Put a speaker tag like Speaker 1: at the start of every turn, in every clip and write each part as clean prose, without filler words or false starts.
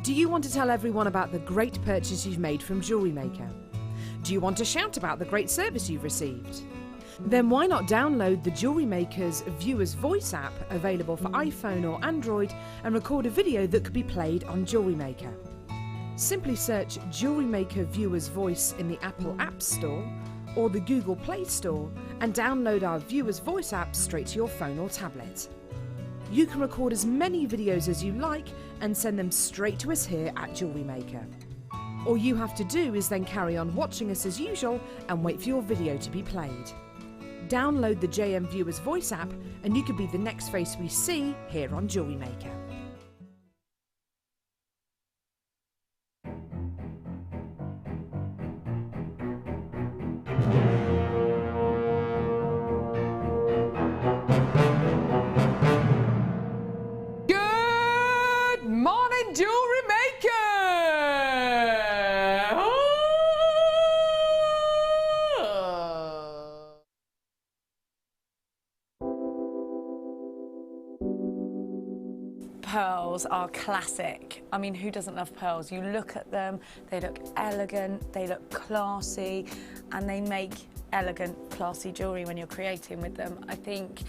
Speaker 1: Do you want to tell everyone about the great purchase you've made from Jewellery Maker? Do you want to shout about the great service you've received? Then why not download the Jewellery Maker's Viewer's Voice app, available for iPhone or Android, and record a video that could be played on Jewellery Maker. Simply search Jewellery Maker Viewer's Voice in the Apple App Store or the Google Play Store and download our Viewer's Voice app straight to your phone or tablet. You can record as many videos as you like and send them straight to us here at Jewellery Maker. All you have to do is then carry on watching us as usual and wait for your video to be played. Download the JM Viewer's Voice app and you could be the next face we see here on Jewellery Maker.
Speaker 2: Good morning, Jewellery Maker!
Speaker 3: Pearls are classic. I mean, who doesn't love pearls? You look at them, they look elegant, they look classy, and they make elegant, classy jewellery when you're creating with them. I think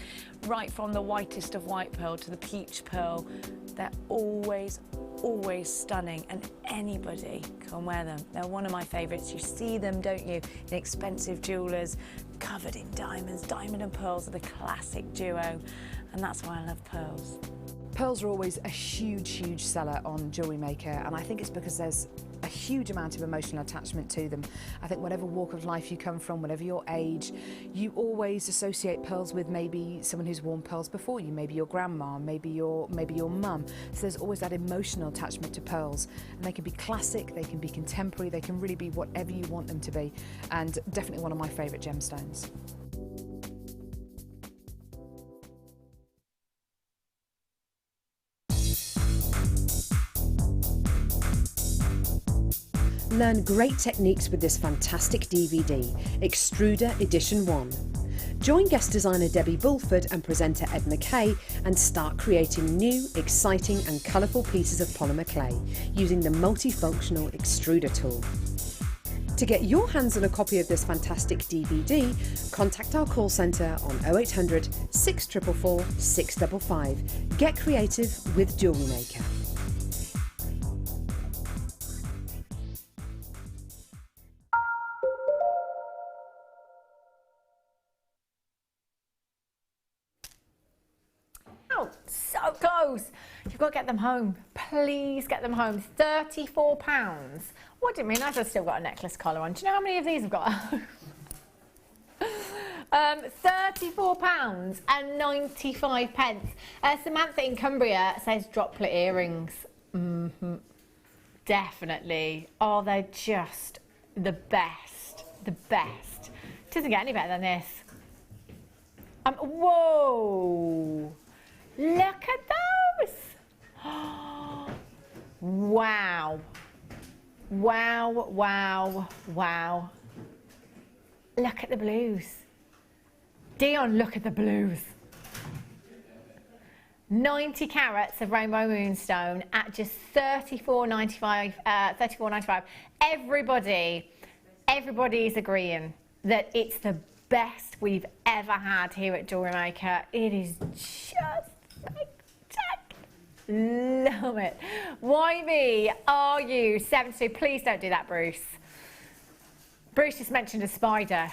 Speaker 3: right from the whitest of white pearl to the peach pearl, they're always stunning, and anybody can wear them. They're one of my favourites. You see them, don't you, in expensive jewellers, covered in diamonds. Diamond and pearls are the classic duo, and that's why I love pearls.
Speaker 1: Pearls are always a huge seller on Jewellery Maker, and I think it's because there's a huge amount of emotional attachment to them. I think whatever walk of life you come from, whatever your age, you always associate pearls with maybe someone who's worn pearls before you, maybe your grandma, maybe your mum. So there's always that emotional attachment to pearls, and they can be classic, they can be contemporary, they can really be whatever you want them to be, and definitely one of my favourite gemstones. Learn great techniques with this fantastic DVD, Extruder Edition 1. Join guest designer Debbie Bulford and presenter Ed McKay and start creating new, exciting and colourful pieces of polymer clay using the multifunctional extruder tool. To get your hands on a copy of this fantastic DVD, contact our call centre on 0800 644 655. Get creative with Jewellery Maker.
Speaker 4: So close. You've got to get them home. Please get them home. £34. What do you mean? I've still got a necklace collar on. Do you know how many of these I've got? £34 and 95 pence. Samantha in Cumbria says droplet earrings. Definitely. Oh, they're just the best. The best. Doesn't get any better than this. Whoa. Look at those! Wow. Wow, wow, wow. Look at the blues. Dion, look at the blues. 90 carats of rainbow moonstone at just $34.95. $34.95. Everybody's agreeing that it's the best we've ever had here at Jewellery Maker. It is just love it. YB, are you 72? Please don't do that, Bruce. Bruce just mentioned a spider.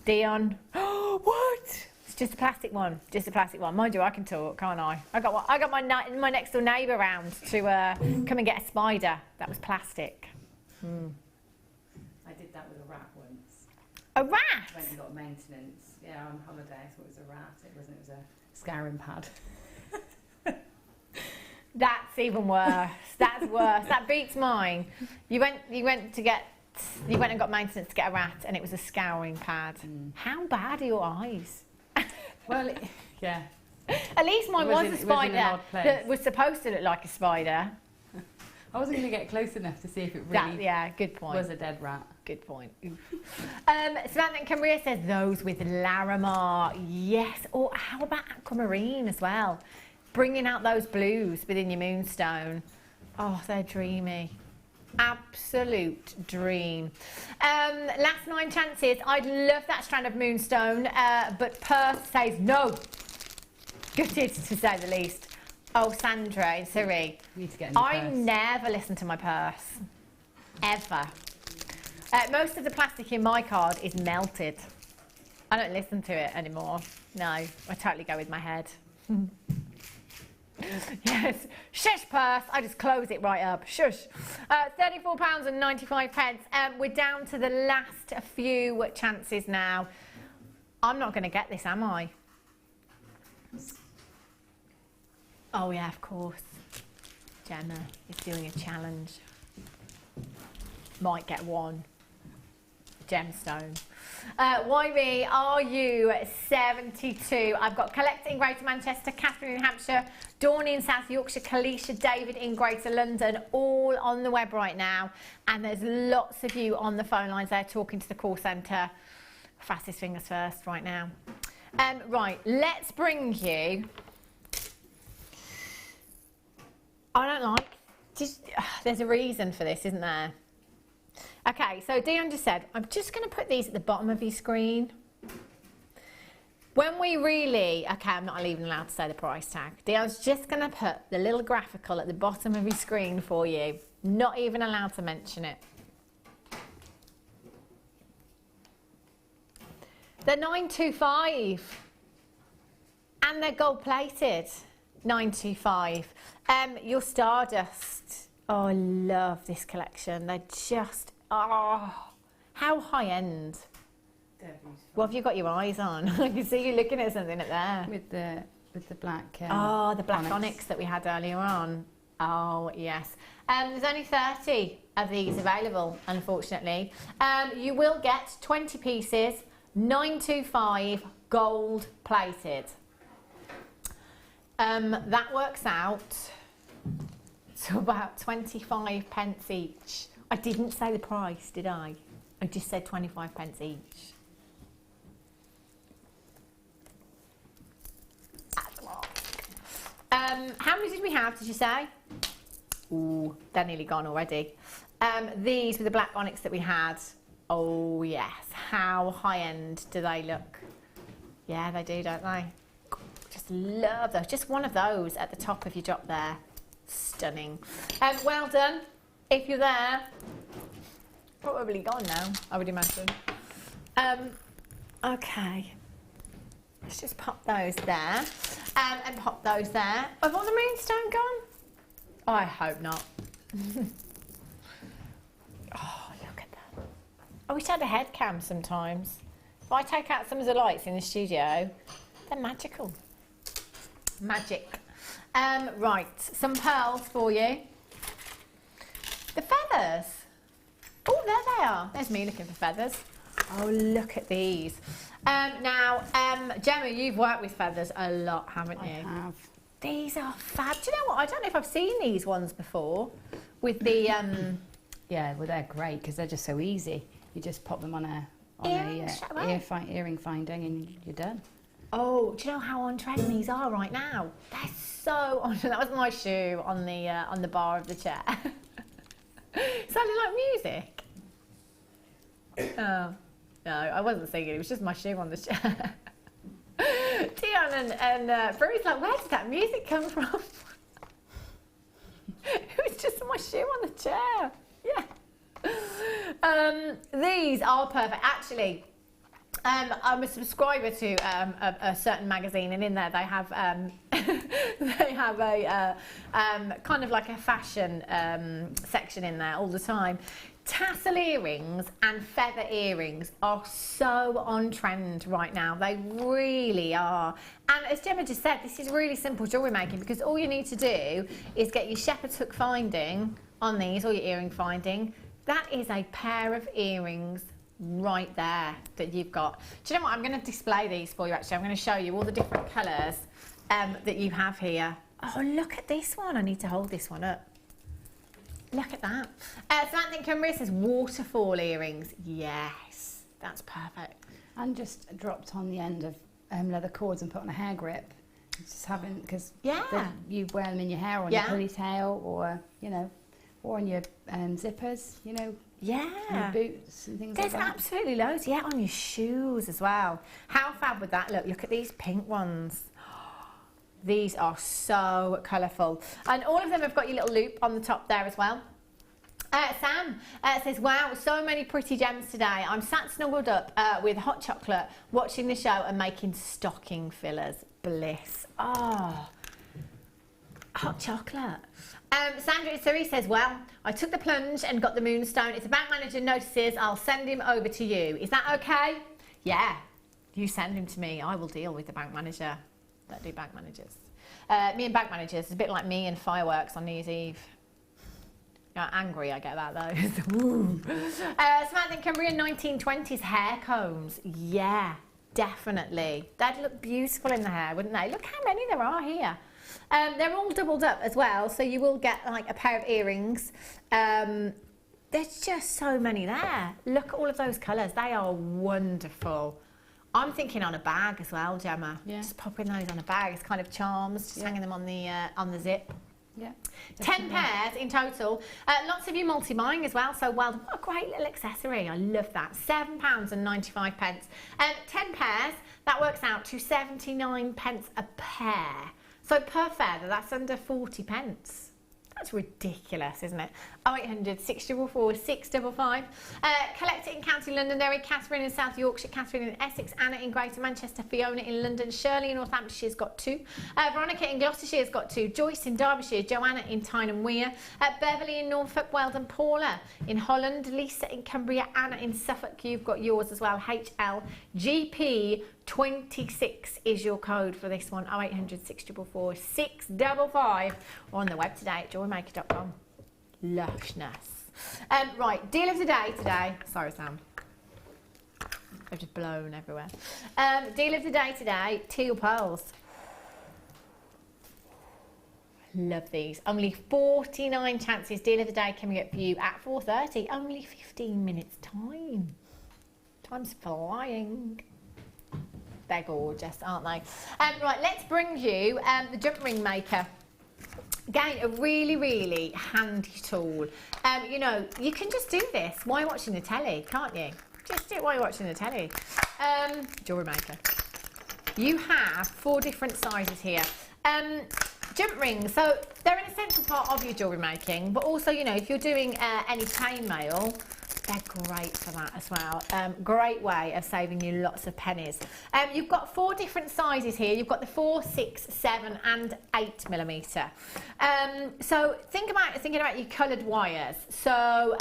Speaker 4: Dion, what? It's just a plastic one. Just a plastic one. Mind you, I can talk, can't I? I got my next door neighbour round to come and get a spider. That was plastic.
Speaker 5: I did that with a rat once.
Speaker 4: A rat?
Speaker 5: When we got maintenance. Yeah, on holiday, so it was a rat. It wasn't. It was a scouring pad.
Speaker 4: That's even worse. That's worse. That beats mine. You went and got maintenance to get a rat, and it was a scouring pad. How bad are your eyes?
Speaker 5: Well, yeah.
Speaker 4: At least mine was a spider that was supposed to look like a spider.
Speaker 5: I wasn't going to get close enough to see if it really
Speaker 4: good point.
Speaker 5: was a dead rat.
Speaker 4: Good point. Samantha in Cumbria says those with Larimar. Yes. Or how about aquamarine as well? Bringing out those blues within your moonstone. Oh, they're dreamy. Absolute dream. Last 9 chances. I'd love that strand of moonstone, but Perth says no. Gutted, to say the least. Oh, Sandra in Surrey.
Speaker 5: You need to get a new
Speaker 4: I
Speaker 5: purse.
Speaker 4: never listen to my purse. Ever. Most of the plastic in my card is melted. I don't listen to it anymore. No, I totally go with my head. Yes, shush purse, I just close it right up, shush. £34.95. We're down to the last few chances now. I'm not going to get this, am I? Oh yeah, of course. Gemma is doing a challenge. Might get one. Gemstone. YB, RU72. I've got Collector in Greater Manchester, Catherine in Hampshire, Dawn in South Yorkshire, Kalisha, David in Greater London, all on the web right now. And there's lots of you on the phone lines there talking to the call centre. Fastest fingers first right now. Right, let's bring you... I don't like... there's a reason for this, isn't there? Okay, so Dion just said, I'm just going to put these at the bottom of your screen. When we really... Okay, I'm not even allowed to say the price tag. Dion's just going to put the little graphical at the bottom of your screen for you. Not even allowed to mention it. They're $925. And they're gold plated. $925. Your Stardust. Oh, I love this collection. They're just... Oh, how high end. What have you got your eyes on? I can see you looking at something up there.
Speaker 5: With the black.
Speaker 4: Oh, the black onyx that we had earlier on. Oh yes. There's only 30 of these available, unfortunately. You will get 20 pieces, $925, gold plated. That works out to about 25 pence each. I didn't say the price, did I? I just said 25 pence each. That's a lot. How many did we have, did you say? Ooh, they're nearly gone already. These were the black onyx that we had. Oh yes, how high end do they look? Yeah, they do, don't they? Just love those. Just one of those at the top of your drop there. Stunning. Well done. If you're there, probably gone now, I would imagine. Okay. Let's just pop those there. And pop those there. Have all the moonstone gone? Oh, I hope not. Oh, look at that. I wish I had a head cam sometimes. If I take out some of the lights in the studio, they're magical. Magic. Right, some pearls for you. The feathers. Oh, there they are. There's me looking for feathers. Oh, look at these. Now, Gemma, you've worked with feathers a lot, haven't you?
Speaker 5: I have.
Speaker 4: These are fab. Do you know what? I don't know if I've seen these ones before. With the
Speaker 5: Yeah, well, they're great because they're just so easy. You just pop them on a earring finding and you're done.
Speaker 4: Oh, do you know how on trend these are right now? They're so on. That was my shoe on the bar of the chair. Sounded like music. Oh no, I wasn't singing. It was just my shoe on the chair. Dion and Bruce like, where did that music come from? It was just my shoe on the chair. Yeah. These are perfect. Actually, I'm a subscriber to a certain magazine, and in there they have they have a kind of like a fashion section in there all the time. Tassel earrings and feather earrings are so on trend right now. They really are. And as Gemma just said, this is really simple jewellery making because all you need to do is get your shepherd's hook finding on these, or your earring finding. That is a pair of earrings right there that you've got. Do you know what? I'm going to display these for you actually. I'm going to show you all the different colours that you have here. Oh, look at this one. I need to hold this one up. Look at that. Samantha Cymru says waterfall earrings. Yes, that's perfect.
Speaker 5: And just dropped on the end of leather cords and put on a hair grip. Just having, because
Speaker 4: Yeah.
Speaker 5: you wear them in your hair, or
Speaker 4: Yeah.
Speaker 5: your ponytail, or, you know, or on your zippers, you know,
Speaker 4: Yeah.
Speaker 5: and boots and things
Speaker 4: There's
Speaker 5: like that.
Speaker 4: absolutely loads. Yeah, on your shoes as well. How fab would that look? Look at these pink ones. These are so colourful. And all of them have got your little loop on the top there as well. Sam says, wow, so many pretty gems today. I'm sat snuggled up with hot chocolate, watching the show and making stocking fillers. Bliss. Oh, hot chocolate. Sandra Suri says, well, I took the plunge and got the moonstone. If the bank manager notices, I'll send him over to you. Is that okay? Yeah, you send him to me. I will deal with the bank manager. Don't do bank managers. Me and bank managers is a bit like me and fireworks on New Year's Eve. Angry, I get that though. Samantha in Cumbria, 1920s hair combs. Yeah, definitely. They'd look beautiful in the hair, wouldn't they? Look how many there are here. They're all doubled up as well, so you will get like a pair of earrings. There's just so many there. Look at all of those colours. They are wonderful. I'm thinking on a bag as well, Gemma.
Speaker 5: Yeah.
Speaker 4: Just popping those on a bag. It's kind of charms, just hanging them on the zip.
Speaker 5: Yeah.
Speaker 4: 10 pairs in total. Lots of you multi-buying as well, so well, what a great little accessory. I love that. £7.95. 10 pairs, that works out to 79 pence a pair. So per pair, that's under 40 pence. That's ridiculous, isn't it? 0800 644 655. Collector in County Londonderry, Catherine in South Yorkshire, Catherine in Essex, Anna in Greater Manchester, Fiona in London, Shirley in Northamptonshire has got 2. Veronica in Gloucestershire has got 2. Joyce in Derbyshire, Joanna in Tyne and Wear, Beverly in Norfolk, Weldon, Paula in Holland, Lisa in Cumbria, Anna in Suffolk. You've got yours as well. HLGP 26 is your code for this one. 0800 644 655, or on the web today at JewelleryMaker.com. Lushness. Right, deal of the day today. Sorry, Sam. They've just blown everywhere. Deal of the day today, teal pearls. Love these. Only 49 chances. Deal of the day coming up for you at 4:30. Only 15 minutes time. Time's flying. They're gorgeous, aren't they? Right, let's bring you the Jewellery Maker. Again, a really, really handy tool. You know, you can just do this while you're watching the telly, can't you? Just do it while you're watching the telly. Jewellery Maker. You have 4 different sizes here. Jump rings, so they're an essential part of your jewellery making, but also, you know, if you're doing any chain mail, they're great for that as well. Great way of saving you lots of pennies. You've got 4 different sizes here. You've got the 4, 6, 7 and 8 millimetre. So thinking about your coloured wires. So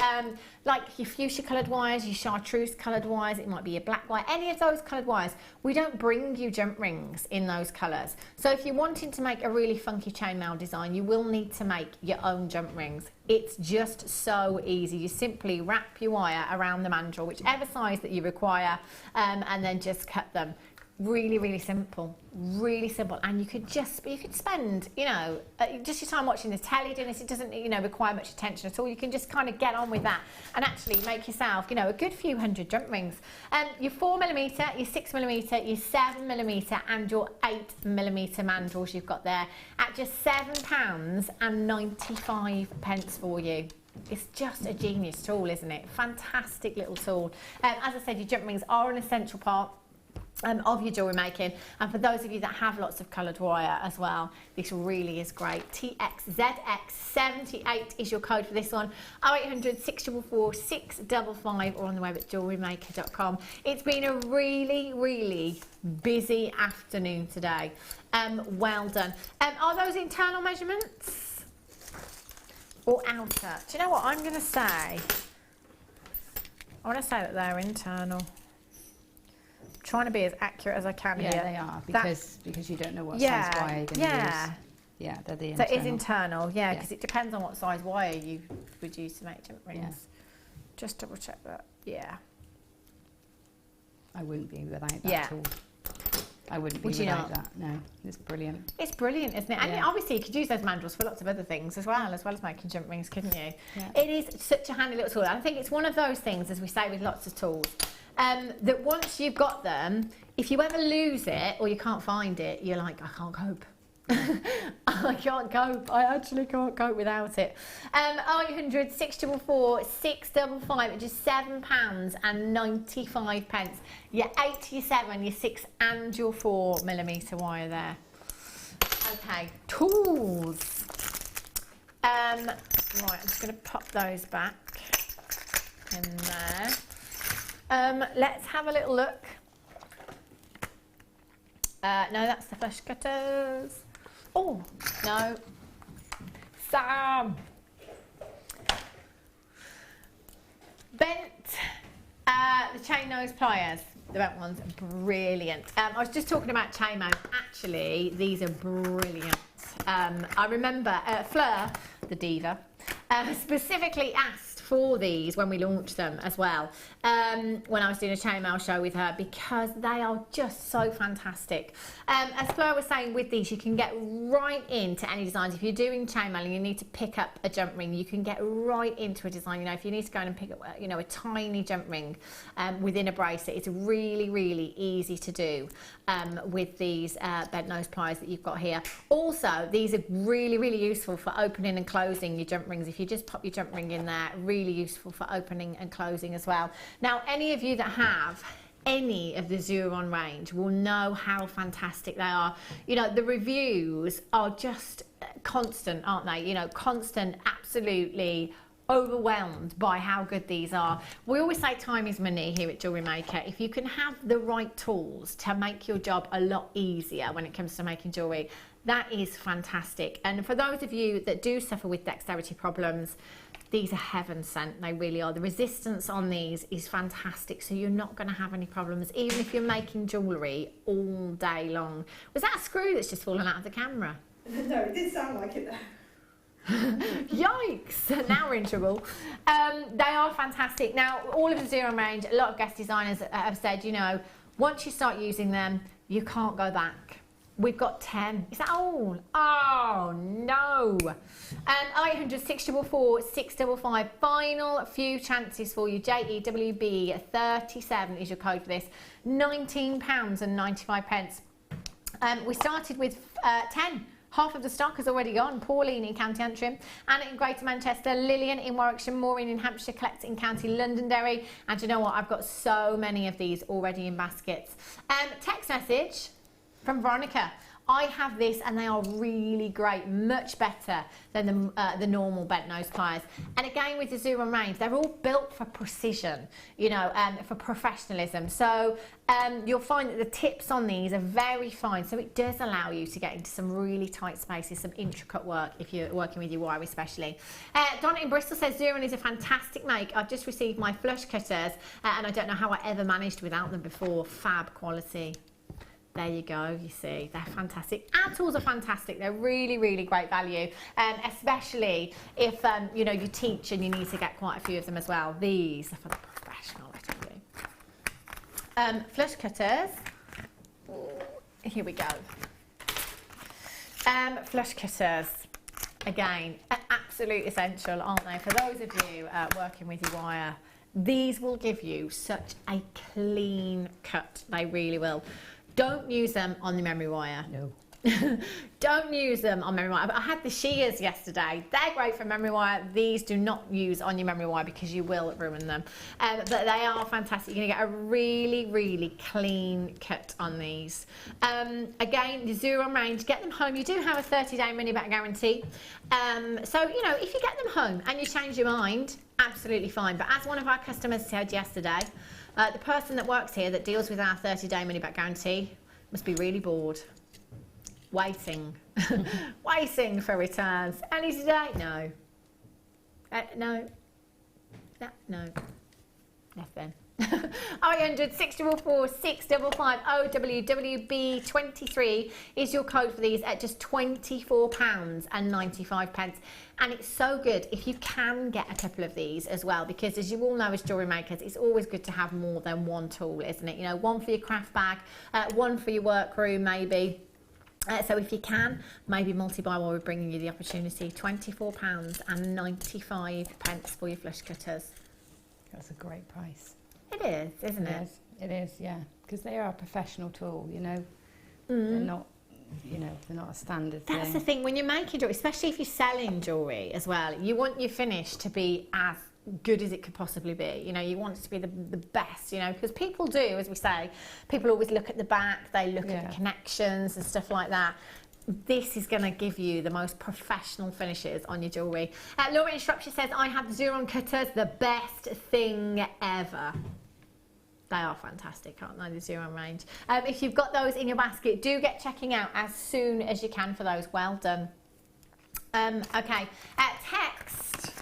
Speaker 4: like your fuchsia coloured wires, your chartreuse coloured wires, it might be your black wire, any of those coloured wires. We don't bring you jump rings in those colours. So if you're wanting to make a really funky chainmail design, you will need to make your own jump rings. It's just so easy. You simply wrap your wire around the mandrel, whichever size that you require, and then just cut them. Really, really simple, and you could spend, you know, just your time watching the telly doing this. It doesn't, you know, require much attention at all. You can just kind of get on with that and actually make yourself, you know, a good few hundred jump rings. Your 4 millimetre, your 6 millimetre, your 7 millimetre, and your 8 millimetre mandrels you've got there at just £7.95 for you. It's just a genius tool, isn't it? Fantastic little tool. As I said, your jump rings are an essential part of your jewellery making, and for those of you that have lots of coloured wire as well, this really is great. TXZX78 is your code for this one. 0800 644 655, or on the web at JewelleryMaker.com. It's been a really, really busy afternoon today. Well done. Are those internal measurements or outer? Do you know what I'm going to say? I want to say that they're internal. Trying to be as accurate as I can here.
Speaker 5: Yeah, they are, because you don't know what size wire you're going to use. Yeah, they're the internal.
Speaker 4: So it is internal, yeah, because it depends on what size wire you would use to make jump rings.
Speaker 5: Yeah.
Speaker 4: Just double check that. Yeah.
Speaker 5: I wouldn't be without that tool. I wouldn't be
Speaker 4: Would you
Speaker 5: without
Speaker 4: not?
Speaker 5: that. No, it's brilliant.
Speaker 4: It's brilliant, isn't it? And
Speaker 5: Yeah.
Speaker 4: obviously you could use those mandrels for lots of other things as well as making jump rings, couldn't you?
Speaker 5: Yeah.
Speaker 4: It is such a handy little tool. I think it's one of those things, as we say with lots of tools, that once you've got them, if you ever lose it or you can't find it, you're like, I can't cope. I can't cope. I actually can't cope without it. 0800 644 655, which is £7.95. Your 8, your 7, your 6 and your 4mm wire there. Okay, tools. Right, I'm just going to pop those back in there. Let's have a little look. No, that's the flush cutters. Oh, no. Sam. Bent, the chain nose pliers. The bent ones are brilliant. I was just talking about chainmail. Actually, these are brilliant. I remember Fleur, the diva, specifically asked for these when we launched them as well, when I was doing a chainmail show with her, because they are just so fantastic. As Fleur was saying, with these you can get right into any designs. If you're doing chainmail and you need to pick up a jump ring, you can get right into a design. You know, if you need to go in and pick up, you know, a tiny jump ring within a bracelet, it's really, really easy to do with these bent nose pliers that you've got here. Also, these are really, really useful for opening and closing your jump rings. If you just pop your jump ring in there, really useful for opening and closing as well. Now, any of you that have any of the Xuron range will know how fantastic they are. You know, the reviews are just constant, aren't they? You know, constant, absolutely overwhelmed by how good these are. We always say time is money here at Jewellery Maker. If you can have the right tools to make your job a lot easier when it comes to making jewellery, that is fantastic. And for those of you that do suffer with dexterity problems, these are heaven sent, they really are. The resistance on these is fantastic, so you're not going to have any problems, even if you're making jewellery all day long. Was that a screw that's just fallen out of the camera?
Speaker 6: No, it did sound like it though.
Speaker 4: Yikes! Now we're in trouble. They are fantastic. Now, all of the Xuron range, a lot of guest designers have said, you know, once you start using them, you can't go back. We've got 10. Is that all? Oh, no. 800 644 655. Final few chances for you. JEWB 37 is your code for this. £19.95. We started with 10. Half of the stock has already gone. Pauline in County Antrim, Anna in Greater Manchester, Lillian in Warwickshire, Maureen in Hampshire, Collect in County Londonderry. And you know what? I've got so many of these already in baskets. Text message from Veronica. I have this and they are really great, much better than the normal bent nose pliers. And again, with the Xuron range, they're all built for precision, you know, for professionalism. So you'll find that the tips on these are very fine. So it does allow you to get into some really tight spaces, some intricate work if you're working with your wire especially. Donna in Bristol says, Xuron is a fantastic make. I've just received my flush cutters and I don't know how I ever managed without them before. Fab quality. There you go, you see, they're fantastic. Our tools are fantastic. They're really, really great value, especially if, you know, you teach and you need to get quite a few of them as well. These are for the professional, I tell you. Flush cutters. Here we go. Flush cutters. Again, an absolute essential, aren't they? For those of you working with your wire, these will give you such a clean cut. They really will. Don't use them on the memory wire.
Speaker 5: No.
Speaker 4: Don't use them on memory wire. I had the shears yesterday. They're great for memory wire. These do not use on your memory wire because you will ruin them. But they are fantastic. You're going to get a really, really clean cut on these. Again, the Xuron range, get them home. You do have a 30-day money-back guarantee. So, you know, if you get them home and you change your mind, absolutely fine. But as one of our customers said yesterday, the person that works here that deals with our 30-day money-back guarantee must be really bored. Waiting. Waiting for returns. Any today? No. No. No. Nothing. 0800 644 655 OWWB23 is your code for these at just £24.95. And it's so good if you can get a couple of these as well, because as you all know as jewellery makers, it's always good to have more than one tool, isn't it? You know, one for your craft bag, one for your workroom maybe. So if you can, maybe multi-buy while we're bringing you the opportunity. £24.95 for your flush cutters.
Speaker 5: That's a great price.
Speaker 4: It is, isn't it?
Speaker 5: It is, yeah. Because they are a professional tool, you know. They're not, you know, they're not a standard thing.
Speaker 4: That's the thing, when you're making jewellery, especially if you're selling jewellery as well, you want your finish to be as good as it could possibly be. You know, you want it to be the best, you know, because people do, as we say, people always look at the back, they look at the connections and stuff like that. This is going to give you the most professional finishes on your jewellery. Laura in Shropshire says, I have the Xuron cutters, the best thing ever. They are fantastic, aren't they, the Xuron range? If you've got those in your basket, do get checking out as soon as you can for those. Well done. Okay, text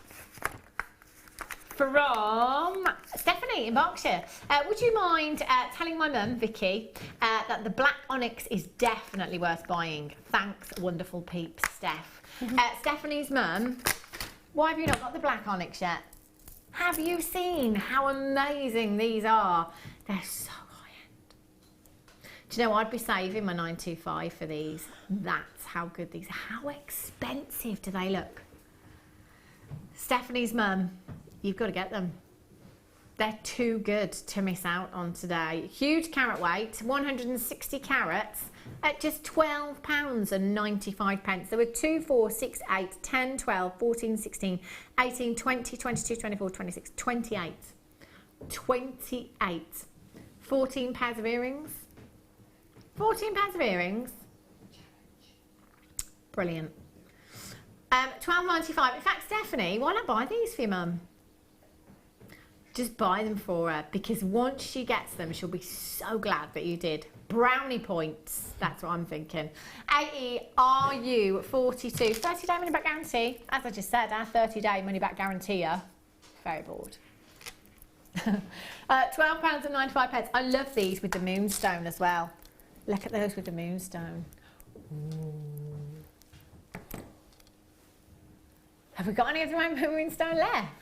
Speaker 4: from Stephanie in Berkshire. Would you mind telling my mum, Vicky, that the black onyx is definitely worth buying? Thanks, wonderful peeps, Steph. Stephanie's mum, why have you not got the black onyx yet? Have you seen how amazing these are? They're so high-end. Do you know, I'd be saving my 925 for these. That's how good these are. How expensive do they look? Stephanie's mum, you've got to get them. They're too good to miss out on today. Huge carat weight, 160 carats at just £12.95. There were 2, 4, 6, 8, 10, 12, 14, 16, 18, 20, 22, 24, 26, 28. 28. 14 pairs of earrings. 14 pairs of earrings. Brilliant. £12.95. In fact, Stephanie, why not buy these for your mum? Just buy them for her, because once she gets them, she'll be so glad that you did. Brownie points, that's what I'm thinking. AERU42, 30-day money back guarantee. As I just said, our 30-day money back guarantee. Very bored. £12.95. I love these with the moonstone as well. Look at those with the moonstone. Ooh. Have we got any of the moonstone left?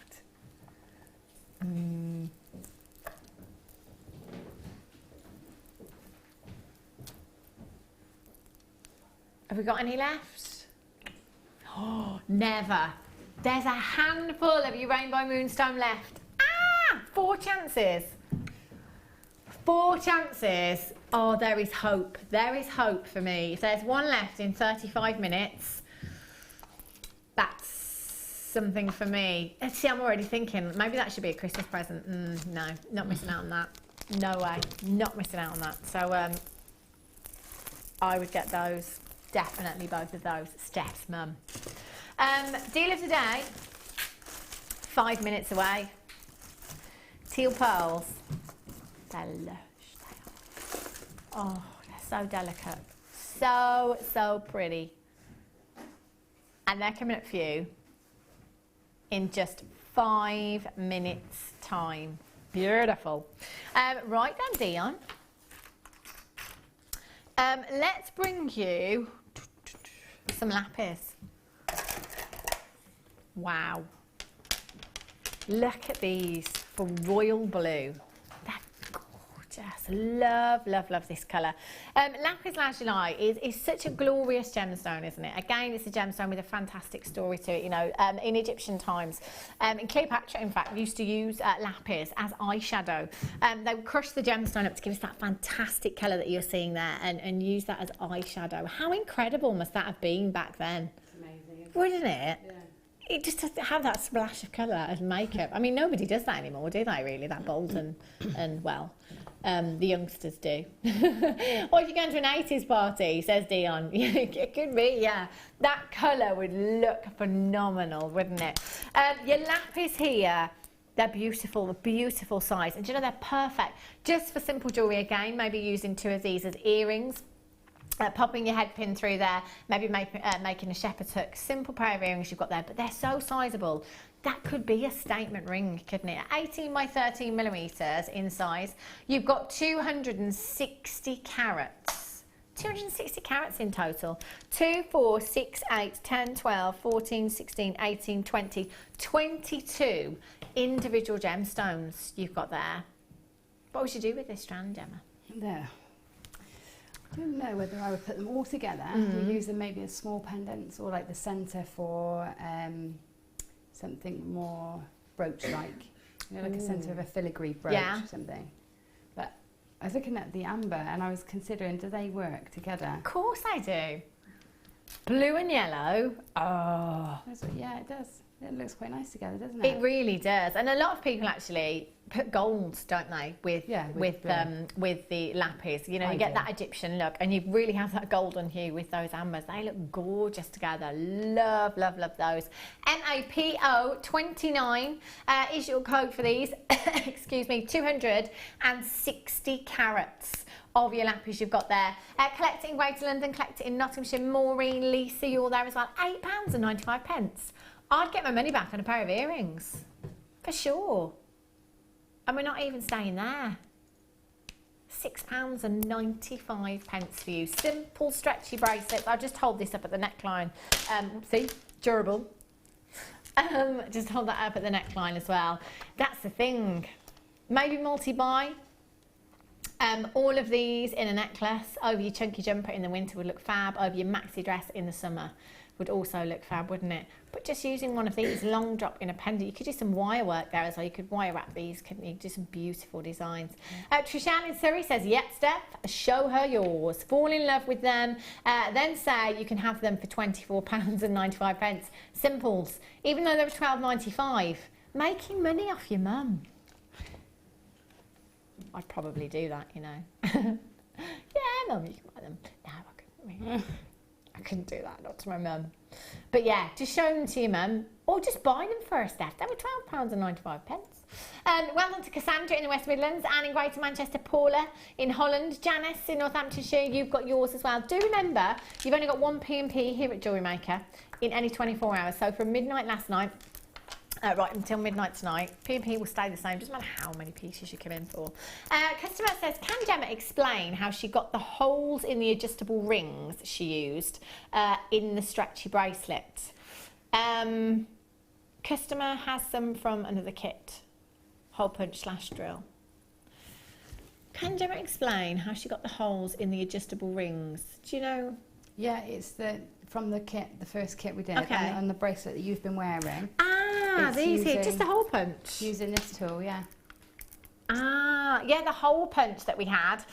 Speaker 4: Have we got any left? Oh, never. There's a handful of your rainbow moonstone left. 4 chances. 4 chances. Oh, there is hope. There is hope for me. If there's one left in 35 minutes, that's something for me. See, I'm already thinking maybe that should be a Christmas present. No, not missing out on that. No way, not missing out on that. So I would get those, definitely both of those. Steph's mum. Deal of the day, 5 minutes away. Teal pearls. They're lush, they are. Oh, they're so delicate. So pretty. And they're coming up for you in just 5 minutes time. Beautiful. Right then, Dion. Let's bring you some lapis. Wow. Look at these for royal blue. They're gorgeous. Love this colour. Lapis lazuli is such a glorious gemstone, isn't it? Again, it's a gemstone with a fantastic story to it. You know, in Egyptian times, and Cleopatra, in fact, used to use lapis as eyeshadow. They would crush the gemstone up to give us that fantastic colour that you're seeing there, and use that as eyeshadow. How incredible must that have been back then?
Speaker 5: It's amazing,
Speaker 4: wouldn't it?
Speaker 5: Yeah.
Speaker 4: It just has to have that splash of colour as makeup. I mean, nobody does that anymore, do they, really? That bold and well, the youngsters do. Or if you're going to an 80s party, says Dion. It could be, yeah. That colour would look phenomenal, wouldn't it? Your lapis here, they're beautiful, a beautiful size. And do you know, they're perfect just for simple jewellery again, maybe using 2 of these as earrings. Popping your head pin through there, maybe making a shepherd's hook. Simple pair of earrings you've got there, but they're so sizable. That could be a statement ring, couldn't it? 18 by 13 millimeters in size. You've got 260 carats. 260 carats in total. 2, 4, 6, 8, 10, 12, 14, 16, 18, 20, 22 individual gemstones you've got there. What would you do with this strand, Gemma?
Speaker 5: There. I don't know whether I would put them all together. We use them maybe as small pendants or like the centre for something more brooch-like. You know, like a centre of a filigree brooch or something. But I was looking at the amber and I was considering, do they work together?
Speaker 4: Of course they do. Blue and yellow. Oh.
Speaker 5: Yeah, it does. It looks quite nice together, doesn't it?
Speaker 4: It really does. And a lot of people actually put gold, don't they, with the lapis. You know, you get that Egyptian look, and you really have that golden hue with those ambers. They look gorgeous together. Love, love, love those. MAPO29 is your code for these. Excuse me, 260 carats of your lapis you've got there. Collect it in Greater London, collect it in Nottinghamshire. Maureen, Lisa, you're there as well. £8.95. I'd get my money back on a pair of earrings, for sure. And we're not even staying there. £6.95 for you. Simple stretchy bracelets. I'll just hold this up at the neckline. See, durable. Just hold that up at the neckline as well. That's the thing. Maybe multi-buy. All of these in a necklace over your chunky jumper in the winter would look fab. Over your maxi dress in the summer would also look fab, wouldn't it? But just using one of these long drop in a pendant, you could do some wire work there as well. You could wire wrap these, couldn't you? Do some beautiful designs. Trishan in Surrey says, yep, Steph, show her yours. Fall in love with them, then say you can have them for £24.95. Simples, even though they were £12.95. Making money off your mum. I'd probably do that, you know. Yeah, mum, you can buy them. No, I couldn't. I couldn't do that, not to my mum. But yeah, just show them to your mum, or just buy them for her, Steph. They were £12.95. Well done to Cassandra in the West Midlands, and in Greater Manchester, Paula in Holland, Janice in Northamptonshire, you've got yours as well. Do remember, you've only got one P&P here at Jewellery Maker in any 24 hours. So from midnight last night, right until midnight tonight, P&P will stay the same, doesn't matter how many pieces you come in for. Customer says, can Gemma explain how she got the holes in the adjustable rings she used in the stretchy bracelet? Customer has some from another kit, hole punch / drill. Can Gemma explain how she got the holes in the adjustable rings? Do you know?
Speaker 5: Yeah, it's from the kit, the first kit we did,
Speaker 4: Okay.
Speaker 5: and the bracelet that you've been wearing.
Speaker 4: Ah,
Speaker 5: It's
Speaker 4: these here,
Speaker 5: using-
Speaker 4: just a hole punch.
Speaker 5: Using this tool, yeah.
Speaker 4: Ah, yeah, the hole punch that we had.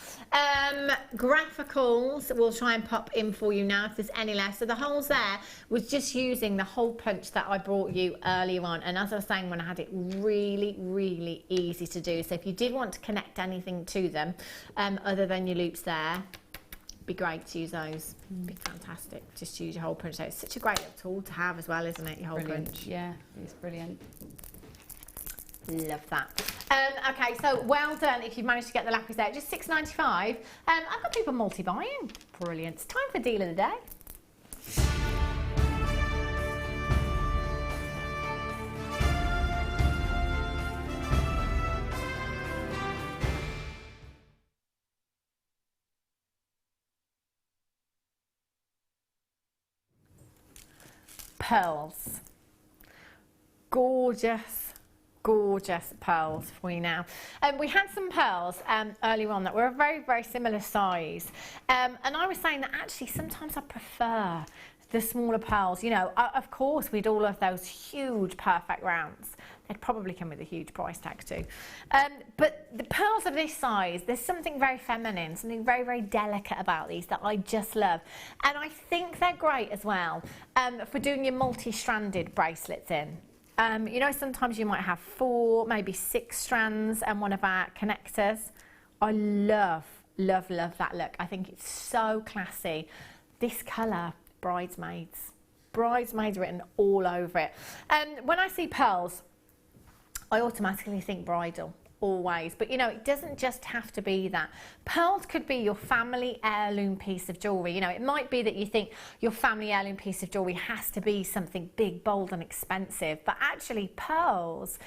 Speaker 4: Graphicals, we'll try and pop in for you now if there's any left. So the holes there was just using the hole punch that I brought you earlier on. And as I was saying, when I had it, really, really easy to do. So if you did want to connect anything to them, other than your loops there, be great to use those. Be fantastic. Just use your hole punch. So it's such a great little tool to have as well, isn't it? Your hole punch.
Speaker 5: Yeah, it's brilliant.
Speaker 4: Love that. Okay, so well done if you've managed to get the lapis there. Just £6.95. I've got people multi-buying. Brilliant. It's time for deal of the day. Pearls. Gorgeous, gorgeous pearls for you now. We had some pearls earlier on that were a very, very similar size. And I was saying that actually sometimes I prefer the smaller pearls. You know, of course we'd all love those huge perfect rounds. They'd probably come with a huge price tag too. But the pearls of this size, there's something very feminine, something very, very delicate about these that I just love. And I think they're great as well for doing your multi-stranded bracelets in. You know, sometimes you might have 4, maybe 6 strands and one of our connectors. I love, love, love that look. I think it's so classy. This colour, bridesmaids. Bridesmaids written all over it. When I see pearls, I automatically think bridal. always. But you know, it doesn't just have to be that. Pearls could be your family heirloom piece of jewellery. You know, it might be that you think your family heirloom piece of jewellery has to be something big, bold and expensive, but actually pearls,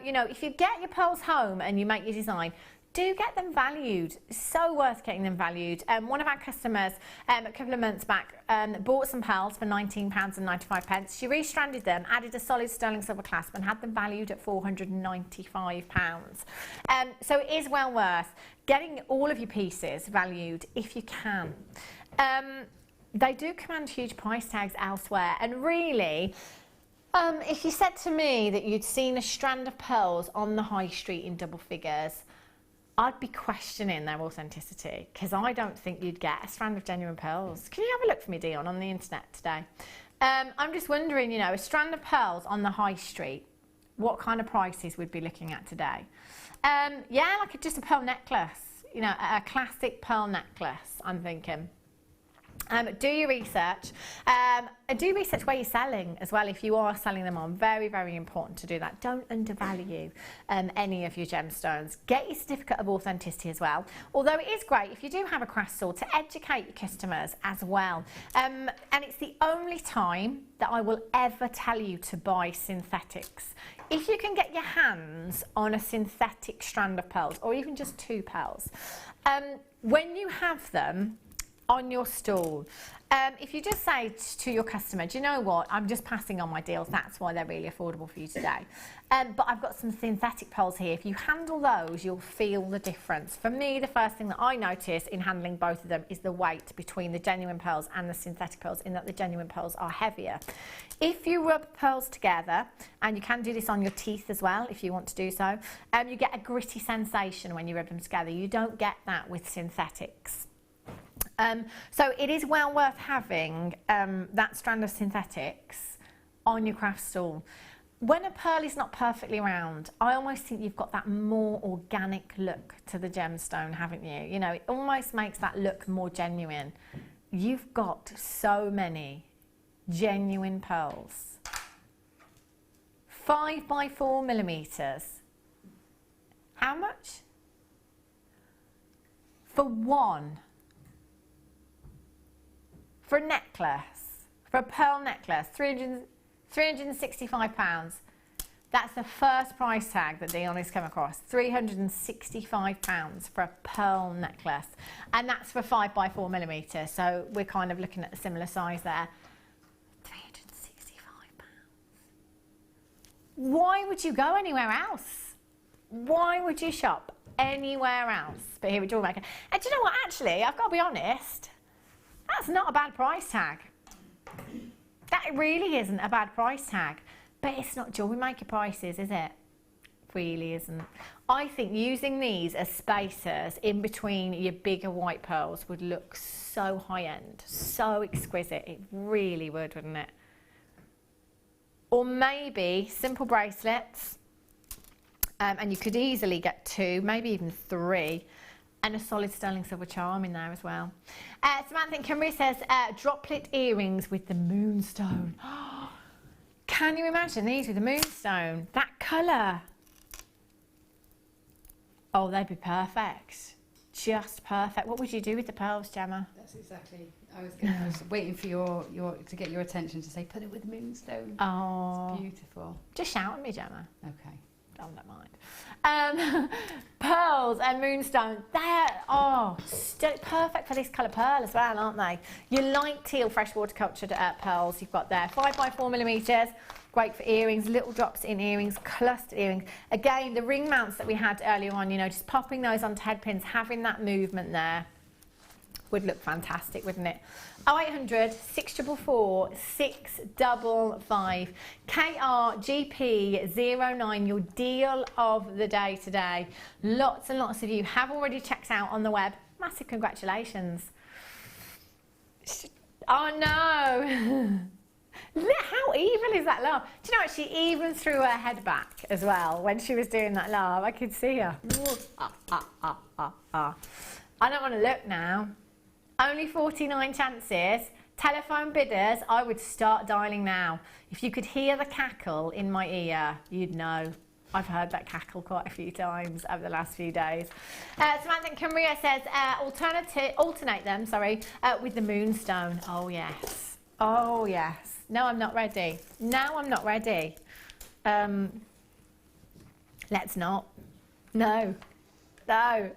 Speaker 4: you know, if you get your pearls home and you make your design, do get them valued. It's so worth getting them valued. One of our customers a couple of months back bought some pearls for £19.95. She restranded them, added a solid sterling silver clasp and had them valued at £495. So it is well worth getting all of your pieces valued if you can. They do command huge price tags elsewhere, and really, if you said to me that you'd seen a strand of pearls on the high street in double figures, I'd be questioning their authenticity, because I don't think you'd get a strand of genuine pearls. Can you have a look for me, Dion, on the internet today? I'm just wondering, you know, a strand of pearls on the high street, what kind of prices we'd be looking at today? Yeah, like just a pearl necklace, you know, a classic pearl necklace, I'm thinking. Do your research. Do research where you're selling as well. If you are selling them on, very, very important to do that. Don't undervalue any of your gemstones. Get your certificate of authenticity as well. Although it is great if you do have a craft store to educate your customers as well. And it's the only time that I will ever tell you to buy synthetics. If you can get your hands on a synthetic strand of pearls, or even just 2 pearls, when you have them on your stall, if you just say to your customer, do you know what, I'm just passing on my deals, that's why they're really affordable for you today, but I've got some synthetic pearls here. If you handle those, you'll feel the difference. For me, the first thing that I notice in handling both of them is the weight between the genuine pearls and the synthetic pearls, in that the genuine pearls are heavier. If you rub pearls together, and you can do this on your teeth as well if you want to do so, you get a gritty sensation when you rub them together. You don't get that with synthetics. So it is well worth having that strand of synthetics on your craft stall. When a pearl is not perfectly round, I almost think you've got that more organic look to the gemstone, haven't you? You know, it almost makes that look more genuine. You've got so many genuine pearls. 5 by 4 millimeters. How much? For one. For a necklace, for a pearl necklace, £365. That's the first price tag that Dion has come across. £365 for a pearl necklace. And that's for 5 by 4 millimeters. So we're kind of looking at a similar size there. £365. Why would you go anywhere else? Why would you shop anywhere else but here at Jewellery Maker? And do you know what, actually, I've got to be honest, that's not a bad price tag. That really isn't a bad price tag. But it's not Jewellery Maker prices, is it? Really isn't. I think using these as spacers in between your bigger white pearls would look so high-end, so exquisite. It really would, wouldn't it? Or maybe simple bracelets, and you could easily get 2, maybe even 3, and a solid sterling silver charm in there as well. Samantha in Cymru says, droplet earrings with the moonstone. Can you imagine these with the moonstone? That colour. Oh, they'd be perfect. Just perfect. What would you do with the pearls, Gemma?
Speaker 5: That's exactly. I was waiting for your to get your attention to say, put it with the moonstone.
Speaker 4: Oh,
Speaker 5: it's beautiful.
Speaker 4: Just shout at me, Gemma.
Speaker 5: Okay.
Speaker 4: I don't mind. Pearls and moonstone, they're perfect for this colour pearl as well, aren't they? Your light teal freshwater cultured pearls you've got there, 5 by 4 millimeters, great for earrings, little drops in earrings, clustered earrings. Again, the ring mounts that we had earlier on, you know, just popping those onto head pins, having that movement there would look fantastic, wouldn't it? 0800 644 655 KRGP09, your deal of the day today. Lots and lots of you have already checked out on the web. Massive congratulations. Oh no. Look, how evil is that laugh? Do you know what? She even threw her head back as well when she was doing that laugh. I could see her. I don't want to look now. Only 49 chances. Telephone bidders, I would start dialing now. If you could hear the cackle in my ear, you'd know. I've heard that cackle quite a few times over the last few days. Samantha Maria says, alternate them, with the moonstone. Oh, yes. Oh, yes. No, I'm not ready. No, I'm not ready. Let's not. No. No.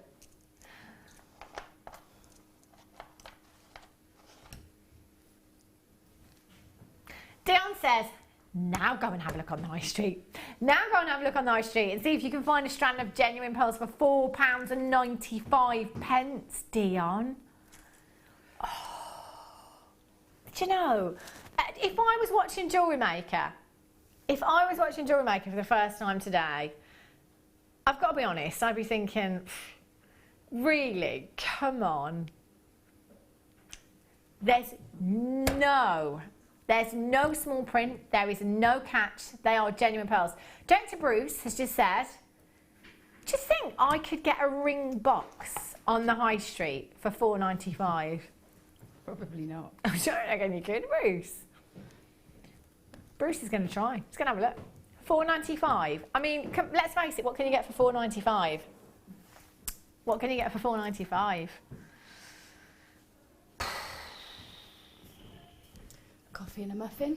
Speaker 4: Dion says, now go and have a look on the high street. Now go and have a look on the high street and see if you can find a strand of genuine pearls for £4.95, Dion. Oh. Do you know, if I was watching Jewellery Maker for the first time today, I've got to be honest, I'd be thinking, really, come on. There's no small print, there is no catch, they are genuine pearls. Dr. Bruce has just said, do you think I could get a ring box on the high street for £4.95?
Speaker 5: Probably not.
Speaker 4: I'm sure I reckon you could, Bruce. Bruce is going to try. He's going to have a look. £4.95. I mean, let's face it, what can you get for £4.95? What can you get for £4.95?
Speaker 5: Coffee and a muffin?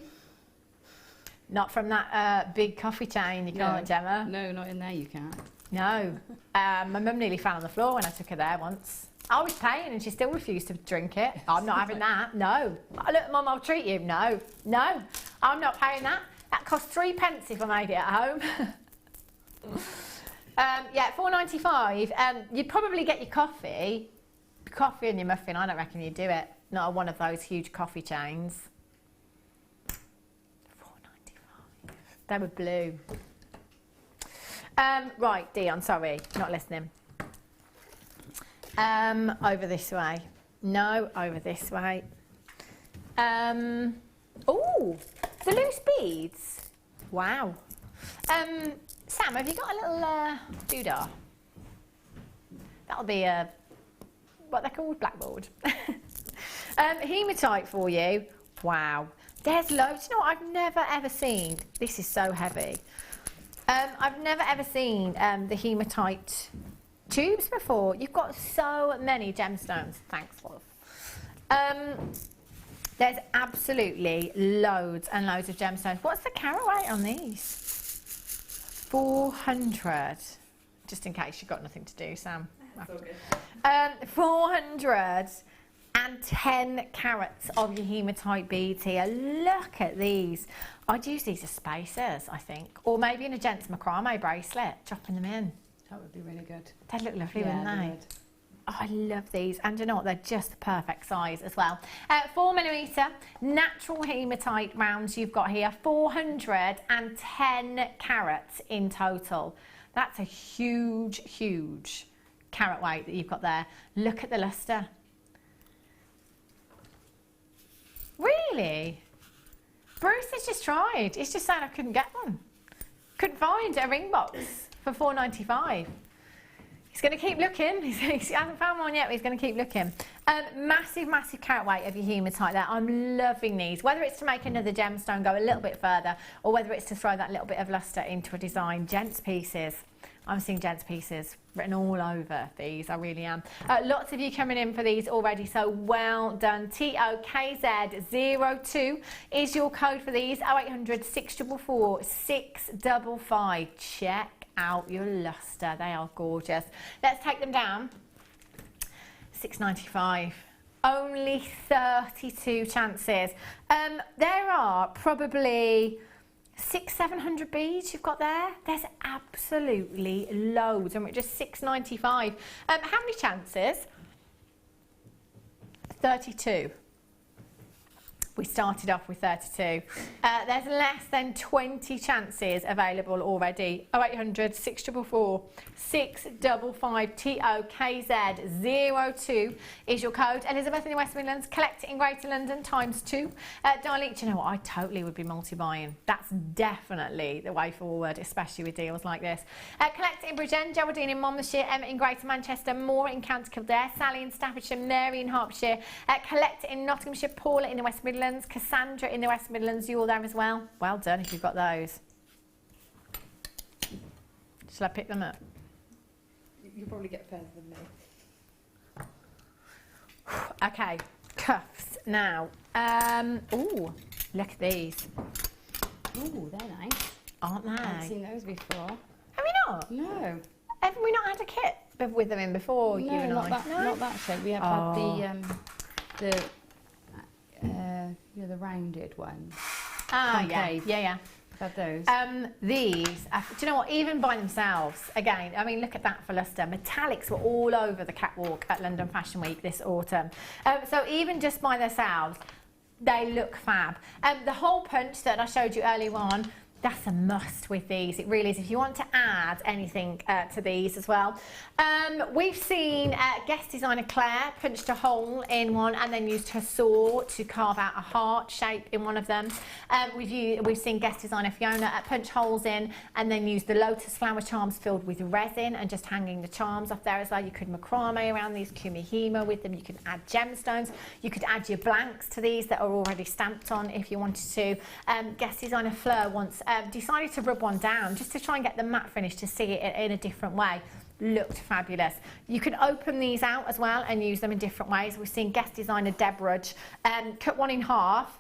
Speaker 4: Not from that big coffee chain, you can't, Gemma.
Speaker 5: No, not in there, you can't.
Speaker 4: No. My mum nearly fell on the floor when I took her there once. I was paying and she still refused to drink it. I'm not having that. No. Look, Mum, I'll treat you. No. No. I'm not paying that. That cost 3p if I made it at home. Yeah, £4.95. You'd probably get your coffee and your muffin. I don't reckon you'd do it. Not at one of those huge coffee chains. £4.95. They were blue. Right, Dion, sorry, not listening. Over this way. No, over this way. Oh, the loose beads. Wow. Sam, have you got a little doodah? That'll be a, what they're called, blackboard. Hematite for you. Wow. There's loads. You know what I've never ever seen? This is so heavy. I've never ever seen the hematite tubes before. You've got so many gemstones. Thanks, love. There's absolutely loads and loads of gemstones. What's the carat weight on these? 400. Just in case you've got nothing to do, Sam.
Speaker 6: That's all good.
Speaker 4: 410 carats of your hematite beads here. Look at these. I'd use these as spacers, I think. Or maybe in a gents macrame bracelet, dropping them in.
Speaker 5: That would be really good.
Speaker 4: They'd look lovely,
Speaker 5: Yeah,
Speaker 4: wouldn't
Speaker 5: they
Speaker 4: they?
Speaker 5: would.
Speaker 4: Oh, I love these. And you know what? They're just the perfect size as well. 4mm natural hematite rounds you've got here. 410 carats in total. That's a huge, huge carat weight that you've got there. Look at the lustre. Really? Bruce has just tried. He's just saying I couldn't get one. Couldn't find a ring box for £4.95. He's going to keep looking. He hasn't found one yet, but he's going to keep looking. Massive, massive carat weight of your hematite there. I'm loving these. Whether it's to make another gemstone go a little bit further, or whether it's to throw that little bit of lustre into a design. Gents pieces. I'm seeing gents pieces written all over these. I really am. Lots of you coming in for these already, so well done. TOKZ02 is your code for these. 0800 644 655. Check out your lustre. They are gorgeous. Let's take them down. £6.95. Only 32 chances. There are probably 600-700 beads you've got there. There's absolutely loads, and we're just £6.95. How many chances? 32. We started off with 32. There's less than 20 chances available already. 0800 644 655 TOKZ02 is your code. Elizabeth in the West Midlands, collect in Greater London ×2. Darling, do you know what? I totally would be multi-buying. That's definitely the way forward, especially with deals like this. Collect in Bridgend, Geraldine in Monmouthshire, Emma in Greater Manchester, Moore in County Kildare, Sally in Staffordshire, Mary in Hertfordshire. Collect in Nottinghamshire, Paula in the West Midlands, Cassandra in the West Midlands. You're there as well. Well done if you've got those. Shall I pick them up?
Speaker 5: You'll probably get further than me.
Speaker 4: Okay, cuffs now. Ooh, look at these.
Speaker 5: Ooh, they're nice.
Speaker 4: Aren't they?
Speaker 5: I haven't seen those before.
Speaker 4: Have we not?
Speaker 5: No.
Speaker 4: Haven't we not had a kit with them in before, you and
Speaker 5: not
Speaker 4: I?
Speaker 5: that, not that shape. We have had the rounded ones.
Speaker 4: Ah,
Speaker 5: concave.
Speaker 4: yeah.
Speaker 5: We've had those.
Speaker 4: These, do you know what, even by themselves, again, I mean, look at that for lustre. Metallics were all over the catwalk at London Fashion Week this autumn. So even just by themselves, they look fab. The hole punch that I showed you earlier on, that's a must with these. It really is. If you want to add anything to these as well. We've seen guest designer Claire punched a hole in one and then used her saw to carve out a heart shape in one of them. We've seen guest designer Fiona punch holes in and then use the lotus flower charms filled with resin and just hanging the charms off there as well. You could macrame around these, kumihimo with them. You could add gemstones. You could add your blanks to these that are already stamped on if you wanted to. Guest designer Fleur once decided to rub one down just to try and get the matte finish to see it in a different way. Looked fabulous. You can open these out as well and use them in different ways. We've seen guest designer Deb Rudge cut one in half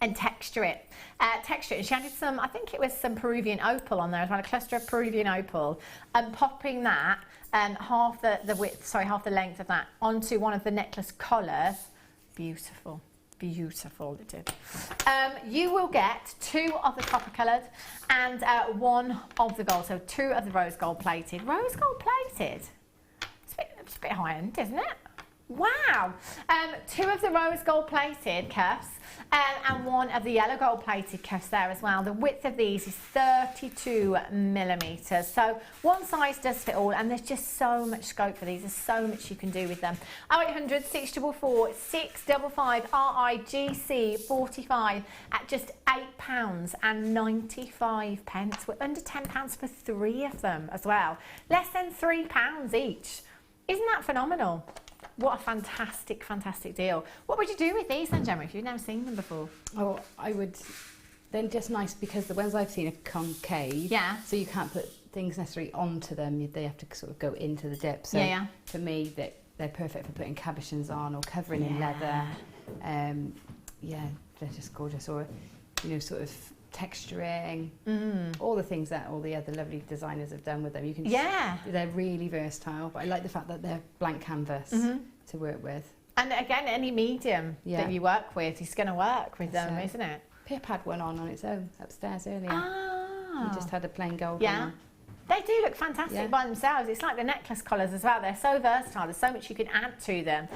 Speaker 4: and texture it. And she added some, I think it was some Peruvian opal on there as well, a cluster of Peruvian opal, and popping that half the width, sorry, half the length of that onto one of the necklace collars. Beautiful. Beautiful it did. You will get 2 of the copper coloured and 1 of the gold, so 2 of the rose gold plated. Rose gold plated? It's a bit high end, isn't it? Wow! 2 of the rose gold plated cuffs and 1 of the yellow gold plated cuffs there as well. The width of these is 32 millimetres, so one size does fit all, and there's just so much scope for these. There's so much you can do with them. 0800 644 655 RIGC 45 at just £8.95. We're under £10 for 3 of them as well. Less than £3 each. Isn't that phenomenal? What a fantastic, fantastic deal. What would you do with these then, Gemma, if you've never seen them before?
Speaker 5: Oh, I would. They're just nice because the ones I've seen are concave.
Speaker 4: Yeah.
Speaker 5: So you can't put things necessarily onto them. They have to sort of go into the dip. So
Speaker 4: yeah.
Speaker 5: For me, they're perfect for putting cabochons on or covering in leather. Yeah, they're just gorgeous. Or, you know, sort of texturing, all the things that all the other lovely designers have done with them. You can they're really versatile, but I like the fact that they're blank canvas to work with.
Speaker 4: And again, any medium that you work with is going to work with them, isn't it?
Speaker 5: Pip had one on its own upstairs earlier.
Speaker 4: Ah.
Speaker 5: He just had a plain gold one on.
Speaker 4: They do look fantastic by themselves. It's like the necklace collars as well. They're so versatile. There's so much you can add to them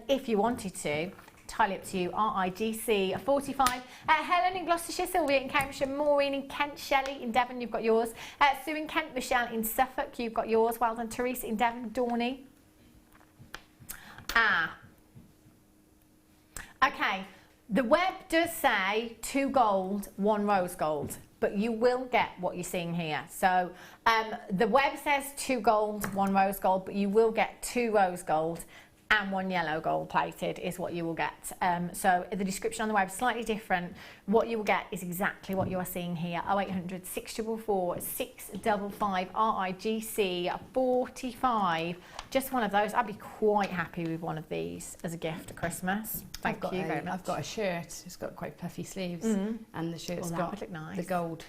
Speaker 4: if you wanted to. Entirely up to you. RIGC 45. Helen in Gloucestershire, Sylvia in Cambridgeshire, Maureen in Kent, Shelley in Devon, you've got yours. Sue in Kent, Michelle in Suffolk, you've got yours. Well done. Teresa in Devon, Dorney. Okay, the web does say 2 gold, 1 rose gold, but you will get what you're seeing here. So the web says 2 gold, 1 rose gold, but you will get 2 rose gold and 1 yellow gold plated is what you will get. So the description on the web is slightly different. What you will get is exactly what you are seeing here. 0800 644 655 RIGC 45. Just one of those. I'd be quite happy with one of these as a gift at Christmas. Thank you very much.
Speaker 5: I've got a shirt. It's got quite puffy sleeves, and the shirt's got the gold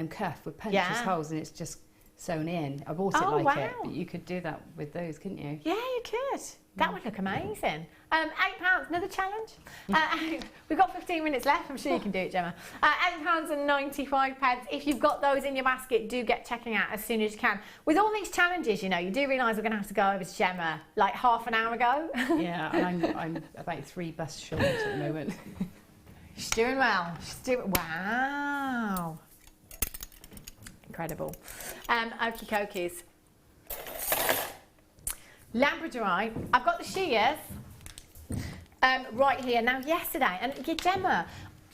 Speaker 5: cuff with punches holes, and it's just sewn in. I bought it like it, but you could do that with those, couldn't you? Yeah, you could. That would look amazing. £8, another challenge. We've got 15 minutes left. I'm sure you can do it, Gemma. £8.95. If you've got those in your basket, do get checking out as soon as you can. With all these challenges, you know, you do realise we're going to have to go over to Gemma like half an hour ago. Yeah, and I'm about 3 bus short at the moment.
Speaker 4: She's doing well. She's doing wow. Incredible. Okie dokies. Labradorite. I've got the shears right here now. Yesterday, and Gemma,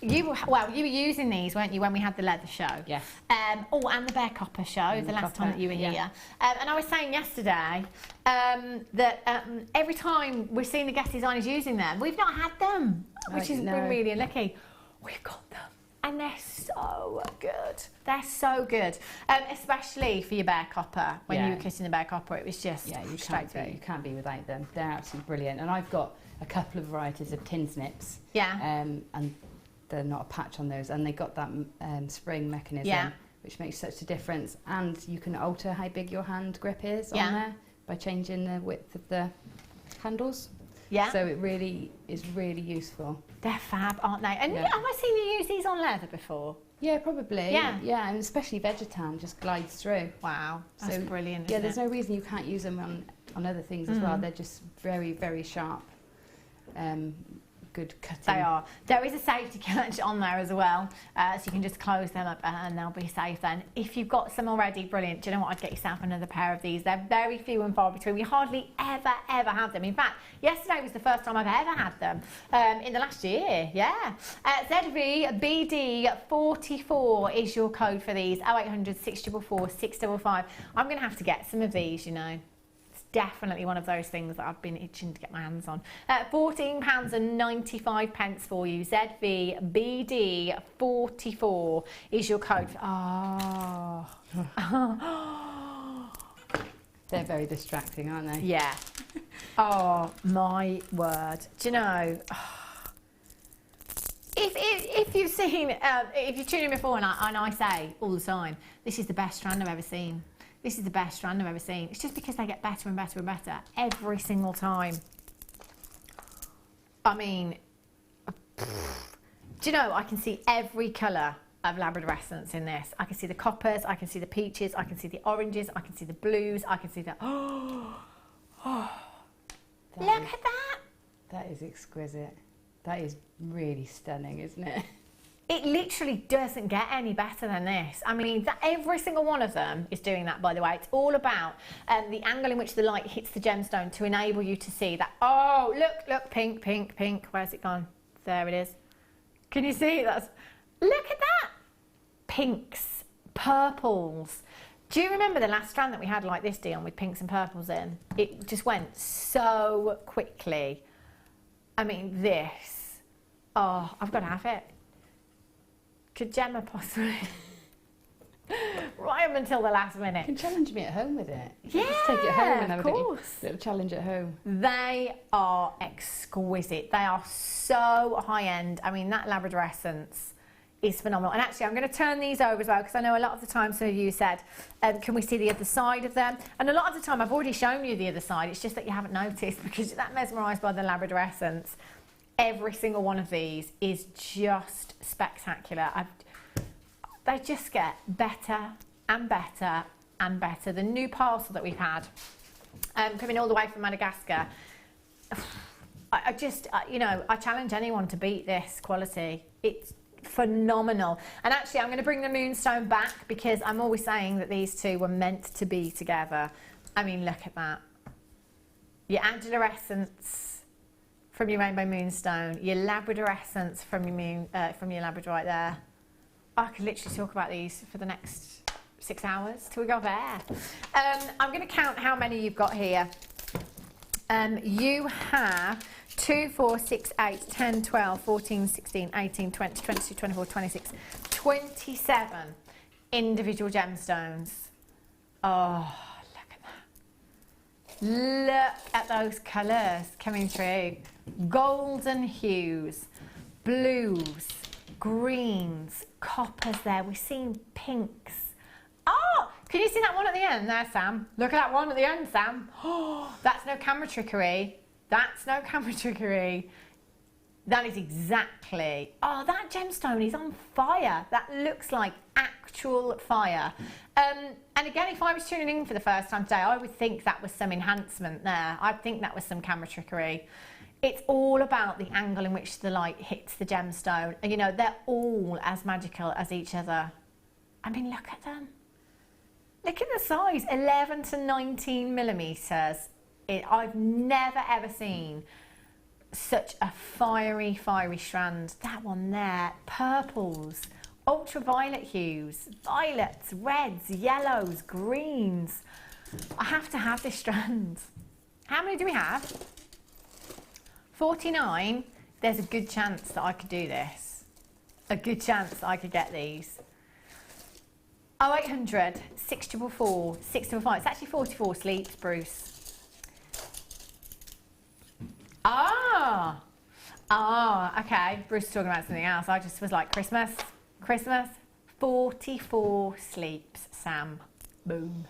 Speaker 4: you were using these, weren't you, when we had the leather show? Yes. And the bear copper show, the last time that you were here. And I was saying yesterday that every time we've seen the guest designers using them, we've not had them, which has been really unlucky. We've got them. And they're so good. They're so good, especially for your bare copper. When you were cutting the bare copper, it was just straight through.
Speaker 5: You can't be without them. They're absolutely brilliant. And I've got a couple of varieties of tin snips.
Speaker 4: Yeah.
Speaker 5: And they're not a patch on those, and they got that spring mechanism, which makes such a difference. And you can alter how big your hand grip is on there by changing the width of the handles. Yeah. So it really is really useful.
Speaker 4: They're fab, aren't they? And have I seen you use these on leather before?
Speaker 5: Yeah, probably. Yeah. Yeah, and especially Vegetan just glides through.
Speaker 4: Wow, that's brilliant.
Speaker 5: Yeah, there's no reason you can't use them on other things as well. They're just very, very sharp. Good cutting.
Speaker 4: They are. There is a safety catch on there as well, so you can just close them up and they'll be safe then. If you've got some already, brilliant. Do you know what? I'd get yourself another pair of these. They're very few and far between. We hardly ever have them. In fact, yesterday was the first time I've ever had them in the last year. Yeah. ZVBD44 is your code for these. 0800 644 655. I'm going to have to get some of these, you know. Definitely one of those things that I've been itching to get my hands on. £14.95 for you. ZVBD44 is your code.
Speaker 5: They're very distracting, aren't they?
Speaker 4: Yeah. Oh my word. Do you know? If you've seen, if you've tuned in before, and I say all the time, this is the best strand I've ever seen. This is the best strand I've ever seen. It's just because they get better and better and better every single time. I mean, do you know, I can see every colour of Labradorescence in this. I can see the coppers, I can see the peaches, I can see the oranges, I can see the blues, I can see the... Look at that!
Speaker 5: That is exquisite. That is really stunning, isn't it?
Speaker 4: It literally doesn't get any better than this. I mean, every single one of them is doing that, by the way. It's all about the angle in which the light hits the gemstone to enable you to see that. Oh, look, pink, pink, pink. Where's it gone? There it is. Can you see? Look at that. Pinks, purples. Do you remember the last strand that we had like this, Dion, with pinks and purples in? It just went so quickly. I mean, this. Oh, I've got to have it. Could Gemma possibly? Right up until the last minute.
Speaker 5: You can challenge me at home with it.
Speaker 4: Yeah,
Speaker 5: just take it home and have
Speaker 4: a
Speaker 5: little challenge at home.
Speaker 4: They are exquisite. They are so high end. I mean, that Labradorescence is phenomenal. And actually, I'm going to turn these over as well, because I know a lot of the time some of you said, can we see the other side of them? And a lot of the time I've already shown you the other side. It's just that you haven't noticed because you're that mesmerised by the Labradorescence. Every single one of these is just spectacular. They just get better and better and better. The new parcel that we've had, coming all the way from Madagascar, I just, you know, I challenge anyone to beat this quality. It's phenomenal. And actually, I'm going to bring the Moonstone back because I'm always saying that these two were meant to be together. I mean, look at that. Your Angelorescence from your Rainbow Moonstone, your Labradorescence from your Labrador right there. I could literally talk about these for the next 6 hours till we go there. I'm going to count how many you've got here. You have 2, 4, 6, 8, 10, 12, 14, 16, 18, 20, 22, 24, 26, 27 individual gemstones. Oh, look at that. Look at those colours coming through. Golden hues, blues, greens, coppers there. We've seen pinks. Oh, can you see that one at the end there, Sam? Look at that one at the end, Sam. Oh, that's no camera trickery. That's no camera trickery. That is exactly... Oh, that gemstone is on fire. That looks like actual fire. And again, if I was tuning in for the first time today, I would think that was some enhancement there. I'd think that was some camera trickery. It's all about the angle in which the light hits the gemstone. And, you know, they're all as magical as each other. I mean, look at them. Look at the size, 11 to 19 millimetres. I've never, ever seen such a fiery strand. That one there, purples, ultraviolet hues, violets, reds, yellows, greens. I have to have this strand. How many do we have? 49. There's a good chance that I could do this. a good chance I could get these. 0800 644 655. It's actually 44 sleeps, Bruce. Okay. Bruce is talking about something else. I just was like, Christmas. 44 sleeps, Sam. Boom.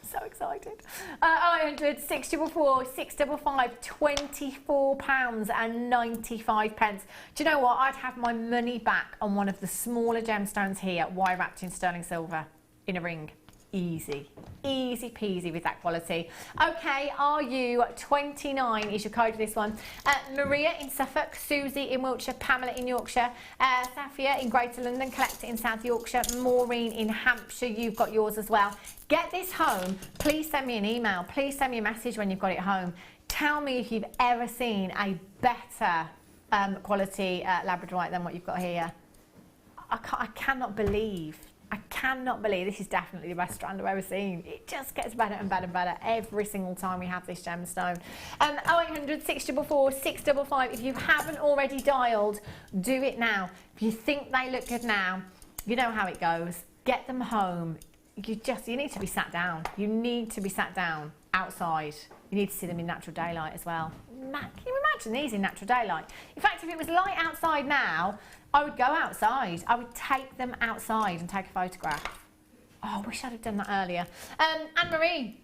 Speaker 4: So excited. 0800 644 655, £24.95. Do you know what? I'd have my money back on one of the smaller gemstones here, wire wrapped in sterling silver in a ring. Easy peasy with that quality. Okay, are you 29 is your code for this one. Maria in Suffolk, Susie in Wiltshire, Pamela in Yorkshire, Safia in Greater London, Collector in South Yorkshire, Maureen in Hampshire, you've got yours as well. Get this home. Please send me an email. Please send me a message when you've got it home. Tell me if you've ever seen a better quality labradorite than what you've got here. I cannot believe this is definitely the best strand I've ever seen. It just gets better and better and better every single time we have this gemstone. 0800 644 655. If you haven't already dialed, do it now. If you think they look good now, you know how it goes. Get them home. You need to be sat down. You need to be sat down outside. You need to see them in natural daylight as well. Can you imagine these in natural daylight? In fact, if it was light outside now, I would go outside. I would take them outside and take a photograph. Oh, I wish I'd have done that earlier. Anne-Marie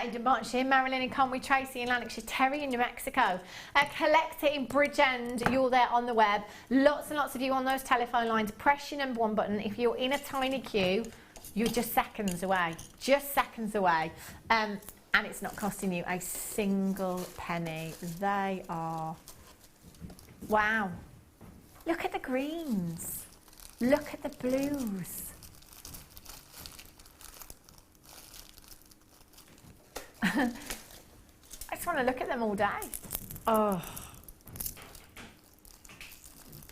Speaker 4: in Dumbartonshire, Marilyn in Conway, Tracy in Lanarkshire, Terry in New Mexico, Collector in Bridgend, you're there on the web. Lots and lots of you on those telephone lines. Press your number 1 button. If you're in a tiny queue, you're just seconds away. And it's not costing you a single penny. They are... Wow. Look at the greens. Look at the blues. I just want to look at them all day. Oh.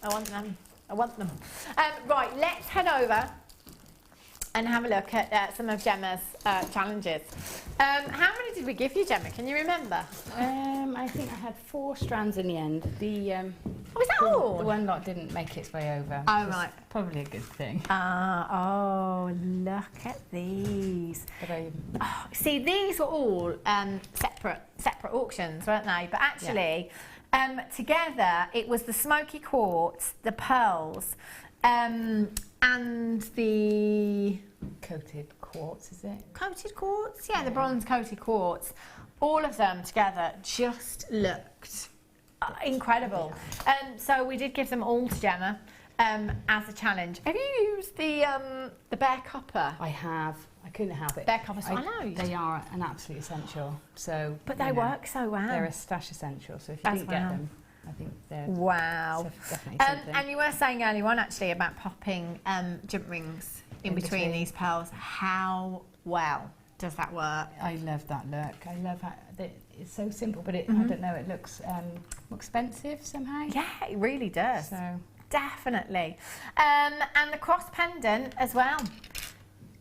Speaker 4: I want them. Right, let's head over and have a look at some of Gemma's challenges. How many did we give you, Gemma? Can you remember?
Speaker 5: I think I had 4 strands in the end.
Speaker 4: Was that all?
Speaker 5: The one lot didn't make its way over.
Speaker 4: Oh, right.
Speaker 5: Probably a good thing.
Speaker 4: Oh, look at these. See, these were all separate auctions, weren't they? But actually, together, it was the smoky quartz, the pearls, and the...
Speaker 5: Coated quartz, is it?
Speaker 4: Coated quartz? Yeah, the bronze coated quartz. All of them together just looked incredible. So we did give them all to Gemma as a challenge. Have you used the bare copper?
Speaker 5: I have. I couldn't help it.
Speaker 4: Bare copper, I know.
Speaker 5: They are an absolute essential. So,
Speaker 4: but they work so well.
Speaker 5: They're a stash essential. So if you didn't get them, I think they're definitely something.
Speaker 4: And you were saying earlier on actually about popping jump rings in between these pearls. How well does that work?
Speaker 5: I love that look. I love how it's so simple, but I don't know, it looks more expensive somehow.
Speaker 4: Yeah, it really does.
Speaker 5: So
Speaker 4: definitely. And the cross pendant as well.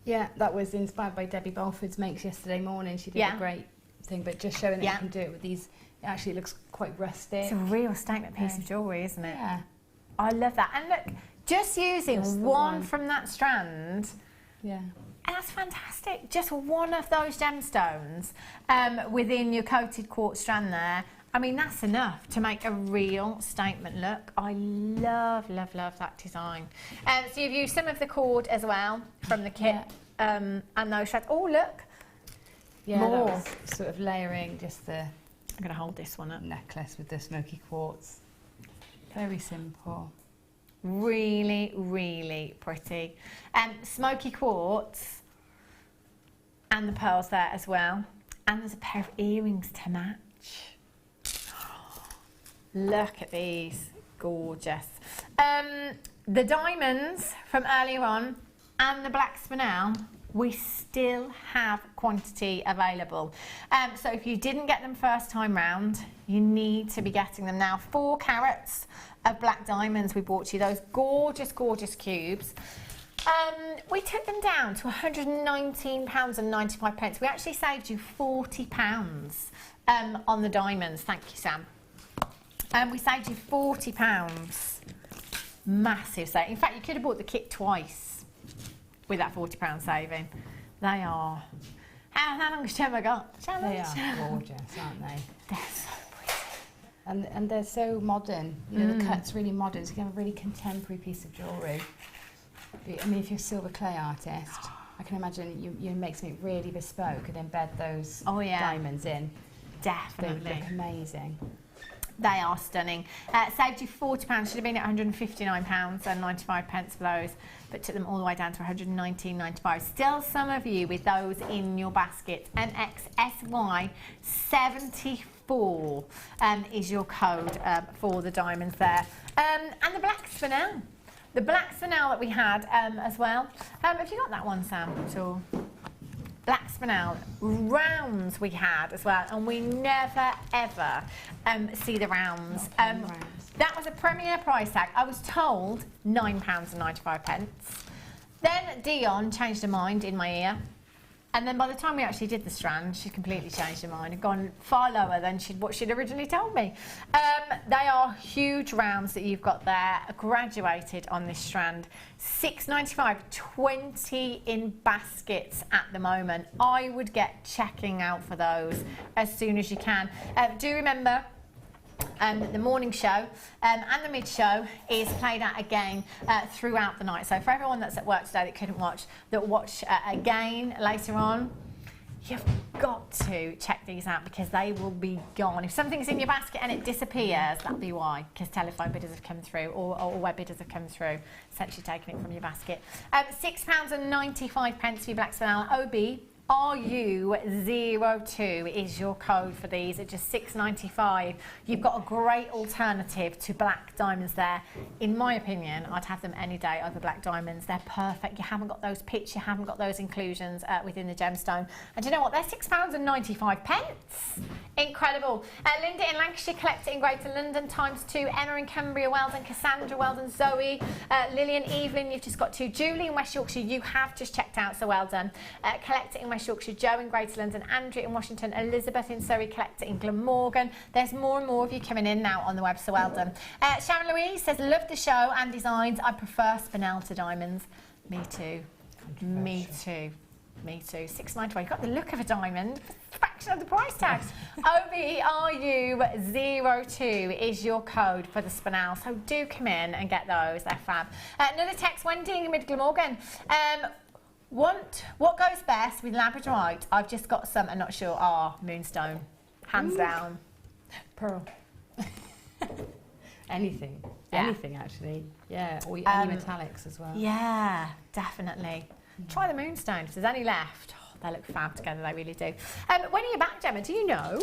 Speaker 5: Yeah, that was inspired by Debbie Balford's makes yesterday morning. She did a great thing, but just showing that you can do it with these. Actually, it looks quite rustic.
Speaker 4: It's a real statement piece of jewellery, isn't it?
Speaker 5: Yeah.
Speaker 4: I love that. And look, just using one from that strand.
Speaker 5: Yeah.
Speaker 4: And that's fantastic. Just one of those gemstones within your coated quartz strand there. I mean, that's enough to make a real statement look. I love, love, love that design. So you've used some of the cord as well from the kit and those strands. Oh, look.
Speaker 5: Yeah,
Speaker 4: more.
Speaker 5: That was sort of layering just the...
Speaker 4: I'm going to hold this one up.
Speaker 5: Necklace with the smoky quartz. Very simple.
Speaker 4: Really, really pretty. Smoky quartz and the pearls there as well. And there's a pair of earrings to match. Look at these. Gorgeous. The diamonds from earlier on and the black spinel, we still have quantity available. So if you didn't get them first time round, you need to be getting them now. 4 carats of black diamonds we bought you, those gorgeous, gorgeous cubes. We took them down to £119.95. We actually saved you £40 on the diamonds. Thank you, Sam. We saved you £40 Massive save. In fact, you could have bought the kit twice with that £40 saving. They are. How long has Gemma got?
Speaker 5: They are gorgeous, aren't they?
Speaker 4: They're so pretty.
Speaker 5: And they're so modern. You know, the cut's really modern, so you can have a really contemporary piece of jewellery. I mean, if you're a silver clay artist, I can imagine you make something really bespoke and embed those diamonds in.
Speaker 4: Definitely.
Speaker 5: They look amazing.
Speaker 4: They are stunning. Saved you £40, should have been at £159 and 95 pence for those, but took them all the way down to £119.95. Still some of you with those in your basket. MXSY74 is your code for the diamonds there. And the black spinel. The black spinel that we had as well. Have you got that one, Sam, at all? Black spinel rounds we had as well, and we never ever see the rounds. That was a premier price tag. I was told £9.95. Then Dion changed her mind in my ear, and then by the time we actually did the strand, she completely changed her mind and gone far lower than what she'd originally told me. They are huge rounds that you've got there, graduated on this strand. £6.95, 20 in baskets at the moment. I would get checking out for those as soon as you can. Do remember, the morning show and the mid show is played out again throughout the night. So for everyone that's at work today that couldn't watch, that watch again later on, you've got to check these out because they will be gone. If something's in your basket and it disappears, that'll be why, because telephone bidders have come through or web bidders have come through, essentially taking it from your basket. £6.95 for your black spinel OB. RU02 is your code for these at just £6.95. You've got a great alternative to black diamonds there. In my opinion, I'd have them any day over black diamonds. They're perfect. You haven't got those pits, you haven't got those inclusions within the gemstone. And do you know what? They're £6.95. Incredible. Linda in Lancashire, Collector in Greater London, ×2. Emma in Cumbria, well done. Cassandra, well done. Zoe, Lillian, Evelyn, you've just got 2. Julie in West Yorkshire, you have just checked out, so well done. Collector in West Yorkshire, Joe in Greater London, Andrew in Washington, Elizabeth in Surrey, Collector in Glamorgan. There's more and more of you coming in now on the web, so well done. Sharon Louise says, love the show and designs. I prefer spinel to diamonds. Me too. Me too. Me too. £6.95. You've got the look of a diamond. Fraction of the price tags. OBRU02 is your code for the spinel. So do come in and get those. They're fab. Another text, Wendy in Mid Glamorgan. What goes best with labradorite? I've just got some, I'm not sure. Moonstone. Hands down. Pearl.
Speaker 5: Anything.
Speaker 4: Yeah.
Speaker 5: Anything, actually. Yeah, or any metallics as well.
Speaker 4: Yeah, definitely. Try the moonstone. If there's any left, they look fab together, they really do. When are you back, Gemma? Do you know?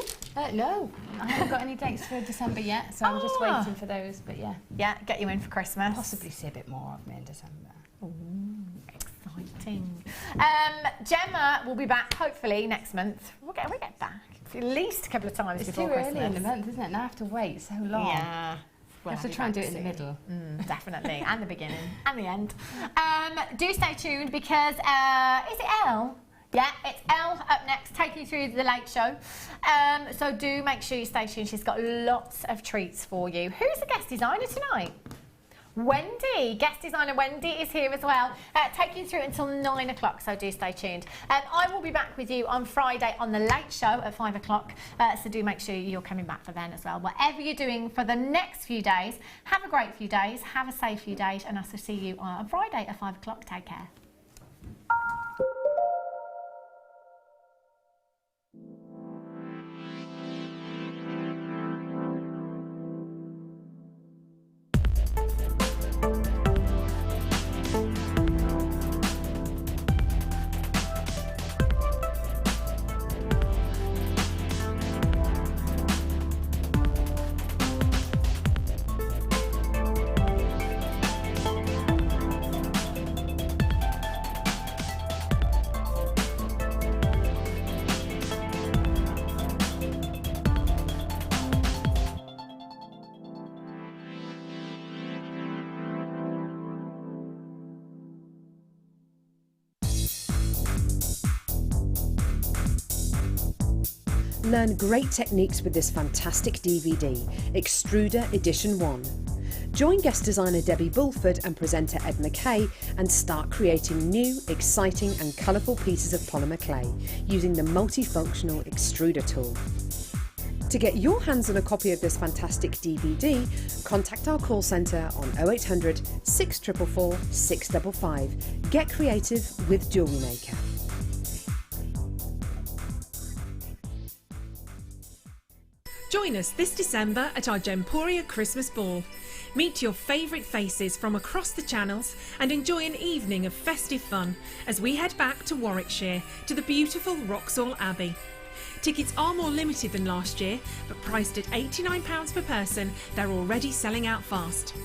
Speaker 5: No, I haven't got any dates for December yet, so I'm just waiting for those, but yeah.
Speaker 4: Yeah, get you in for Christmas.
Speaker 5: Possibly see a bit more of me in December.
Speaker 4: Ooh, exciting. Gemma will be back hopefully next month. We get back at least a couple of times before Christmas.
Speaker 5: It's too early in the month, isn't it? Now I have to wait so long.
Speaker 4: Yeah.
Speaker 5: We'll have to try and do it in the middle.
Speaker 4: Definitely, and the beginning, and the end. Do stay tuned because, is it Elle? Yeah, it's Elle up next, taking you through the late show. So do make sure you stay tuned. She's got lots of treats for you. Who's the guest designer tonight? Wendy, guest designer Wendy is here as well, taking you through until 9 o'clock, so do stay tuned. I will be back with you on Friday on the late show at 5 o'clock, so do make sure you're coming back for then as well. Whatever you're doing for the next few days, have a great few days, have a safe few days, and I'll see you on Friday at 5 o'clock. Take care.
Speaker 1: Learn great techniques with this fantastic DVD, Extruder Edition 1. Join guest designer Debbie Bulford and presenter Ed McKay and start creating new, exciting and colourful pieces of polymer clay using the multifunctional extruder tool. To get your hands on a copy of this fantastic DVD, contact our call centre on 0800 644 655. Get creative with Jewellery Maker.
Speaker 7: Join us this December at our Gemporia Christmas Ball. Meet your favourite faces from across the channels and enjoy an evening of festive fun as we head back to Warwickshire to the beautiful Wroxall Abbey. Tickets are more limited than last year, but priced at £89 per person, they're already selling out fast.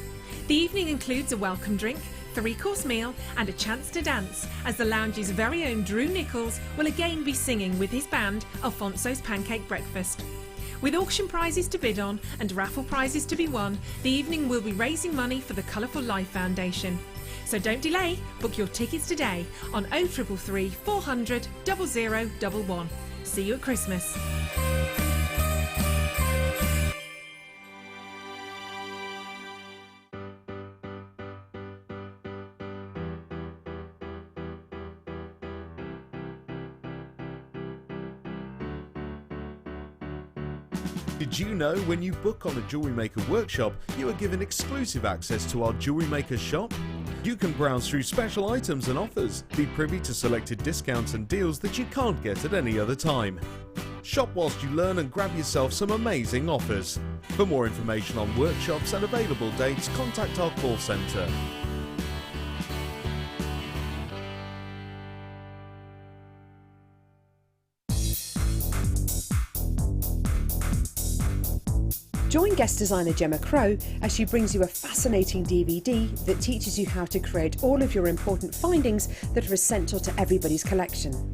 Speaker 7: The evening includes a welcome drink, 3-course meal and a chance to dance as the lounge's very own Drew Nichols will again be singing with his band Alfonso's Pancake Breakfast. With auction prizes to bid on and raffle prizes to be won, the evening will be raising money for the Colourful Life Foundation. So don't delay, book your tickets today on 0333 400 0011. See you at Christmas.
Speaker 8: Did you know when you book on a Jewellery Maker workshop, you are given exclusive access to our Jewellery Maker shop? You can browse through special items and offers, be privy to selected discounts and deals that you can't get at any other time. Shop whilst you learn and grab yourself some amazing offers. For more information on workshops and available dates, contact our call centre.
Speaker 1: Join guest designer Gemma Crow as she brings you a fascinating DVD that teaches you how to create all of your important findings that are essential to everybody's collection.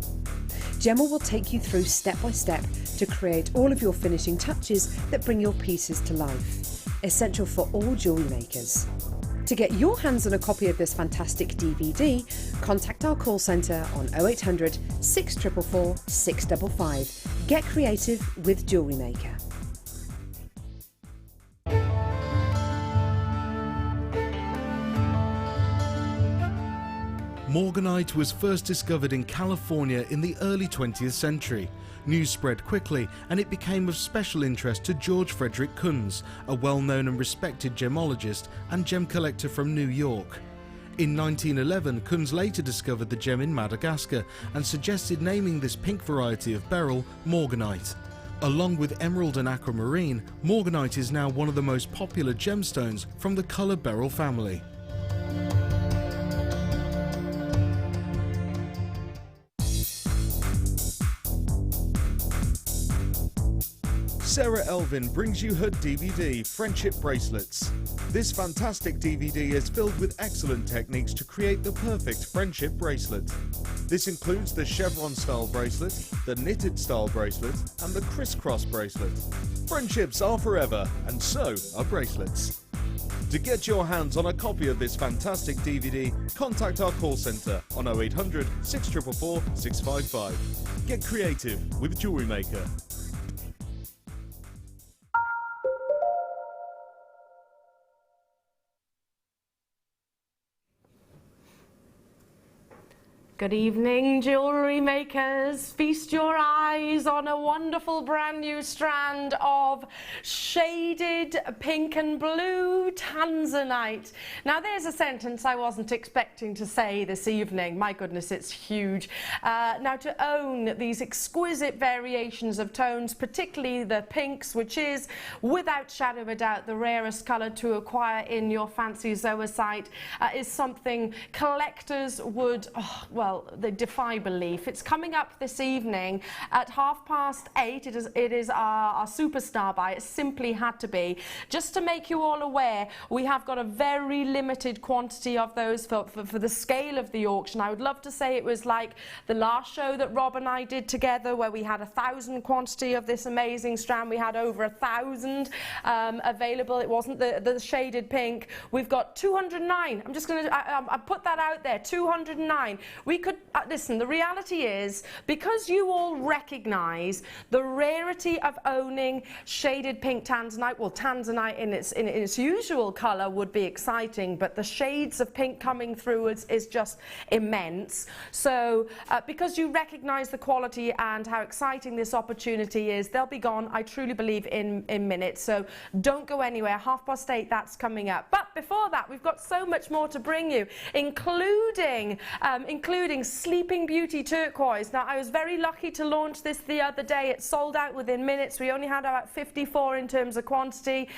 Speaker 1: Gemma will take you through step by step to create all of your finishing touches that bring your pieces to life, essential for all jewellery makers. To get your hands on a copy of this fantastic DVD, contact our call centre on 0800 644 655. Get creative with Jewellery Maker.
Speaker 8: Morganite was first discovered in California in the early 20th century. News spread quickly and it became of special interest to George Frederick Kunz, a well-known and respected gemologist and gem collector from New York. In 1911, Kunz later discovered the gem in Madagascar and suggested naming this pink variety of beryl Morganite. Along with emerald and aquamarine, Morganite is now one of the most popular gemstones from the colour beryl family. Sarah Elvin brings you her DVD, Friendship Bracelets. This fantastic DVD is filled with excellent techniques to create the perfect friendship bracelet. This includes the chevron style bracelet, the knitted style bracelet, and the crisscross bracelet. Friendships are forever, and so are bracelets. To get your hands on a copy of this fantastic DVD, contact our call centre on 0800 644 655. Get creative with Jewellery Maker.
Speaker 2: Good evening, jewellery makers. Feast your eyes on a wonderful brand new strand of shaded pink and blue tanzanite. Now there's a sentence I wasn't expecting to say this evening. My goodness, it's huge. Now to own these exquisite variations of tones, particularly the pinks, which is without shadow of a doubt the rarest colour to acquire in your fancy zoisite, is something collectors would, they defy belief. It's coming up this evening at 8:30. It is our superstar buy. It simply had to be. Just to make you all aware, we have got a very limited quantity of those for the scale of the auction. I would love to say it was like the last show that Rob and I did together, where we had 1,000 quantity of this amazing strand. We had over 1,000 available. It wasn't the shaded pink. We've got 209. I'm just going to I put that out there. 209. We could, listen, the reality is, because you all recognise the rarity of owning shaded pink tanzanite, well, tanzanite in its usual colour would be exciting, but the shades of pink coming through is just immense. So because you recognise the quality and how exciting this opportunity is, they'll be gone, I truly believe, in minutes. So don't go anywhere. 8:30, that's coming up. But before that, we've got so much more to bring you, including Sleeping Beauty turquoise. Now, I was very lucky to launch this the other day. It sold out within minutes. We only had about 54 in terms of quantity.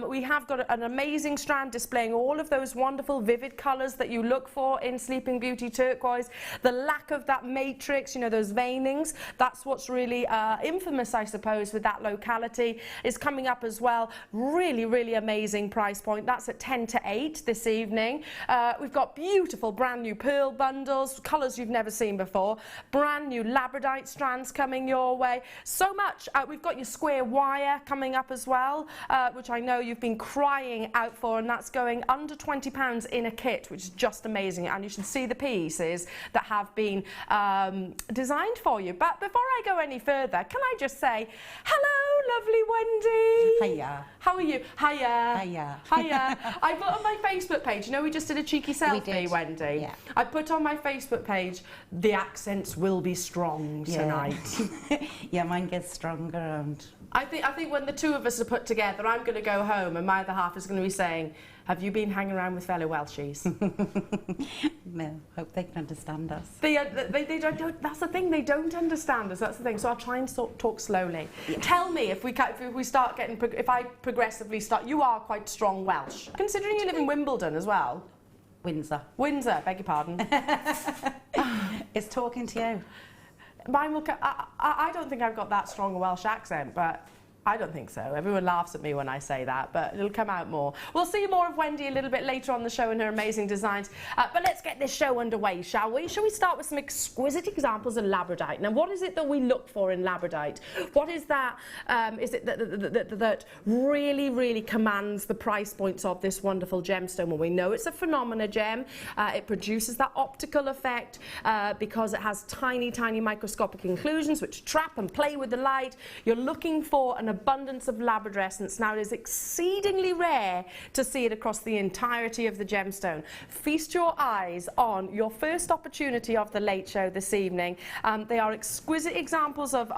Speaker 2: We have got an amazing strand displaying all of those wonderful vivid colours that you look for in Sleeping Beauty turquoise. The lack of that matrix, you know, those veinings, that's what's really infamous, I suppose, with that locality, is coming up as well. Really, really amazing price point. That's at 10 to 8 this evening. We've got beautiful brand new pearl bundles, colours you've never seen before, brand new labradite strands coming your way. So much. We've got your square wire coming up as well, which I know you've been crying out for, and that's going under £20 in a kit, which is just amazing. And you should see the pieces that have been designed for you. But before I go any further, can I just say, hello, lovely Wendy.
Speaker 9: Hiya.
Speaker 2: How are you? Hiya.
Speaker 9: Hiya.
Speaker 2: Hiya. I put on my Facebook page, you know, we just did a cheeky selfie, Wendy.
Speaker 9: Yeah.
Speaker 2: I put on my Facebook page, the accents will be strong tonight.
Speaker 9: Yeah, mine gets stronger and...
Speaker 2: I think when the two of us are put together, I'm going to go home and my other half is going to be saying, have you been hanging around with fellow Welshies?
Speaker 9: No, hope they can understand us.
Speaker 2: They don't, that's the thing, they don't understand us, that's the thing. So I'll try and talk slowly. Yeah. Tell me if we start getting, if I progressively start, you are quite strong Welsh. Considering you live in Wimbledon as well.
Speaker 9: Windsor.
Speaker 2: Windsor, beg your pardon.
Speaker 9: It's talking to you.
Speaker 2: Mine will I don't think I've got that strong a Welsh accent, but I don't think so. Everyone laughs at me when I say that, but it'll come out more. We'll see more of Wendy a little bit later on the show and her amazing designs. But let's get this show underway, shall we? Shall we start with some exquisite examples of labradite? Now, what is it that we look for in labradite? What is that, that really, really commands the price points of this wonderful gemstone? Well, we know it's a phenomena gem. It produces that optical effect because it has tiny, tiny microscopic inclusions which trap and play with the light. You're looking for an abundance of labradescence. Now, it is exceedingly rare to see it across the entirety of the gemstone. Feast your eyes on your first opportunity of the late show this evening. They are exquisite examples of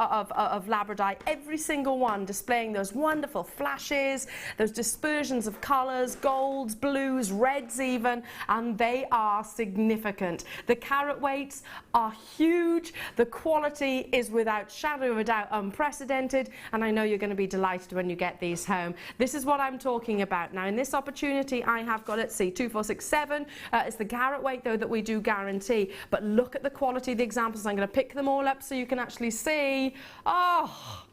Speaker 2: labradite, every single one displaying those wonderful flashes, those dispersions of colours, golds, blues, reds even, and they are significant. The carat weights are huge. The quality is without shadow of a doubt unprecedented, and I know you're going to be delighted when you get these home. This is what I'm talking about. Now, in this opportunity, I have got, let's see, 2467. It's the carat weight, though, that we do guarantee. But look at the quality of the examples. I'm going to pick them all up so you can actually see. Oh,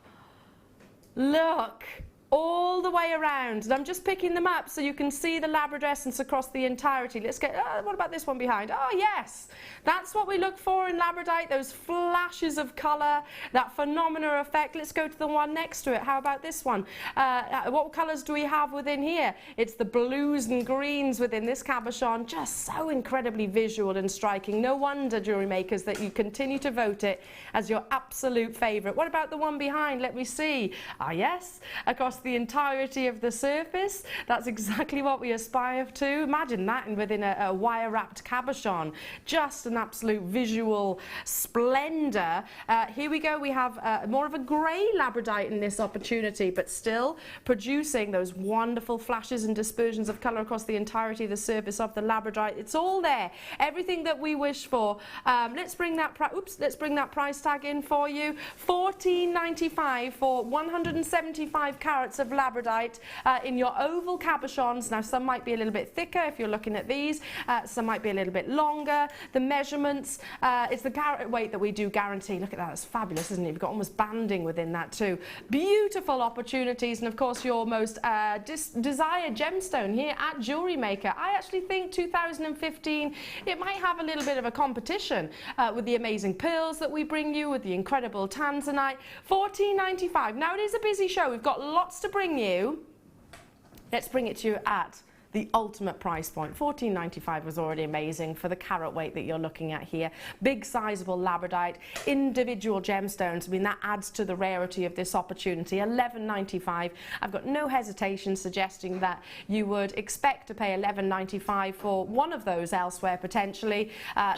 Speaker 2: look. All the way around, and I'm just picking them up so you can see the labradescence across the entirety. Let's get, what about this one behind? Oh yes, that's what we look for in labradite, those flashes of colour, that phenomena effect. Let's go to the one next to it. How about this one? What colours do we have within here? It's the blues and greens within this cabochon, just so incredibly visual and striking. No wonder, jewellery makers, that you continue to vote it as your absolute favourite. What about the one behind? Let me see. Ah yes, across the entirety of the surface. That's exactly what we aspire to. Imagine that within a wire-wrapped cabochon. Just an absolute visual splendour. Here we go. We have more of a grey labradite in this opportunity, but still producing those wonderful flashes and dispersions of colour across the entirety of the surface of the labradite. It's all there. Everything that we wish for. Let's bring that price tag in for you. $14.95 for 175 carats of labradite in your oval cabochons. Now, some might be a little bit thicker if you're looking at these. Some might be a little bit longer. The measurements, it's the carat weight that we do guarantee. Look at that, it's fabulous, isn't it? You've got almost banding within that too. Beautiful opportunities, and of course your most desired gemstone here at Jewellery Maker. I actually think 2015, it might have a little bit of a competition with the amazing pearls that we bring you, with the incredible tanzanite. $14.95. Now, it is a busy show. We've got lots to bring you. Let's bring it to you at the the ultimate price point. £14.95 was already amazing for the carat weight that you're looking at here. Big sizable labradite, individual gemstones. I mean, that adds to the rarity of this opportunity. £11.95. I've got no hesitation suggesting that you would expect to pay £11.95 for one of those elsewhere potentially,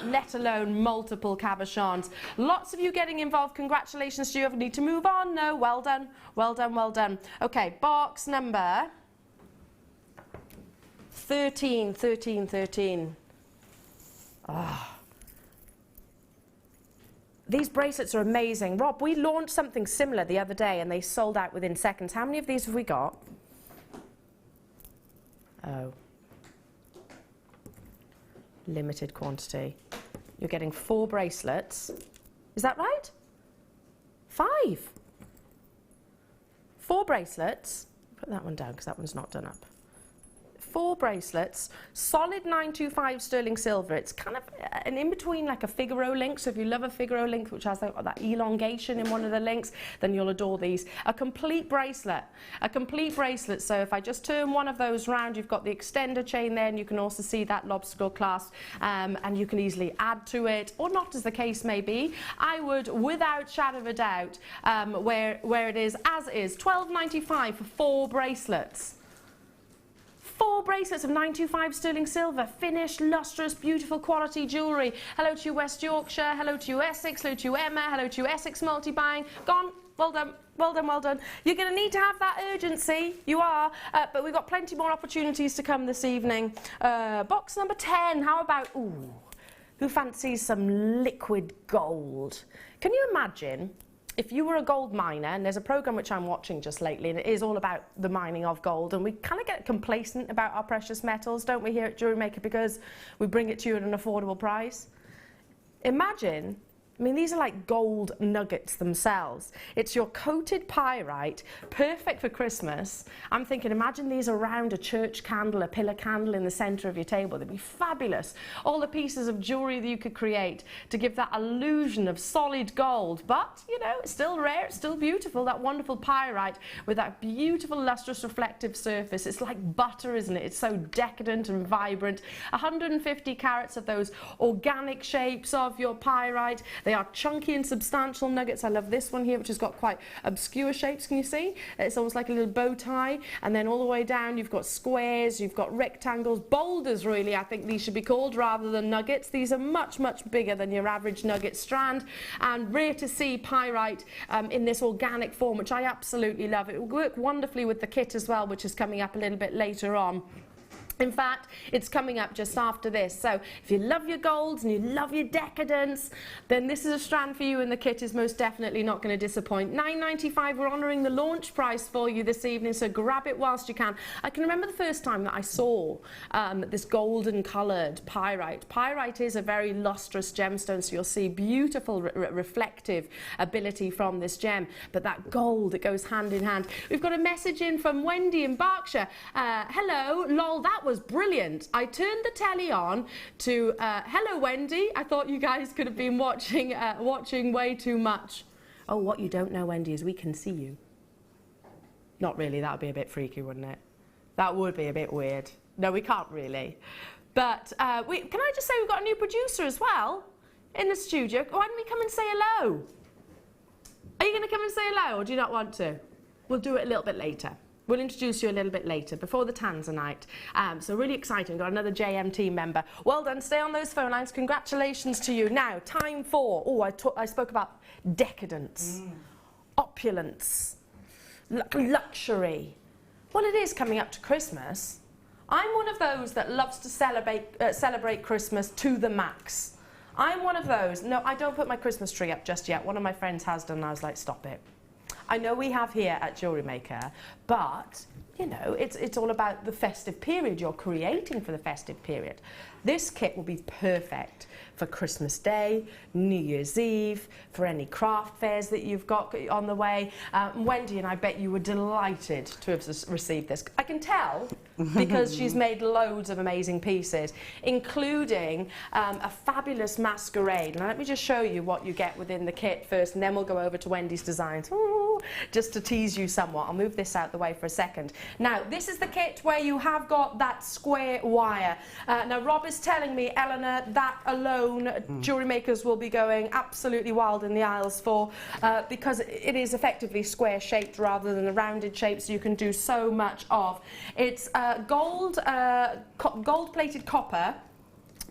Speaker 2: let alone multiple cabochons. Lots of you getting involved. Congratulations to you. I need to move on. No, well done, well done, well done. Okay, box number 13, 13, 13. Oh. These bracelets are amazing. Rob, we launched something similar the other day and they sold out within seconds. How many of these have we got? Oh. Limited quantity. You're getting 4 bracelets. Is that right? 5. 4 bracelets. Put that one down because that one's not done up. 4 bracelets, solid 925 sterling silver. It's kind of an in-between, like a Figaro link. So if you love a Figaro link, which has that elongation in one of the links, then you'll adore these. A complete bracelet. A complete bracelet. So if I just turn one of those round, you've got the extender chain there, and you can also see that lobster clasp, and you can easily add to it, or not, as the case may be. I would, without shadow of a doubt, where it is as is, £12.95 for 4 bracelets. 4 bracelets of 925 sterling silver, finished, lustrous, beautiful quality jewellery. Hello to you, West Yorkshire. Hello to you, Essex. Hello to you, Emma. Hello to you, Essex multi-buying. Gone. Well done. Well done, well done. You're going to need to have that urgency. You are. But we've got plenty more opportunities to come this evening. Box number 10. How about, ooh, who fancies some liquid gold? Can you imagine if you were a gold miner, and there's a program which I'm watching just lately, and it is all about the mining of gold, and we kind of get complacent about our precious metals, don't we, here at Jewellery Maker, because we bring it to you at an affordable price. Imagine, I mean, these are like gold nuggets themselves. It's your coated pyrite, perfect for Christmas. I'm thinking, imagine these around a church candle, a pillar candle in the centre of your table. They'd be fabulous. All the pieces of jewellery that you could create to give that illusion of solid gold. But, you know, it's still rare, it's still beautiful, that wonderful pyrite with that beautiful lustrous reflective surface. It's like butter, isn't it? It's so decadent and vibrant. 150 carats of those organic shapes of your pyrite. They are chunky and substantial nuggets. I love this one here, which has got quite obscure shapes. Can you see? It's almost like a little bow tie. And then all the way down, you've got squares, you've got rectangles, boulders, really, I think these should be called, rather than nuggets. These are much, much bigger than your average nugget strand. And rare to see pyrite in this organic form, which I absolutely love. It will work wonderfully with the kit as well, which is coming up a little bit later on. In fact, it's coming up just after this. So if you love your golds and you love your decadence, then this is a strand for you, and the kit is most definitely not going to disappoint. £9.95, we're honouring the launch price for you this evening, so grab it whilst you can. I can remember the first time that I saw this golden coloured pyrite. Pyrite is a very lustrous gemstone, so you'll see beautiful reflective ability from this gem, but that gold, it goes hand in hand. We've got a message in from Wendy in Berkshire. Hello, lol, that was brilliant. I turned the telly on to hello Wendy. I thought you guys could have been watching way too much. Oh, what you don't know, Wendy, is we can see you. Not really, that would be a bit freaky, wouldn't it? That would be a bit weird. No, we can't really. But can I just say we've got a new producer as well in the studio. Why don't we come and say hello? Are you going to come and say hello, or do you not want to? We'll do it a little bit later. We'll introduce you a little bit later, before the Tanzanite. So really exciting. Got another JM team member. Well done. Stay on those phone lines. Congratulations to you. Now, time for... Oh, I spoke about decadence, opulence, luxury. Well, it is coming up to Christmas. I'm one of those that loves to celebrate Christmas to the max. I'm one of those. No, I don't put my Christmas tree up just yet. One of my friends has done, and I was like, stop it. I know we have here at Jewellery Maker, but, you know, it's all about the festive period. You're creating for the festive period. This kit will be perfect for Christmas Day, New Year's Eve, for any craft fairs that you've got on the way. Wendy and I bet you were delighted to have received this. I can tell because she's made loads of amazing pieces, including a fabulous masquerade. Now let me just show you what you get within the kit first, and then we'll go over to Wendy's designs. Ooh. just to tease you somewhat. I'll move this out the way for a second. Now, this is the kit where you have got that square wire. Now, Rob is telling me, Eleanor, that alone, jewellery makers will be going absolutely wild in the aisles for, because it is effectively square shaped rather than the rounded shapes you can do so much of. It's gold-plated copper.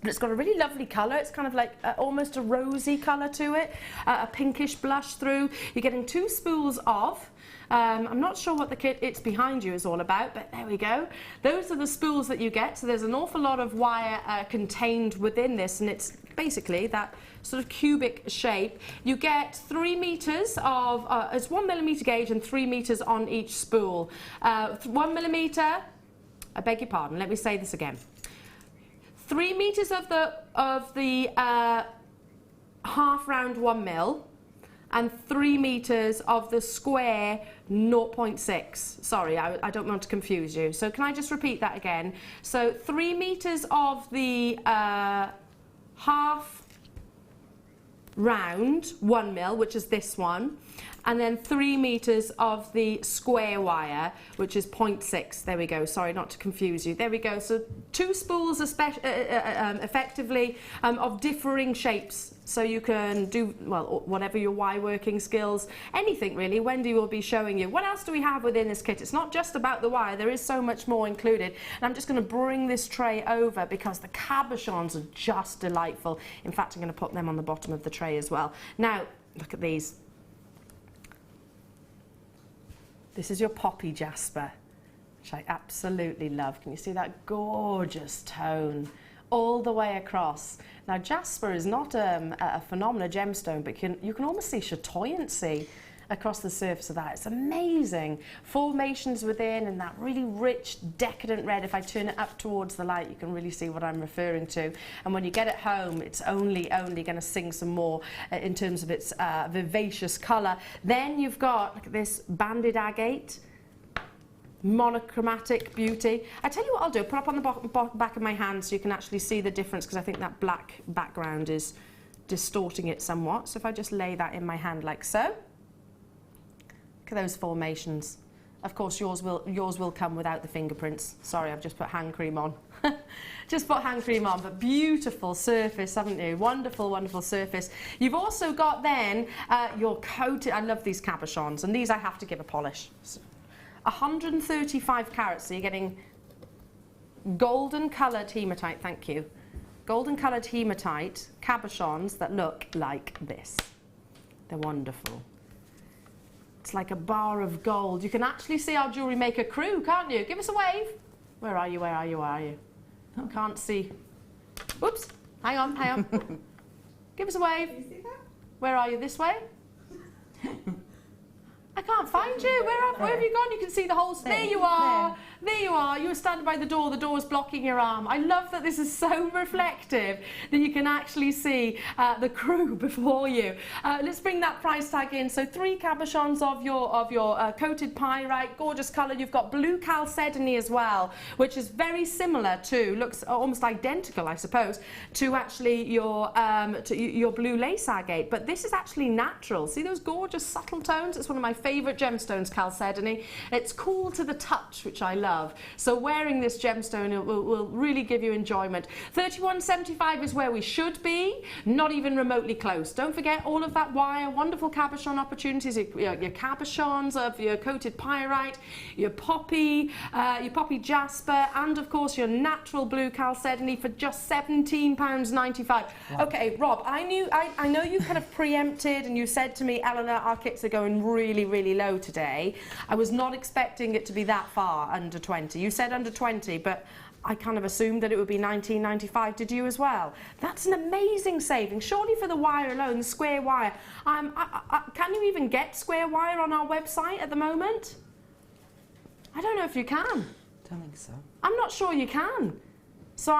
Speaker 2: But it's got a really lovely colour. It's kind of like almost a rosy colour to it, a pinkish blush through. You're getting 2 spools of. I'm not sure what the kit it's behind you is all about, but there we go. Those are the spools that you get. So there's an awful lot of wire contained within this, and it's basically that sort of cubic shape. You get 3 meters of, it's 1 millimeter gauge and 3 meters on each spool. 1 millimeter, I beg your pardon, let me say this again. 3 meters of the half round 1 mil and 3 meters of the square 0.6. Sorry, I don't want to confuse you. So can I just repeat that again? So 3 meters of the half round 1 mil, which is this one, and then 3 meters of the square wire, which is 0.6. There we go. Sorry, not to confuse you. There we go. So 2 spools effectively of differing shapes. So you can do, well, whatever your wire working skills, anything really. Wendy will be showing you. What else do we have within this kit? It's not just about the wire. There is so much more included. And I'm just going to bring this tray over because the cabochons are just delightful. In fact, I'm going to put them on the bottom of the tray as well. Now, look at these. This is your poppy jasper, which I absolutely love. Can you see that gorgeous tone all the way across? Now, jasper is not a phenomenal gemstone, but you can almost see chatoyancy across the surface of that. It's amazing. Formations within and that really rich, decadent red. If I turn it up towards the light, you can really see what I'm referring to. And when you get it home, it's only going to sing some more in terms of its vivacious colour. Then you've got, look at this, banded agate. Monochromatic beauty. I tell you what I'll do, put up on the back of my hand so you can actually see the difference, because I think that black background is distorting it somewhat. So if I just lay that in my hand like so. Look at those formations. Of course, yours will come without the fingerprints. Sorry, I've just put hand cream on. Just put hand cream on, but beautiful surface, haven't you? Wonderful, wonderful surface. You've also got then your coated, I love these cabochons, and these I have to give a polish. 135 carats, so you're getting golden coloured hematite, thank you. Golden coloured hematite cabochons that look like this. They're wonderful. It's like a bar of gold. You can actually see our Jewellery Maker crew, can't you? Give us a wave. Where are you? Where are you? Where are you? I can't see. Whoops. Hang on, hang on. Give us a wave.
Speaker 6: Can you see that?
Speaker 2: Where are you? This way? I can't find you. Where have you gone? You can see the whole... There you are. There you are. You were standing by the door. The door's blocking your arm. I love that this is so reflective that you can actually see the crew before you. Let's bring that price tag in. So 3 cabochons of your coated pyrite, gorgeous colour. You've got blue chalcedony as well, which is very similar to, looks almost identical, I suppose, to actually your blue lace agate. But this is actually natural. See those gorgeous subtle tones? It's one of my favourite gemstones, chalcedony. It's cool to the touch, which I love. So wearing this gemstone will really give you enjoyment. 31.75 is where we should be, not even remotely close. Don't forget all of that wire, wonderful cabochon opportunities, your cabochons of your coated pyrite, your poppy jasper, and of course your natural blue chalcedony for just £17.95. Wow. Okay, Rob, I know you kind of preempted and you said to me, Eleanor, our kits are going really, really low today. I was not expecting it to be that far under 20. You said under 20, but I kind of assumed that it would be £19.95. Did you as well? That's an amazing saving. Surely for the wire alone, the square wire. Can you even get square wire on our website at the moment? I don't know if you can.
Speaker 9: Don't think so.
Speaker 2: I'm not sure you can. So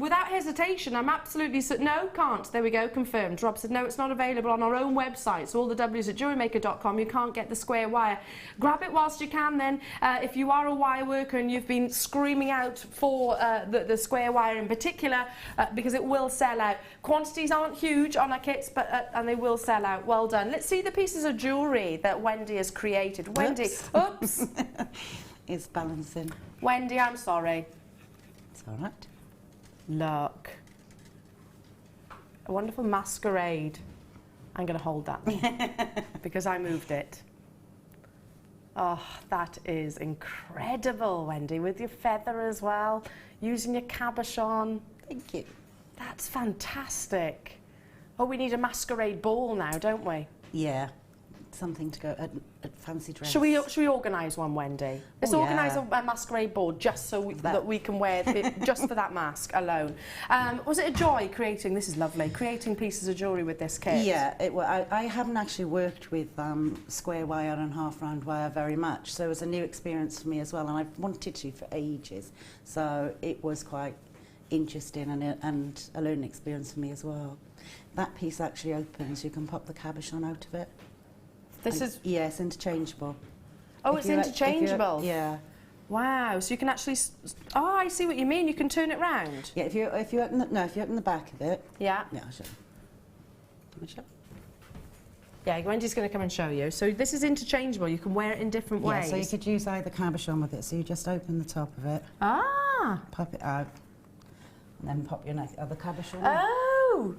Speaker 2: without hesitation, I'm absolutely no, can't. There we go, confirmed. Rob said no, it's not available on our own website. So all the W's at JewelleryMaker.com. You can't get the square wire. Grab it whilst you can. Then, if you are a wire worker and you've been screaming out for the square wire in particular, because it will sell out. Quantities aren't huge on our kits, but and they will sell out. Well done. Let's see the pieces of jewellery that Wendy has created. Wendy, oops,
Speaker 9: It's balancing.
Speaker 2: Wendy, I'm sorry.
Speaker 9: It's all right.
Speaker 2: Look. A wonderful masquerade. I'm going to hold that because I moved it. Oh, that is incredible, Wendy, with your feather as well, using your cabochon.
Speaker 9: Thank you.
Speaker 2: That's fantastic. Oh, we need a masquerade ball now, don't we?
Speaker 9: Yeah, something to go at fancy dress.
Speaker 2: Should we organise one, Wendy? Let's organise a masquerade ball just so that we can wear it just for that mask alone. Was it a joy creating? This is lovely. Creating pieces of jewellery with this kit.
Speaker 9: Yeah, I haven't actually worked with square wire and half round wire very much, so it was a new experience for me as well, and I've wanted to for ages. So it was quite interesting and a learning experience for me as well. That piece actually opens. You can pop the cabochon out of it. Yeah, it's interchangeable.
Speaker 2: Oh, it's interchangeable?
Speaker 9: Yeah.
Speaker 2: Wow, so you can actually... Oh, I see what you mean. You can turn it round.
Speaker 9: Yeah, if you open the back of it...
Speaker 2: Yeah.
Speaker 9: Yeah, I'll show you.
Speaker 2: Yeah, Wendy's going to come and show you. So this is interchangeable. You can wear it in different ways.
Speaker 9: Yeah, so you could use either cabochon with it. So you just open the top of it.
Speaker 2: Ah.
Speaker 9: Pop it out. And then pop your other cabochon.
Speaker 2: Oh!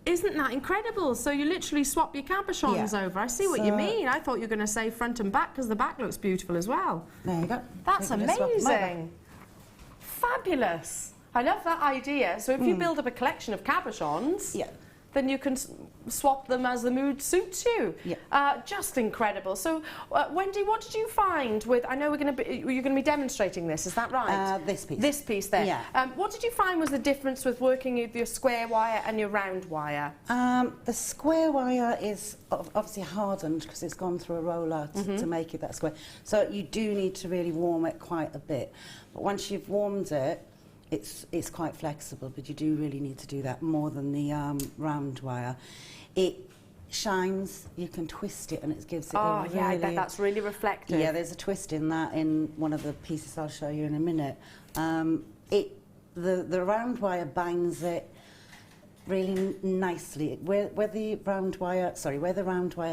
Speaker 2: Isn't that incredible? So you literally swap your cabochons over. I see what you mean. I thought you were going to say front and back because the back looks beautiful as well.
Speaker 9: There you go.
Speaker 2: That's amazing. Fabulous. I love that idea. So if you build up a collection of cabochons, then you can swap them as the mood suits you. Yeah. Just incredible. So, Wendy, what did you find with? I know you're going to be demonstrating this. Is that right?
Speaker 9: This piece.
Speaker 2: This piece there.
Speaker 9: Yeah.
Speaker 2: What did you find was the difference with working with your square wire and your round wire?
Speaker 9: The square wire is obviously hardened because it's gone through a roller to make it that square. So you do need to really warm it quite a bit. But once you've warmed it, it's quite flexible, but you do really need to do that more than the round wire. It shines, you can twist it and it gives it a really...
Speaker 2: yeah, I bet that's really reflective.
Speaker 9: Yeah, there's a twist in that in one of the pieces I'll show you in a minute. The round wire binds it really nicely. Where the round wire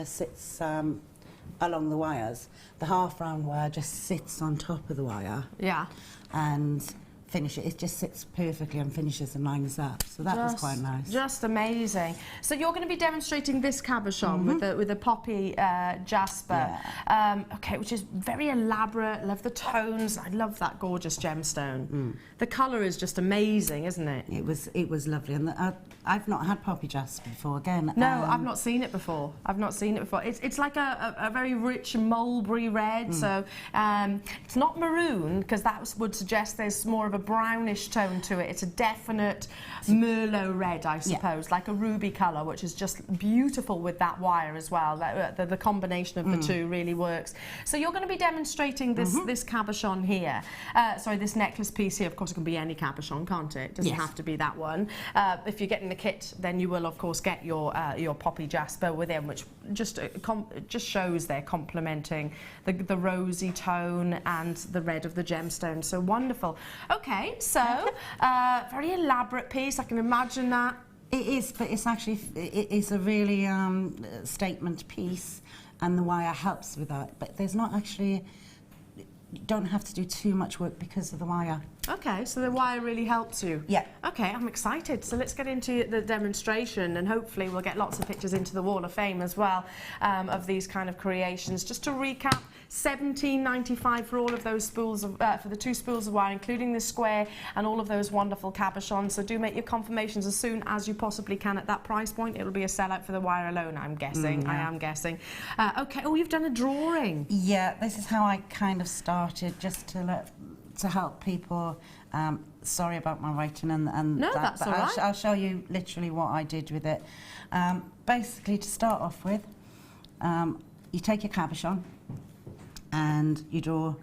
Speaker 9: sits along the wires, the half round wire just sits on top of the wire.
Speaker 2: Yeah.
Speaker 9: And it just sits perfectly and finishes and lines up, so that was quite nice.
Speaker 2: Just amazing. So you're going to be demonstrating this cabochon with the poppy jasper, okay, which is very elaborate. Love the tones. I love that gorgeous gemstone. The colour is just amazing, isn't it?
Speaker 9: It was lovely, and I've not had poppy jasper before. Again,
Speaker 2: no, I've not seen it before. It's like a very rich mulberry red. So it's not maroon because that would suggest there's more of a brownish tone to it. It's a definite Merlot red, I suppose, like a ruby colour, which is just beautiful with that wire as well. The combination of the two really works. So you're going to be demonstrating this cabochon here. Sorry, this necklace piece here. Of course, it can be any cabochon, can't it? It doesn't have to be that one. If you're getting the kit, then you will, of course, get your poppy jasper within, which just shows they're complementing the rosy tone and the red of the gemstone. So wonderful. Okay, so very elaborate piece. I can imagine that.
Speaker 9: It is, but it's actually it's a really statement piece, and the wire helps with that. But there's not actually. You don't have to do too much work because of the wire.
Speaker 2: Okay, so the wire really helps you.
Speaker 9: Yeah.
Speaker 2: Okay, I'm excited. So let's get into the demonstration, and hopefully we'll get lots of pictures into the Wall of Fame as well of these kind of creations. Just to recap, $17.95 for all of those spools of, for the 2 spools of wire, including the square and all of those wonderful cabochons. So do make your confirmations as soon as you possibly can at that price point. It'll be a sellout for the wire alone, I'm guessing. I am guessing. Okay. Oh, you've done a drawing.
Speaker 9: Yeah, this is how I kind of started, just to help people. Sorry about my writing and
Speaker 2: no,
Speaker 9: that,
Speaker 2: that's all right.
Speaker 9: I'll show you literally what I did with it. Basically, to start off with, you take your cabochon and you draw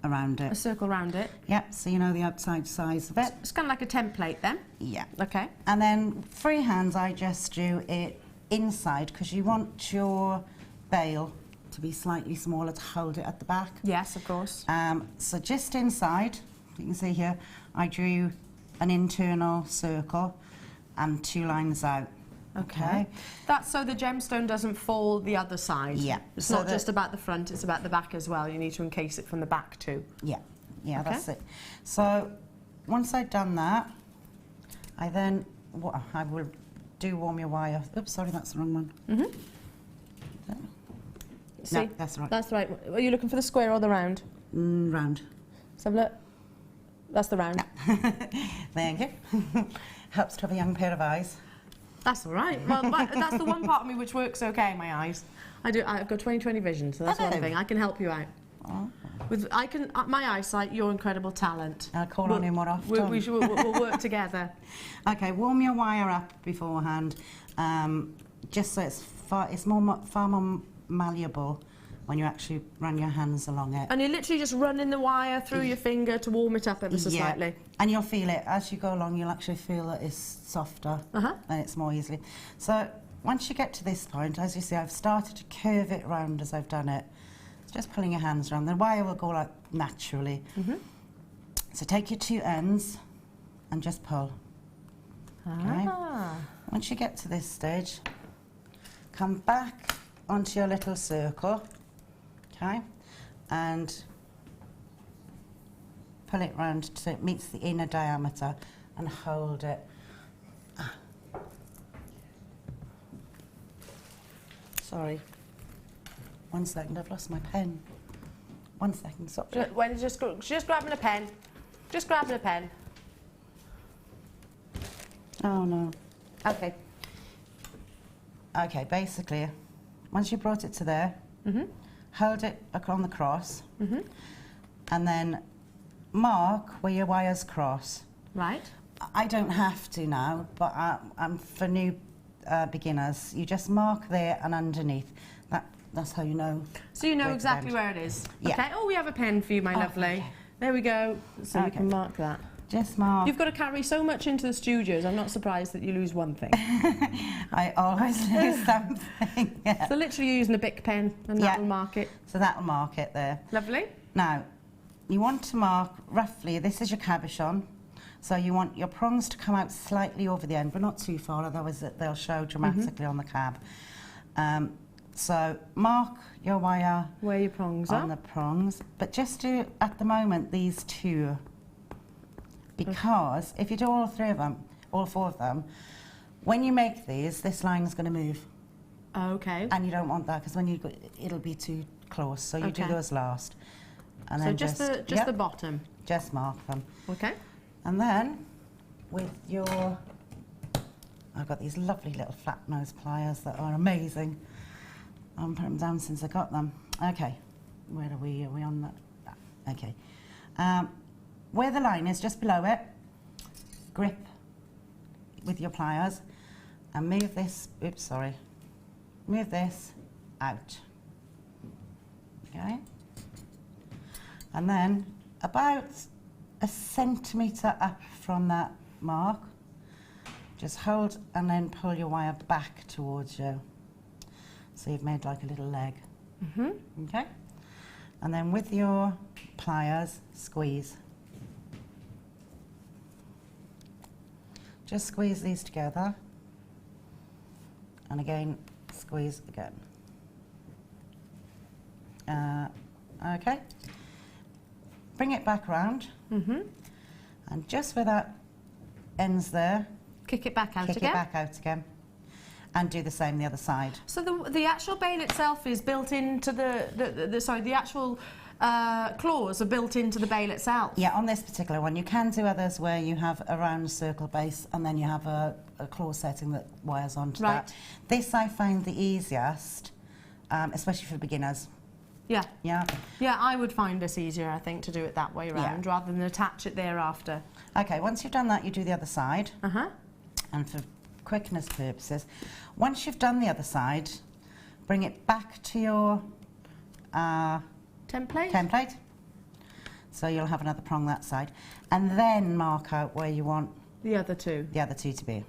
Speaker 9: around it.
Speaker 2: A circle around it.
Speaker 9: Yep, so you know the outside size of it.
Speaker 2: It's kind of like a template then.
Speaker 9: Yeah.
Speaker 2: Okay.
Speaker 9: And then freehand, I just do it inside because you want your bail to be slightly smaller to hold it at the back.
Speaker 2: Yes, of course.
Speaker 9: So just inside, you can see here, I drew an internal circle and 2 lines out. Okay.
Speaker 2: That's so the gemstone doesn't fall the other side.
Speaker 9: Yeah.
Speaker 2: It's
Speaker 9: So
Speaker 2: not just about the front, it's about the back as well. You need to encase it from the back too.
Speaker 9: Yeah, yeah,
Speaker 2: Okay.
Speaker 9: that's it. So once I've done that, I then, what I will do warm your wire. Oops, sorry, that's the wrong one.
Speaker 2: See?
Speaker 9: No, that's right.
Speaker 2: That's right. Are you looking for the square or the round?
Speaker 9: Round.
Speaker 2: Let's have a look. That's the round.
Speaker 9: Thank you. Helps to have a young pair of eyes.
Speaker 2: That's all right. Well, that's the one part of me which works okay, my eyes. I've got 20/20 vision, so that's one thing. I can help you out.
Speaker 9: Oh.
Speaker 2: With my eyesight, your incredible talent.
Speaker 9: I'll call on you more often.
Speaker 2: We'll work together.
Speaker 9: Okay, warm your wire up beforehand, just so it's far more malleable when you actually run your hands along it.
Speaker 2: And you're literally just running the wire through your finger to warm it up ever so slightly.
Speaker 9: And you'll feel it as you go along. You'll actually feel that it's softer and it's more easily. So once you get to this point, as you see, I've started to curve it round as I've done it. Just pulling your hands around. The wire will go like naturally. So take your 2 ends and just pull. Okay. Once you get to this stage, come back onto your little circle, okay, and pull it round so it meets the inner diameter and hold it. Sorry. 1 second, I've lost my pen. 1 second, stop.
Speaker 2: Just grabbing a pen. Just grabbing a pen.
Speaker 9: Oh no. Okay. Okay, basically, once you brought it to there, hold it on the cross, and then mark where your wires cross.
Speaker 2: Right.
Speaker 9: I don't have to now, but I'm for new beginners. You just mark there and underneath. That's how you know.
Speaker 2: So you know exactly where it is.
Speaker 9: Yeah.
Speaker 2: Okay. Oh, we have a pen for you, my lovely.
Speaker 9: Okay.
Speaker 2: There we go. So you can mark that.
Speaker 9: Just mark.
Speaker 2: You've got to carry so much into the studios. I'm not surprised that you lose one thing.
Speaker 9: I always lose something. Yeah.
Speaker 2: So literally you're using a Bic pen and that will mark it.
Speaker 9: So that will mark it there.
Speaker 2: Lovely.
Speaker 9: Now, you want to mark roughly, this is your cabochon. So you want your prongs to come out slightly over the end, but not too far, otherwise they'll show dramatically on the cab. So mark your wire
Speaker 2: where your prongs
Speaker 9: on the prongs, but just do at the moment these 2, because if you do all 3 of them, all 4 of them, when you make these, this line is going to move.
Speaker 2: Okay.
Speaker 9: And you don't want that because when you it'll be too close. So you do those last, and
Speaker 2: so
Speaker 9: then
Speaker 2: just the bottom.
Speaker 9: Just mark them.
Speaker 2: Okay.
Speaker 9: And then with your, I've got these lovely little flat nose pliers that are amazing. I haven't put them down since I got them. Okay, where are we? Are we on that? Okay. Where the line is, just below it, grip with your pliers and move this, oops, sorry, move this out. Okay. And then about 1 centimetre up from that mark, just hold and then pull your wire back towards you. So you've made like a little leg. Okay? And then with your pliers, squeeze. Just squeeze these together. And again, squeeze again. Okay? Bring it back round. And just where that ends there,
Speaker 2: kick it back out
Speaker 9: kick
Speaker 2: again.
Speaker 9: it back out again. And do the same the other side.
Speaker 2: So the actual bail itself is built into the actual claws are built into the bail itself.
Speaker 9: Yeah, on this particular one. You can do others where you have a round circle base and then you have a claw setting that wires onto that. This I find the easiest, especially for beginners.
Speaker 2: Yeah.
Speaker 9: Yeah.
Speaker 2: Yeah, I would find this easier, I think, to do it that way around rather than attach it thereafter.
Speaker 9: Okay, once you've done that, you do the other side. And for quickness purposes, once you've done the other side, bring it back to your
Speaker 2: template.
Speaker 9: So you'll have another prong that side. And then mark out where you want
Speaker 2: the other two
Speaker 9: to be.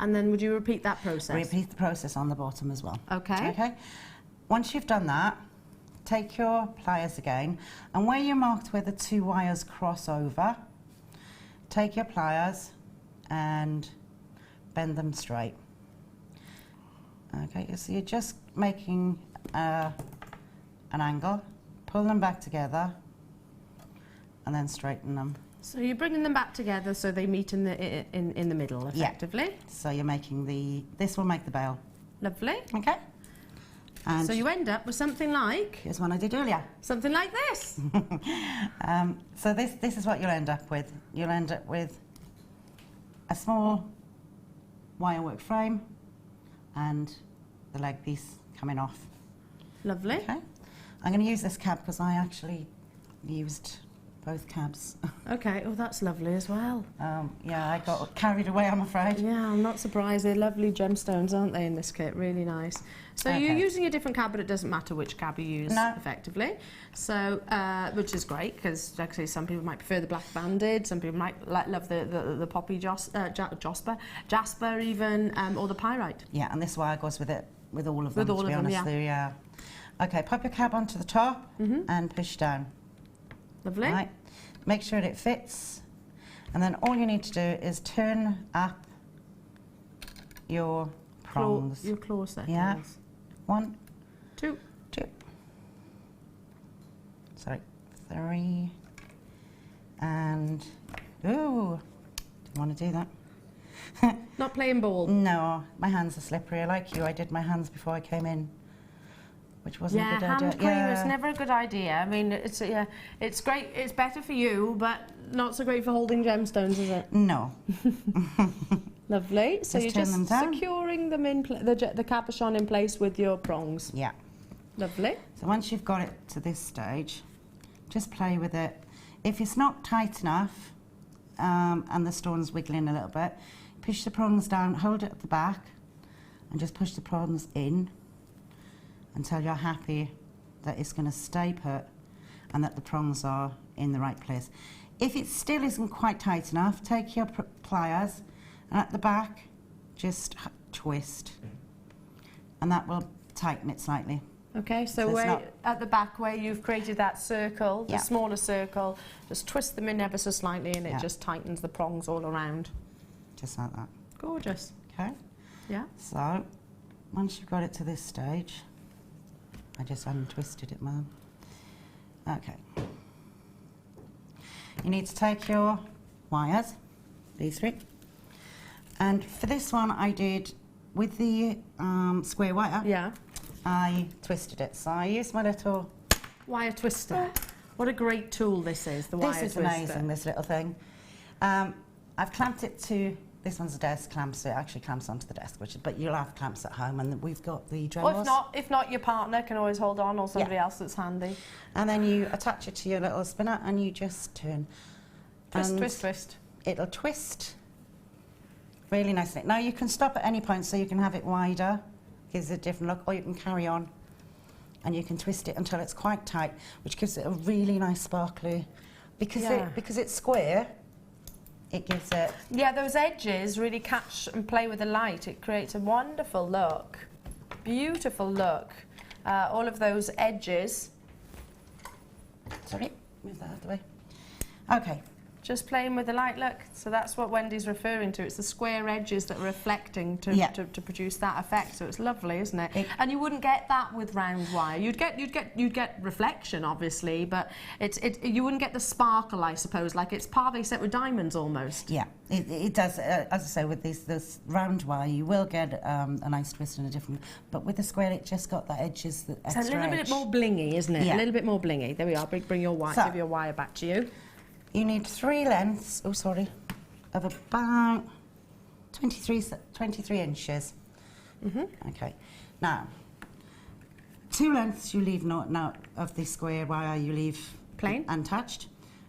Speaker 2: And then would you repeat that process?
Speaker 9: Repeat the process on the bottom as well.
Speaker 2: Okay.
Speaker 9: Okay. Once you've done that, take your pliers again, and where you marked where the two wires cross over, take your pliers and bend them straight. Okay, so you're just making an angle, pull them back together, and then straighten them.
Speaker 2: So you're bringing them back together so they meet in the middle, effectively.
Speaker 9: Yeah. So you're making this will make the bail.
Speaker 2: Lovely.
Speaker 9: Okay. And
Speaker 2: so you end up with something like...
Speaker 9: Here's one I did earlier.
Speaker 2: Something like this.
Speaker 9: So this is what you'll end up with. You'll end up with a small wirework frame and the leg piece coming off.
Speaker 2: Lovely.
Speaker 9: Okay. I'm going to use this cab because I actually used both cabs.
Speaker 2: Okay, oh that's lovely as well.
Speaker 9: Yeah, I got carried away, I'm afraid.
Speaker 2: Yeah, I'm not surprised. They're lovely gemstones, aren't they, in this kit? Really nice. So you're using a different cab, but it doesn't matter which cab you use, effectively. So, which is great, because actually some people might prefer the black banded, some people might love the poppy jasper even, or the pyrite.
Speaker 9: Yeah, and this wire goes with it, with all of them,
Speaker 2: with all
Speaker 9: to be
Speaker 2: of
Speaker 9: honest.
Speaker 2: them, yeah.
Speaker 9: Okay, pop your cab onto the top and push down.
Speaker 2: Lovely.
Speaker 9: Right. Make sure it fits, and then all you need to do is turn up your prongs.
Speaker 2: Your claw settings.
Speaker 9: Yeah. 1,
Speaker 2: 2,
Speaker 9: 3, and ooh, didn't want to do that.
Speaker 2: Not playing ball.
Speaker 9: No, my hands are slippery. Like you, I did my hands before I came in, which wasn't a good idea.
Speaker 2: Hand cream is never a good idea. I mean, it's great. It's better for you, but not so great for holding gemstones, is it?
Speaker 9: No.
Speaker 2: Lovely. So
Speaker 9: Just
Speaker 2: you're
Speaker 9: turn
Speaker 2: just
Speaker 9: them down.
Speaker 2: securing them in the cabochon in place with your prongs.
Speaker 9: Yeah.
Speaker 2: Lovely.
Speaker 9: So once you've got it to this stage, just play with it. If it's not tight enough and the stone's wiggling a little bit, push the prongs down, hold it at the back, and just push the prongs in until you're happy that it's going to stay put and that the prongs are in the right place. If it still isn't quite tight enough, take your pliers and at the back just twist, and that will tighten it slightly.
Speaker 2: Okay, so at the back where you've created that circle, the smaller circle, just twist them in ever so slightly and it just tightens the prongs all around.
Speaker 9: Just like that.
Speaker 2: Gorgeous.
Speaker 9: Okay.
Speaker 2: Yeah.
Speaker 9: So once you've got it to this stage, I just untwisted it, Mum. Okay. You need to take your wires, these 3, and for this one I did with the square wire.
Speaker 2: Yeah.
Speaker 9: I twisted it, so I used my little
Speaker 2: wire twister. What a great tool this is, the wire twister.
Speaker 9: This is amazing, this little thing. I've clamped it to, this one's a desk clamp, so it actually clamps onto the desk, but you'll have clamps at home, and we've got the Dremels.
Speaker 2: Or if not, your partner can always hold on, or somebody else that's handy.
Speaker 9: And then you attach it to your little spinner, and you just turn.
Speaker 2: Twist, twist, twist.
Speaker 9: It'll twist really nicely. Now you can stop at any point, so you can have it wider, gives it a different look, or you can carry on, and you can twist it until it's quite tight, which gives it a really nice sparkly, because it's square. It gives it...
Speaker 2: Yeah, those edges really catch and play with the light. It creates a wonderful look. Beautiful look. All of those edges.
Speaker 9: Sorry, move that out of the way. Okay.
Speaker 2: Just playing with the light, look. So that's what Wendy's referring to. It's the square edges that are reflecting to produce that effect. So it's lovely, isn't it? And you wouldn't get that with round wire. You'd get reflection, obviously, but you wouldn't get the sparkle, I suppose. Like it's pavé set with diamonds almost.
Speaker 9: Yeah, it does. As I say, with this round wire, you will get a nice twist and a different. But with the square, it just got the edges.
Speaker 2: It's a little bit more blingy, isn't it?
Speaker 9: Yeah.
Speaker 2: A little bit more blingy. There we are. Bring your wire. Give your wire back to you.
Speaker 9: You need 3 lengths, of about 23 inches. Okay. Now, 2 lengths you leave not of the square wire, you leave
Speaker 2: plain,
Speaker 9: untouched,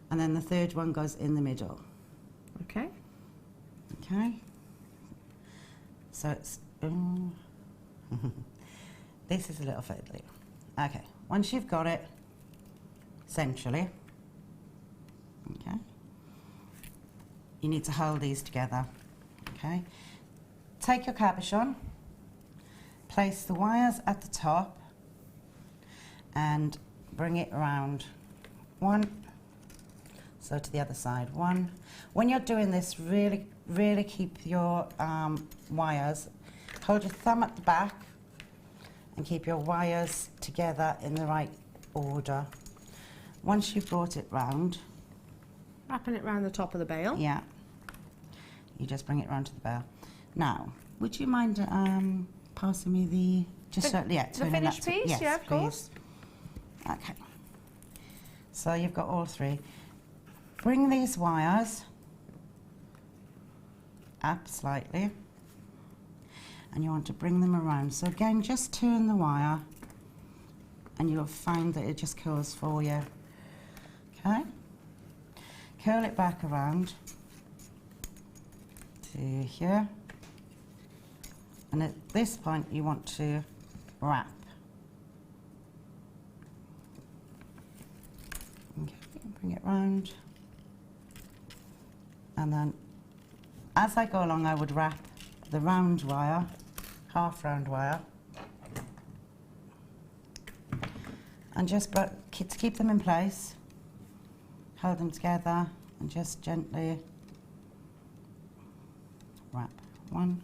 Speaker 9: and then the 3rd one goes in the middle.
Speaker 2: Okay.
Speaker 9: Okay. So it's this is a little fiddly. Okay. Once you've got it centrally, Okay. You need to hold these together. Okay. Take your cabochon, place the wires at the top, and bring it around. One. So to the other side. One. When you're doing this, really keep your wires. Hold your thumb at the back and keep your wires together in the right order. Once you've brought it round,
Speaker 2: wrapping it round the top of the bail.
Speaker 9: Yeah. You just bring it round to the bail. Now, would you mind passing me the
Speaker 2: the finished piece?
Speaker 9: Yes,
Speaker 2: yeah, of course.
Speaker 9: Okay. So you've got all three. Bring these wires up slightly, and you want to bring them around. So again, just turn the wire, and you'll find that it just curls for you. Okay. Curl it back around to here, and at this point you want to wrap. Okay, bring it round, and then as I go along I would wrap the round wire, half round wire, and just to keep them in place, hold them together and just gently wrap. One.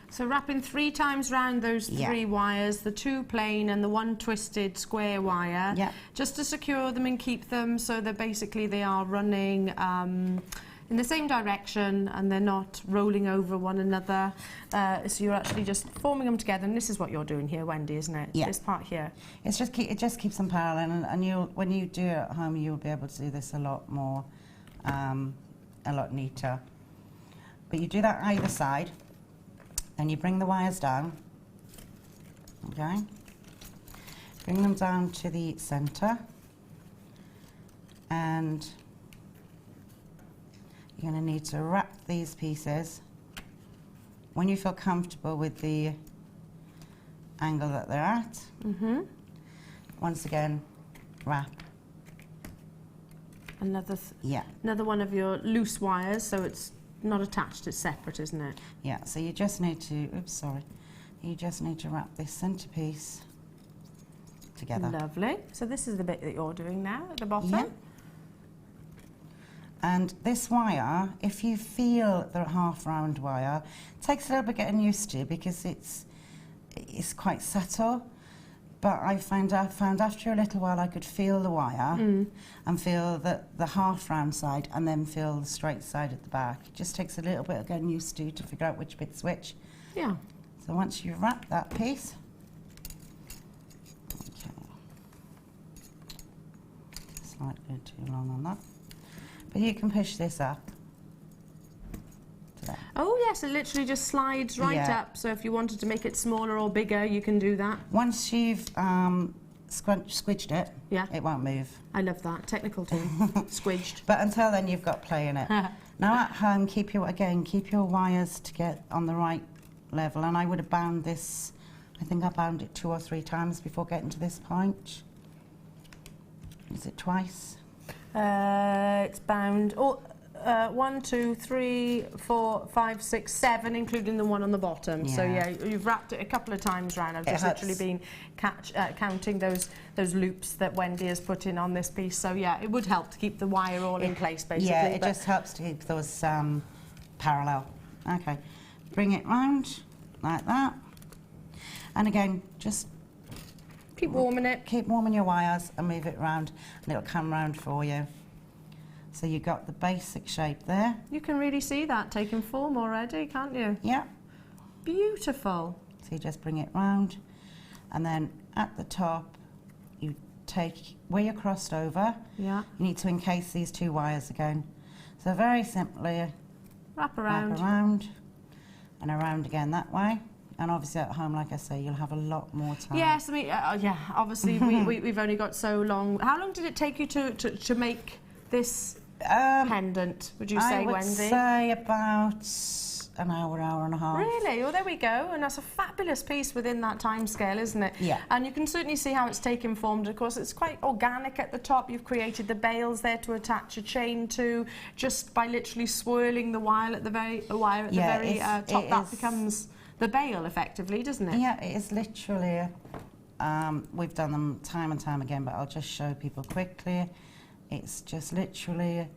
Speaker 2: So wrapping 3 times round those 3 wires, the 2 plain and the 1 twisted square wire, just to secure them and keep them so that basically they are running in the same direction and they're not rolling over one another. So you're actually just forming them together, and this is what you're doing here, Wendy, isn't it?
Speaker 9: Yeah.
Speaker 2: This part here.
Speaker 9: It's just it just keeps them parallel, and when you do it at home, you'll be able to do this a lot more, a lot neater. But you do that either side. And you bring the wires down, okay? Bring them down to the centre, and you're going to need to wrap these pieces. When you feel comfortable with the angle that they're at, once again, wrap.
Speaker 2: Another one of your loose wires, so it's not attached, it's separate, isn't it?
Speaker 9: Yeah, so you just need to, you just need to wrap this centrepiece together.
Speaker 2: Lovely. So this is the bit that you're doing now at the bottom.
Speaker 9: Yeah. And this wire, if you feel the half round wire, it takes a little bit getting used to because it's quite subtle. But I found after a little while I could feel the wire and feel the half round side and then feel the straight side at the back. It just takes a little bit of getting used to figure out which bit's which.
Speaker 2: Yeah.
Speaker 9: So once you wrap that piece, okay, slightly too long on that, but you can push this up.
Speaker 2: Oh yes, it literally just slides right up, so if you wanted to make it smaller or bigger, you can do that.
Speaker 9: Once you've squidged it, it won't move.
Speaker 2: I love that, technical term, squidged.
Speaker 9: But until then you've got play in it. Now at home, keep your wires to get on the right level, and I would have bound this, I think I bound it 2 or 3 times before getting to this point. Is it twice?
Speaker 2: It's bound, 1, 2, 3, 4, 5, 6, 7, including the one on the bottom. So yeah, you've wrapped it a couple of times round. I've just literally been counting those loops that Wendy has put in on this piece. So yeah, it would help to keep the wire all in place, basically.
Speaker 9: Yeah, it just helps to keep those parallel. Okay, bring it round like that, and again, just
Speaker 2: keep warming it.
Speaker 9: Keep warming your wires and move it round, and it'll come round for you. So you got the basic shape there.
Speaker 2: You can really see that taking form already, can't you?
Speaker 9: Yeah.
Speaker 2: Beautiful.
Speaker 9: So you just bring it round, and then at the top, you take where you're crossed over.
Speaker 2: Yeah.
Speaker 9: You need to encase these 2 wires again. So very simply,
Speaker 2: wrap around,
Speaker 9: and around again that way. And obviously at home, like I say, you'll have a lot more time.
Speaker 2: Yes, I mean, yeah. Obviously, we've only got so long. How long did it take you to make this pendant, would you say, Wendy?
Speaker 9: I would say about an hour, hour and a half.
Speaker 2: Really? Well, there we go. And that's a fabulous piece within that time scale, isn't it?
Speaker 9: Yeah.
Speaker 2: And you can certainly see how it's taken form. Of course, it's quite organic at the top. You've created the bails there to attach a chain to, just by literally swirling the wire at the very, top. That becomes the bail, effectively, doesn't it?
Speaker 9: Yeah, it is literally. We've done them time and time again, but I'll just show people quickly. It's just literally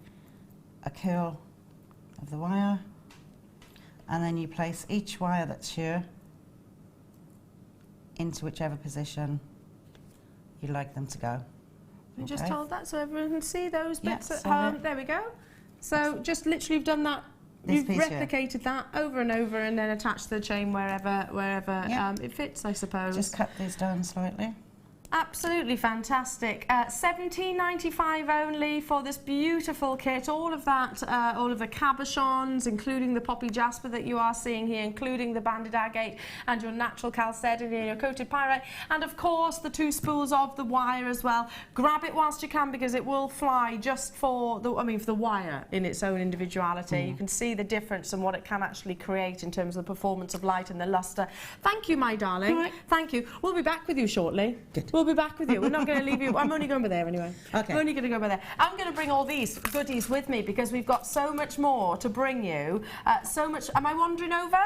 Speaker 9: a curl of the wire, and then you place each wire that's here into whichever position you'd like them to go.
Speaker 2: We just hold that so everyone can see those bits at home. There we go. So just literally you've done that. You've replicated that over and over, and then attached the chain wherever it fits, I suppose.
Speaker 9: Just cut these down slightly.
Speaker 2: Absolutely fantastic. £17.95 only for this beautiful kit. All of that, all of the cabochons, including the poppy jasper that you are seeing here, including the banded agate and your natural chalcedony and your coated pyrite, and of course the 2 spools of the wire as well. Grab it whilst you can, because it will fly just for the, for the wire in its own individuality. You can see the difference and what it can actually create in terms of the performance of light and the luster. Thank you, my darling. Right. Thank you. We'll be back with you shortly.
Speaker 9: Good.
Speaker 2: We'll be back with you. We're not going to leave you. I'm only going by there anyway.
Speaker 9: Okay.
Speaker 2: I'm only going to go by there. I'm going to bring all these goodies with me because we've got so much more to bring you. So much. Am I wandering over?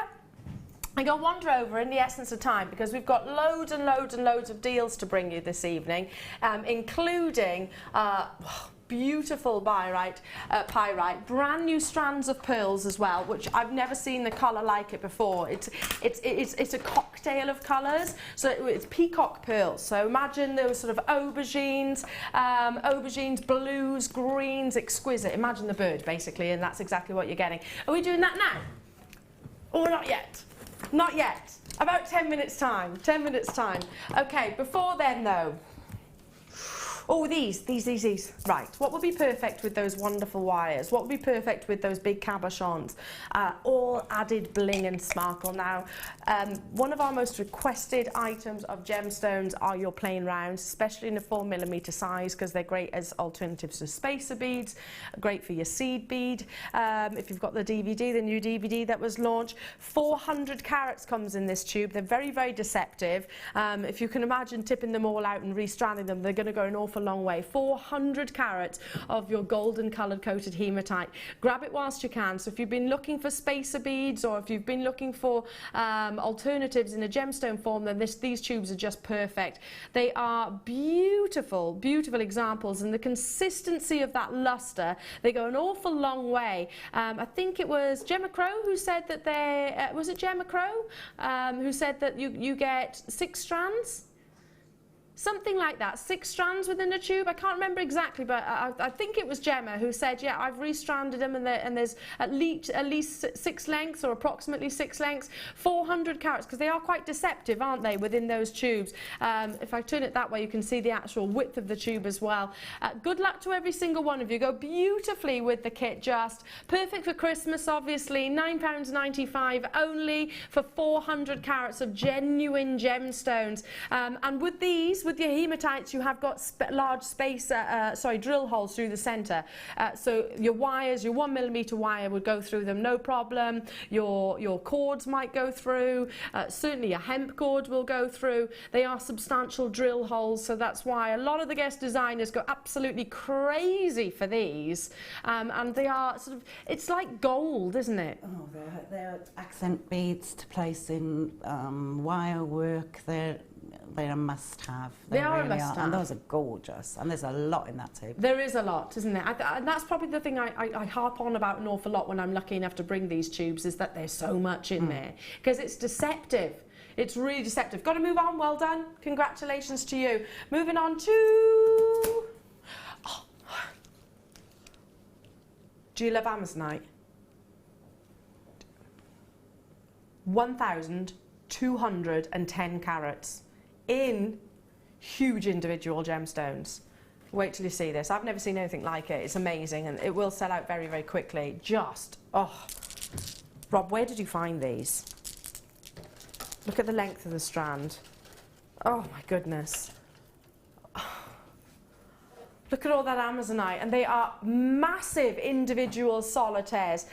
Speaker 2: I'm going to wander over in the essence of time, because we've got loads and loads and loads of deals to bring you this evening, including beautiful pyrite, brand new strands of pearls as well, which I've never seen the colour like it before. It's a cocktail of colours, so it's peacock pearls. So imagine those sort of aubergines, blues, greens, exquisite. Imagine the bird, basically, and that's exactly what you're getting. Are we doing that now? Or not yet? Not yet. About 10 minutes time. 10 minutes time. Okay, before then though, oh, these. Right, what would be perfect with those wonderful wires? What would be perfect with those big cabochons? All added bling and sparkle. Now, one of our most requested items of gemstones are your plain rounds, especially in a 4mm size, because they're great as alternatives to spacer beads, great for your seed bead. If you've got the DVD, the new DVD that was launched, 400 carats comes in this tube. They're very, very deceptive. If you can imagine tipping them all out and restranding them, they're going to go an awful long way. 400 carats of your golden coloured coated hematite. Grab it whilst you can. So if you've been looking for spacer beads, or if you've been looking for alternatives in a gemstone form, then these tubes are just perfect. They are beautiful, beautiful examples, and the consistency of that luster, they go an awful long way. I think it was Gemma Crow who said that was it Gemma Crow who said that you get 6 strands? Something like that, 6 strands within a tube. I can't remember exactly, but I think it was Gemma who said, yeah, I've restranded them, and there's at least 6 lengths, or approximately 6 lengths, 400 carats, because they are quite deceptive, aren't they, within those tubes. If I turn it that way, you can see the actual width of the tube as well. Good luck to every single one of you. Go beautifully with the kit, just perfect for Christmas, obviously. £9.95 only for 400 carats of genuine gemstones. And with these, with your hematites, you have got large drill holes through the centre. So your wires, your 1mm wire would go through them, no problem. Your cords might go through. Certainly your hemp cord will go through. They are substantial drill holes, so that's why a lot of the guest designers go absolutely crazy for these. And they are sort of, it's like gold, isn't it?
Speaker 9: Oh, they're accent beads to place in wire work. They're a must-have.
Speaker 2: They are a must-have.
Speaker 9: And those are gorgeous. And there's a lot in that tube.
Speaker 2: There is a lot, isn't there? And that's probably the thing I harp on about an awful lot when I'm lucky enough to bring these tubes, is that there's so much in there. Because it's deceptive. It's really deceptive. Got to move on. Well done. Congratulations to you. Moving on to... Oh. Do you love Amazonite? 1,210 carats. In huge individual gemstones. Wait till you see this. I've never seen anything like it. It's amazing, and it will sell out very, very quickly. Just, oh. Rob, where did you find these? Look at the length of the strand. Oh my goodness. Look at all that Amazonite, and they are massive individual solitaires.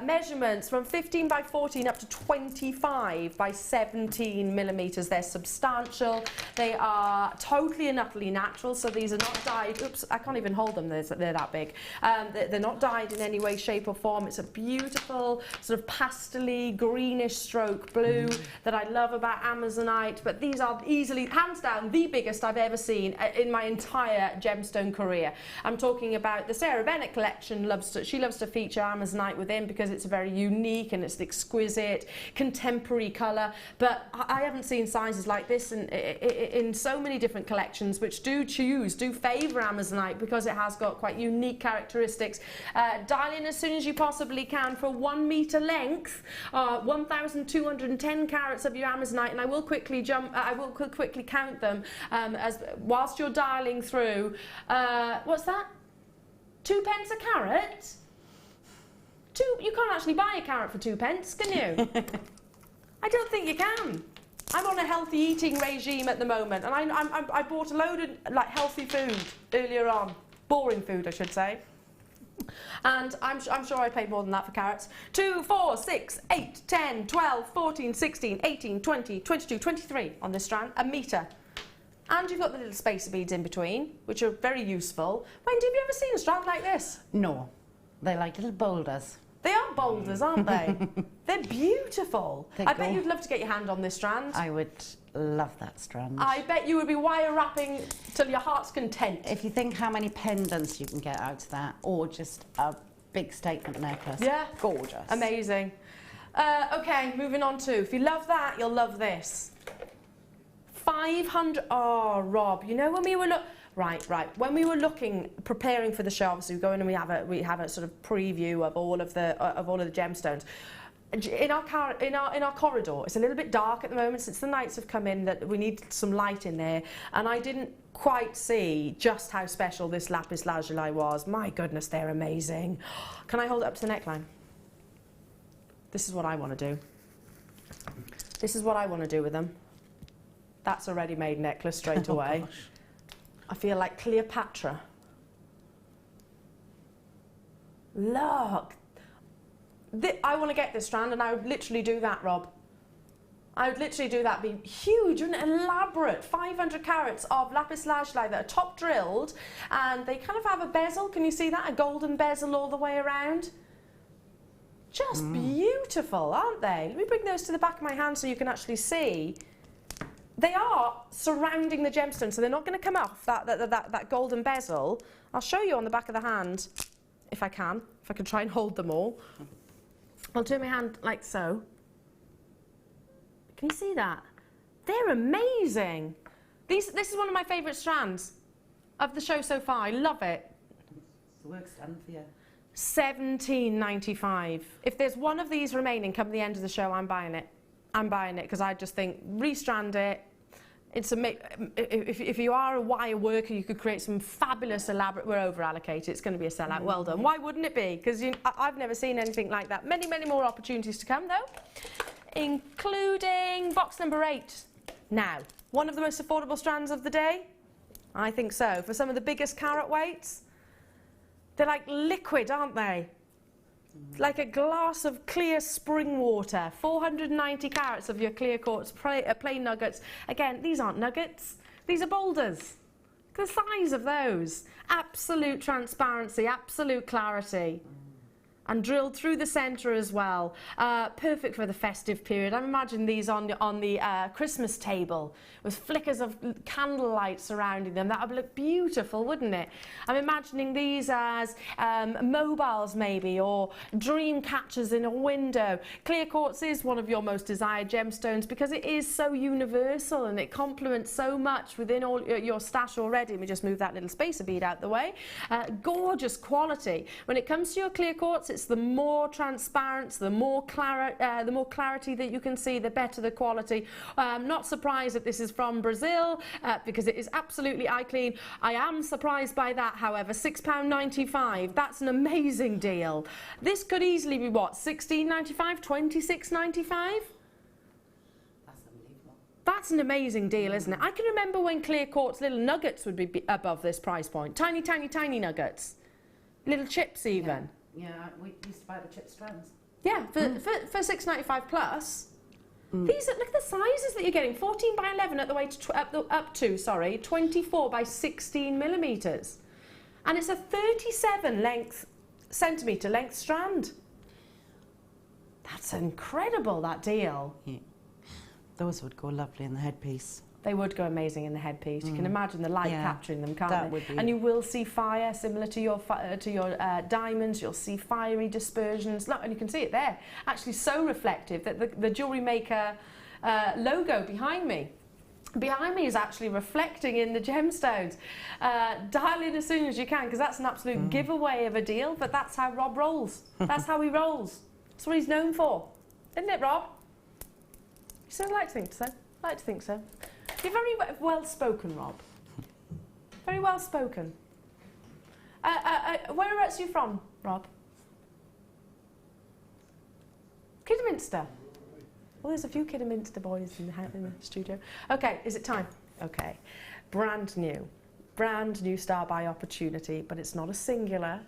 Speaker 2: Measurements from 15 by 14 up to 25 by 17 millimeters. They're substantial. They are totally and utterly natural, so these are not dyed. Oops, I can't even hold them, they're that big. They're not dyed in any way, shape or form. It's a beautiful sort of pastel-y, greenish stroke blue that I love about Amazonite, but these are easily, hands down, the biggest I've ever seen in my entire gemstone career. I'm talking about the Sarah Bennett collection. She loves to feature Amazonite within because it's very unique and it's an exquisite contemporary colour, but I haven't seen sizes like this in so many different collections which do favour Amazonite because it has got quite unique characteristics. Dial in as soon as you possibly can for 1 metre length, 1,210 carats of your Amazonite, and I will quickly count them whilst you're dialing through. What's that? 2 pence a carat? You can't actually buy a carat for 2 pence, can you? I don't think you can. I'm on a healthy eating regime at the moment, and I bought a load of healthy food earlier on. Boring food, I should say. And I'm sure I paid more than that for carats. 2, 4, 6, 8, 10, 12, 14, 16, 18, 20, 22, 23 on this strand, a metre. And you've got the little spacer beads in between, which are very useful. Wendy, have you ever seen a strand like this?
Speaker 9: No. They're like little boulders.
Speaker 2: They are boulders, aren't they? They're beautiful. I bet you'd love to get your hand on this strand.
Speaker 9: I would love that strand.
Speaker 2: I bet you would be wire wrapping till your heart's content.
Speaker 9: If you think how many pendants you can get out of that, or just a big statement necklace. Yeah. Gorgeous.
Speaker 2: Amazing. Okay, moving on to, if you love that, you'll love this. 500, oh Rob, you know when we were when we were preparing for the show, obviously we go in and we have a sort of preview of all of the gemstones. In our corridor, it's a little bit dark at the moment since the nights have come in, that we need some light in there, and I didn't quite see just how special this lapis lazuli was. My goodness, they're amazing. Can I hold it up to the neckline? This is what I want to do. This is what I want to do with them. That's a ready-made necklace straight away. Gosh. I feel like Cleopatra. Look. I want to get this strand, and I would literally do that, Rob. I would literally do that. Be huge and elaborate. 500 carats of lapis lazuli that are top drilled, and they kind of have a bezel. Can you see that? A golden bezel all the way around. Just beautiful, aren't they? Let me bring those to the back of my hand so you can actually see. They are surrounding the gemstone, so they're not going to come off that golden bezel. I'll show you on the back of the hand, if I can try and hold them all. I'll turn my hand like so. Can you see that? They're amazing. This is one of my favourite strands of the show so far. I love it.
Speaker 9: The work's done for you.
Speaker 2: $17.95. If there's one of these remaining come the end of the show, I'm buying it. I'm buying it because I just think restrand it. If you are a wire worker, you could create some fabulous elaborate. We're over allocated. It's going to be a sellout. Well done. Why wouldn't it be? Because I've never seen anything like that. Many, many more opportunities to come though, including box number 8. Now, one of the most affordable strands of the day. I think so. For some of the biggest carat weights, they're like liquid, aren't they? Like a glass of clear spring water. 490 carats of your clear quartz plain nuggets. Again, these aren't nuggets. These are boulders. The size of those. Absolute transparency, absolute clarity. And drilled through the centre as well. Perfect for the festive period. I'm imagining these on the Christmas table with flickers of candlelight surrounding them. That would look beautiful, wouldn't it? I'm imagining these as mobiles maybe, or dream catchers in a window. Clear quartz is one of your most desired gemstones because it is so universal and it complements so much within all your stash already. Let me just move that little spacer bead out the way. Gorgeous quality. When it comes to your clear quartz, it's the more transparent, the more clarity that you can see, the better the quality. I'm not surprised that this is from Brazil because it is absolutely eye clean. I am surprised by that, however. £6.95. That's an amazing deal. This could easily be what? £16.95, £26.95?
Speaker 9: That's unbelievable.
Speaker 2: That's an amazing deal, isn't it? I can remember when clear quartz little nuggets would be above this price point. Tiny, tiny, tiny nuggets. Little chips even.
Speaker 5: Yeah, we used to buy the chip strands.
Speaker 2: Yeah, for $6.95 plus. These are, look at the sizes that you're getting. 14 by 11 at the way to up to 24 by 16 millimeters, and it's a 37 centimeter length strand. That's incredible, that deal.
Speaker 9: Yeah. Those would go lovely in the headpiece.
Speaker 2: They would go amazing in the headpiece. You can imagine the light capturing them, can't
Speaker 9: that
Speaker 2: you?
Speaker 9: would be.
Speaker 2: And you will see fire similar to your diamonds. You'll see fiery dispersions. Look, and you can see it there. Actually, so reflective that the Jewellery Maker logo behind me is actually reflecting in the gemstones. Dial in as soon as you can, because that's an absolute giveaway of a deal. But that's how Rob rolls. That's how he rolls. That's what he's known for, isn't it, Rob? You still like to think so. Like to think so. You're very well spoken, Rob. Very well spoken. Whereabouts are you from, Rob? Kidderminster. Well, there's a few Kidderminster boys in the studio. Okay, is it time? Okay. Brand new star buy opportunity, but it's not a singular.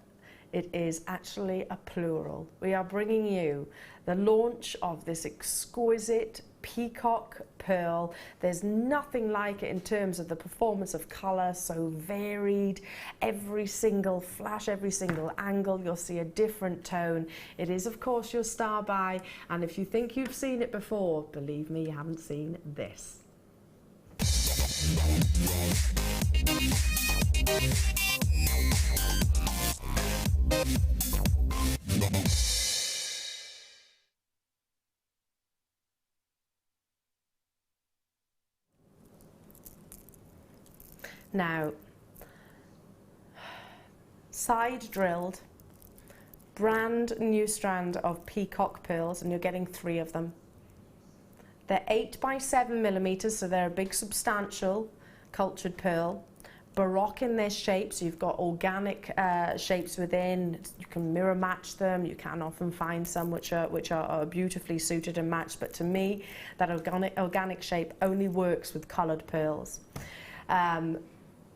Speaker 2: It is actually a plural. We are bringing you the launch of this exquisite peacock pearl. There's nothing like it in terms of the performance of colour, so varied. Every single flash, every single angle, you'll see a different tone. It is, of course, your star buy, and if you think you've seen it before, believe me, you haven't seen this. Now, side drilled, brand new strand of peacock pearls, and you're getting 3 of them. They're 8 by 7 millimeters, so they're a big substantial cultured pearl. Baroque in their shape, so you've got organic shapes within. You can mirror match them. You can often find some which are beautifully suited and matched, but to me, that organic shape only works with coloured pearls.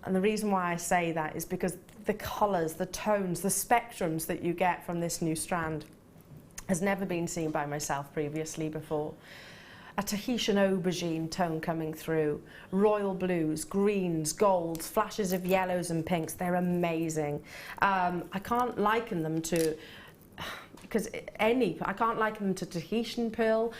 Speaker 2: And the reason why I say that is because the colours, the tones, the spectrums that you get from this new strand has never been seen by myself previously before. A Tahitian aubergine tone coming through, royal blues, greens, golds, flashes of yellows and pinks. They're amazing. I can't liken them to... I can't liken them to Tahitian pearl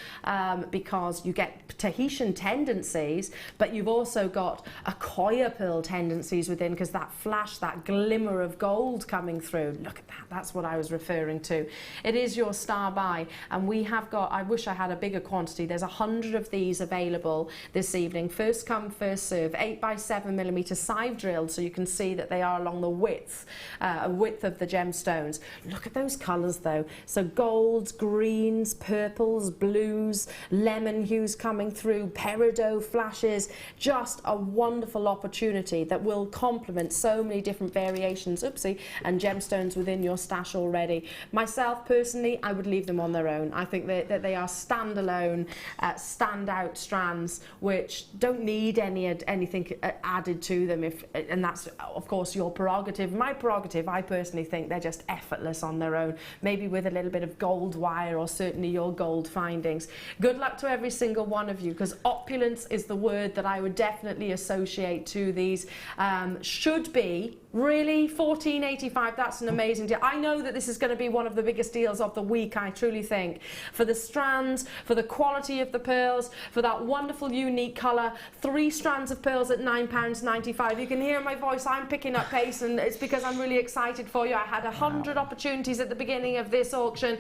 Speaker 2: because you get Tahitian tendencies, but you've also got Akoya pearl tendencies within, because that flash, that glimmer of gold coming through. Look at that, that's what I was referring to. It is your star buy, and we have got, I wish I had a bigger quantity, there's 100 of these available this evening. First come, first serve, 8 by 7 millimeter side drilled, so you can see that they are along the width of the gemstones. Look at those colours though. So golds, greens, purples, blues, lemon hues coming through, peridot flashes, just a wonderful opportunity that will complement so many different variations, and gemstones within your stash already. Myself, personally, I would leave them on their own. I think that they are standalone, standout strands which don't need anything added to them, and that's, of course, your prerogative. My prerogative, I personally think they're just effortless on their own, maybe with a little bit of gold wire or certainly your gold findings. Good luck to every single one of you, because opulence is the word that I would definitely associate to these. Should be really $14.85. That's an amazing deal. I know that this is going to be one of the biggest deals of the week, I truly think, for the strands, for the quality of the pearls, for that wonderful unique colour. 3 strands of pearls at £9.95. You can hear my voice, I'm picking up pace, and it's because I'm really excited for you. I had 100 opportunities at the beginning of this auction.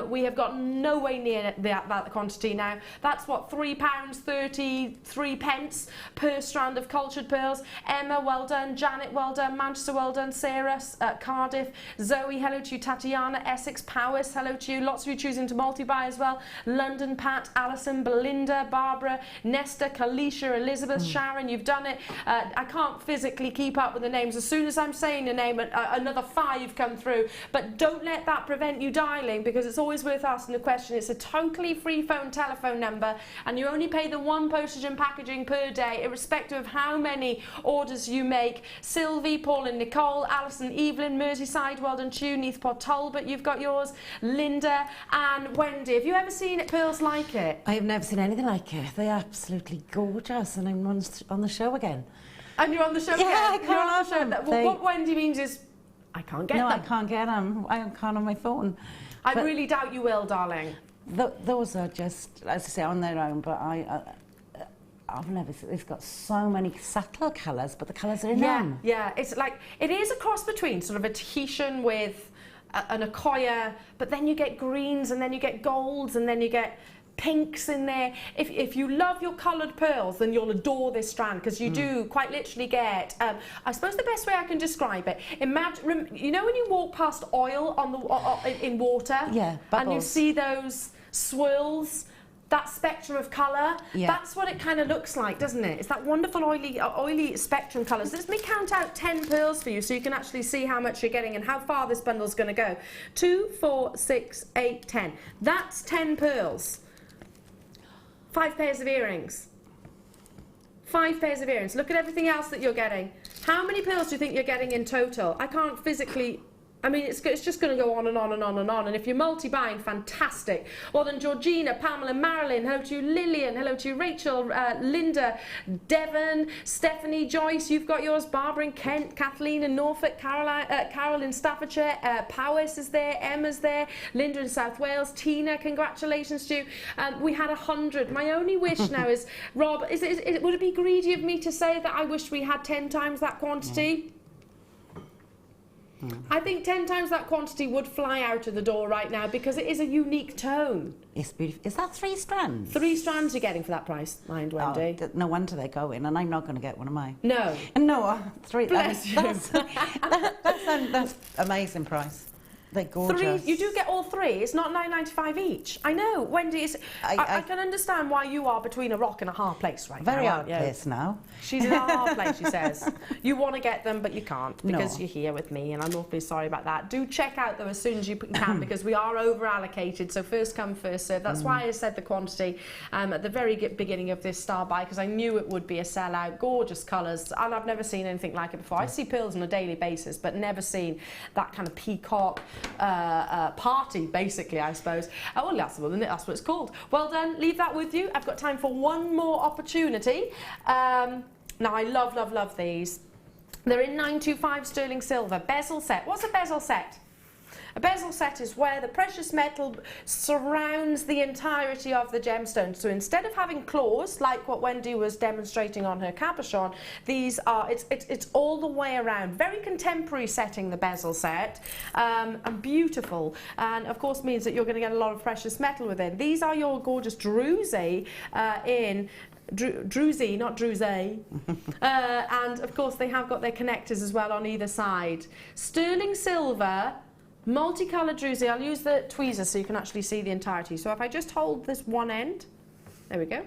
Speaker 2: We have got no way near that quantity now. That's what, £3.33 per strand of cultured pearls. Emma, well done. Janet, well done. done. Manchester, well done. Sarah, Cardiff. Zoe, hello to you. Tatiana, Essex, Powys, hello to you. Lots of you choosing to multi-buy as well. London, Pat, Alison, Belinda, Barbara, Nesta, Kalisha, Elizabeth, Sharon, you've done it. I can't physically keep up with the names. As soon as I'm saying a name, another 5 come through. But don't let that prevent you dialing, because it's always worth asking the question. It's a totally free telephone number, and you only pay the 1 postage and packaging per day, irrespective of how many orders you make. Sylvie, Paul and Nicole, Alison, Evelyn, Merseyside, well done to you. Neathport, Talbot, you've got yours. Linda and Wendy, have you ever seen pearls like it?
Speaker 9: I have never seen anything like it. They're absolutely gorgeous, and I'm on the show again.
Speaker 2: And you're on the show again?
Speaker 9: Yeah, I can't have them.
Speaker 2: Well, what Wendy means is, I can't get them.
Speaker 9: No, I can't get them. I can't on my phone.
Speaker 2: I really doubt you will, darling.
Speaker 9: Those are just, as I say, on their own, but I've never seen, it's got so many subtle colours, but the colours are in them.
Speaker 2: Yeah, it's like, it is a cross between sort of a Tahitian with an Akoya, but then you get greens, and then you get golds, and then you get pinks in there. If you love your coloured pearls, then you'll adore this strand, because you do quite literally get, I suppose the best way I can describe it, imagine, you know when you walk past oil on the in water,
Speaker 9: yeah, bubbles,
Speaker 2: and you see those swirls, that spectrum of colour, that's what it kind of looks like, doesn't it? It's that wonderful oily spectrum colours. Let me count out 10 pearls for you so you can actually see how much you're getting and how far this bundle's going to go. 2, 4, 6, 8, 10. That's 10 pearls. 5 pairs of earrings. 5 pairs of earrings. Look at everything else that you're getting. How many pearls do you think you're getting in total? I can't physically... I mean, it's just going to go on and on and on and on. And if you're multi-buying, fantastic. Well then, Georgina, Pamela, Marilyn, hello to you, Lillian, hello to you, Rachel, Linda, Devon, Stephanie, Joyce, you've got yours, Barbara in Kent, Kathleen in Norfolk, Carol in Staffordshire, Powys is there, Emma's there, Linda in South Wales, Tina, congratulations to you. We had 100. My only wish now is, Rob, would it be greedy of me to say that I wish we had 10 times that quantity? I think 10 times that quantity would fly out of the door right now, because it is a unique tone.
Speaker 9: It's beautiful. Is that 3 strands?
Speaker 2: 3 strands you're getting for that price, mind, Wendy.
Speaker 9: Oh, no wonder they go in, and I'm not going to get one, am I?
Speaker 2: No.
Speaker 9: No, 3.
Speaker 2: Bless you.
Speaker 9: That's amazing price. They're gorgeous.
Speaker 2: 3, you do get all 3. It's not $9.95 each. I know, Wendy. I can understand why you are between a rock and a hard place right now.
Speaker 9: Very hard place now.
Speaker 2: She's in a hard place, she says. You want to get them, but you can't, because you're here with me, and I'm awfully sorry about that. Do check out though as soon as you can, because we are over allocated. So first come, first serve. That's why I said the quantity at the very beginning of this star buy, because I knew it would be a sellout. Gorgeous colours, and I've never seen anything like it before. I see pearls on a daily basis, but never seen that kind of peacock party, basically, I suppose. Well, that's what it's called. Well done. Leave that with you. I've got time for one more opportunity. Now, I love these. They're in 925 sterling silver. Bezel set. What's a bezel set? A bezel set is where the precious metal surrounds the entirety of the gemstone. So instead of having claws, like what Wendy was demonstrating on her cabochon, these are, it's all the way around. Very contemporary setting, the bezel set, and beautiful. And of course means that you're going to get a lot of precious metal within. These are your gorgeous druzy druzy, not druzy. And of course they have got their connectors as well on either side. Sterling silver, multicoloured druzy. I'll use the tweezers so you can actually see the entirety. So if I just hold this one end, there we go.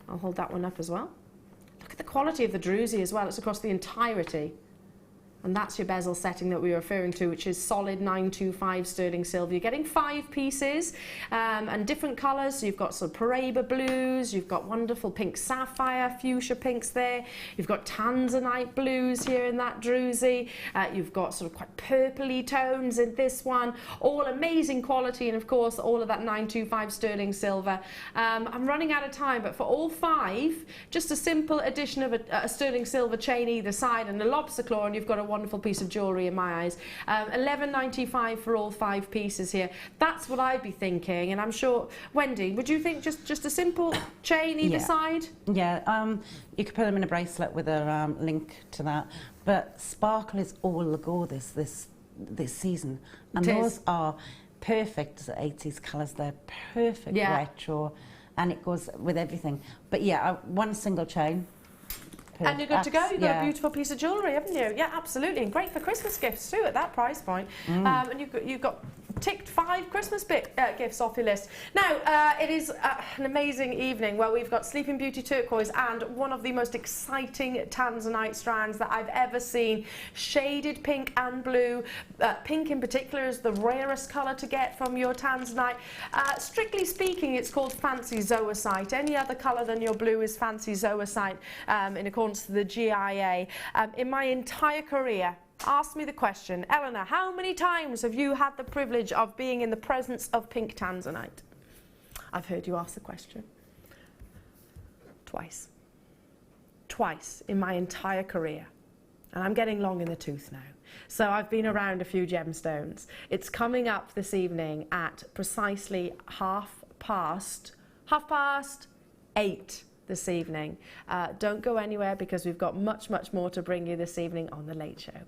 Speaker 2: I'll hold that one up as well. Look at the quality of the druzy as well. It's across the entirety. And that's your bezel setting that we were referring to, which is solid 925 sterling silver. You're getting 5 pieces and different colours. So you've got sort of Paraiba blues, you've got wonderful pink sapphire, fuchsia pinks there. You've got tanzanite blues here in that druzy. You've got sort of quite purpley tones in this one. All amazing quality, and of course all of that 925 sterling silver. I'm running out of time, but for all 5, just a simple addition of a sterling silver chain either side and a lobster claw, and you've got a wonderful piece of jewellery in my eyes. $11.95 for all 5 pieces here. That's what I'd be thinking, and I'm sure, Wendy, would you think just a simple chain either side?
Speaker 9: Yeah, you could put them in a bracelet with a link to that. But sparkle is all the go this season, and those are perfect 80s colours. They're perfect retro, and it goes with everything. But yeah, one single chain.
Speaker 5: sorted.
Speaker 2: And you're good to go. You've got a beautiful piece of jewellery, haven't you? Yeah, absolutely. And great for Christmas gifts too at that price point. And you've got ticked 5 Christmas gifts off your list. Now, it is an amazing evening where we've got Sleeping Beauty turquoise and one of the most exciting tanzanite strands that I've ever seen. Shaded pink and blue. Pink in particular is the rarest colour to get from your tanzanite. Strictly speaking, it's called fancy zoisite. Any other colour than your blue is fancy zoisite in accordance to the GIA. In my entire career, ask me the question, Eleanor, how many times have you had the privilege of being in the presence of pink tanzanite? I've heard you ask the question. Twice. Twice in my entire career. And I'm getting long in the tooth now. So I've been around a few gemstones. It's coming up this evening at precisely half past 8 this evening. Don't go anywhere because we've got much more to bring you this evening on The Late Show.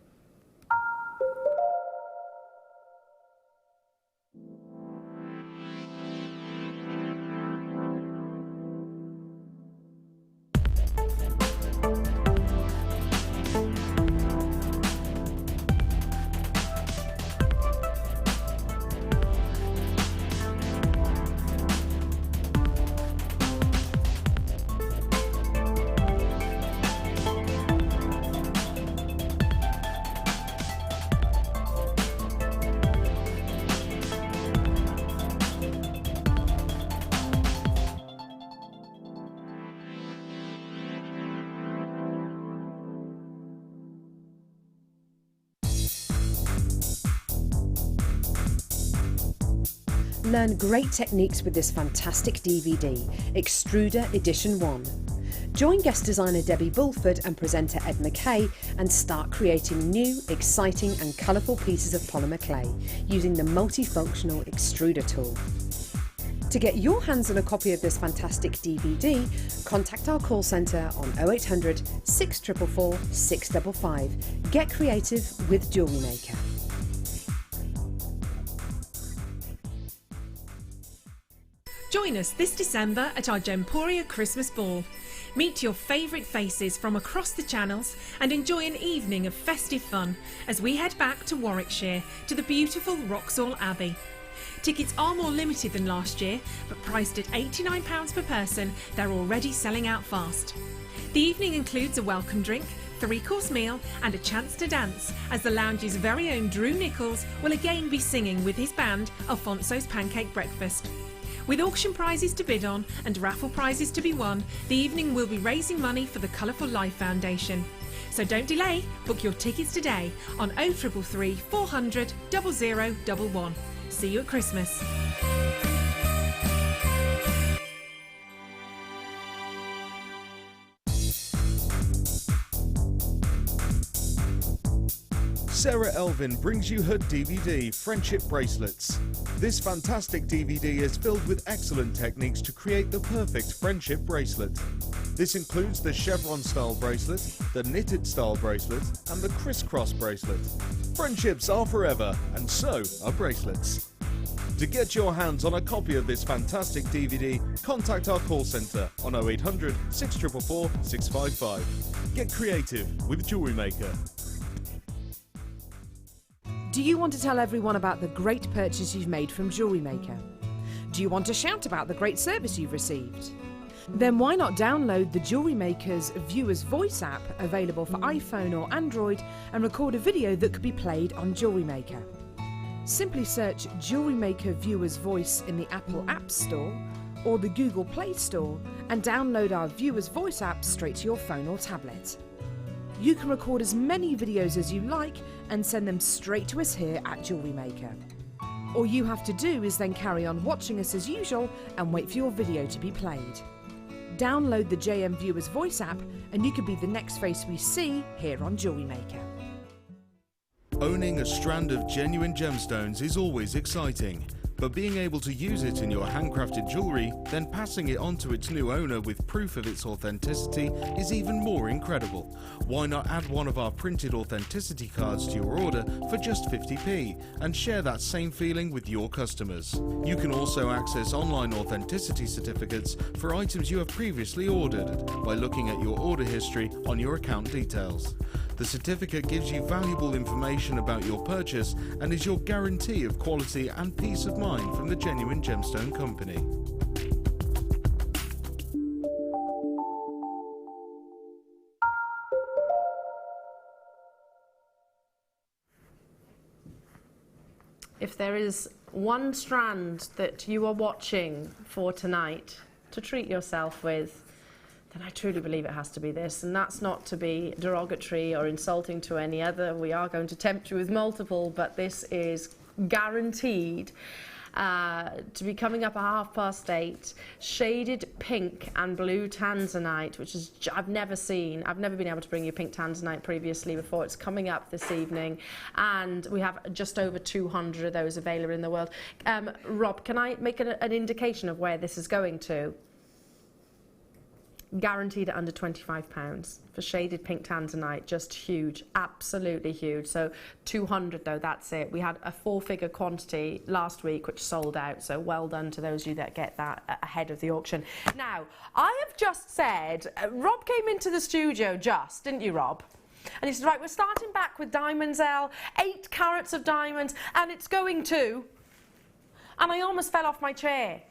Speaker 1: Learn great techniques with this fantastic DVD, Extruder Edition 1. Join guest designer Debbie Bulford and presenter Ed McKay and start creating new, exciting and colourful pieces of polymer clay using the multifunctional extruder tool. To get your hands on a copy of this fantastic DVD, contact our call centre on 0800 644 655. Get creative with Jewellery Maker.
Speaker 7: Join us this December at our Gemporia Christmas Ball. Meet your favourite faces from across the channels and enjoy an evening of festive fun as we head back to Warwickshire to the beautiful Wroxall Abbey. Tickets are more limited than last year, but priced at £89 per person, they're already selling out fast. The evening includes a welcome drink, 3-course meal and a chance to dance as the lounge's very own Drew Nichols will again be singing with his band Alfonso's Pancake Breakfast. With auction prizes to bid on and raffle prizes to be won, the evening will be raising money for the Colourful Life Foundation. So don't delay, book your tickets today on 0333 400 0011. See you at Christmas.
Speaker 8: Sarah Elvin brings you her DVD, Friendship Bracelets. This fantastic DVD is filled with excellent techniques to create the perfect friendship bracelet. This includes the chevron-style bracelet, the knitted-style bracelet, and the crisscross bracelet. Friendships are forever, and so are bracelets. To get your hands on a copy of this fantastic DVD, contact our call centre on 0800 644 655. Get creative with Jewellery Maker.
Speaker 1: Do you want to tell everyone about the great purchase you've made from Jewellery Maker? Do you want to shout about the great service you've received? Then why not download the Jewellery Maker's Viewer's Voice app, available for iPhone or Android, and record a video that could be played on Jewellery Maker. Simply search Jewellery Maker Viewer's Voice in the Apple App Store or the Google Play Store and download our Viewer's Voice app straight to your phone or tablet. You can record as many videos as you like and send them straight to us here at Jewellery Maker. All you have to do is then carry on watching us as usual and wait for your video to be played. Download the JM Viewer's Voice app and you could be the next face we see here on Jewellery Maker.
Speaker 8: Owning a strand of genuine gemstones is always exciting, But being able to use it in your handcrafted jewellery, then passing it on to its new owner with proof of its authenticity is even more incredible. Why not add one of our printed authenticity cards to your order for just 50p and share that same feeling with your customers? You can also access online authenticity certificates for items you have previously ordered by looking at your order history on your account details. The certificate gives you valuable information about your purchase and is your guarantee of quality and peace of mind from the Genuine Gemstone Company.
Speaker 2: If there is one strand that you are watching for tonight to treat yourself with, then I truly believe it has to be this. And that's not to be derogatory or insulting to any other. We are going to tempt you with multiple, but this is guaranteed to be coming up at 8:30. Shaded pink and blue tanzanite, which is I've never seen. I've never been able to bring you pink tanzanite previously before. It's coming up this evening, and we have just over 200 of those available in the world. Rob, can I make an indication of where this is going to? Guaranteed at under £25 for shaded pink tanzanite. Just huge, absolutely huge. So 200 though, that's it. We had a 4-figure quantity last week which sold out, so well done to those of you that get that ahead of the auction. Now, I have just said, Rob came into the studio just, didn't you, Rob? And he said, right, we're starting back with diamonds, 8 carats of diamonds, and it's going to, and I almost fell off my chair.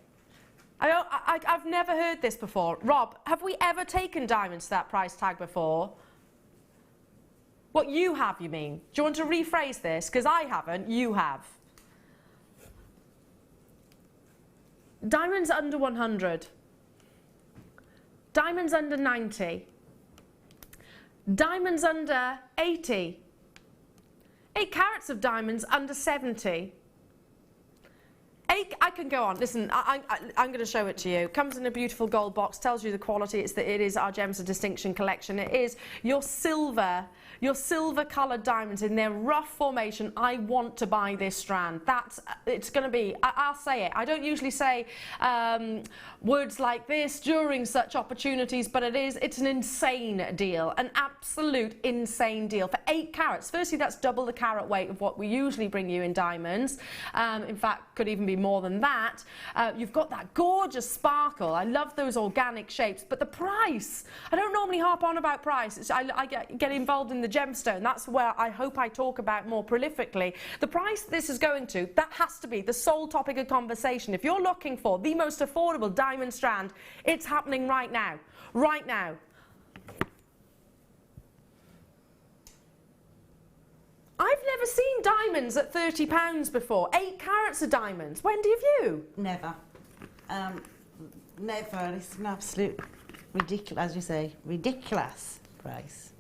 Speaker 2: I've never heard this before. Rob, have we ever taken diamonds to that price tag before? What, you have, you mean? Do you want to rephrase this? Because I haven't, you have. Diamonds under 100. Diamonds under 90. Diamonds under 80. 8 carats of diamonds under 70. I can go on. Listen, I'm going to show it to you. Comes in a beautiful gold box. Tells you the quality. It is our Gems of Distinction collection. It is your silver coloured diamonds in their rough formation. I want to buy this strand. It's going to be. I'll say it. I don't usually say words like this during such opportunities, but it's an insane deal, an absolute insane deal for 8 carats. Firstly, that's double the carat weight of what we usually bring you in diamonds. In fact, could even be more than that. You've got that gorgeous sparkle. I love those organic shapes, but the price, I don't normally harp on about price. I get involved in the gemstone. That's where I hope I talk about more prolifically. The price this is going to, that has to be the sole topic of conversation. If you're looking for the most affordable diamond strand, it's happening right now. Right now. I've never seen diamonds at £30 before. 8 carats of diamonds. Wendy, have you?
Speaker 9: Never. Never. It's an absolute ridiculous, as you say, ridiculous price.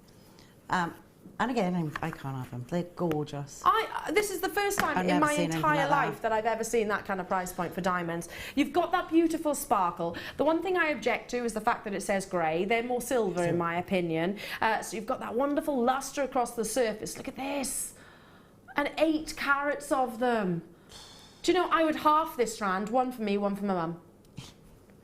Speaker 9: And again, I can't have them. They're gorgeous.
Speaker 2: This is the first time in my entire life that I've ever seen that kind of price point for diamonds. You've got that beautiful sparkle. The one thing I object to is the fact that it says grey. They're more silver in my opinion. So you've got that wonderful lustre across the surface. Look at this. And 8 carats of them. Do you know, I would half this strand, one for me, one for my mum.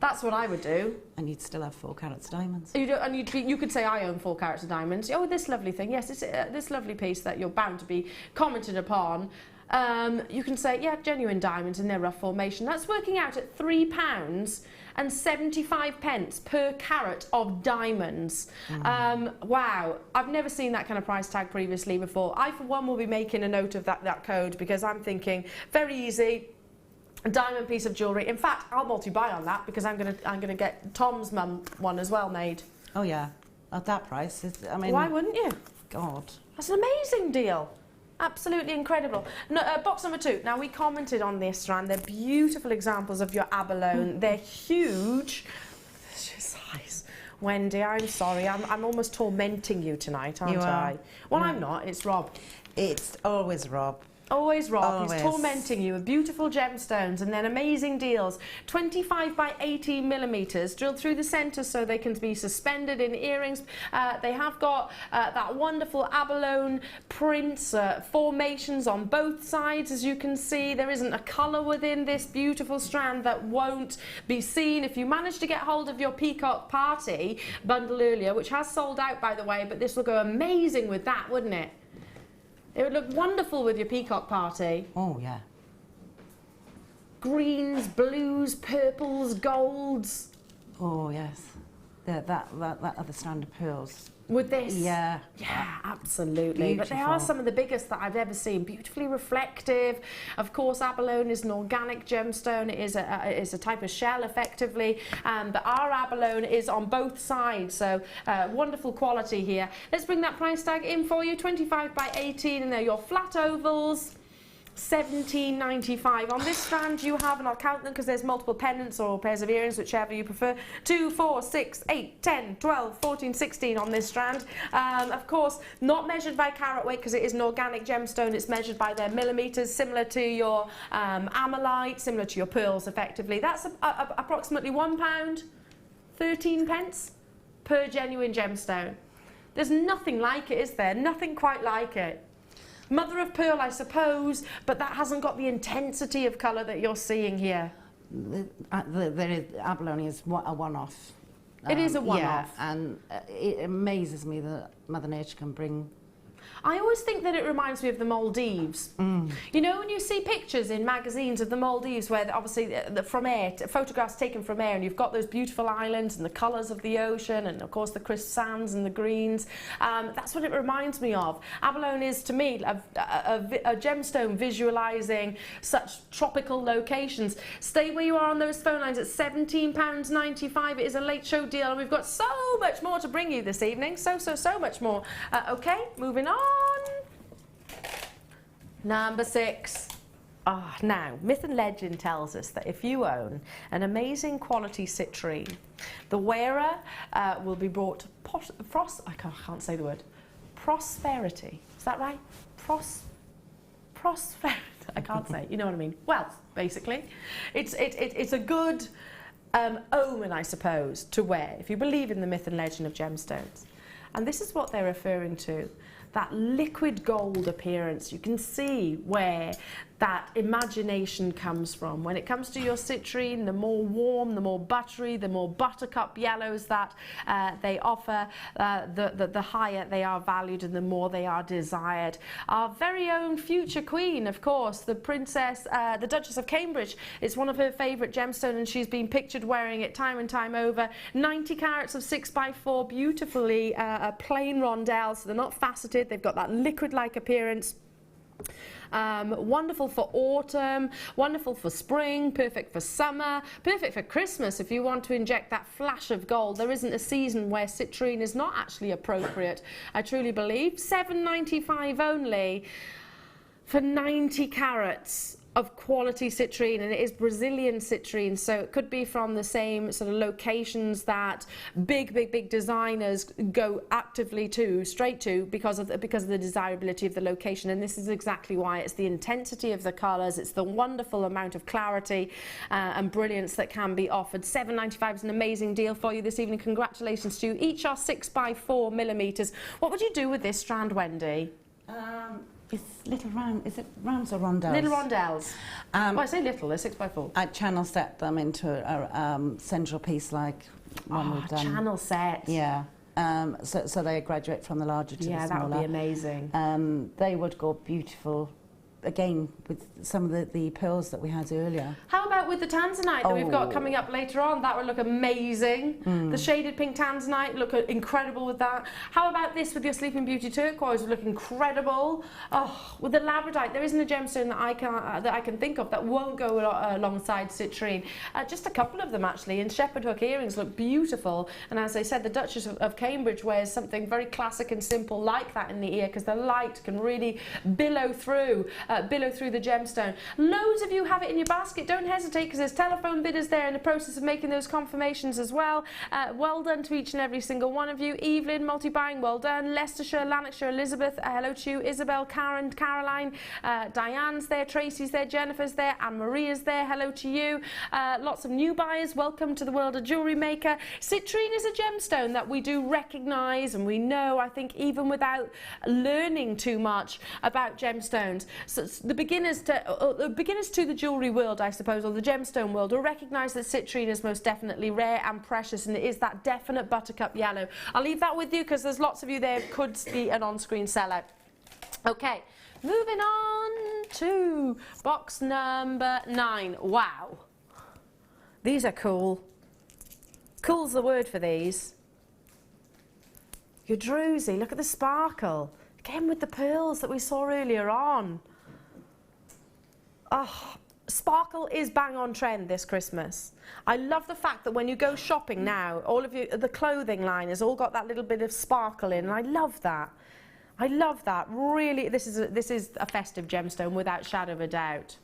Speaker 2: That's what I would do. And you'd still have 4 carats of diamonds. You could say, I own 4 carats of diamonds. Oh, this lovely thing. Yes, it's this lovely piece that you're bound to be commented upon. You can say, yeah, genuine diamonds in their rough formation. That's working out at £3.75 per carat of diamonds. Wow, I've never seen that kind of price tag previously before. I, for one, will be making a note of that code because I'm thinking, very easy. A diamond piece of jewellery. In fact, I'll multi-buy on that because I'm gonna get Tom's mum one as well made. Oh yeah, at that price. I mean, why wouldn't you? God, that's an amazing deal. Absolutely incredible. No, box number 2. Now, we commented on this strand. They're beautiful examples of your abalone. They're huge. Size. Wendy, I'm sorry. I'm almost tormenting you tonight, aren't I? Well, I'm not. It's Rob. It's always Rob. Always Rob,
Speaker 9: Always.
Speaker 2: he's tormenting you with beautiful gemstones and then amazing deals. 25 by 18 millimeters, drilled through the centre so they can be suspended in earrings. They have got that wonderful abalone prints, formations on both sides, as you can see. There isn't a colour within this beautiful strand that won't be seen. If you manage to get hold of your Peacock Party bundle earlier, which has sold out by the way, but this will go amazing with that, wouldn't it? It would look wonderful with your Peacock Party.
Speaker 9: Oh, yeah.
Speaker 2: Greens, blues, purples, golds.
Speaker 9: Oh, yes. That other strand of pearls.
Speaker 2: With this?
Speaker 9: Yeah.
Speaker 2: Yeah, absolutely.
Speaker 9: Beautiful.
Speaker 2: But they are some of the biggest that I've ever seen. Beautifully reflective. Of course, abalone is an organic gemstone. It is a type of shell, effectively. But our abalone is on both sides. So wonderful quality here. Let's bring that price tag in for you. 25 by 18, and they're your flat ovals. £17.95. On this strand you have, and I'll count them because there's multiple pendants or pairs of earrings, whichever you prefer, 2, 4, 6, 8, 10, 12, 14, 16 on this strand. Of course, not measured by carat weight because it is an organic gemstone. It's measured by their millimetres, similar to your amalite, similar to your pearls, effectively. That's approximately £1, 13 pence per genuine gemstone. There's nothing like it, is there? Nothing quite like it. Mother of pearl, I suppose, but that hasn't got the intensity of colour that you're seeing here.
Speaker 9: Abalone is a one-off.
Speaker 2: It is a one-off.
Speaker 9: Yeah, and it amazes me that Mother Nature can bring...
Speaker 2: I always think that it reminds me of the Maldives. You know, when you see pictures in magazines of the Maldives where obviously from air, photographs taken from air, and you've got those beautiful islands and the colours of the ocean and of course the crisp sands and the greens, that's what it reminds me of. Abalone is to me a gemstone visualising such tropical locations. Stay where you are on those phone lines at £17.95. It is a late show deal, and we've got so much more to bring you this evening. So much more. Okay, moving on. Number 6. Now, myth and legend tells us that if you own an amazing quality citrine, the wearer will be brought I can't say the word. Prosperity. Is that right? Prosperity. I can't say it. You know what I mean? Wealth, basically. It's a good omen, I suppose, to wear if you believe in the myth and legend of gemstones. And this is what they're referring to. That liquid gold appearance. You can see where that imagination comes from. When it comes to your citrine, the more warm, the more buttery, the more buttercup yellows that they offer, the higher they are valued and the more they are desired. Our very own future queen, of course, the Princess, the Duchess of Cambridge, is one of her favourite gemstones, and she's been pictured wearing it time and time over. 90 carats of 6x4, beautifully plain rondelles, so they're not faceted, they've got that liquid-like appearance. Wonderful for autumn, wonderful for spring, perfect for summer, perfect for Christmas if you want to inject that flash of gold. There isn't a season where citrine is not actually appropriate, I truly believe. £7.95 only for 90 carats of quality citrine, and it is Brazilian citrine, so it could be from the same sort of locations that big designers go actively straight to because of the desirability of the location. And this is exactly why. It's the intensity of the colours, it's the wonderful amount of clarity and brilliance that can be offered. £7.95 is an amazing deal for you this evening. Congratulations to you. Each are 6x4 millimetres. What would you do with this strand, Wendy?
Speaker 9: It's little round. Is it rounds or rondelles?
Speaker 2: Little rondelles. Well, I say little. They're 6x4.
Speaker 9: I channel set them into a central piece like one we've done.
Speaker 2: Channel set.
Speaker 9: Yeah. So they graduate from the larger to the smaller.
Speaker 2: Yeah, that would be amazing.
Speaker 9: They would go beautiful. Again, with some of the pearls that we had earlier.
Speaker 2: How about with the tanzanite that we've got coming up later on? That would look amazing. The shaded pink tanzanite look incredible with that. How about this with your Sleeping Beauty turquoise? Would look incredible. Oh, with the labradite, there isn't a gemstone that I can think of that won't go alongside citrine. Just a couple of them actually. And shepherd hook earrings look beautiful. And as I said, the Duchess of Cambridge wears something very classic and simple like that in the ear because the light can really billow through billow through the gemstone. Loads of you have it in your basket. Don't hesitate, because there's telephone bidders there in the process of making those confirmations as well. Well done to each and every single one of you. Evelyn, multi-buying, well done. Leicestershire, Lanarkshire, Elizabeth, hello to you. Isabel, Karen, Caroline, Diane's there, Tracy's there, Jennifer's there, Anne Maria's there, hello to you. Lots of new buyers, welcome to the world of Jewellery Maker. Citrine is a gemstone that we do recognise, and we know, I think, even without learning too much about gemstones. So the beginners to the jewellery world, I suppose, or the gemstone world, will recognise that citrine is most definitely rare and precious, and it is that definite buttercup yellow. I'll leave that with you, because there's lots of you there who could be an on-screen sellout. Okay, moving on to box number 9. Wow, these are cool. Cool's the word for these. Your druzy, look at the sparkle. Again with the pearls that we saw earlier on. Oh, sparkle is bang on trend this Christmas. I love the fact that when you go shopping now, all of you, the clothing line has all got that little bit of sparkle in, and I love that. I love that. Really, this is a festive gemstone without shadow of a doubt.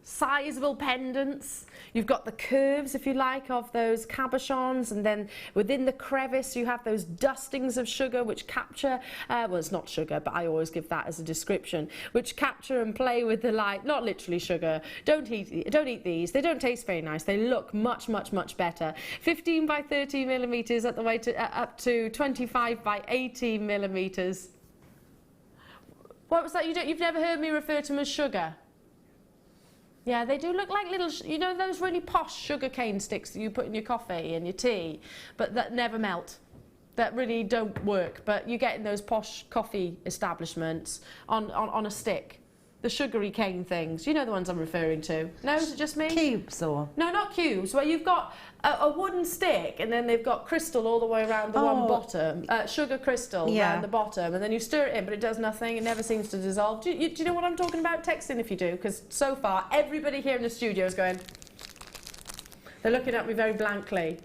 Speaker 2: Sizable pendants. You've got the curves, if you like, of those cabochons, and then within the crevice you have those dustings of sugar which capture, well, it's not sugar, but I always give that as a description, which capture and play with the light. Not literally sugar. Don't eat these. They don't taste very nice. They look much, much, much better. 15 by 30 millimeters at the way to up to 25 by 18 millimeters. What was that? You've never heard me refer to them as sugar? Yeah, they do look like little, you know, those really posh sugar cane sticks that you put in your coffee and your tea, but that never melt. That really don't work, but you get in those posh coffee establishments on a stick. The sugary cane things, you know the ones I'm referring to. No, is it just me?
Speaker 9: Cubes or?
Speaker 2: No, not cubes, where you've got a wooden stick and then they've got crystal all the way around the one bottom, sugar crystal around the bottom, and then you stir it in, but it does nothing, it never seems to dissolve. Do you know what I'm talking about? Text in if you do, because so far everybody here in the studio is going, they're looking at me very blankly.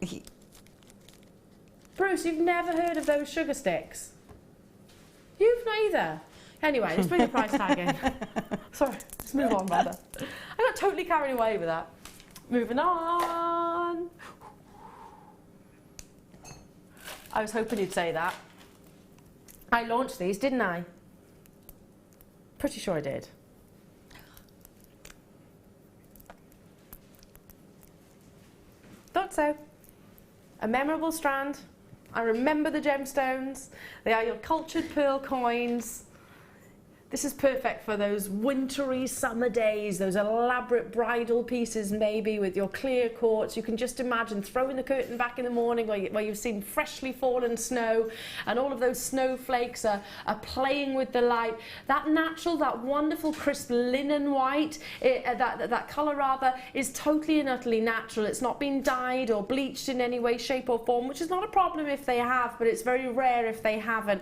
Speaker 2: Bruce, you've never heard of those sugar sticks? You've not either? Anyway, let's bring the price tag in. Sorry, let's move on rather. I got totally carried away with that. Moving on. I was hoping you'd say that. I launched these, didn't I? Pretty sure I did. Thought so. A memorable strand. I remember the gemstones. They are your cultured pearl coins. This is perfect for those wintry summer days, those elaborate bridal pieces maybe with your clear quartz. You can just imagine throwing the curtain back in the morning where you've seen freshly fallen snow and all of those snowflakes are playing with the light. That natural, that wonderful crisp linen white, that colour rather, is totally and utterly natural. It's not been dyed or bleached in any way, shape or form, which is not a problem if they have, but it's very rare if they haven't.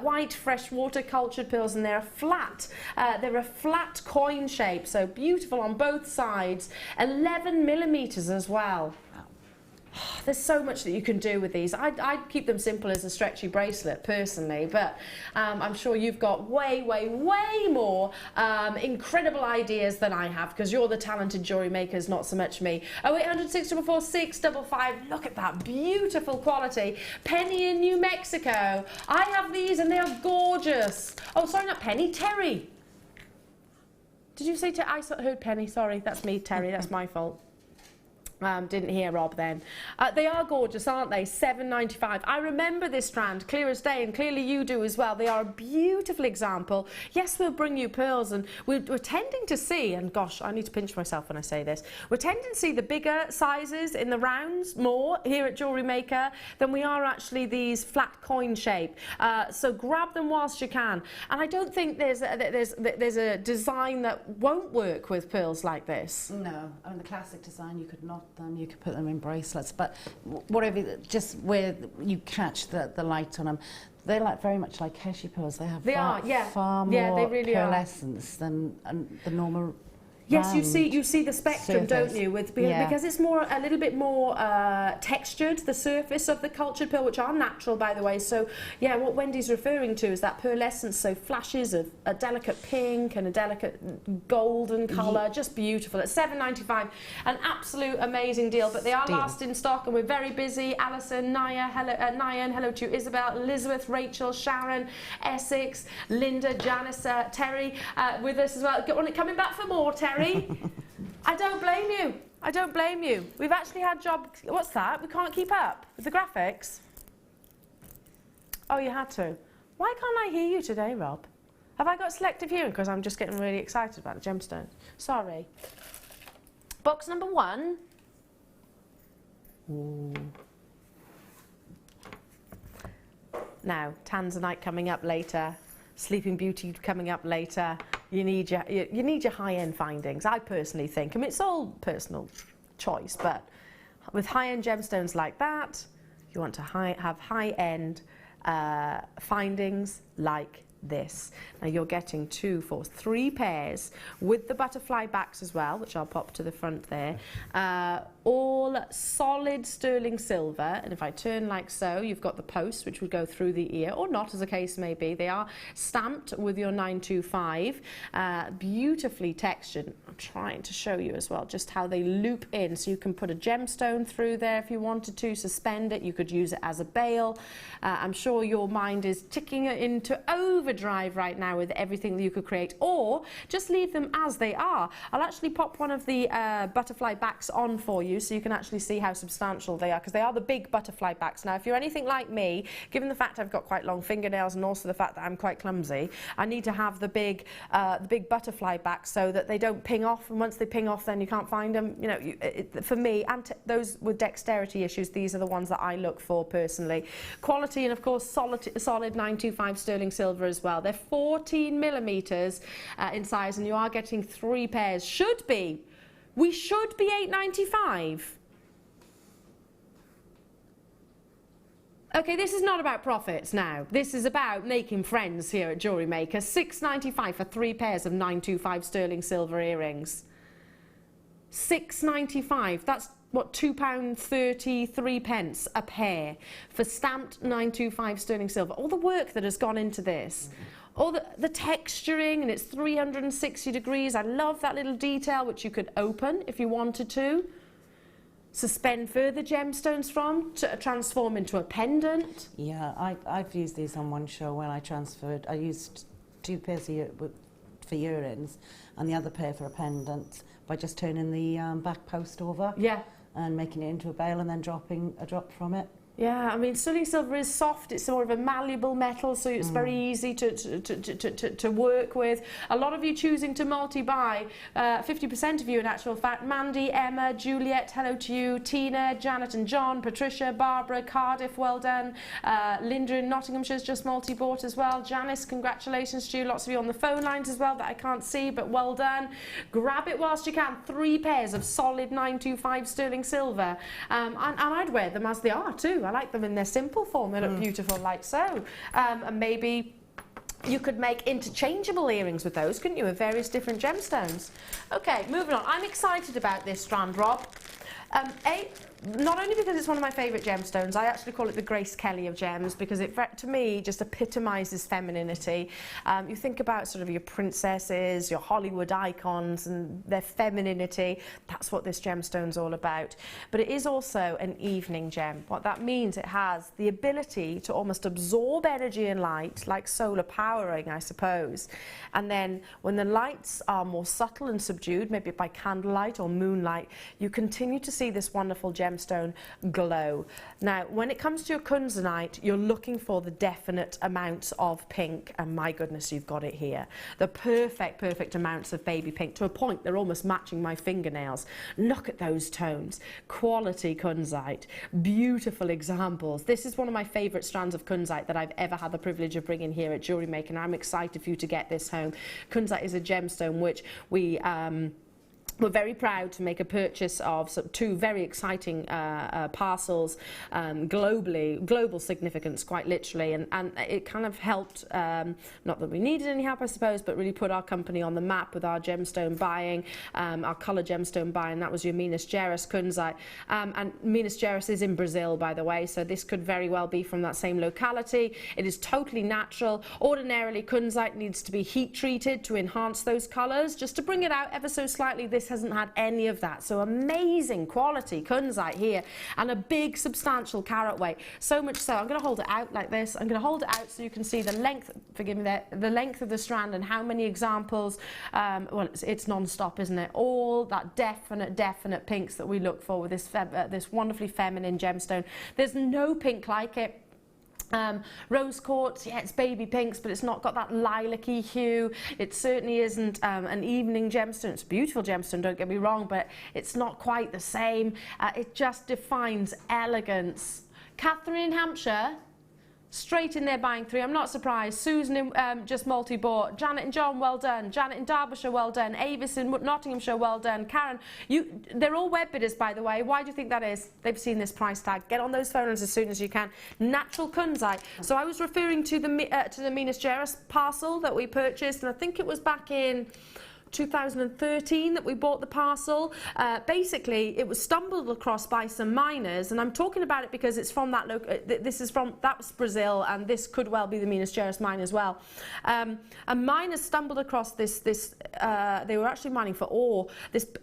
Speaker 2: White, freshwater cultured pearls, and they're flat. They're a flat coin shape, so beautiful on both sides. 11 millimeters as well. Oh, there's so much that you can do with these. I'd keep them simple as a stretchy bracelet personally, but I'm sure you've got way more incredible ideas than I have, because you're the talented jewellery makers, not so much me. 0800 644 655. Look at that beautiful quality. Penny in New Mexico. I have these and they are gorgeous. Oh, sorry, not Penny, Terry. Did you say I heard Penny? Sorry, that's me, Terry. That's my fault. Didn't hear Rob then. They are gorgeous, aren't they? $7.95. I remember this strand clear as day, and clearly you do as well. They are a beautiful example. Yes, we'll bring you pearls, and we're tending to see, and gosh, I need to pinch myself when I say this, we're tending to see the bigger sizes in the rounds more here at Jewellery Maker than we are actually these flat coin shape. So grab them whilst you can. And I don't think there's a design that won't work with pearls like this.
Speaker 9: No, I mean the classic design, you could knot them, you could put them in bracelets, but whatever, just where you catch the light on them, they're like very much like Keshi pearls. They have far more
Speaker 2: they really
Speaker 9: pearlescence than the normal
Speaker 2: Yes, you see the spectrum, don't you? Because it's a little bit more textured, the surface of the cultured pearl, which are natural, by the way. So, yeah, what Wendy's referring to is that pearlescence, so flashes of a delicate pink and a delicate golden colour, just beautiful. At $7.95, an absolute amazing deal. But they are last in stock, and we're very busy. Alison, Nyan, hello to you, Isabel, Elizabeth, Rachel, Sharon, Essex, Linda, Janice, Terry with us as well. Coming back for more, Terry. I don't blame you. I don't blame you. We've actually had what's that? We can't keep up with the graphics. Oh, you had to. Why can't I hear you today, Rob? Have I got selective hearing? Because I'm just getting really excited about the gemstone. Sorry. Box number 1. Ooh. Now, Tanzanite coming up later. Sleeping Beauty coming up later. You need your high-end findings, I personally think. I mean, it's all personal choice, but with high-end gemstones like that, you want to have high-end findings like this. Now you're getting 2, 4, 3 pairs with the butterfly backs as well, which I'll pop to the front there. All solid sterling silver, and if I turn like so, you've got the post which would go through the ear, or not, as the case may be. They are stamped with your 925, beautifully textured. I'm trying to show you as well just how they loop in, so you can put a gemstone through there if you wanted to, suspend it, you could use it as a bail. I'm sure your mind is ticking into overdrive right now with everything that you could create, or just leave them as they are. I'll actually pop one of the butterfly backs on for you so you can actually see how substantial they are, because they are the big butterfly backs. Now if you're anything like me, given the fact I've got quite long fingernails and also the fact that I'm quite clumsy, I need to have the big butterfly backs so that they don't ping off, and once they ping off then you can't find them. You know, for me, and those with dexterity issues, these are the ones that I look for personally. Quality, and of course solid 925 sterling silver as well. They're 14 millimeters in size, and you are getting 3 pairs. We should be $8.95. Okay, this is not about profits now. This is about making friends here at Jewellery Maker. $6.95 for 3 pairs of 925 sterling silver earrings. $6.95. That's what, £2.33 a pair for stamped 925 sterling silver. All the work that has gone into this. All the texturing, and it's 360 degrees. I love that little detail, which you could open if you wanted to. Suspend further gemstones from to transform into a pendant.
Speaker 9: Yeah, I've used these on one show when I transferred. I used 2 pairs for earrings and the other pair for a pendant by just turning the back post over. Yeah. And making it into a bail and then dropping a drop from it.
Speaker 2: Yeah, I mean, sterling silver is soft. It's more of a malleable metal, so it's very easy to work with. A lot of you choosing to multi-buy. 50% of you, in actual fact. Mandy, Emma, Juliet, hello to you. Tina, Janet and John, Patricia, Barbara, Cardiff, well done. Linda in Nottinghamshire's just multi-bought as well. Janice, congratulations to you. Lots of you on the phone lines as well that I can't see, but well done. Grab it whilst you can. 3 pairs of solid 925 sterling silver. And I'd wear them as they are too. I like them in their simple form. They look beautiful like so. And maybe you could make interchangeable earrings with those, couldn't you, with various different gemstones. Okay, moving on. I'm excited about this strand, Rob. Not only because it's one of my favourite gemstones, I actually call it the Grace Kelly of gems, because it, to me, just epitomises femininity. You think about sort of your princesses, your Hollywood icons and their femininity. That's what this gemstone's all about. But it is also an evening gem. What that means, it has the ability to almost absorb energy and light, like solar powering, I suppose. And then when the lights are more subtle and subdued, maybe by candlelight or moonlight, you continue to see this wonderful gemstone glow. Now, when it comes to your kunzanite, you're looking for the definite amounts of pink, and my goodness, you've got it here. The perfect amounts of baby pink, to a point they're almost matching my fingernails. Look at those tones. Quality kunzite. Beautiful examples. This is one of my favourite strands of kunzite that I've ever had the privilege of bringing here at Jewellery Maker, and I'm excited for you to get this home. Kunzite is a gemstone which we we're very proud to make a purchase of two very exciting parcels, global significance, quite literally, and it kind of helped, not that we needed any help I suppose, but really put our company on the map with our gemstone buying, our colour gemstone buying. That was your Minas Gerais kunzite, and Minas Gerais is in Brazil, by the way, so this could very well be from that same locality. It is totally natural. Ordinarily kunzite needs to be heat treated to enhance those colours, just to bring it out ever so slightly. This hasn't had any of that, so amazing quality kunzite here, and a big substantial carat weight, so much so I'm going to hold it out like this. I'm going to hold it out so you can see the length, forgive me there, the length of the strand and how many examples. Well, it's non-stop, isn't it? All that definite pinks that we look for with this this wonderfully feminine gemstone. There's no pink like it. Rose quartz, yeah, it's baby pinks, but it's not got that lilac-y hue. It certainly isn't an evening gemstone. It's a beautiful gemstone, don't get me wrong, but it's not quite the same. It just defines elegance. Catherine in Hampshire, straight in there buying 3. I'm not surprised. Susan in just multi-bought. Janet and John, well done. Janet in Derbyshire, well done. Avis in Nottinghamshire, well done. Karen, they're all web bidders, by the way. Why do you think that is? They've seen this price tag. Get on those phones as soon as you can. Natural kunzite. So I was referring to the Minas Gerais parcel that we purchased, and I think it was back in 2013 that we bought the parcel. Basically, it was stumbled across by some miners, and I'm talking about it because it's from that that was Brazil, and this could well be the Minas Gerais mine as well. And miners stumbled across this. They were actually mining for ore.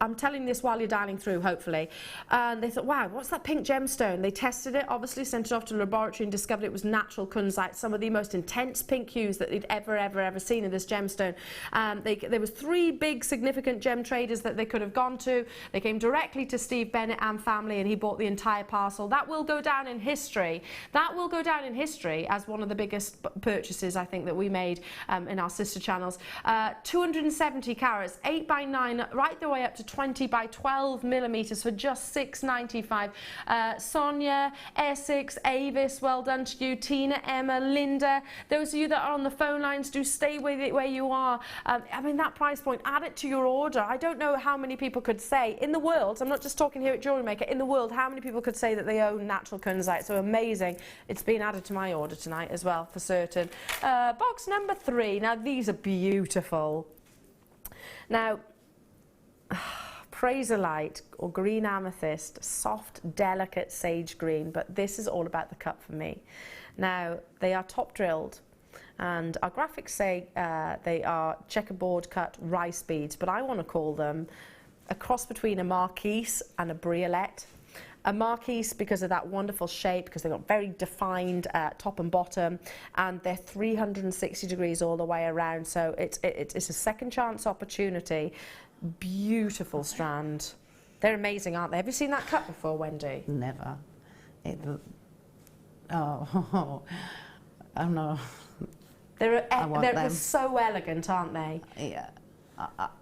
Speaker 2: I'm telling this while you're dialing through, hopefully. And they thought, wow, what's that pink gemstone? They tested it, obviously sent it off to the laboratory and discovered it was natural kunzite, some of the most intense pink hues that they'd ever seen in this gemstone. There was 3 big significant gem traders that they could have gone to. They came directly to Steve Bennett and family, and he bought the entire parcel. That will go down in history. That will go down in history as one of the biggest purchases, I think, that we made in our sister channels. 270 carats, 8 by 9, right the way up to 20 by 12 millimeters for just $6.95. Sonia, Essex, Avis, well done to you. Tina, Emma, Linda, those of you that are on the phone lines, do stay with it where you are. I mean, that price point, add it to your order. I don't know how many people could say in the world, I'm not just talking here at Jewellery Maker, in the world, how many people could say that they own natural kunzite? So amazing. It's been added to my order tonight as well, for certain. Box number 3. Now, these are beautiful. Now, Praserite or green amethyst, soft, delicate sage green, but this is all about the cut for me. Now, they are top drilled, and our graphics say they are checkerboard cut rice beads, but I want to call them a cross between a marquise and a briolette. A marquise because of that wonderful shape, because they've got very defined top and bottom, and they're 360 degrees all the way around, so it's a second chance opportunity. Beautiful strand. They're amazing, aren't they? Have you seen that cut before, Wendy?
Speaker 9: Never. Oh, I'm not.
Speaker 2: They're so elegant, aren't they?
Speaker 9: Yeah,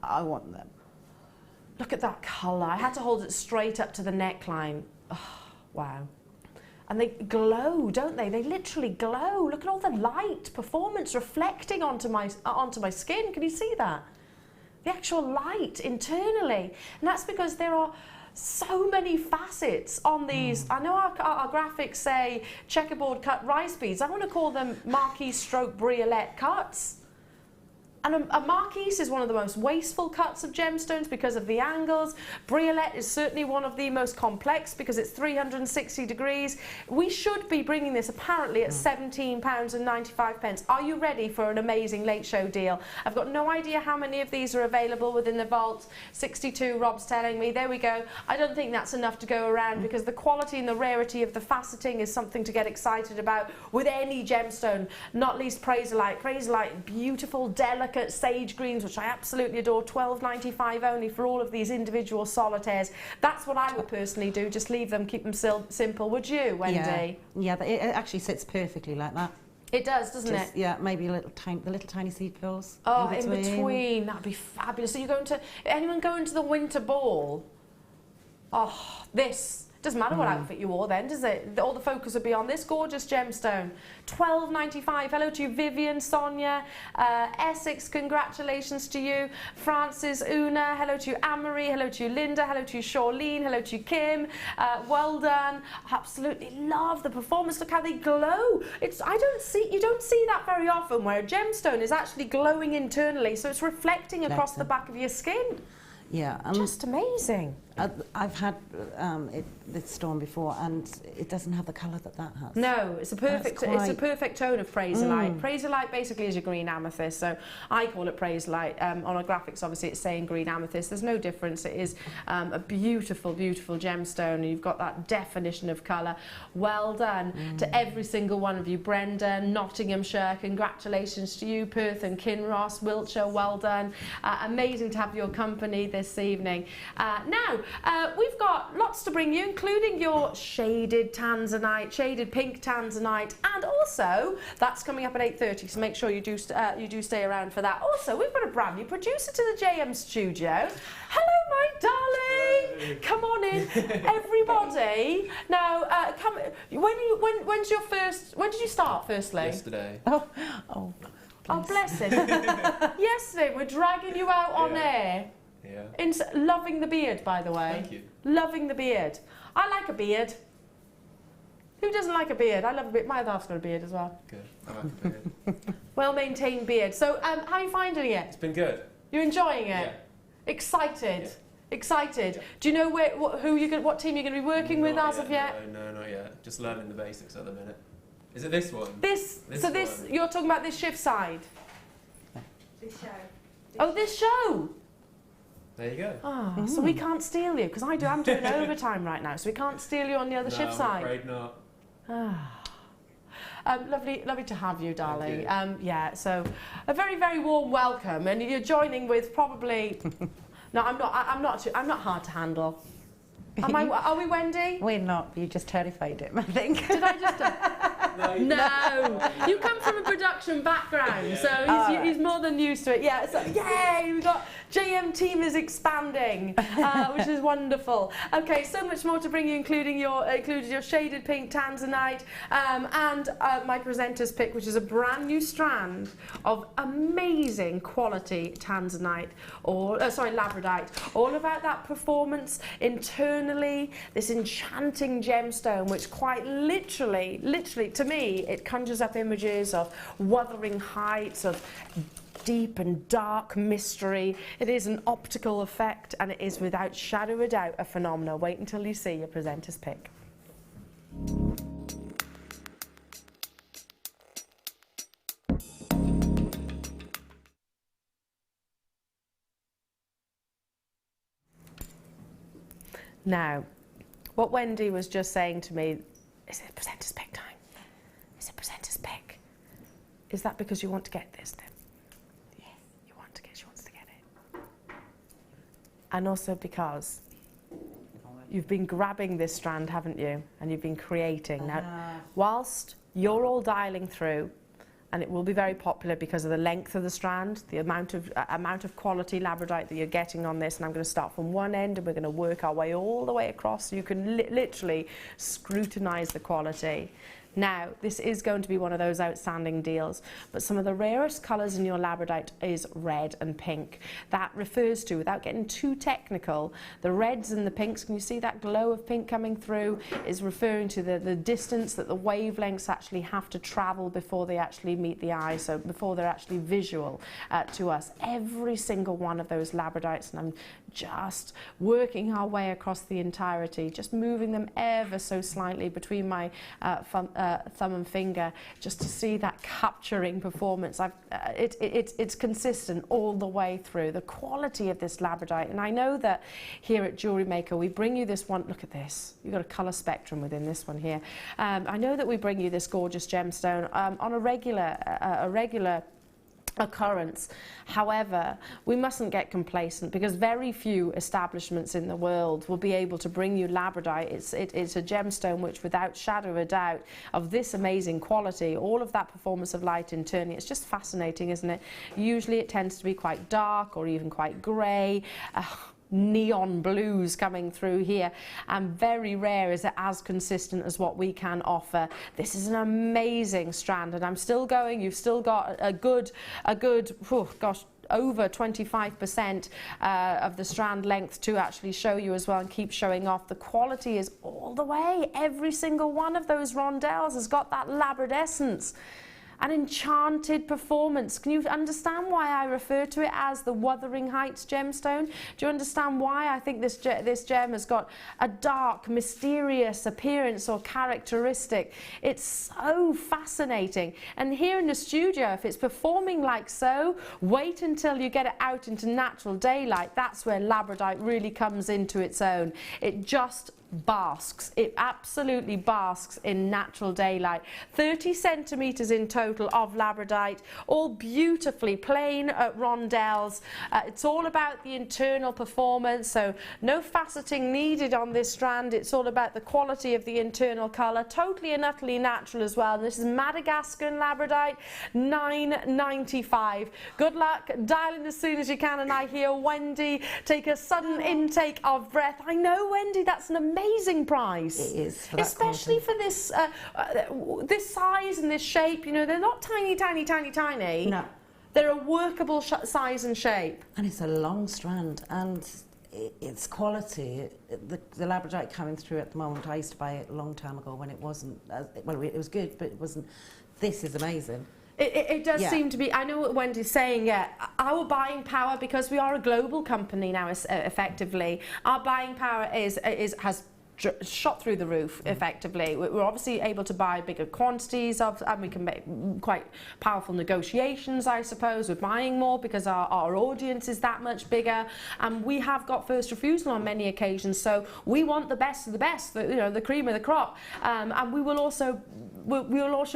Speaker 9: I want them.
Speaker 2: Look at that colour. I had to hold it straight up to the neckline. Oh, wow. And they glow, don't they? They literally glow. Look at all the light performance reflecting onto my skin. Can you see that? The actual light internally. And that's because there are so many facets on these. I know our graphics say checkerboard cut rice beads. I want to call them marquise stroke briolette cuts. And a marquise is one of the most wasteful cuts of gemstones because of the angles. Briolette is certainly one of the most complex because it's 360 degrees. We should be bringing this apparently at £17.95. Are you ready for an amazing late show deal? I've got no idea how many of these are available within the vault. 62, Rob's telling me. There we go. I don't think that's enough to go around because the quality and the rarity of the faceting is something to get excited about with any gemstone, not least Praserite. Praserite, beautiful, delicate sage greens, which I absolutely adore. £12.95 only for all of these individual solitaires. That's what I would personally do. Just leave them, keep them simple. Would you, Wendy?
Speaker 9: Yeah, but it actually sits perfectly like that.
Speaker 2: It does, doesn't it?
Speaker 9: Yeah, maybe a little the little tiny seed pearls.
Speaker 2: Oh, in between. That'd be fabulous. So you're going to anyone going to the winter ball? Oh, this Doesn't matter what outfit you wore then, does it? All the focus would be on this gorgeous gemstone. £12.95. Hello to you, Vivian, Sonia, Essex, congratulations to you. Francis, Una, hello to you, Anne-Marie, hello to you, Linda, hello to you, Charlene, hello to you, Kim. Well done. Absolutely love the performance. Look how they glow. You don't see that very often, where a gemstone is actually glowing internally, so it's reflecting across the back of your skin.
Speaker 9: Yeah,
Speaker 2: just amazing.
Speaker 9: I've had this stone before, and it doesn't have the colour that has.
Speaker 2: No, it's a perfect tone of Praserlite. Praserlite basically is your green amethyst, so I call it Praserlite. On our graphics, obviously, it's saying green amethyst. There's no difference. It is a beautiful, beautiful gemstone, and you've got that definition of colour. Well done to every single one of you. Brenda, Nottinghamshire, congratulations to you. Perth and Kinross, Wiltshire, well done. Amazing to have your company this evening. Now, we've got lots to bring you, including your shaded tanzanite, shaded pink tanzanite, and also that's coming up at 8:30. So make sure you do stay around for that. Also, we've got a brand new producer to the JM studio. Hello, my darling. Hello. Come on in, everybody. Now, come. When's your first? When did you start? Firstly,
Speaker 10: yesterday.
Speaker 2: Oh, bless him. Yesterday, we're dragging you out on air.
Speaker 10: Yeah.
Speaker 2: Loving the beard, by the way.
Speaker 10: Thank you.
Speaker 2: Loving the beard. I like a beard. Who doesn't like a beard? I love a beard. My other half's got a beard as well.
Speaker 10: Good. I like a beard.
Speaker 2: Well-maintained beard. So, how are you finding it?
Speaker 10: It's been good.
Speaker 2: You're enjoying it?
Speaker 10: Yeah.
Speaker 2: Excited?
Speaker 10: Yeah.
Speaker 2: Excited? Yeah. Do you know what team you're going to be working with as of yet?
Speaker 10: No, not yet. Just learning the basics at the minute. Is it this one?
Speaker 2: This you're talking about this shift side?
Speaker 6: This show.
Speaker 2: Oh, this show?
Speaker 10: There you go.
Speaker 2: Ah, so we can't steal you, because I'm doing overtime right now, so we can't steal you on the other shift side.
Speaker 10: No, I'm afraid not.
Speaker 2: Lovely to have you, darling.
Speaker 10: Thank you.
Speaker 2: Yeah, so a very, very warm welcome, and you're joining with probably. No, I'm not hard to handle. Are we, Wendy?
Speaker 9: We're not. You just terrified him, I think.
Speaker 2: Did I just? No. You come from a production background, so he's more than used to it. Yeah. So yay! We've got JM team is expanding, which is wonderful. Okay, so much more to bring you, including your shaded pink tanzanite and my presenter's pick, which is a brand new strand of amazing quality tanzanite labradite. All about that performance internally. This enchanting gemstone, which quite literally to me, it conjures up images of wuthering heights, of deep and dark mystery. It is an optical effect, and it is without shadow of a doubt a phenomenon. Wait until you see your presenter's pick. Now, what Wendy was just saying to me, is it presenter's pick time? Is it presenter's pick? Is that because you want to get this then? Yes. She wants to get it. And also because you've been grabbing this strand, haven't you? And you've been creating. Now, whilst you're all dialing through, and it will be very popular because of the length of the strand, the amount of quality labradite that you're getting on this, and I'm going to start from one end and we're going to work our way all the way across so you can literally scrutinise the quality. Now, this is going to be one of those outstanding deals, but some of the rarest colours in your labradite is red and pink. That refers to, without getting too technical, the reds and the pinks, can you see that glow of pink coming through, is referring to the distance that the wavelengths actually have to travel before they actually meet the eye, so before they're actually visual to us. Every single one of those labradites, and I'm just working our way across the entirety, just moving them ever so slightly between my thumb and finger, just to see that capturing performance. It's consistent all the way through. The quality of this labradite, and I know that here at Jewellery Maker we bring you this one. Look at this. You've got a colour spectrum within this one here. I know that we bring you this gorgeous gemstone on a regular occurrence. However, we mustn't get complacent, because very few establishments in the world will be able to bring you labradite. It's a gemstone which, without shadow of a doubt, of this amazing quality, all of that performance of light internally, it's just fascinating, isn't it? Usually it tends to be quite dark or even quite grey. neon blues coming through here, and very rare is it as consistent as what we can offer. This is an amazing strand, and I'm still going. You've still got a good oh gosh, over 25% of the strand length to actually show you as well and keep showing off. The quality is all the way. Every single one of those rondelles has got that labradescence. An enchanted performance. Can you understand why I refer to it as the Wuthering Heights gemstone? Do you understand why I think this gem has got a dark, mysterious appearance or characteristic? It's so fascinating. And here in the studio, if it's performing like so, wait until you get it out into natural daylight. That's where labradite really comes into its own. It just basks. It absolutely basks in natural daylight. 30 centimetres in total of labradite, all beautifully plain rondelles. It's all about the internal performance, so no faceting needed on this strand. It's all about the quality of the internal colour, totally and utterly natural as well. And this is Madagascar labradite, $9.95. Good luck, dial in as soon as you can. And I hear Wendy take a sudden intake of breath. I know, Wendy, that's an amazing price.
Speaker 9: It is,
Speaker 2: especially for this this size and this shape. You know, they're not tiny.
Speaker 9: No,
Speaker 2: they're a workable size and shape.
Speaker 9: and it's a long strand, and it's quality. The labradite coming through at the moment. I used to buy it a long time ago when it wasn't. Well, it was good, but it wasn't. This is amazing.
Speaker 2: It does seem to be. I know what Wendy's saying. Yeah, our buying power, because we are a global company now, effectively, our buying power has shot through the roof effectively. We're obviously able to buy bigger quantities of, and we can make quite powerful negotiations, I suppose. We're buying more because our audience is that much bigger, and we have got first refusal on many occasions, so we want the best of the best, the cream of the crop, and we will also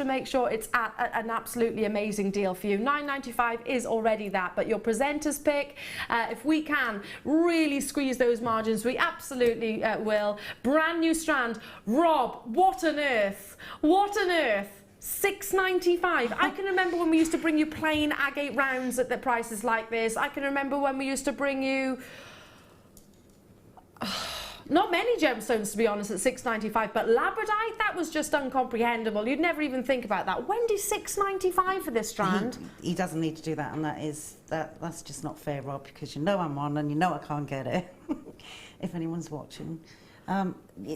Speaker 2: make sure it's at an absolutely amazing deal for you. $9.95 is already that, but your presenter's pick, if we can really squeeze those margins, we absolutely will. Brand new strand. Rob, what on earth? What on earth? $6.95. I can remember when we used to bring you plain agate rounds at the prices like this. I can remember when we used to bring you not many gemstones, to be honest, at $6.95, but labradite, that was just incomprehensible. You'd never even think about that. Wendy, $6.95 for this strand. He
Speaker 9: doesn't need to do that, and that's just not fair, Rob, because you know I'm on and you know I can't get it. If anyone's watching. He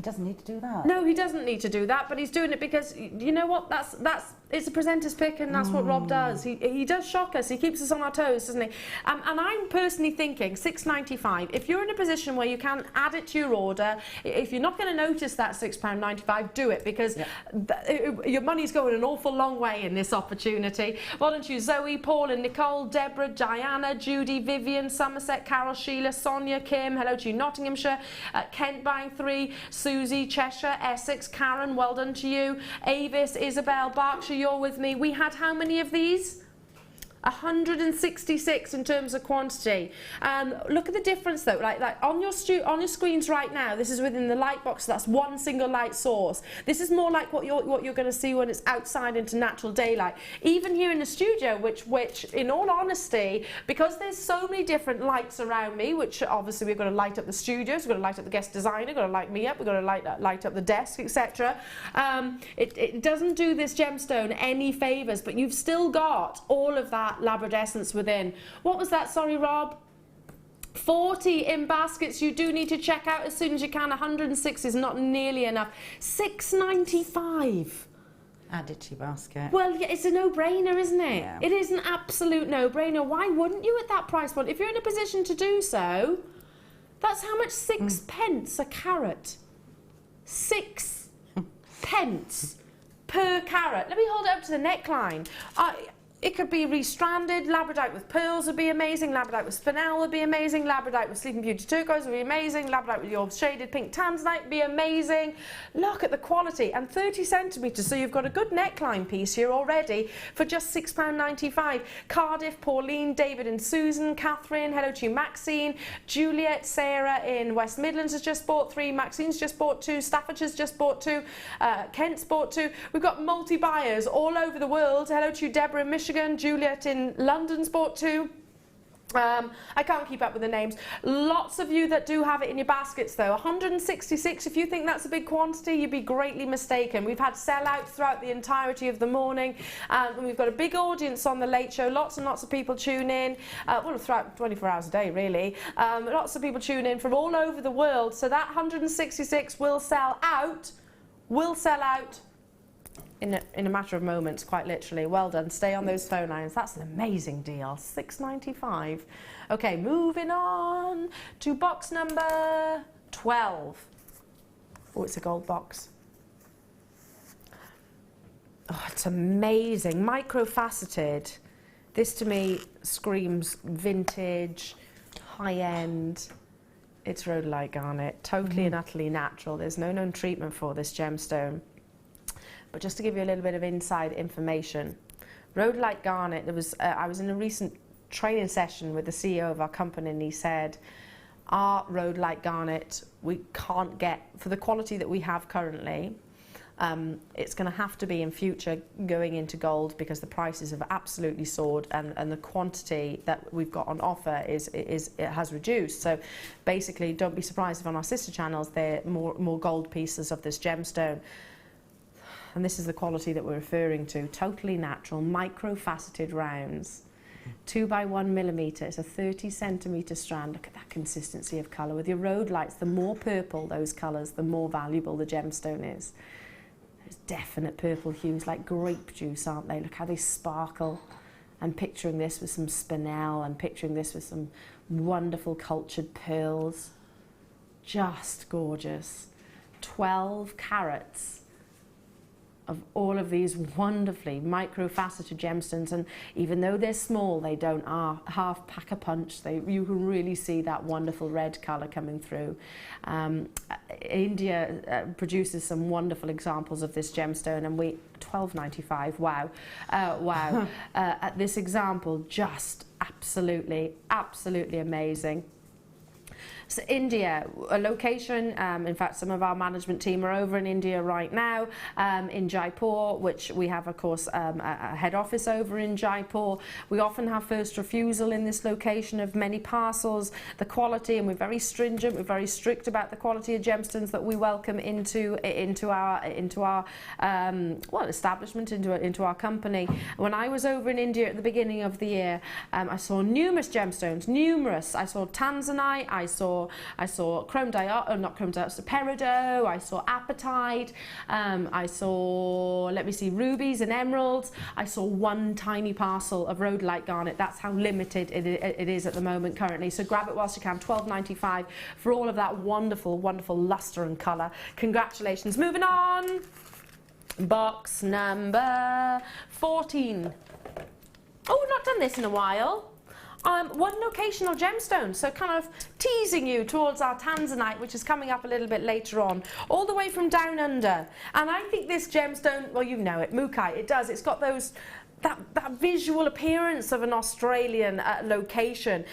Speaker 9: doesn't need to do that.
Speaker 2: No, he doesn't need to do that, but he's doing it because, you know what, it's a presenter's pick, and that's what Rob does. He does shock us. He keeps us on our toes, doesn't he? And I'm personally thinking $6.95. If you're in a position where you can add it to your order, if you're not going to notice that £6.95, do it, because your money's going an awful long way in this opportunity. Why don't you, Zoe, Paul and Nicole, Deborah, Diana, Judy, Vivian, Somerset, Carol, Sheila, Sonia, Kim, hello to you, Nottinghamshire, Kent buying 3, Susie, Cheshire, Essex, Karen, well done to you, Avis, Isabel, Berkshire, you're with me. We had how many of these? 166 in terms of quantity. Look at the difference though, like on your screens right now, this is within the light box, so that's one single light source. This is more like what you're going to see when it's outside into natural daylight. Even here in the studio, which in all honesty, because there's so many different lights around me, which obviously we've got to light up the studios, we've got to light up the guest designer, we've got to light me up, we've got to light up the desk, etc. It doesn't do this gemstone any favours, but you've still got all of that labradescence within. What was that, sorry, Rob? 40 in baskets. You do need to check out as soon as you can. 106 is not nearly enough. $6.95.
Speaker 9: Add it to your basket.
Speaker 2: Well, yeah, it's a no-brainer, isn't it?
Speaker 9: Yeah.
Speaker 2: It is an absolute no-brainer. Why wouldn't you at that price point? If you're in a position to do so, that's how much? 6 pence a carat. 6 pence per carat. Let me hold it up to the neckline. It could be restranded. Labradite with pearls would be amazing. Labradite with spinel would be amazing. Labradite with Sleeping Beauty turquoise would be amazing. Labradite with your shaded pink tanzanite would be amazing. Look at the quality. And 30 centimetres, so you've got a good neckline piece here already for just £6.95. Cardiff, Pauline, David and Susan, Catherine, hello to you, Maxine, Juliet, Sarah in West Midlands has just bought 3, Maxine's just bought 2, Staffordshire's just bought 2, Kent's bought 2. We've got multi-buyers all over the world. Hello to you, Deborah in Michigan, Juliet in London's bought 2. I can't keep up with the names. Lots of you that do have it in your baskets though. 166, if you think that's a big quantity, you'd be greatly mistaken. We've had sellouts throughout the entirety of the morning, and we've got a big audience on the Late Show. Lots and lots of people tune in, well, throughout 24 hours a day really. Lots of people tune in from all over the world, so that 166 will sell out in a matter of moments, quite literally. Well done. Stay on those phone lines. That's an amazing deal. $6.95. Okay, moving on to box number 12. Oh, it's a gold box. Oh, it's amazing. Micro-faceted. This to me screams vintage, high-end. It's rhodolite garnet. Totally and utterly natural. There's no known treatment for this gemstone. But just to give you a little bit of inside information, rhodolite garnet, I was in a recent training session with the CEO of our company, and he said, our rhodolite garnet, we can't get, for the quality that we have currently, it's going to have to be in future going into gold, because the prices have absolutely soared, and the quantity that we've got on offer it has reduced. So basically, don't be surprised if on our sister channels there are more gold pieces of this gemstone. And this is the quality that we're referring to. Totally natural, micro-faceted rounds. 2 by 1 millimetre. It's a 30 centimetre strand. Look at that consistency of colour. With your rhodolites, the more purple those colours, the more valuable the gemstone is. There's definite purple hues, like grape juice, aren't they? Look how they sparkle. I'm picturing this with some spinel. I'm picturing this with some wonderful cultured pearls. Just gorgeous. 12 carats of all of these wonderfully micro-faceted gemstones, and even though they're small, they don't half pack a punch. You can really see that wonderful red colour coming through. India produces some wonderful examples of this gemstone, and $12.95. Wow, wow! At this example, just absolutely amazing. So India, a location, in fact some of our management team are over in India right now, in Jaipur, which we have of course a head office over in Jaipur. We often have first refusal in this location of many parcels. The quality, and we're very stringent, we're very strict about the quality of gemstones that we welcome into our establishment, into our company. When I was over in India at the beginning of the year, I saw numerous gemstones, I saw tanzanite, I saw chrome diopter, not chrome diopter, peridot, I saw apatite, I saw, let me see, rubies and emeralds. I saw one tiny parcel of rhodolite garnet. That's how limited it is at the moment currently. So grab it whilst you can, $12.95 for all of that wonderful, wonderful luster and colour. Congratulations. Moving on. Box number 14. Oh, we've not done this in a while. One locational gemstone, so kind of teasing you towards our tanzanite, which is coming up a little bit later on, all the way from down under. And I think this gemstone, well, you know it, Mukai, it does. It's got that visual appearance of an Australian location.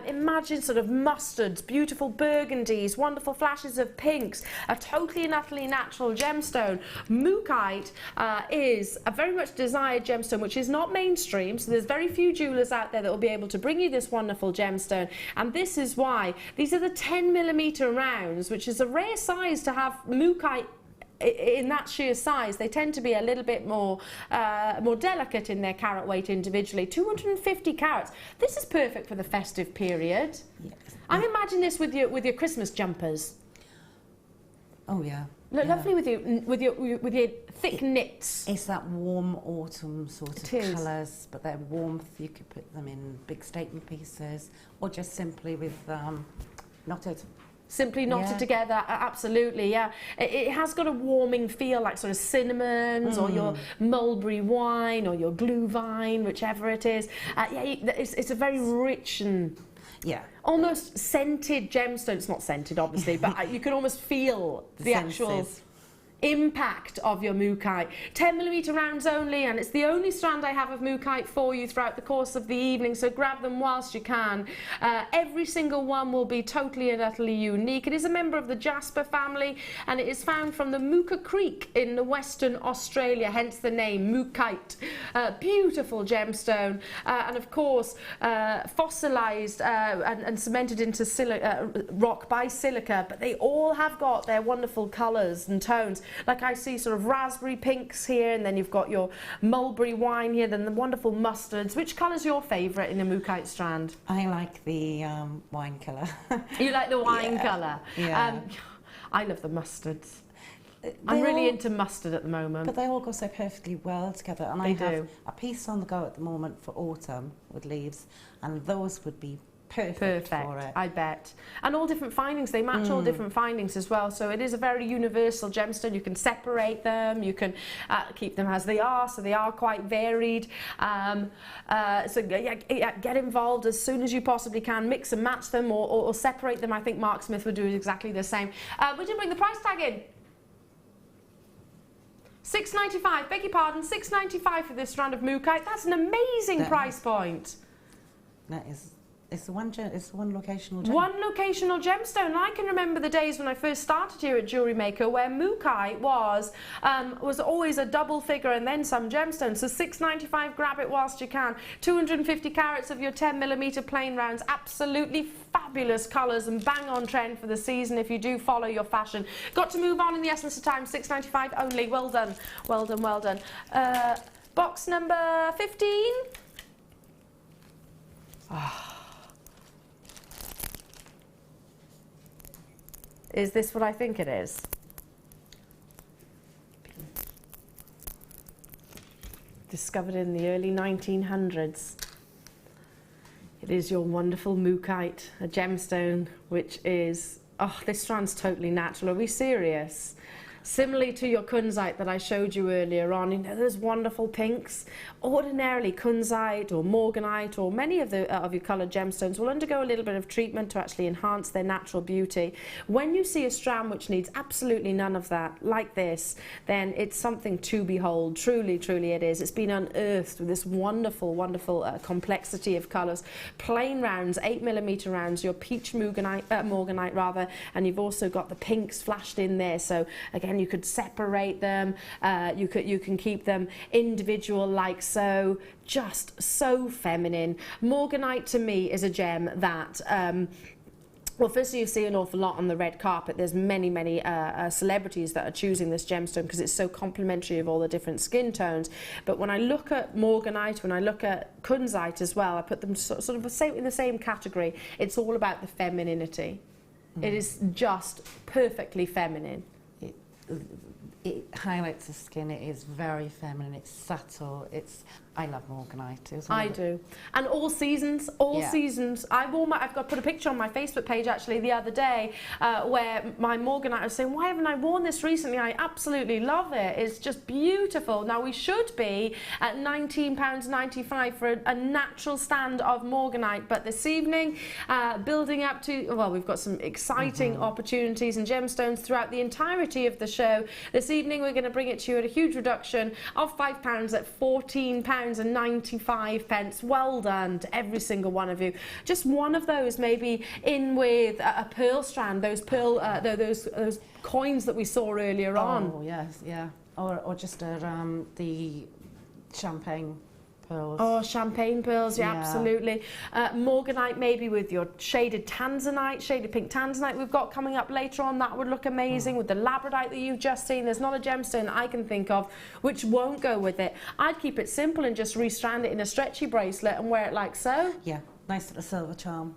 Speaker 2: Imagine sort of mustards, beautiful burgundies, wonderful flashes of pinks, a totally and utterly natural gemstone. Mukite is a very much desired gemstone, which is not mainstream, so there's very few jewellers out there that will be able to bring you this wonderful gemstone, and this is why. These are the 10mm rounds, which is a rare size to have Mukite in that sheer size. They tend to be a little bit more delicate in their carat weight individually. 250 carats. This is perfect for the festive period. Yes. I imagine this with your Christmas jumpers.
Speaker 9: Oh yeah.
Speaker 2: Look,
Speaker 9: yeah.
Speaker 2: Lovely with your thick knits.
Speaker 9: It's that warm autumn sort of colours, but they're warmth. You could put them in big statement pieces, or just simply with knotted.
Speaker 2: Simply knotted together, absolutely, yeah. It has got a warming feel, like sort of cinnamons, or your mulberry wine, or your glühwein, whichever it is. It's a very rich and almost scented gemstone. It's not scented, obviously, but you can almost feel the actual. impact of your mookaite. 10mm rounds only, and it's the only strand I have of mookaite for you throughout the course of the evening, so grab them whilst you can. Every single one will be totally and utterly unique. It is a member of the jasper family, and it is found from the Mooka Creek in Western Australia, hence the name mookaite. Beautiful gemstone, and of course fossilized and cemented into rock by silica, but they all have got their wonderful colours and tones. Like I see sort of raspberry pinks here, and then you've got your mulberry wine here, then the wonderful mustards. Which colour's your favourite in a mookaite strand?
Speaker 11: I like the wine colour.
Speaker 2: You like the wine colour?
Speaker 11: Yeah.
Speaker 2: I love the mustards. I'm really into mustard at the moment.
Speaker 11: But they all go so perfectly well together. And I have a piece on the go at the moment for autumn with leaves, and those would be perfect for it.
Speaker 2: I bet. And all different findings, they match all different findings as well, so it is a very universal gemstone. You can separate them, you can keep them as they are, so they are quite varied. So get involved as soon as you possibly can, mix and match them, or separate them. I think Mark Smith would do exactly the same. We didn't bring the price tag in. $6.95, beg your pardon, $6.95 for this strand of mookaite. That's an amazing price point.
Speaker 11: That is. It's one locational gem.
Speaker 2: One locational gemstone. And I can remember the days when I first started here at Jewellery Maker, where mookaite was always a double figure and then some gemstones. So $6.95, grab it whilst you can. 250 carats of your 10mm plain rounds. Absolutely fabulous colours and bang on trend for the season if you do follow your fashion. Got to move on in the essence of time. $6.95 only. Well done. Well done, well done. Box number 15. Is this what I think it is? Discovered in the early 1900s. It is your wonderful mookaite, a gemstone which is, this strand's totally natural. Are we serious? Similarly to your kunzite that I showed you earlier on, you know those wonderful pinks? Ordinarily kunzite or morganite or many of your coloured gemstones will undergo a little bit of treatment to actually enhance their natural beauty. When you see a strand which needs absolutely none of that, like this, then it's something to behold. Truly, truly it is. It's been unearthed with this wonderful, wonderful complexity of colours. Plain rounds, 8mm rounds, your peach morganite rather, and you've also got the pinks flashed in there. So again, you could separate them, you can keep them individual like so, just so feminine. Morganite to me is a gem that well, firstly, you see an awful lot on the red carpet. There's many celebrities that are choosing this gemstone because it's so complementary of all the different skin tones. But when I look at morganite, when I look at kunzite as well, I put them sort of in the same category. It's all about the femininity. It is just perfectly feminine.
Speaker 11: It highlights the skin. It is very feminine. It's subtle. I love morganite.
Speaker 2: I do. And all seasons, seasons. I've got put a picture on my Facebook page actually the other day where my morganite was saying, why haven't I worn this recently? I absolutely love it. It's just beautiful. Now we should be at £19.95 for a natural stand of morganite, but this evening, building up to, well, we've got some exciting opportunities and gemstones throughout the entirety of the show. This evening we're going to bring it to you at a huge reduction of £5 at £14.95. Well done to every single one of you. Just one of those maybe in with a pearl strand, those pearl, those coins that we saw earlier on.
Speaker 11: Oh yes, yeah. Or just the champagne pearls.
Speaker 2: Oh, champagne pearls, yeah, absolutely. Morganite maybe with your shaded tanzanite, shaded pink tanzanite we've got coming up later on. That would look amazing with the labradite that you've just seen. There's not a gemstone I can think of which won't go with it. I'd keep it simple and just restrand it in a stretchy bracelet and wear it like so.
Speaker 11: Yeah, nice little silver charm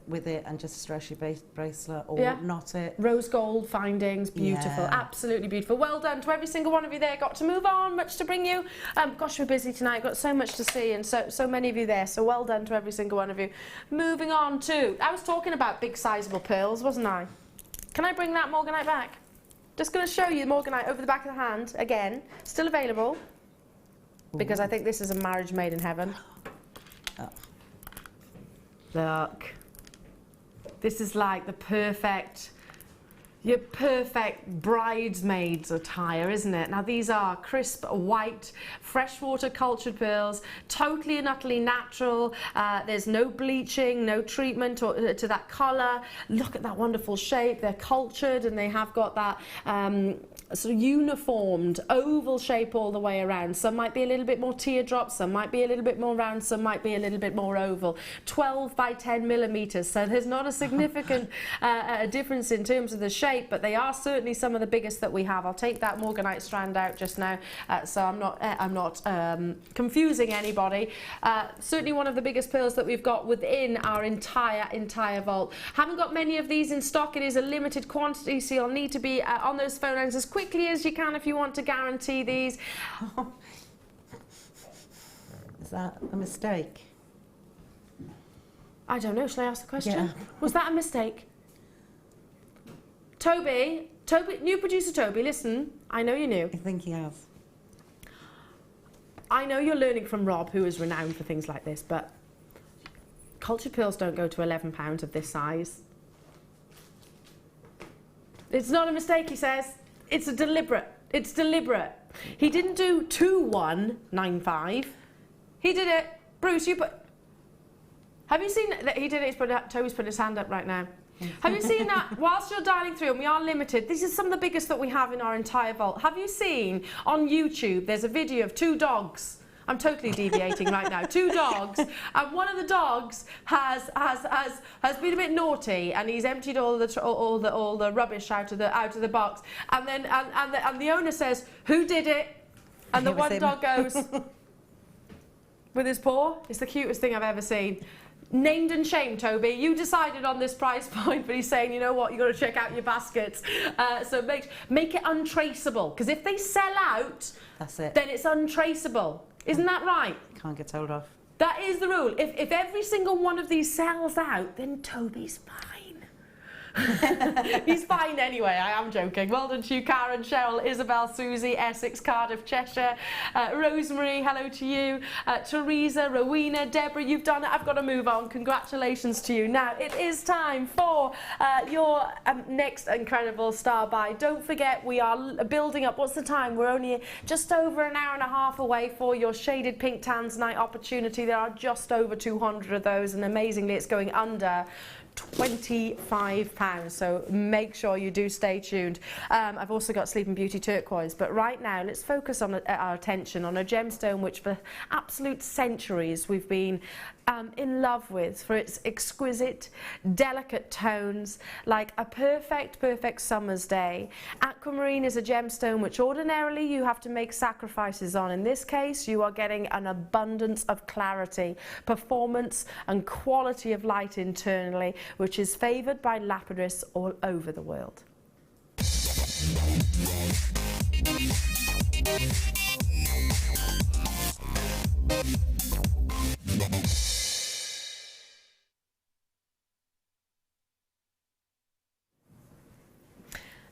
Speaker 11: with it, and just a stretchy bracelet or knot it.
Speaker 2: Rose gold findings, beautiful, absolutely beautiful. Well done to every single one of you there. Got to move on, much to bring you. Gosh, we're busy tonight, got so much to see and so many of you there, so well done to every single one of you. Moving on to, I was talking about big sizable pearls, wasn't I? Can I bring that morganite back? Just going to show you the morganite over the back of the hand again, still available, because I think this is a marriage made in heaven. Look, this is like the perfect Your perfect bridesmaid's attire, isn't it? Now these are crisp white freshwater cultured pearls, totally and utterly natural. There's no bleaching, no treatment to that colour. Look at that wonderful shape. They're cultured and they have got that sort of uniformed oval shape all the way around. Some might be a little bit more teardrop, some might be a little bit more round, some might be a little bit more oval. 12 by 10 millimetres, so there's not a significant difference in terms of the shape, but they are certainly some of the biggest that we have. I'll take that morganite strand out just now, so I'm not confusing anybody. Certainly one of the biggest pearls that we've got within our entire vault. Haven't got many of these in stock. It is a limited quantity, so you'll need to be on those phone lines as quickly as you can if you want to guarantee these.
Speaker 11: Is that a mistake?
Speaker 2: I don't know. Shall I ask the question?
Speaker 11: Yeah.
Speaker 2: Was that a mistake? Toby, new producer Toby, listen, I know you're new.
Speaker 11: I think he has.
Speaker 2: I know you're learning from Rob, who is renowned for things like this, but cultured pearls don't go to £11 of this size. It's not a mistake, he says. It's deliberate. It's deliberate. He didn't do 2195. He did it. Bruce, you put... Have you seen that? He did it. Toby's put his hand up right now. Have you seen that? Whilst you're dialing through, and we are limited, these are some of the biggest that we have in our entire vault. Have you seen on YouTube, there's a video of 2 dogs. I'm totally deviating right now. 2 dogs, and one of the dogs has been a bit naughty, and he's emptied all the rubbish out of the box, and then and the owner says, "Who did it?" And the one dog goes with his paw. It's the cutest thing I've ever seen. Named and shamed, Toby. You decided on this price point, but he's saying, you know what, you've got to check out your baskets. So make it untraceable, because if they sell out,
Speaker 11: that's it.
Speaker 2: Then it's untraceable. Isn't that right?
Speaker 11: Can't get told off.
Speaker 2: That is the rule. If every single one of these sells out, then Toby's fine. He's fine anyway, I am joking. Well done to you, Karen, Cheryl, Isabel, Susie, Essex, Cardiff, Cheshire, Rosemary, hello to you, Teresa, Rowena, Deborah, you've done it. I've got to move on. Congratulations to you. Now, it is time for your next incredible star buy. Don't forget, we are building up. What's the time? We're only just over an hour and a half away for your shaded pink tans night opportunity. There are just over 200 of those, and amazingly, it's going under £25, so make sure you do stay tuned. I've also got Sleeping Beauty turquoise, but right now let's focus on our attention on a gemstone which for absolute centuries we've been in love with for its exquisite, delicate tones, like a perfect summer's day. Aquamarine is a gemstone which ordinarily you have to make sacrifices on. In this case, you are getting an abundance of clarity, performance and quality of light internally, which is favoured by lapidarists all over the world.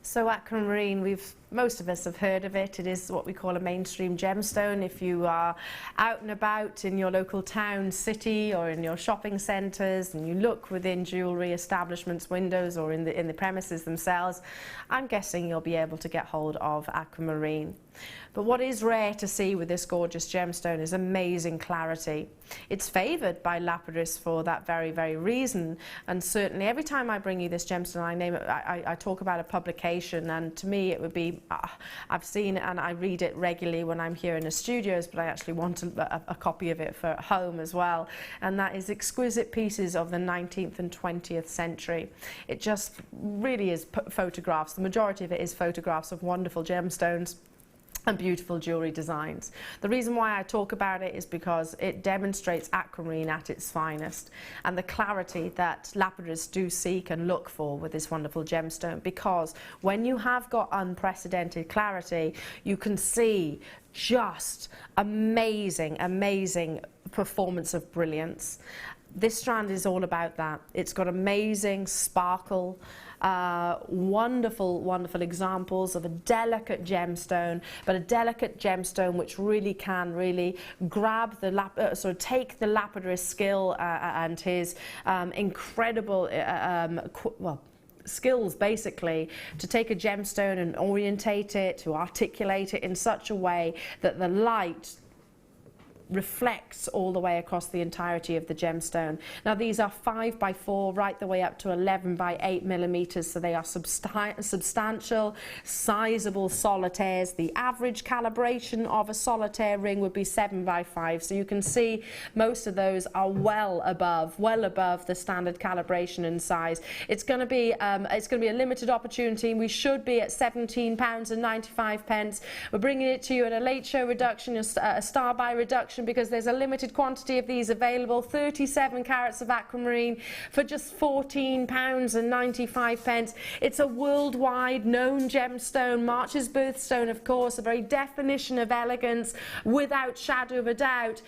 Speaker 2: So aquamarine, most of us have heard of it. It is what we call a mainstream gemstone. If you are out and about in your local town, city, or in your shopping centres, and you look within jewellery establishments' windows or in the premises themselves, I'm guessing you'll be able to get hold of aquamarine. But what is rare to see with this gorgeous gemstone is amazing clarity. It's favoured by lapidarists for that very reason, and certainly every time I bring you this gemstone, I talk about a publication, and to me it would be, I've seen it and I read it regularly when I'm here in the studios, but I actually want a copy of it for home as well, and that is Exquisite Pieces of the 19th and 20th Century. It just really is photographs. The majority of it is photographs of wonderful gemstones and beautiful jewellery designs. The reason why I talk about it is because it demonstrates aquamarine at its finest, and the clarity that lapidarists do seek and look for with this wonderful gemstone, because when you have got unprecedented clarity, you can see just amazing performance of brilliance. This strand is all about that. It's got amazing sparkle, wonderful examples of a delicate gemstone, but a delicate gemstone which really can grab the take the lapidarist skill and his incredible skills basically to take a gemstone and orientate it, to articulate it in such a way that the light reflects all the way across the entirety of the gemstone. Now these are 5 by 4 right the way up to 11 by 8 millimeters, so they are substantial, sizable solitaires. The average calibration of a solitaire ring would be 7 by 5, so you can see most of those are well above the standard calibration and size. It's going to be a limited opportunity. We should be at £17.95. We're bringing it to you at a late show reduction, a star buy reduction, because there's a limited quantity of these available. 37 carats of aquamarine for just £14.95. It's a worldwide known gemstone, March's birthstone, of course, a very definition of elegance without shadow of a doubt.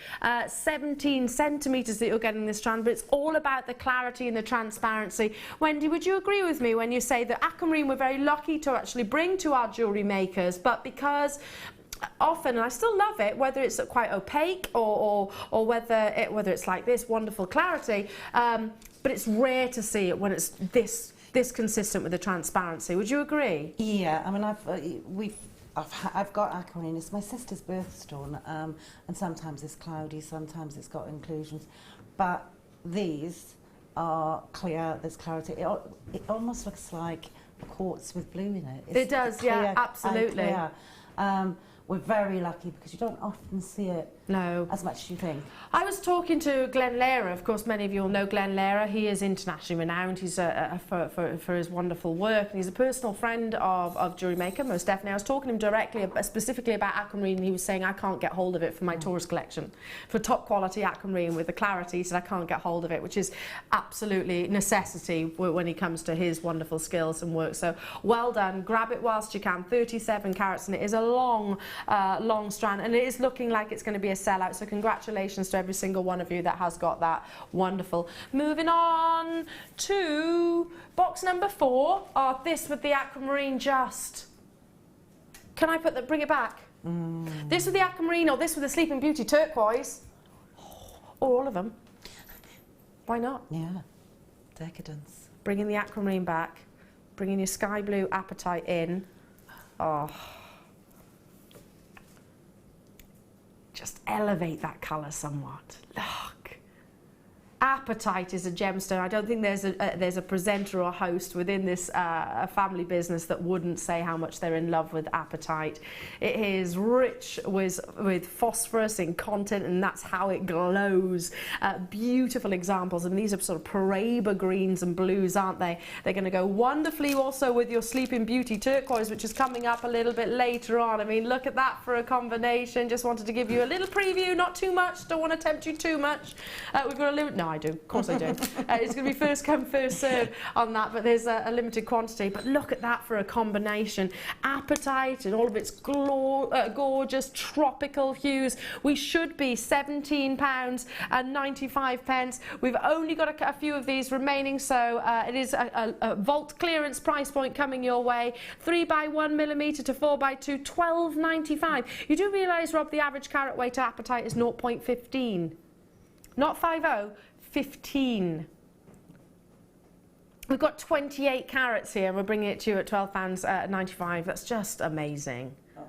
Speaker 2: 17 centimeters that you're getting this strand, but it's all about the clarity and the transparency. Wendy, would you agree with me when you say that aquamarine we're very lucky to actually bring to our jewellery makers, but because often, and I still love it, whether it's quite opaque or whether it's like this wonderful clarity, but it's rare to see it when it's this consistent with the transparency. Would you agree?
Speaker 11: Yeah, I mean, I've got aquamarine. It's my sister's birthstone, and sometimes it's cloudy, sometimes it's got inclusions, but these are clear. There's clarity. It almost looks like quartz with blue in it.
Speaker 2: It does, clear, yeah, absolutely.
Speaker 11: We're very lucky because you don't often see it as much as you think.
Speaker 2: I was talking to Glenn Lehrer. Of course, many of you will know Glenn Lehrer. He is internationally renowned. He's for his wonderful work, and he's a personal friend of Jewellery Maker, most definitely. I was talking to him directly, specifically about aquamarine, and he was saying, I can't get hold of it for my tourist collection. For top quality aquamarine with the clarity, he said, I can't get hold of it, which is absolutely necessity when he comes to his wonderful skills and work. So well done. Grab it whilst you can. 37 carats, and it is a long strand, and it is looking like it's going to be a sellout, so congratulations to every single one of you that has got that. Wonderful. Moving on to box number 4. Oh, this with the aquamarine, just can I bring it back? This with the aquamarine, or this with the Sleeping Beauty turquoise, or all of them. Why not?
Speaker 11: Yeah, decadence.
Speaker 2: Bringing the aquamarine back, bringing your sky blue apatite in. Oh, just elevate that colour somewhat. Look. Apatite is a gemstone. I don't think there's a presenter or host within this family business that wouldn't say how much they're in love with apatite. It is rich with phosphorus in content, and that's how it glows. Beautiful examples, and these are sort of Paraiba greens and blues, aren't they? They're going to go wonderfully also with your Sleeping Beauty turquoise, which is coming up a little bit later on. I mean, look at that for a combination. Just wanted to give you a little preview, not too much. Don't want to tempt you too much. We've got a limit. No, I do. Of course I do. It's going to be first come, first serve on that, but there's a limited quantity. But look at that for a combination. Apatite and all of its gorgeous tropical hues. We should be £17.95. We've only got a few of these remaining, so it is a vault clearance price point coming your way. 3 by 1 millimetre to 4 by 2, £12.95. You do realise, Rob, the average carat weight apatite is 0.15. Not 50, 15. We've got 28 carats here, and we're bringing it to you at £12.95. That's just amazing.
Speaker 11: Oh,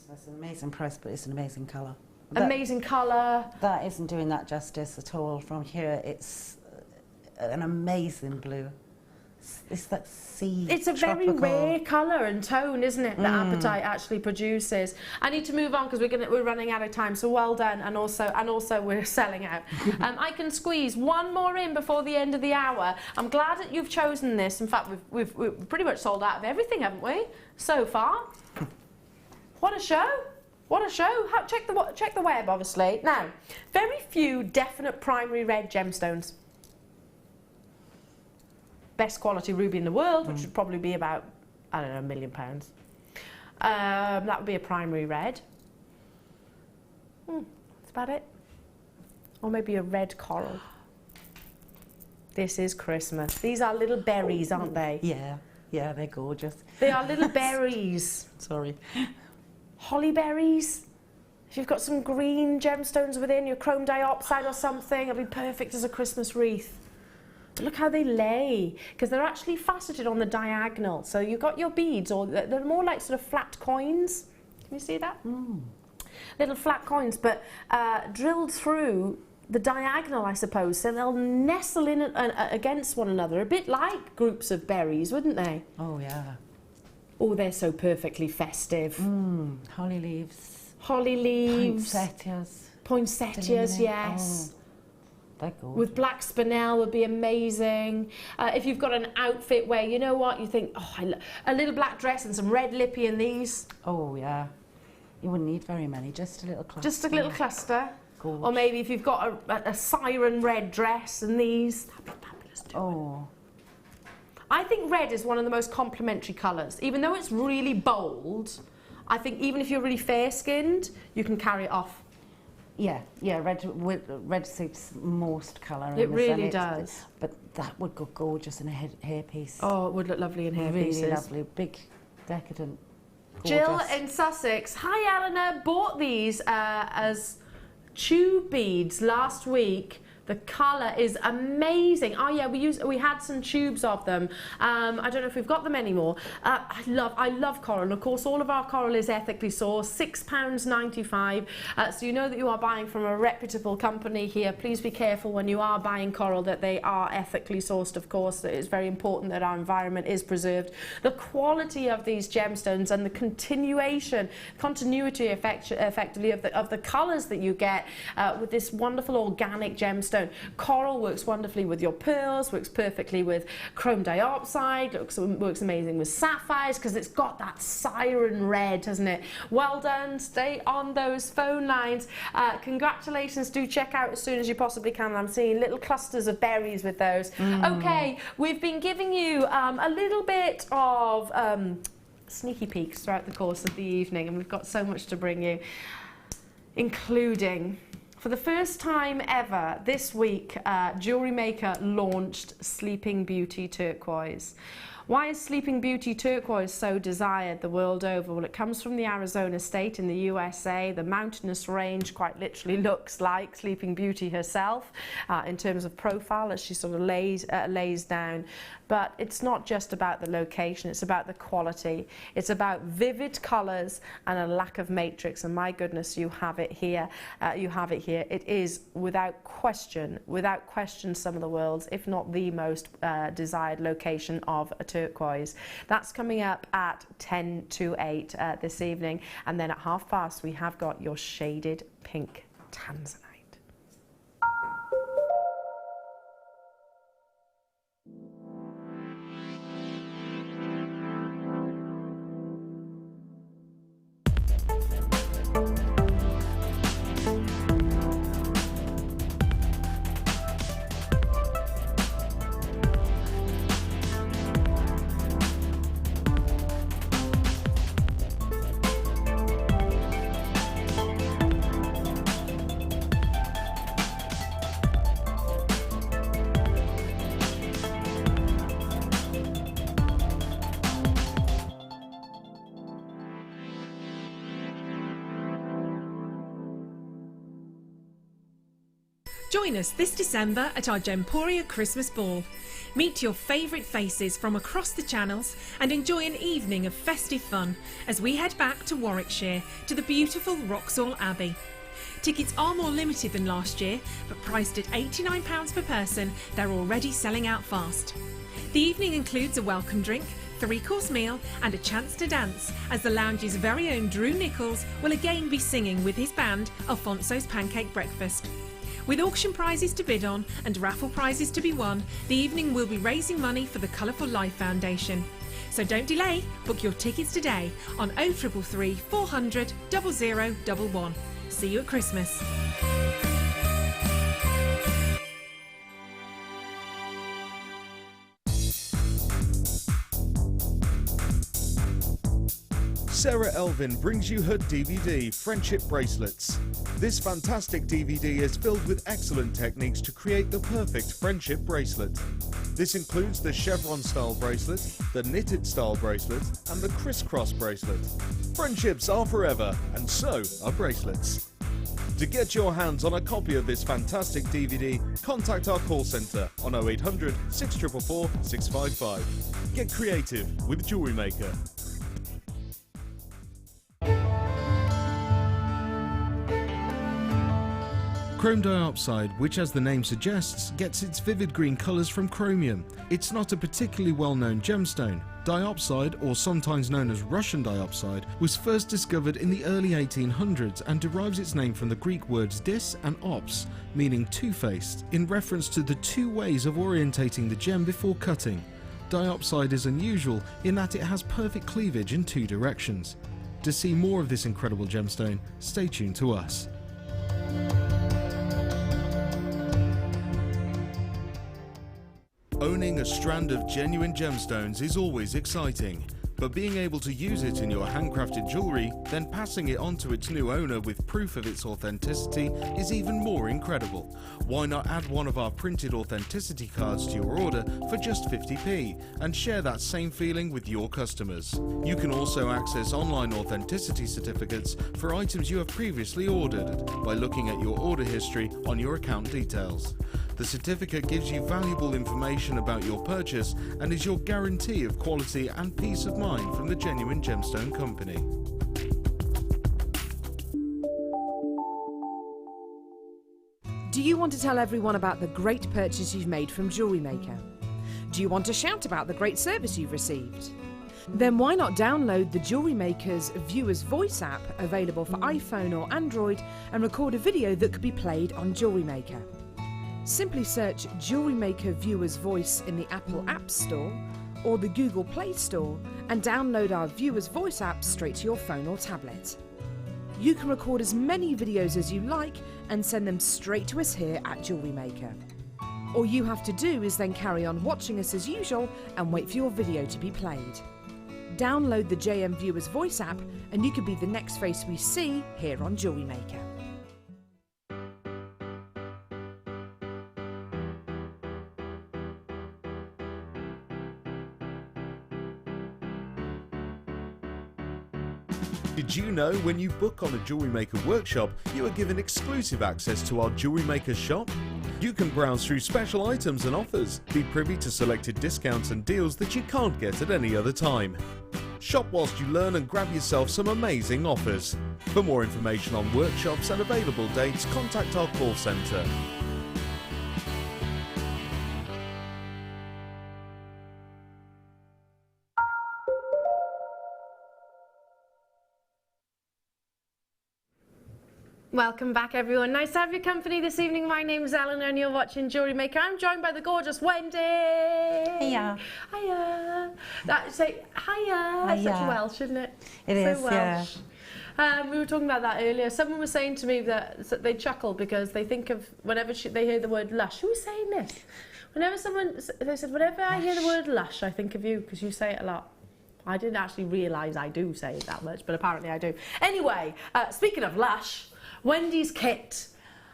Speaker 11: that's an amazing price, but it's an amazing colour.
Speaker 2: Amazing colour.
Speaker 11: That isn't doing that justice at all. From here, it's an amazing blue. It's that sea. It's
Speaker 2: a very rare colour and tone, isn't it, that apatite actually produces. I need to move on because we're running out of time. So well done, and also we're selling out. I can squeeze one more in before the end of the hour. I'm glad that you've chosen this. In fact, we've pretty much sold out of everything, haven't we, so far? What a show! What a show! Check the web, obviously. Now, very few definite primary red gemstones. Best quality ruby in the world, which would probably be about, I don't know, £1 million. That would be a primary red. That's about it. Or maybe a red coral. This is Christmas. These are little berries, aren't they?
Speaker 11: Yeah, they're gorgeous.
Speaker 2: They are little berries.
Speaker 11: Sorry.
Speaker 2: Holly berries. If you've got some green gemstones within, your chrome dioxide or something, it'll be perfect as a Christmas wreath. But look how they lay, because they're actually faceted on the diagonal. So you've got your beads, or they're more like sort of flat coins. Can you see that? Little flat coins, but drilled through the diagonal, I suppose, so they'll nestle in against one another, a bit like groups of berries, wouldn't they?
Speaker 11: Oh, yeah.
Speaker 2: Oh, they're so perfectly festive.
Speaker 11: Holly leaves.
Speaker 2: Holly leaves.
Speaker 11: Poinsettias.
Speaker 2: Poinsettias, yes.
Speaker 11: Oh, they're gorgeous.
Speaker 2: With black spinel would be amazing. If you've got an outfit where, you know what, you think, oh, a little black dress and some red lippy in these.
Speaker 11: Oh, yeah. You wouldn't need very many, just a little cluster.
Speaker 2: Just a little cluster.
Speaker 11: Gorgeous.
Speaker 2: Or maybe if you've got a siren red dress and these, that'd be fabulous too.
Speaker 11: Oh.
Speaker 2: I think red is one of the most complementary colours. Even though it's really bold, I think even if you're really fair-skinned, you can carry it off.
Speaker 11: Yeah, red suits most colour.
Speaker 2: It really does.
Speaker 11: But that would go gorgeous in a hairpiece.
Speaker 2: Oh, it would look lovely in hairpieces.
Speaker 11: Really lovely, big, decadent, gorgeous.
Speaker 2: Jill in Sussex. Hi, Eleanor. Bought these as tube beads last week. The colour is amazing. Oh yeah, we had some tubes of them. I don't know if we've got them anymore. I love coral. Of course, all of our coral is ethically sourced. £6.95. So you know that you are buying from a reputable company here. Please be careful when you are buying coral that they are ethically sourced. Of course, it is very important that our environment is preserved. The quality of these gemstones and the continuity effectively of the colours that you get with this wonderful organic gemstone. Coral works wonderfully with your pearls, works perfectly with chrome dioxide, works amazing with sapphires because it's got that siren red, hasn't it? Well done, stay on those phone lines. Congratulations, do check out as soon as you possibly can. I'm seeing little clusters of berries with those. Okay, we've been giving you a little bit of sneaky peeks throughout the course of the evening, and we've got so much to bring you, including, for the first time ever this week, Jewellery Maker launched Sleeping Beauty Turquoise. Why is Sleeping Beauty Turquoise so desired the world over? Well, it comes from the Arizona state in the USA. The mountainous range quite literally looks like Sleeping Beauty herself in terms of profile as she sort of lays down. But it's not just about the location, it's about the quality. It's about vivid colours and a lack of matrix, and my goodness, you have it here. It is without question some of the world's, if not the most desired location of a turquoise. That's coming up at 10 to 8 this evening, and then at past we have got your shaded pink tanzanite.
Speaker 7: Join us this December at our Gemporia Christmas Ball. Meet your favourite faces from across the channels and enjoy an evening of festive fun as we head back to Warwickshire to the beautiful Wroxall Abbey. Tickets are more limited than last year, but priced at £89 per person, they're already selling out fast. The evening includes a welcome drink, 3-course meal and a chance to dance as the lounge's very own Drew Nichols will again be singing with his band Alfonso's Pancake Breakfast. With auction prizes to bid on and raffle prizes to be won, the evening will be raising money for the Colourful Life Foundation. So don't delay, book your tickets today on 0333 400 0011. See you at Christmas.
Speaker 8: Sarah Elvin brings you her DVD, Friendship Bracelets. This fantastic DVD is filled with excellent techniques to create the perfect friendship bracelet. This includes the chevron style bracelet, the knitted style bracelet, and the crisscross bracelet. Friendships are forever, and so are bracelets. To get your hands on a copy of this fantastic DVD, contact our call centre on 0800 644 655. Get creative with Jewellery Maker. Chrome diopside, which as the name suggests, gets its vivid green colours from chromium. It's not a particularly well-known gemstone. Diopside, or sometimes known as Russian diopside, was first discovered in the early 1800s and derives its name from the Greek words dis and ops, meaning two-faced, in reference to the two ways of orientating the gem before cutting. Diopside is unusual in that it has perfect cleavage in two directions. To see more of this incredible gemstone, stay tuned to us. Owning a strand of genuine gemstones is always exciting, but being able to use it in your handcrafted jewellery, then passing it on to its new owner with proof of its authenticity is even more incredible. Why not add one of our printed authenticity cards to your order for just 50p and share that same feeling with your customers? You can also access online authenticity certificates for items you have previously ordered by looking at your order history on your account details. The certificate gives you valuable information about your purchase and is your guarantee of quality and peace of mind from the Genuine Gemstone Company.
Speaker 1: Do you want to tell everyone about the great purchase you've made from Jewellery Maker? Do you want to shout about the great service you've received? Then why not download the Jewellery Maker's Viewer's Voice app, available for iPhone or Android, and record a video that could be played on Jewellery Maker. Simply search Jewellery Maker Viewer's Voice in the Apple App Store or the Google Play Store and download our Viewer's Voice app straight to your phone or tablet. You can record as many videos as you like and send them straight to us here at Jewellery Maker. All you have to do is then carry on watching us as usual and wait for your video to be played. Download the JM Viewer's Voice app and you could be the next face we see here on Jewellery Maker.
Speaker 8: Did you know when you book on a Jewellery Maker workshop, you are given exclusive access to our Jewellery Maker shop? You can browse through special items and offers, be privy to selected discounts and deals that you can't get at any other time. Shop whilst you learn and grab yourself some amazing offers. For more information on workshops and available dates, contact our call centre.
Speaker 2: Welcome back, everyone. Nice to have your company this evening. My name is Eleanor and you're watching Jewellery Maker. I'm joined by the gorgeous Wendy.
Speaker 11: Hiya.
Speaker 2: Hiya. Say hiya. That's such Welsh, isn't it?
Speaker 11: It is,
Speaker 2: Welsh. Yeah. We were talking about that earlier. Someone was saying to me that they chuckle because they think of whenever they hear the word lush. Who was saying this? They said, whenever I hear the word lush, I think of you because you say it a lot. I didn't actually realise I do say it that much, but apparently I do. Anyway, speaking of lush, Wendy's kit.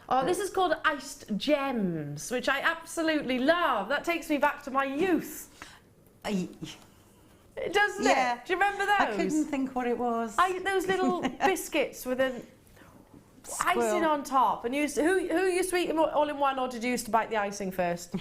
Speaker 2: Oh, this is called Iced Gems, which I absolutely love. That takes me back to my youth. Doesn't it? Do you remember those?
Speaker 11: I couldn't think what it was.
Speaker 2: Those little biscuits with an icing on top. And who used to eat them all in one, or did you used to bite the icing first?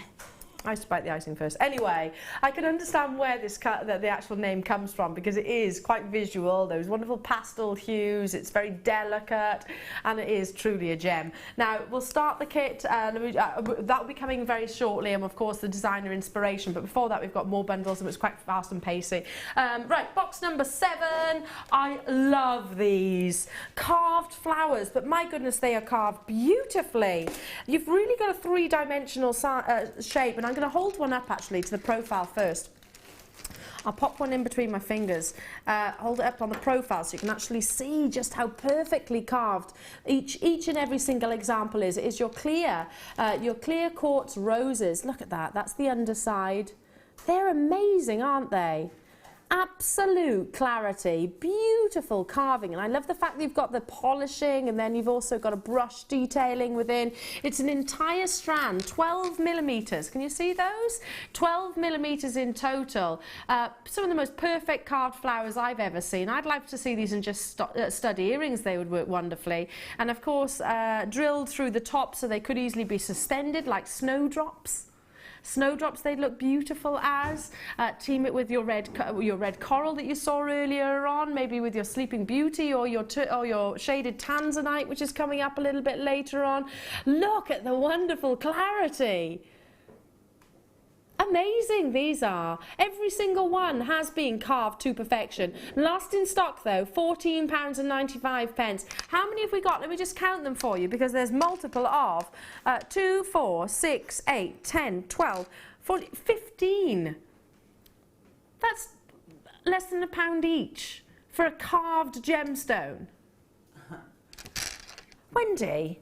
Speaker 2: I used to bite the icing first. Anyway, I can understand where the actual name comes from because it is quite visual. Those wonderful pastel hues. It's very delicate, and it is truly a gem. Now we'll start the kit. That will be coming very shortly, and of course the designer inspiration. But before that, we've got more bundles, and it's quite fast and pacey. Right, box number 7. I love these carved flowers, but my goodness, they are carved beautifully. You've really got a 3-dimensional shape, and I'm going to hold one up actually to the profile first. I'll pop one in between my fingers, hold it up on the profile so you can actually see just how perfectly carved each and every single example is. It is your clear quartz roses. Look at that, that's the underside. They're amazing, aren't they? absolute clarity, beautiful carving, and I love the fact that you've got the polishing and then you've also got a brush detailing within. It's an entire strand, 12 millimeters. Can you see those? 12 millimeters in total. Some of the most perfect carved flowers I've ever seen. I'd like to see these in just stud earrings. They would work wonderfully. And of course, drilled through the top so they could easily be suspended like snowdrops. Snowdrops they'd look beautiful as. Team it with your red coral that you saw earlier on, maybe with your Sleeping Beauty or your shaded tanzanite, which is coming up a little bit later on. Look at the wonderful clarity. Amazing these are. Every single one has been carved to perfection. Last in stock though, £14.95. How many have we got? Let me just count them for you because there's multiple of 2, 4, 6, 8, 10, 12, 14, 15. That's less than £1 each for a carved gemstone. Wendy?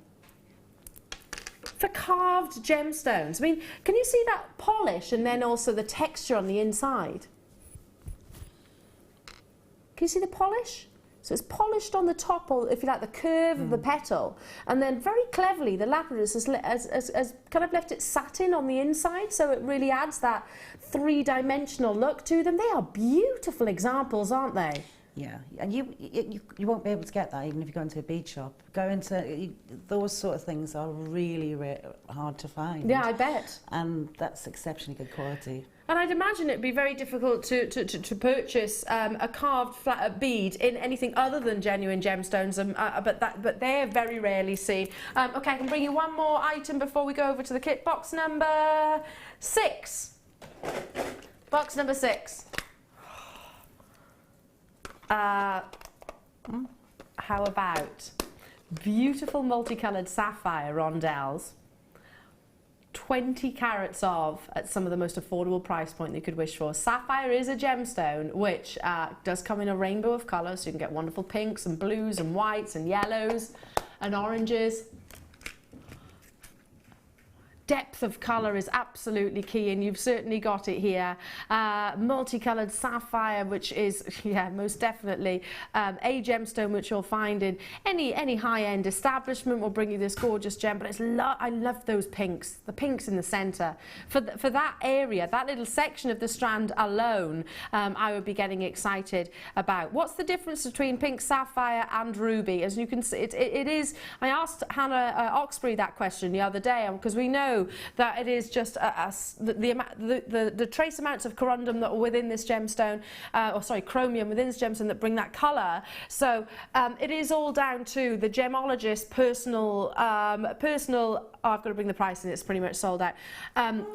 Speaker 2: For carved gemstones. I mean, can you see that polish and then also the texture on the inside? Can you see the polish? So it's polished on the top, or if you like, the curve of the petal, and then very cleverly the lapidus has kind of left it satin on the inside, so it really adds that three-dimensional look to them. They are beautiful examples, aren't they?
Speaker 11: Yeah, and you won't be able to get that even if you go into a bead shop. Those sort of things are really hard to find.
Speaker 2: Yeah, I bet.
Speaker 11: And that's exceptionally good quality.
Speaker 2: And I'd imagine it'd be very difficult to purchase a carved bead in anything other than genuine gemstones, but they're very rarely seen. Okay, I can bring you one more item before we go over to the kit. Box number 6. Box number 6. How about beautiful multicoloured sapphire rondelles, 20 carats of at some of the most affordable price point you could wish for. Sapphire is a gemstone which does come in a rainbow of colours, so you can get wonderful pinks and blues and whites and yellows and oranges. Depth of colour is absolutely key, and you've certainly got it here. Multicoloured sapphire, which is, yeah, most definitely a gemstone which you'll find in any high-end establishment will bring you this gorgeous gem. But I love those pinks, the pinks in the centre. For that area, that little section of the strand alone, I would be getting excited about. What's the difference between pink sapphire and ruby? As you can see, it is. I asked Hannah Oxbury that question the other day, because we know that it is just the trace amounts of corundum that are within this gemstone, chromium within this gemstone that bring that colour. So it is all down to the gemologist's personal. Oh, I've got to bring the price in. It's pretty much sold out.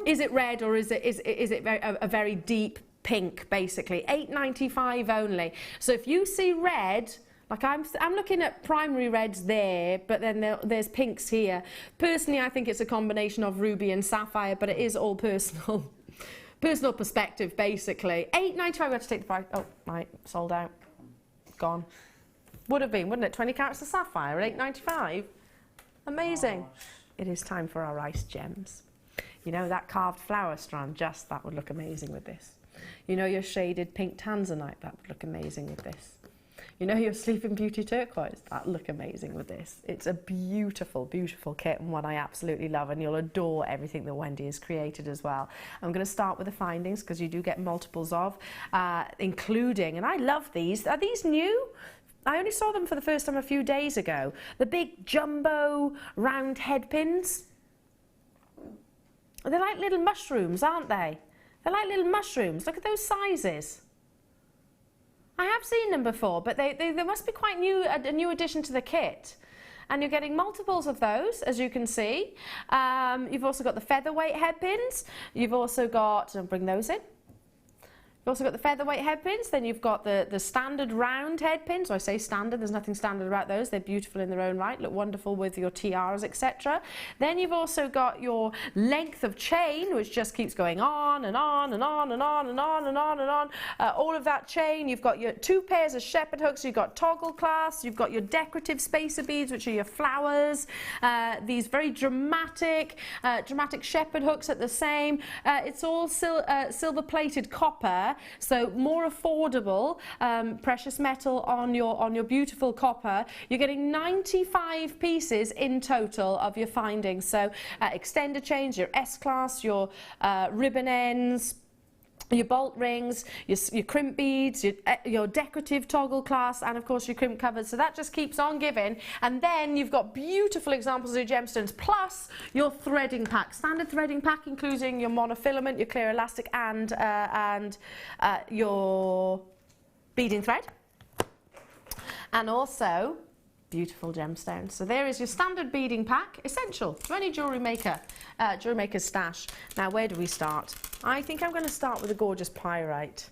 Speaker 2: Is it red or is it a very deep pink? Basically, £8.95 only. So if you see red. Like I'm looking at primary reds there, but then there's pinks here. Personally, I think it's a combination of ruby and sapphire, but it is all personal perspective, basically. £8.95, we have to take the price. Oh, right, sold out. Gone. Would have been, wouldn't it? 20 carats of sapphire at £8.95. Amazing. Gosh. It is time for our ice gems. You know, that carved flower strand, that would look amazing with this. You know, your shaded pink tanzanite, that would look amazing with this. You know your Sleeping Beauty turquoise? That look amazing with this. It's a beautiful, beautiful kit, and one I absolutely love, and you'll adore everything that Wendy has created as well. I'm going to start with the findings because you do get multiples of, including, and I love these. Are these new? I only saw them for the first time a few days ago. The big jumbo round head pins. They're like little mushrooms, aren't they? They're like little mushrooms. Look at those sizes. I have seen them before, but they must be quite new, a new addition to the kit. And you're getting multiples of those, as you can see. You've also got the featherweight head pins. You've also got, I'll bring those in. You've also got the featherweight head pins, then you've got the standard round head pins. So I say standard, there's nothing standard about those. They're beautiful in their own right, look wonderful with your tiaras, etc. Then you've also got your length of chain, which just keeps going on and on and on and on and on and on and on. All of that chain, you've got your 2 pairs of shepherd hooks, you've got toggle clasps, you've got your decorative spacer beads, which are your flowers, these very dramatic shepherd hooks at the same. It's all silver plated copper. so more affordable precious metal on your beautiful copper. You're getting 95 pieces in total of your findings. So extender chains, your S-class, your ribbon ends, your bolt rings, your crimp beads, your decorative toggle clasp, and of course your crimp covers. So that just keeps on giving. And then you've got beautiful examples of your gemstones, plus your threading pack. Standard threading pack, including your monofilament, your clear elastic, and your beading thread. And also beautiful gemstones. So there is your standard beading pack, essential to any jewellery maker, jewellery maker's stash. Now, where do we start? I think I'm going to start with a gorgeous pyrite.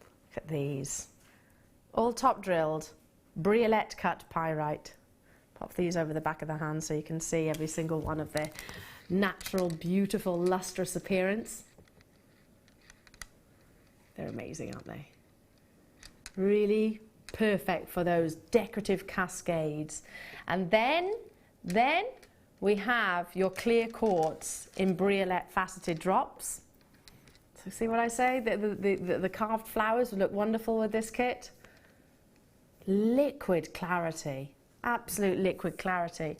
Speaker 2: Look at these. All top drilled, briolette cut pyrite. Pop these over the back of the hand so you can see every single one of their natural, beautiful, lustrous appearance. They're amazing, aren't they? Really perfect for those decorative cascades. And then we have your clear quartz in briolette faceted drops. So see what I say? The carved flowers would look wonderful with this kit. Liquid clarity, absolute liquid clarity.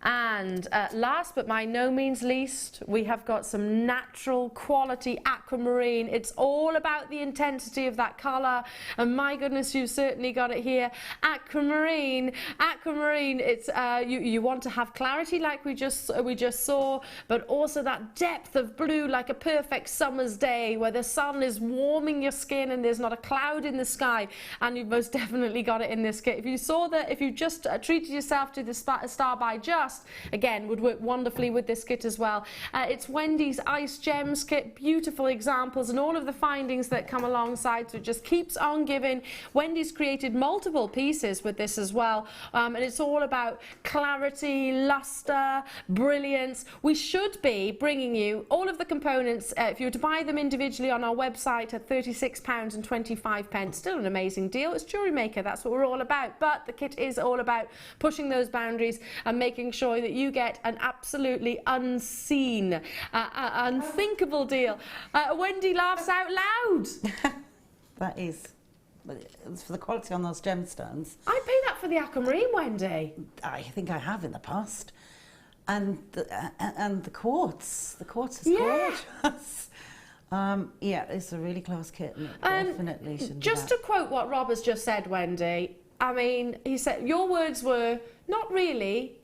Speaker 2: And last but by no means least, we have got some natural quality aquamarine. It's all about the intensity of that colour, and my goodness, you've certainly got it here. Aquamarine, it's you want to have clarity like we just saw, but also that depth of blue like a perfect summer's day where the sun is warming your skin and there's not a cloud in the sky, and you've most definitely got it in this kit. If you saw that, if you just treated yourself to the Star by Just, again, would work wonderfully with this kit as well. It's Wendy's Ice Gems kit, beautiful examples and all of the findings that come alongside, so it just keeps on giving. Wendy's created multiple pieces with this as well, and it's all about clarity, luster, brilliance. We should be bringing you all of the components, if you were to buy them individually on our website, at £36.25, still an amazing deal. It's Jewellery Maker, that's what we're all about, but the kit is all about pushing those boundaries and making sure that you get an absolutely unseen, unthinkable deal. Wendy laughs out loud.
Speaker 11: That is, for the quality on those gemstones.
Speaker 2: I'd pay that for the aquamarine, Wendy.
Speaker 11: I think I have in the past. And the quartz is gorgeous. Yeah, it's a really class kit, and it definitely should be.
Speaker 2: Just to quote what Rob has just said, Wendy, I mean, he said your words were not really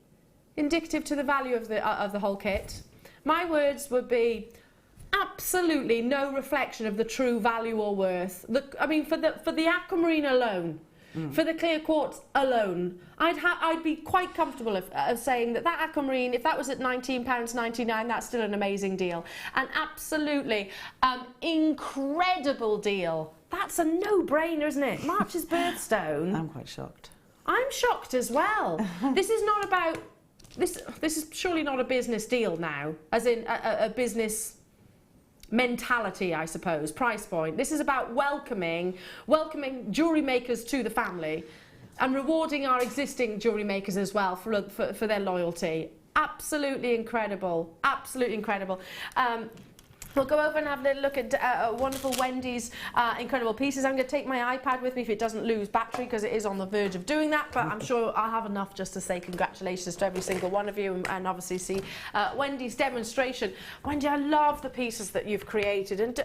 Speaker 2: indicative to the value of the whole kit. My words would be absolutely no reflection of the true value or worth. I mean, for the aquamarine alone, for the clear quartz alone, I'd be quite comfortable of saying that aquamarine, if that was at £19.99, that's still an amazing deal. An absolutely incredible deal. That's a no-brainer, isn't it? March's birthstone.
Speaker 11: I'm quite shocked.
Speaker 2: I'm shocked as well. This is not about. This is surely not a business deal now, as in a business mentality, I suppose, price point. This is about welcoming jewellery makers to the family and rewarding our existing jewellery makers as well for their loyalty. Absolutely incredible, absolutely incredible. We'll go over and have a little look at wonderful Wendy's incredible pieces. I'm going to take my iPad with me if it doesn't lose battery, because it is on the verge of doing that, but I'm sure I'll have enough just to say congratulations to every single one of you, and obviously see Wendy's demonstration. Wendy, I love the pieces that you've created, and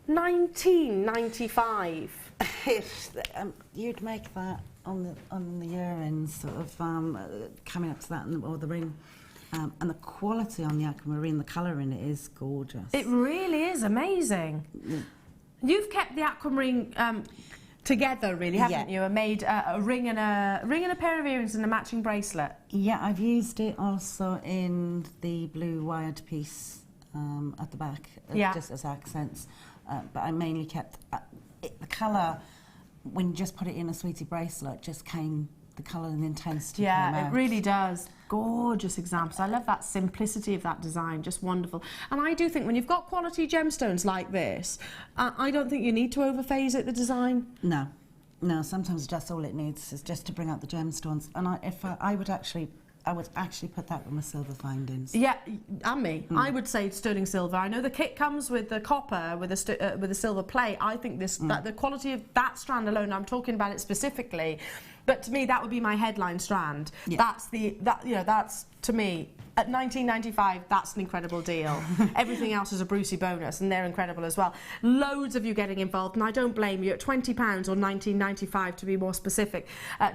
Speaker 2: 1995.
Speaker 11: You'd make that on the earrings, sort of coming up to that, or the ring. And the quality on the aquamarine, the colour in it is gorgeous.
Speaker 2: It really is amazing. You've kept the aquamarine together, really, haven't you? And made a ring and a pair of earrings and a matching bracelet.
Speaker 11: Yeah, I've used it also in the blue wired piece at the back, just as accents. But I mainly kept the colour. When you just put it in a sweetie bracelet, just came. The colour and intensity came out.
Speaker 2: Yeah, it really does. Gorgeous examples. I love that simplicity of that design, just wonderful. And I do think when you've got quality gemstones like this, I don't think you need to overphase it, the design.
Speaker 11: No, sometimes just all it needs is just to bring out the gemstones. And I would actually I would actually put that with my silver findings.
Speaker 2: Yeah, and me. I would say sterling silver. I know the kit comes with the copper, with the silver plate. I think that the quality of that strand alone, I'm talking about it specifically, but to me that would be my headline strand. Yeah. That's to me. At $19.95, that's an incredible deal. Everything else is a Brucey bonus, and they're incredible as well. Loads of you getting involved, and I don't blame you. At £20 or $19.95 to be more specific.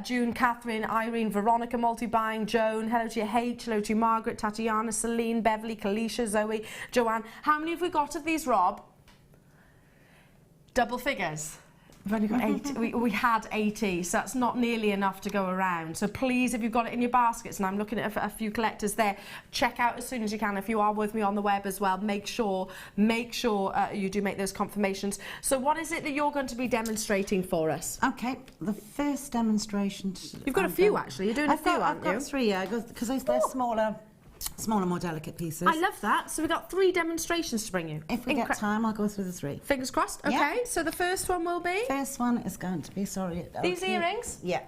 Speaker 2: June, Catherine, Irene, Veronica, multi-buying, Joan, hello to you, H, hello to you, Margaret, Tatiana, Celine, Beverly, Kalisha, Zoe, Joanne. How many have we got of these, Rob? Double figures. We've only got 8. We had 80, so that's not nearly enough to go around. So please, if you've got it in your baskets, and I'm looking at a few collectors there, check out as soon as you can. If you are with me on the web as well, make sure you do make those confirmations. So what is it that you're going to be demonstrating for us?
Speaker 11: Okay, the first demonstration.
Speaker 2: You've got a few actually. You're doing a few, aren't you?
Speaker 11: I've got 3, yeah, because they're smaller, more delicate pieces.
Speaker 2: I love that. So we've got 3 demonstrations to bring you.
Speaker 11: If we get time, I'll go through the 3.
Speaker 2: Fingers crossed. Okay, yeah. So the first one will be?
Speaker 11: First one is going to be,
Speaker 2: these earrings?
Speaker 11: Yeah.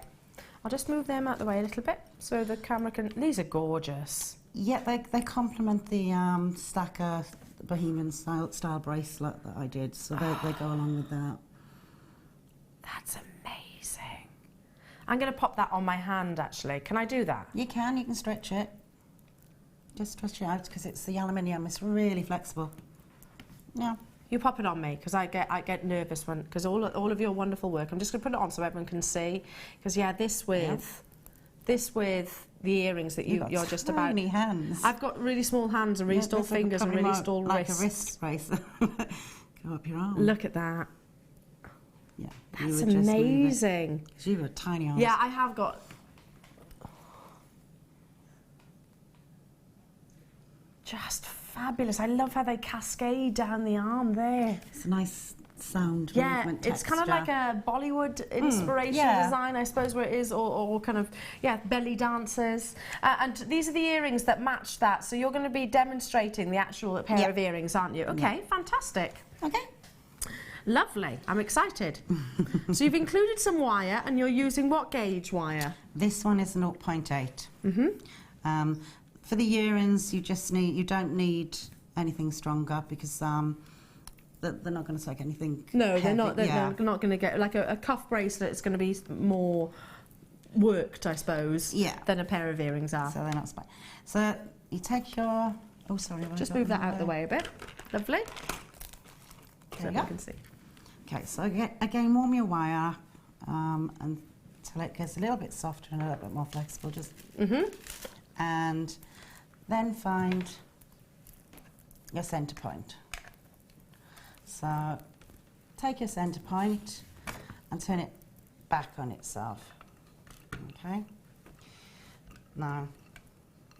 Speaker 2: I'll just move them out the way a little bit so the camera can... These are gorgeous.
Speaker 11: Yeah, they complement the Stacker Bohemian style bracelet that I did, so they go along with that.
Speaker 2: That's amazing. I'm going to pop that on my hand, actually. Can I do that?
Speaker 11: You can stretch it. Just stretch it out because it's the aluminium. It's really flexible. Yeah.
Speaker 2: You pop it on me because I get nervous because all of your wonderful work. I'm just going to put it on so everyone can see. Because yeah, this with the earrings that you're just about.
Speaker 11: Tiny hands.
Speaker 2: I've got really small hands and really small fingers and really small
Speaker 11: like
Speaker 2: wrists.
Speaker 11: Like a wrist bracelet. Go up your arm.
Speaker 2: Look at that.
Speaker 11: Yeah.
Speaker 2: That's amazing.
Speaker 11: Because you have tiny arms.
Speaker 2: Yeah, I have got. Just fabulous. I love how they cascade down the arm there.
Speaker 11: It's a nice sound.
Speaker 2: Yeah, it's kind of like a Bollywood inspiration design, I suppose, where it is, or kind of, belly dancers. And these are the earrings that match that. So you're going to be demonstrating the actual pair of earrings, aren't you? Okay, fantastic.
Speaker 11: Okay.
Speaker 2: Lovely. I'm excited. So you've included some wire, and you're using what gauge wire?
Speaker 11: This one is 0.8. For the earrings, you don't need anything stronger because they're not going to take anything.
Speaker 2: No,
Speaker 11: heavy.
Speaker 2: they're not. They're not going to get like a cuff bracelet. It's going to be more worked, I suppose.
Speaker 11: Yeah.
Speaker 2: Than a pair of earrings are.
Speaker 11: So they're not spiky. So you take your. Oh, sorry.
Speaker 2: Just move that out of the way a bit. Lovely.
Speaker 11: There
Speaker 2: so you can see.
Speaker 11: Okay. So again, warm your wire until it gets a little bit softer and a little bit more flexible. Just. And then find your centre point. So take your centre point and turn it back on itself. Okay. Now,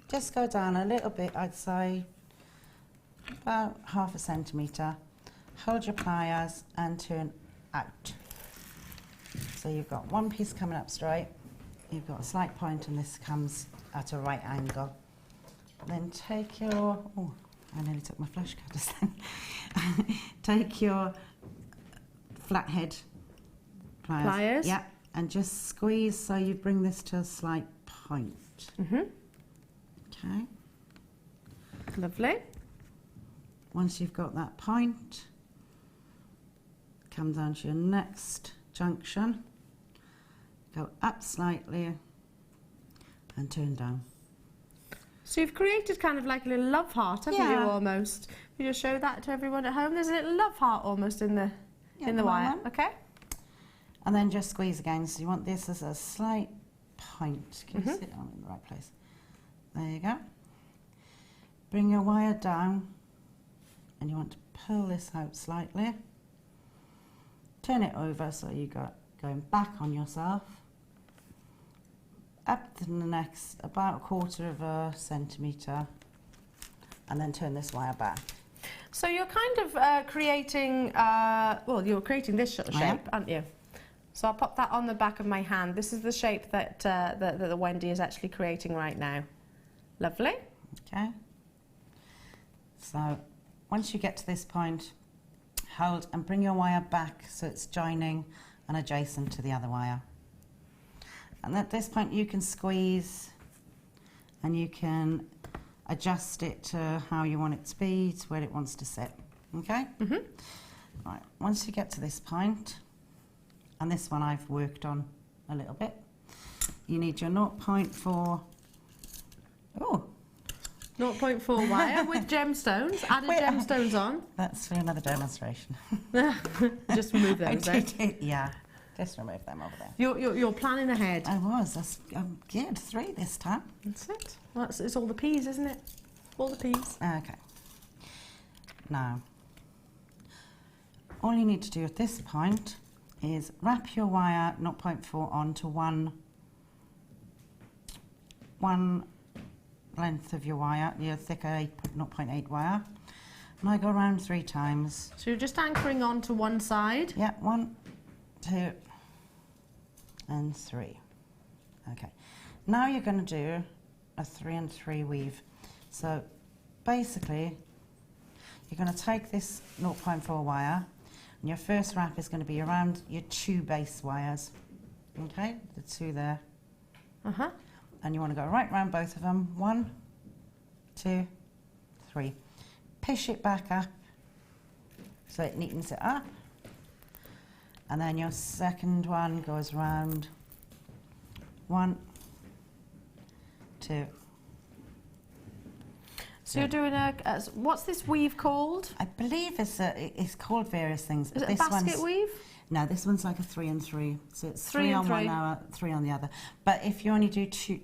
Speaker 11: just go down a little bit, I'd say about ½ centimetre. Hold your pliers and turn out. So you've got one piece coming up straight, you've got a slight point, and this comes at a right angle. Then take your, I nearly took my flush cutters then. Take your flathead pliers. Yeah, and just squeeze so you bring this to a slight point. Okay.
Speaker 2: Lovely.
Speaker 11: Once you've got that point, come down to your next junction, go up slightly and turn down.
Speaker 2: So you've created kind of like a little love heart, haven't you, almost? You just show that to everyone at home. There's a little love heart almost in the wire, okay?
Speaker 11: And then just squeeze again. So you want this as a slight point. Can you sit on in the right place? There you go. Bring your wire down, and you want to pull this out slightly. Turn it over so you got going back on yourself. Up to the next about £1/4 centimetre, and then turn this wire back.
Speaker 2: So you're kind of creating, you're creating this shape, aren't you? So I'll pop that on the back of my hand. This is the shape that the Wendy is actually creating right now. Lovely.
Speaker 11: Okay. So once you get to this point, hold and bring your wire back so it's joining and adjacent to the other wire. And at this point you can squeeze and you can adjust it to how you want it to be, to where it wants to sit. Okay? Right, once you get to this point, and this one I've worked on a little bit, you need your 0.4. Oh,
Speaker 2: 0.4 wire with gemstones, added gemstones on.
Speaker 11: That's for another demonstration.
Speaker 2: Just remove those,
Speaker 11: Yeah, just remove them over there.
Speaker 2: You're planning ahead.
Speaker 11: I was. I'm good. 3 this time.
Speaker 2: That's it. Well, it's all the peas, isn't it? All the peas.
Speaker 11: Okay. Now, all you need to do at this point is wrap your wire 0.4 onto one length of your wire, your thicker 0.8 wire, and I go around 3 times.
Speaker 2: So you're just anchoring on to one side?
Speaker 11: Yeah, 1, 2, and 3. Okay. Now you're going to do a 3 and 3 weave. So basically, you're going to take this 0.4 wire, and your first wrap is going to be around your 2 base wires. Okay, the 2 there. And you want to go right round both of them. 1, 2, 3. Push it back up so it neatens it up. And then your second one goes round. 1, 2.
Speaker 2: So you're doing what's this weave called?
Speaker 11: I believe it's called various things.
Speaker 2: Is it a basket weave?
Speaker 11: No, this one's like a 3 and 3. So it's
Speaker 2: 3
Speaker 11: 3
Speaker 2: and
Speaker 11: on
Speaker 2: 3.
Speaker 11: one hour, 3 on the other. But if you only do two,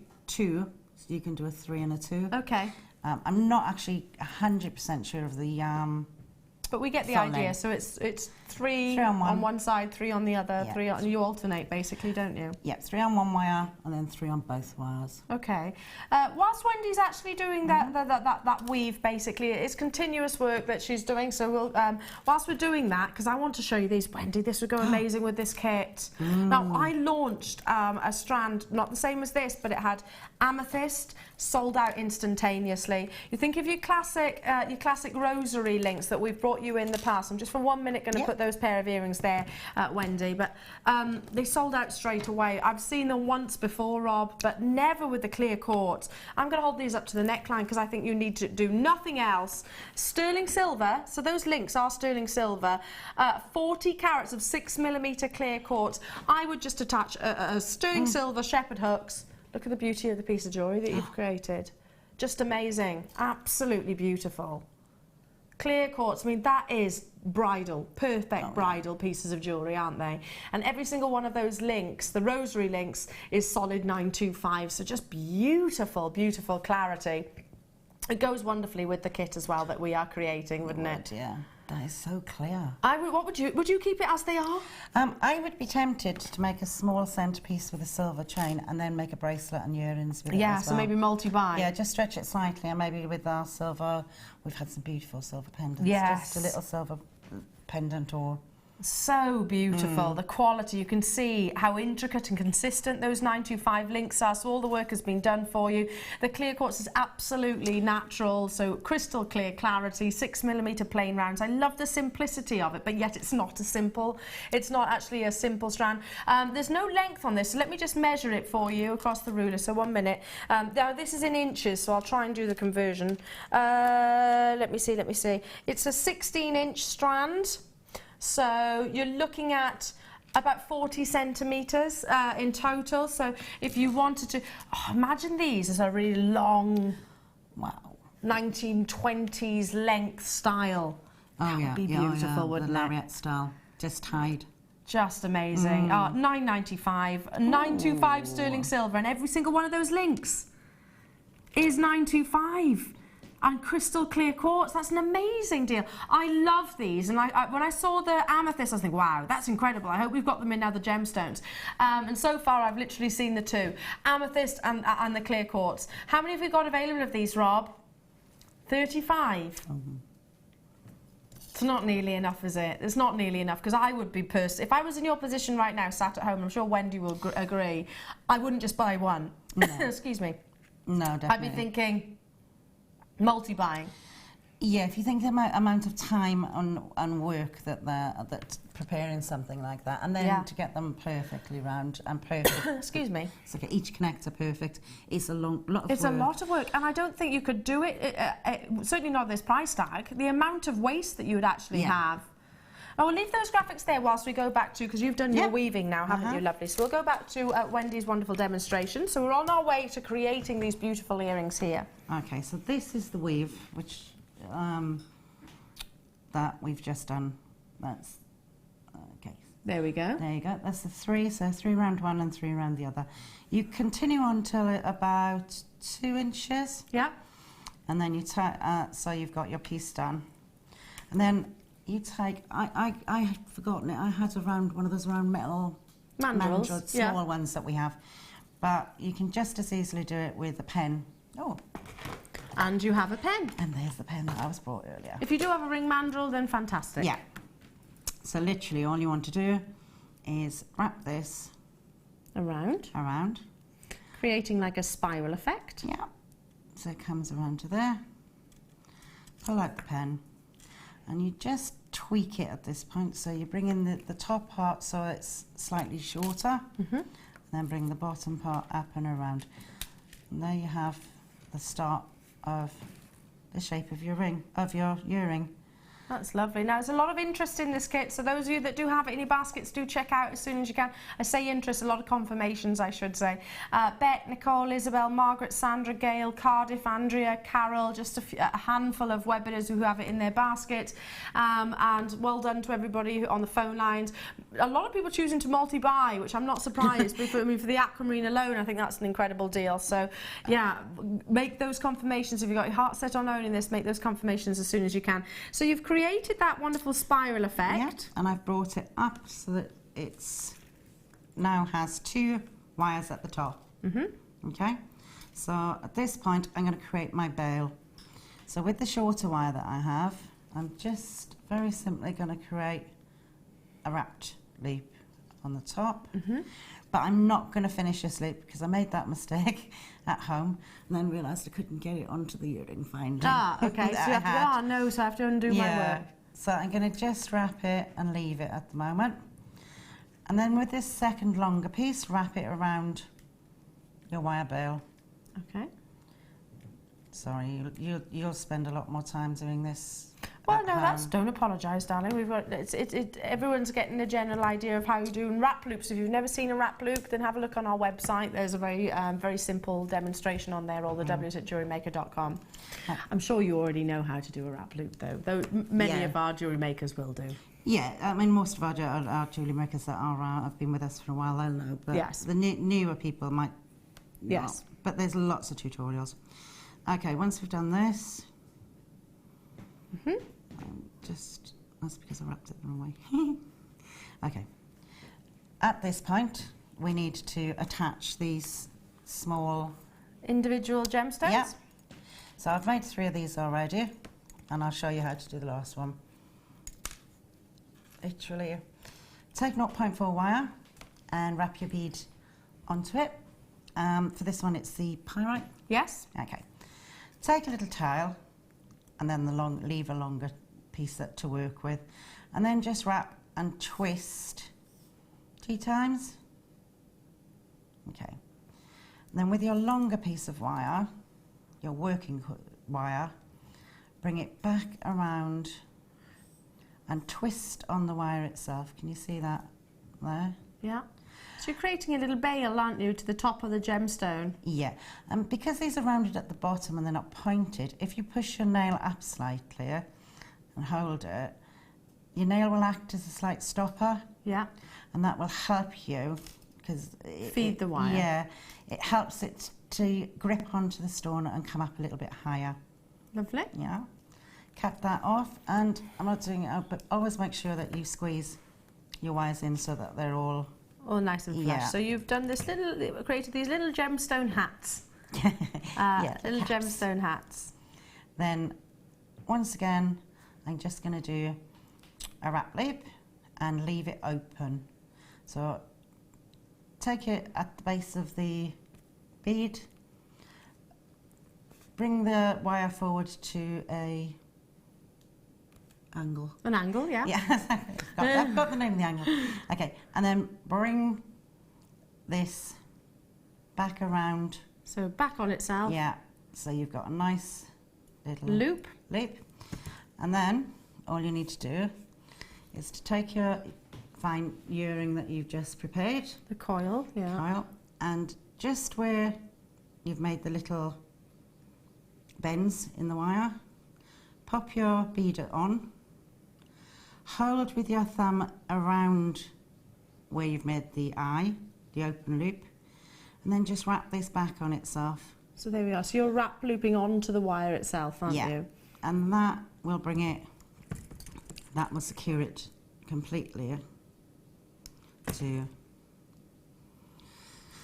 Speaker 11: you can do a 3 and a 2.
Speaker 2: Okay.
Speaker 11: I'm not actually 100% sure of the
Speaker 2: but we get the idea. So it's 3 on one side, 3 on the other,
Speaker 11: Yeah.
Speaker 2: 3 on. You alternate basically, don't you?
Speaker 11: Yeah, 3 on one wire and then 3 on both wires.
Speaker 2: Okay. Whilst Wendy's actually doing that weave, basically, it's continuous work that she's doing. So we'll whilst we're doing that, because I want to show you these, Wendy, this would go amazing with this kit. Now I launched a strand, not the same as this, but it had amethyst, sold out instantaneously. You think of your classic rosary links that we've brought you in the past. I'm just for 1 minute going to put those pair of earrings there, Wendy, but they sold out straight away. I've seen them once before, Rob, but never with the clear quartz. I'm going to hold these up to the neckline because I think you need to do nothing else. Sterling silver, so those links are sterling silver, 40 carats of 6mm clear quartz. I would just attach a sterling silver shepherd hooks. Look at the beauty of the piece of jewellery that you've created. Just amazing, absolutely beautiful. Clear quartz, I mean, that is bridal, perfect bridal pieces of jewellery, aren't they? And every single one of those links, the rosary links, is solid 925, so just beautiful, beautiful clarity. It goes wonderfully with the kit as well that we are creating, wouldn't it?
Speaker 11: Yeah, that is so clear.
Speaker 2: What would you keep it as they are?
Speaker 11: I would be tempted to make a small centrepiece with a silver chain and then make a bracelet and earrings with it as well.
Speaker 2: So maybe multi-buy.
Speaker 11: Yeah, just stretch it slightly, and maybe with our silver, we've had some beautiful silver pendants.
Speaker 2: Yes.
Speaker 11: Just a little silver pendant or...
Speaker 2: So beautiful, the quality, you can see how intricate and consistent those 925 links are, so all the work has been done for you. The clear quartz is absolutely natural, so crystal clear clarity, 6mm plain rounds. I love the simplicity of it, but yet it's not it's not actually a simple strand. There's no length on this, so let me just measure it for you across the ruler, so 1 minute. Now this is in inches, so I'll try and do the conversion. Let me see. It's a 16-inch strand. So you're looking at about 40 centimetres in total. So if you wanted to, imagine these as a really long, 1920s length style. That would be beautiful, wouldn't it?
Speaker 11: The lariat style, just tied.
Speaker 2: Just amazing. $9.95, $9.25 sterling silver, and every single one of those links is $9.25. And crystal clear quartz, that's an amazing deal. I love these, and when I saw the amethyst, I was thinking, wow, that's incredible. I hope we've got them in other gemstones. And so far, I've literally seen the 2, amethyst and the clear quartz. How many have we got available of these, Rob? 35? It's not nearly enough, is it? It's not nearly enough, because I would be if I was in your position right now, sat at home, I'm sure Wendy will agree, I wouldn't just buy one. No. Excuse me.
Speaker 11: No, definitely.
Speaker 2: I'd be thinking... multi-buying.
Speaker 11: Yeah, if you think the amount of time and work that's preparing something like that, and then to get them perfectly round and perfect.
Speaker 2: Excuse me.
Speaker 11: So get each connector perfect. It's a lot of work.
Speaker 2: It's a lot of work, and I don't think you could do it. Certainly not this price tag. The amount of waste that you would actually have. I will leave those graphics there whilst we go back to, because you've done your weaving now, haven't you, lovely? So we'll go back to Wendy's wonderful demonstration. So we're on our way to creating these beautiful earrings here.
Speaker 11: Okay, so this is the weave, which that we've just done. That's okay.
Speaker 2: There we go.
Speaker 11: There you go. That's the 3. So 3 round one and 3 round the other. You continue on till about 2 inches.
Speaker 2: Yeah.
Speaker 11: And then you tie. So you've got your piece done, and then you take. I had forgotten it. I had one of those round metal mandrels, small ones that we have, but you can just as easily do it with a pen. Oh.
Speaker 2: And you have a pen.
Speaker 11: And there's the pen that I was brought earlier.
Speaker 2: If you do have a ring mandrel, then fantastic.
Speaker 11: Yeah. So literally all you want to do is wrap this
Speaker 2: around.
Speaker 11: Creating
Speaker 2: like a spiral effect.
Speaker 11: Yeah. So it comes around to there. Pull out the pen. And you just tweak it at this point. So you bring in the top part so it's slightly shorter. And then bring the bottom part up and around. And there you have the start of the shape of your ring, of your earring.
Speaker 2: That's lovely. Now, there's a lot of interest in this kit, so those of you that do have it in your baskets, do check out as soon as you can. I say interest, a lot of confirmations, I should say. Bet, Nicole, Isabel, Margaret, Sandra, Gail, Cardiff, Andrea, Carol, just a handful of webinars who have it in their basket. And well done to everybody on the phone lines. A lot of people choosing to multi-buy, which I'm not surprised. For the aquamarine alone, I think that's an incredible deal. So, yeah, make those confirmations. If you've got your heart set on owning this, make those confirmations as soon as you can. So you've created that wonderful spiral effect.
Speaker 11: Yeah, and I've brought it up so that it's now has 2 wires at the top. Okay, so at this point I'm going to create my bail. So with the shorter wire that I have, I'm just very simply going to create a wrapped loop on the top. But I'm not going to finish this loop because I made that mistake at home and then realised I couldn't get it onto the earring finally.
Speaker 2: Okay, so you have to, so I have to undo my work.
Speaker 11: So I'm going to just wrap it and leave it at the moment. And then with this second longer piece, wrap it around your wire bail.
Speaker 2: Okay.
Speaker 11: Sorry, you'll spend a lot more time doing this.
Speaker 2: Well, no, don't apologise, darling. We've got everyone's getting a general idea of how you do wrap loops. If you've never seen a wrap loop, then have a look on our website. There's a very simple demonstration on there. All the W's at JewelleryMaker.com. I'm sure you already know how to do a wrap loop, though many of our jewellery makers will do.
Speaker 11: Yeah, I mean, most of our jewellery makers that have been with us for a while, they'll know. But the newer people might not. But there's lots of tutorials. Okay, once we've done this, that's because I wrapped it the wrong way. Okay. At this point, we need to attach these small
Speaker 2: individual gemstones.
Speaker 11: Yeah. So I've made 3 of these already, and I'll show you how to do the last one. Literally, take 0.4 wire and wrap your bead onto it. For this one, it's the pyrite.
Speaker 2: Yes.
Speaker 11: Okay. Take a little tile, and then leave a longer piece to work with, and then just wrap and twist 2 times. Okay. And then with your longer piece of wire, your working wire, bring it back around and twist on the wire itself. Can you see that there?
Speaker 2: Yeah. So you're creating a little bail, aren't you, to the top of the gemstone?
Speaker 11: Yeah, and because these are rounded at the bottom and they're not pointed, if you push your nail up slightly and hold it, your nail will act as a slight stopper.
Speaker 2: Yeah.
Speaker 11: And that will help you because
Speaker 2: feed the wire.
Speaker 11: Yeah, it helps it to grip onto the stone and come up a little bit higher.
Speaker 2: Lovely.
Speaker 11: Yeah. Cut that off, and I'm not doing it out, but always make sure that you squeeze your wires in so that they're all
Speaker 2: nice and flush.
Speaker 11: Yeah.
Speaker 2: So you've done this created these little gemstone hats. Little gemstone hats.
Speaker 11: Then, once again, I'm just going to do a wrap loop and leave it open. So, take it at the base of the bead, bring the wire forward to a angle.
Speaker 2: An angle, yeah.
Speaker 11: Yeah, I've got the name of the angle. Okay, and then bring this back around.
Speaker 2: So back on itself.
Speaker 11: Yeah, so you've got a nice little
Speaker 2: loop.
Speaker 11: And then all you need to do is to take your fine earring that you've just prepared.
Speaker 2: The coil, yeah.
Speaker 11: Coil, and just where you've made the little bends in the wire, pop your beader on, hold with your thumb around where you've made the eye, the open loop, and then just wrap this back on itself.
Speaker 2: So there we are. So you're wrap looping onto the wire itself, aren't you?
Speaker 11: And that will bring it, that will secure it completely to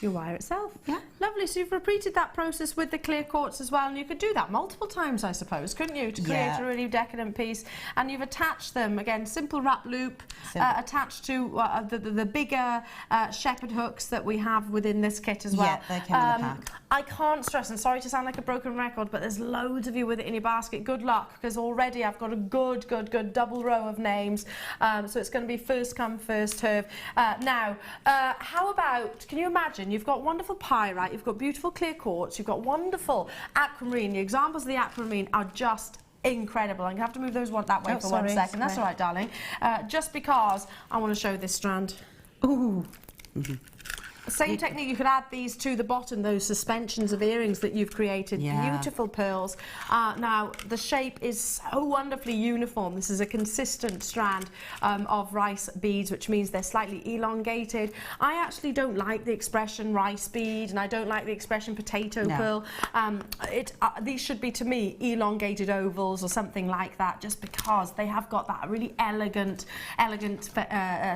Speaker 2: your wire itself.
Speaker 11: Yeah.
Speaker 2: Lovely. So you've repeated that process with the clear quartz as well, and you could do that multiple times, I suppose, couldn't you, to create a really decadent piece. And you've attached them, again, simple wrap loop, attached to the bigger shepherd hooks that we have within this kit as well.
Speaker 11: Yeah, they came in the pack.
Speaker 2: I can't stress, and sorry to sound like a broken record, but there's loads of you with it in your basket. Good luck, because already I've got a good double row of names. So it's going to be first come, first serve. Now, how about, can you imagine, you've got wonderful pyrite, you've got beautiful clear quartz, you've got wonderful aquamarine. The examples of the aquamarine are just incredible. I'm going to have to move those that way for 1 second. That's all right, darling. Just because I want to show this strand.
Speaker 11: Ooh.
Speaker 2: Same technique, you could add these to the bottom, those suspensions of earrings that you've created.
Speaker 11: Yeah.
Speaker 2: Beautiful pearls. Now, the shape is so wonderfully uniform. This is a consistent strand of rice beads, which means they're slightly elongated. I actually don't like the expression rice bead, and I don't like the expression potato pearl. These should be, to me, elongated ovals or something like that, just because they have got that really elegant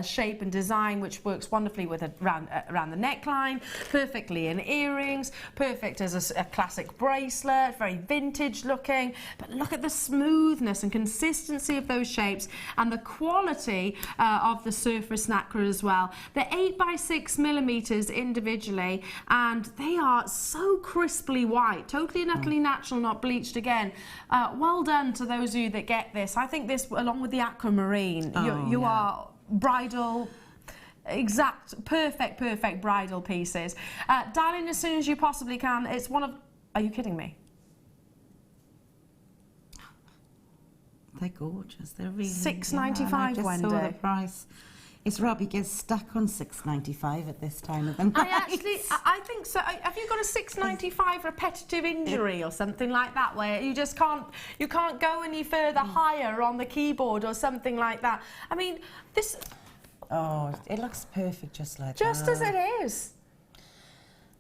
Speaker 2: shape and design, which works wonderfully with around the neckline, perfectly in earrings, perfect as a classic bracelet, very vintage looking. But look at the smoothness and consistency of those shapes, and the quality of the surface nacre as well. They're 8 by 6 millimeters individually, and they are so crisply white, totally and utterly natural, not bleached again. Well done to those of you that get this. I think this, along with the aquamarine, you are bridal. Exact, perfect bridal pieces. Dial in as soon as you possibly can. It's one of... Are you kidding me?
Speaker 11: They're gorgeous. They're really...
Speaker 2: $6.95,
Speaker 11: I just
Speaker 2: Wendy.
Speaker 11: saw the price. It's Robbie gets stuck on $6.95 at this time of the night.
Speaker 2: I think so. Have you got a $6.95 repetitive injury or something like that, where you just can't go any further higher on the keyboard or something like that? I mean, this...
Speaker 11: Oh, it looks perfect just like that.
Speaker 2: Just as it is.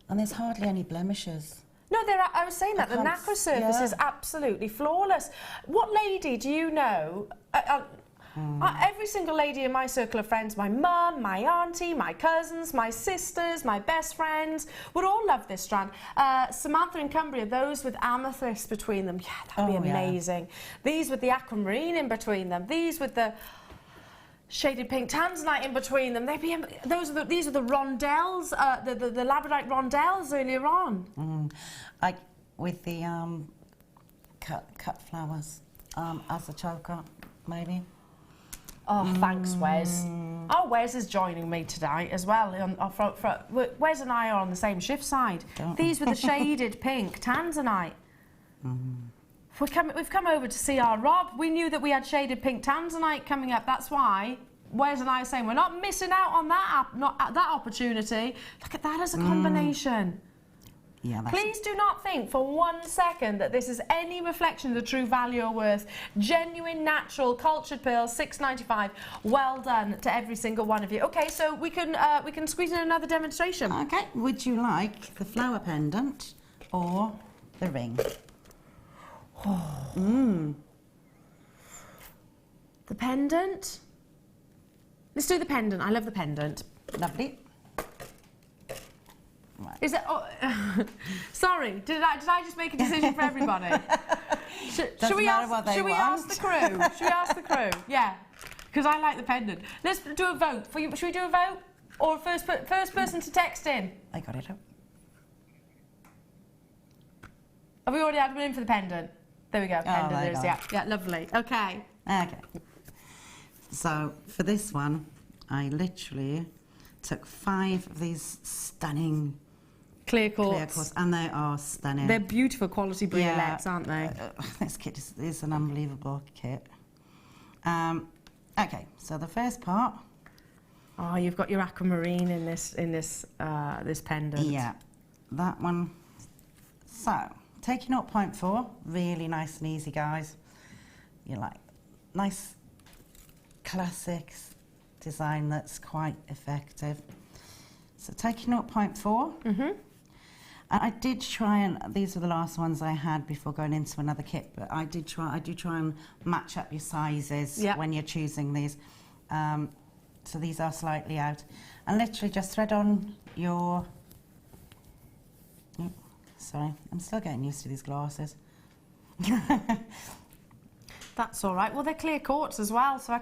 Speaker 11: And there's hardly any blemishes.
Speaker 2: No, I was saying that. The nacre surface is absolutely flawless. What lady do you know? Every single lady in my circle of friends, my mum, my auntie, my cousins, my sisters, my best friends, would all love this strand. Samantha and Cumbria, those with amethyst between them, yeah, that'd be amazing. These with the aquamarine in between them, these with the shaded pink tanzanite in between them. These are the rondelles, the labradorite rondelles earlier on.
Speaker 11: Like with the cut flowers as a choker, maybe.
Speaker 2: Oh, thanks, Wes. Oh, Wes is joining me tonight as well. Wes and I are on the same shift side. These with the shaded pink tanzanite. We've come over to see our Rob. We knew that we had shaded pink tanzanite coming up. That's why Wes and I are saying we're not missing out on that opportunity. Look at that as a combination.
Speaker 11: Yeah,
Speaker 2: Please do not think for 1 second that this is any reflection of the true value or worth. Genuine, natural, cultured pearls, $6.95. Well done to every single one of you. Okay, so we can squeeze in another demonstration.
Speaker 11: Okay. Would you like the flower pendant or the ring?
Speaker 2: The pendant. Let's do the pendant. I love the pendant.
Speaker 11: Lovely.
Speaker 2: Right. Is it? Oh, sorry. Did I just make a decision for everybody? Should we ask the crew? Should we ask the crew? Yeah, because I like the pendant. Let's do a vote. Should we do a vote, or first person to text in?
Speaker 11: I got it up.
Speaker 2: Have we already had one in for the pendant? There we go. Pendant.
Speaker 11: there you go.
Speaker 2: Yeah, lovely. Okay.
Speaker 11: Okay. So for this one, I literally took 5 of these stunning
Speaker 2: clear quartz,
Speaker 11: and they are stunning.
Speaker 2: They're beautiful quality briolets, aren't they?
Speaker 11: This kit is an unbelievable kit. Okay, so the first part.
Speaker 2: Oh, you've got your aquamarine in this this pendant.
Speaker 11: Yeah, that one. So taking 0.4, really nice and easy, guys. You like nice classics design that's quite effective. So taking 0.4. And I did try, and these are the last ones I had before going into another kit, but I do try and match up your sizes when you're choosing these. So these are slightly out. And literally just thread on your... Oh, sorry, I'm still getting used to these glasses.
Speaker 2: That's all right. Well, they're clear quartz as well, so I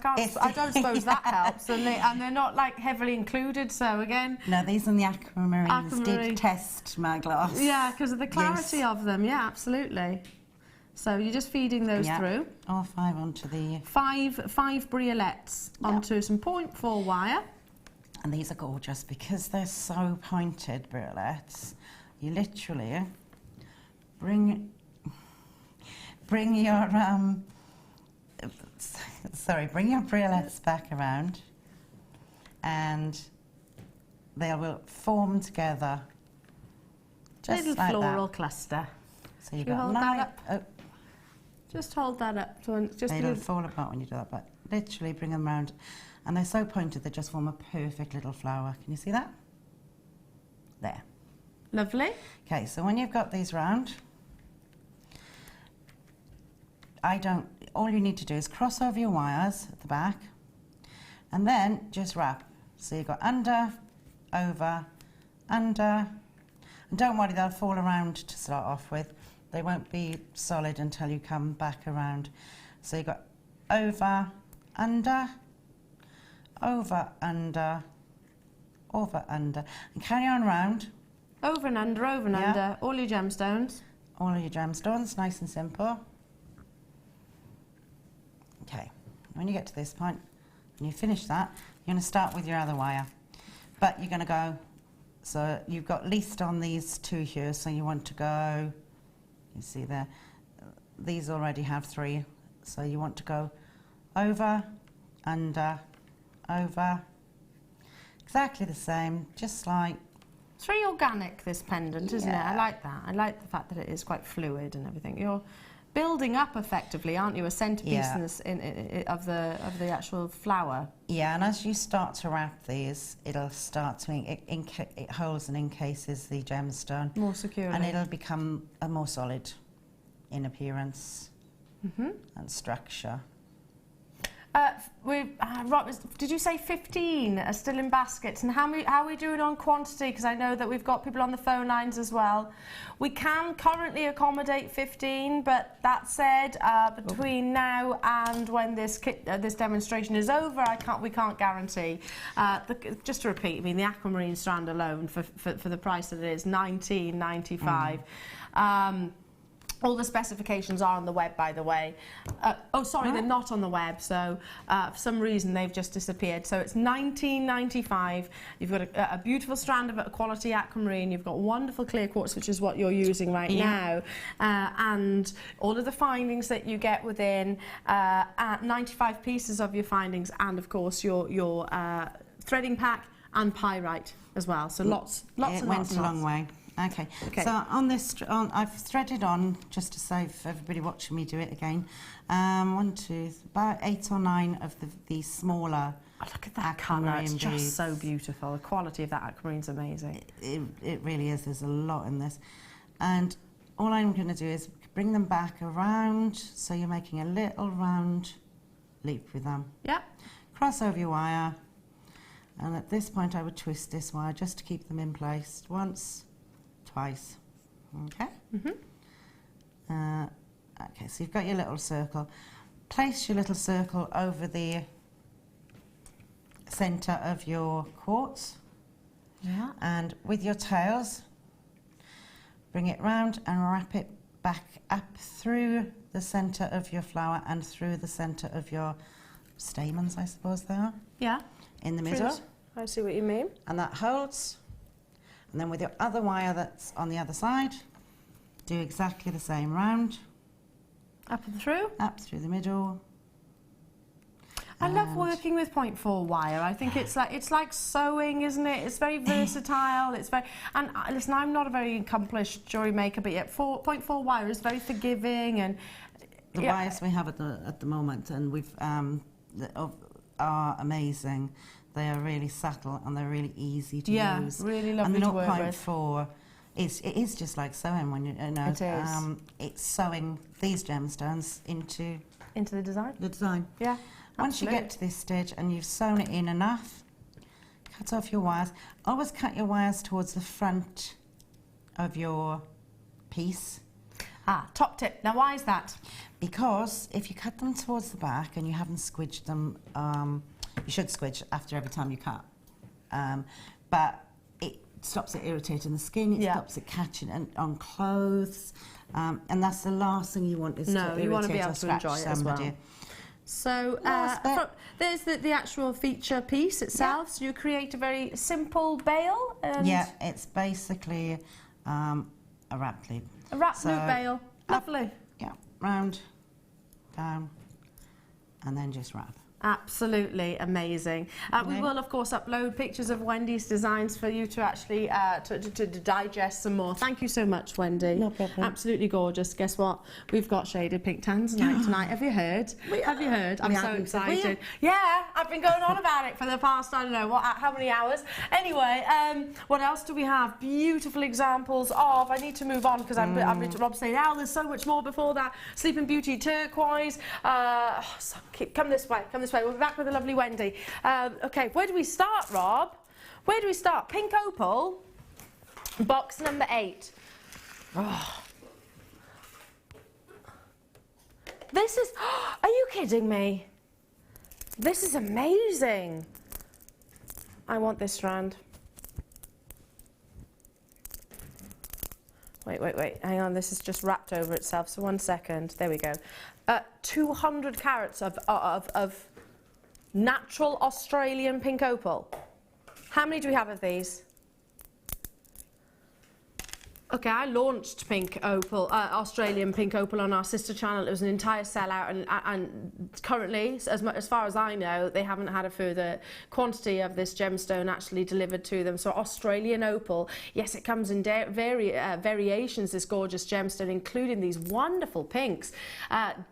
Speaker 2: don't suppose that helps. And they're not like heavily included. So again,
Speaker 11: no, these and the aquamarines did test my glass.
Speaker 2: Yeah, because of the clarity of them. Yeah, absolutely. So you're just feeding those through.
Speaker 11: All 5 onto the
Speaker 2: five briolets onto some 0.4 wire.
Speaker 11: And these are gorgeous because they're so pointed briolets. You literally bring your bring your briolets back around and they will form together just
Speaker 2: little
Speaker 11: like
Speaker 2: floral
Speaker 11: that.
Speaker 2: Cluster.
Speaker 11: So you've
Speaker 2: Can you
Speaker 11: got
Speaker 2: hold that up?
Speaker 11: Oh,
Speaker 2: just hold that up.
Speaker 11: they don't fall apart when you do that, but literally bring them around. And they're so pointed they just form a perfect little flower. Can you see that? There.
Speaker 2: Lovely.
Speaker 11: Okay, so when you've got these round, all you need to do is cross over your wires at the back and then just wrap. So you've got under, over, under, and don't worry, they'll fall around to start off with. They won't be solid until you come back around. So you've got over, under, over, under, over, under, and carry on round.
Speaker 2: Over and under, all your gemstones.
Speaker 11: All of your gemstones, nice and simple. Okay, when you get to this point, and you finish that, you're going to start with your other wire. But you're going to go, so you've got least on these 2 here, so you want to go, you see there, these already have 3, so you want to go over, under, over, exactly the same, just like...
Speaker 2: It's very organic, this pendant, isn't it? I like that. I like the fact that it is quite fluid and everything. You're building up effectively, aren't you, a centrepiece of the actual flower?
Speaker 11: Yeah, and as you start to wrap these, it'll start to it holds and encases the gemstone
Speaker 2: more securely,
Speaker 11: and it'll become a more solid in appearance and structure.
Speaker 2: Did you say 15 are still in baskets? And how are we doing on quantity? Because I know that we've got people on the phone lines as well. We can currently accommodate 15, but that said, between now and when this demonstration is over, we can't guarantee. Just to repeat, I mean, the aquamarine strand alone for the price that it is, $19.95. All the specifications are on the web, by the way. They're not on the web, so for some reason they've just disappeared. So it's $19.95. You've got a beautiful strand of quality aquamarine. You've got wonderful clear quartz, which is what you're using right now, and all of the findings that you get within 95 pieces of your findings, and of course your threading pack and pyrite as well. So lots and lots.
Speaker 11: It went a long way. Okay, so on this, I've threaded on, just to save everybody watching me do it again, about 8 or 9 of the smaller.
Speaker 2: Oh, look at that colour, it's just so beautiful. The quality of that aquamarine's amazing.
Speaker 11: It really is, there's a lot in this. And all I'm going to do is bring them back around, so you're making a little round loop with them.
Speaker 2: Yep.
Speaker 11: Cross over your wire, and at this point I would twist this wire just to keep them in place. Once, twice. Okay? Okay, so you've got your little circle. Place your little circle over the centre of your quartz.
Speaker 2: Yeah.
Speaker 11: And with your tails, bring it round and wrap it back up through the centre of your flower and through the centre of your stamens, I suppose they are.
Speaker 2: Yeah.
Speaker 11: In the middle.
Speaker 2: I see what you mean.
Speaker 11: And that holds. And then with your other wire that's on the other side, do exactly the same round.
Speaker 2: Up and through?
Speaker 11: Up through the middle.
Speaker 2: I love working with 0.4 wire. I think it's like sewing, isn't it? It's very versatile. It's very, and listen, I'm not a very accomplished jewellery maker, but yet 0.4 wire is very forgiving, and
Speaker 11: the wires we have at the moment, and we've are amazing. They are really subtle and they're really easy to use.
Speaker 2: Really lovely to work with.
Speaker 11: 0.4 it is just like sewing when you know.
Speaker 2: It is.
Speaker 11: It's sewing these gemstones into
Speaker 2: the design.
Speaker 11: The design.
Speaker 2: Yeah.
Speaker 11: Once you get to this stage and you've sewn it in enough, cut off your wires. Always cut your wires towards the front of your piece.
Speaker 2: Ah, top tip. Now, why is that?
Speaker 11: Because if you cut them towards the back and you haven't squidged them, you should squidge after every time you cut. But it stops it irritating the skin, it stops it catching on clothes, and that's the last thing you want is to irritate
Speaker 2: you want to be able
Speaker 11: or
Speaker 2: to
Speaker 11: scratch
Speaker 2: enjoy it
Speaker 11: somebody.
Speaker 2: as well. So there's the actual feature piece itself. So you create a very simple bail. And
Speaker 11: yeah, it's basically a wrap loop.
Speaker 2: A wrap loop bail. Lovely.
Speaker 11: Yeah, round, down, and then just wrap.
Speaker 2: Absolutely amazing. We will, of course, upload pictures of Wendy's designs for you to actually to digest some more. Thank you so much, Wendy.
Speaker 11: No problem.
Speaker 2: Absolutely gorgeous. Guess what? We've got shaded pink tanzanite tonight. Have you heard? Have you heard? I'm so excited. Yeah, I've been going on about it for the past, I don't know, how many hours. Anyway, what else do we have? Beautiful examples of, I need to move on because I'm Rob saying, oh, there's so much more before that. Sleeping Beauty turquoise. Come this way, come this way. We'll be back with the lovely Wendy. Okay, where do we start, Rob? Where do we start? Pink opal, box number 8. Oh. This is, are you kidding me? This is amazing. I want this strand. Wait, hang on, this is just wrapped over itself, so 1 second. There we go. 200 carats of natural Australian pink opal. How many do we have of these? Okay, I launched pink opal, Australian pink opal on our sister channel. It was an entire sellout, and currently, as far as I know, they haven't had a further quantity of this gemstone actually delivered to them. So Australian opal, yes, it comes in variations, this gorgeous gemstone, including these wonderful pinks.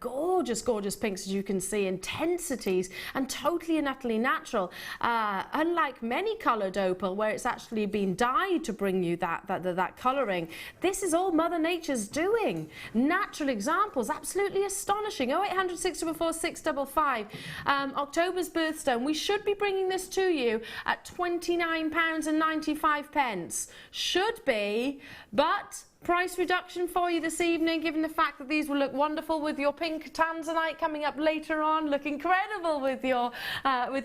Speaker 2: Gorgeous, gorgeous pinks, as you can see, intensities, and totally and utterly natural. Unlike many coloured opal, where it's actually been dyed to bring you that colouring, this is all Mother Nature's doing. Natural examples, absolutely astonishing. 0800 644 655. October's birthstone. We should be bringing this to you at £29.95. Should be, but price reduction for you this evening, given the fact that these will look wonderful with your pink tanzanite coming up later on, look incredible with your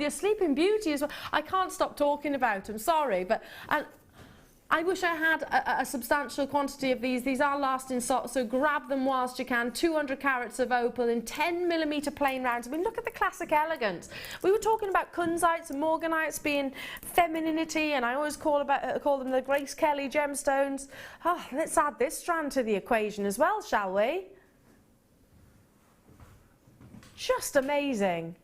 Speaker 2: Sleeping Beauty as well. I can't stop talking about them, sorry, but I wish I had a substantial quantity of these. These are lasting stock, so grab them whilst you can. 200 carats of opal in 10mm plain rounds. I mean, look at the classic elegance. We were talking about kunzites and morganites being femininity, and I always call them the Grace Kelly gemstones. Oh, let's add this strand to the equation as well, shall we? Just amazing.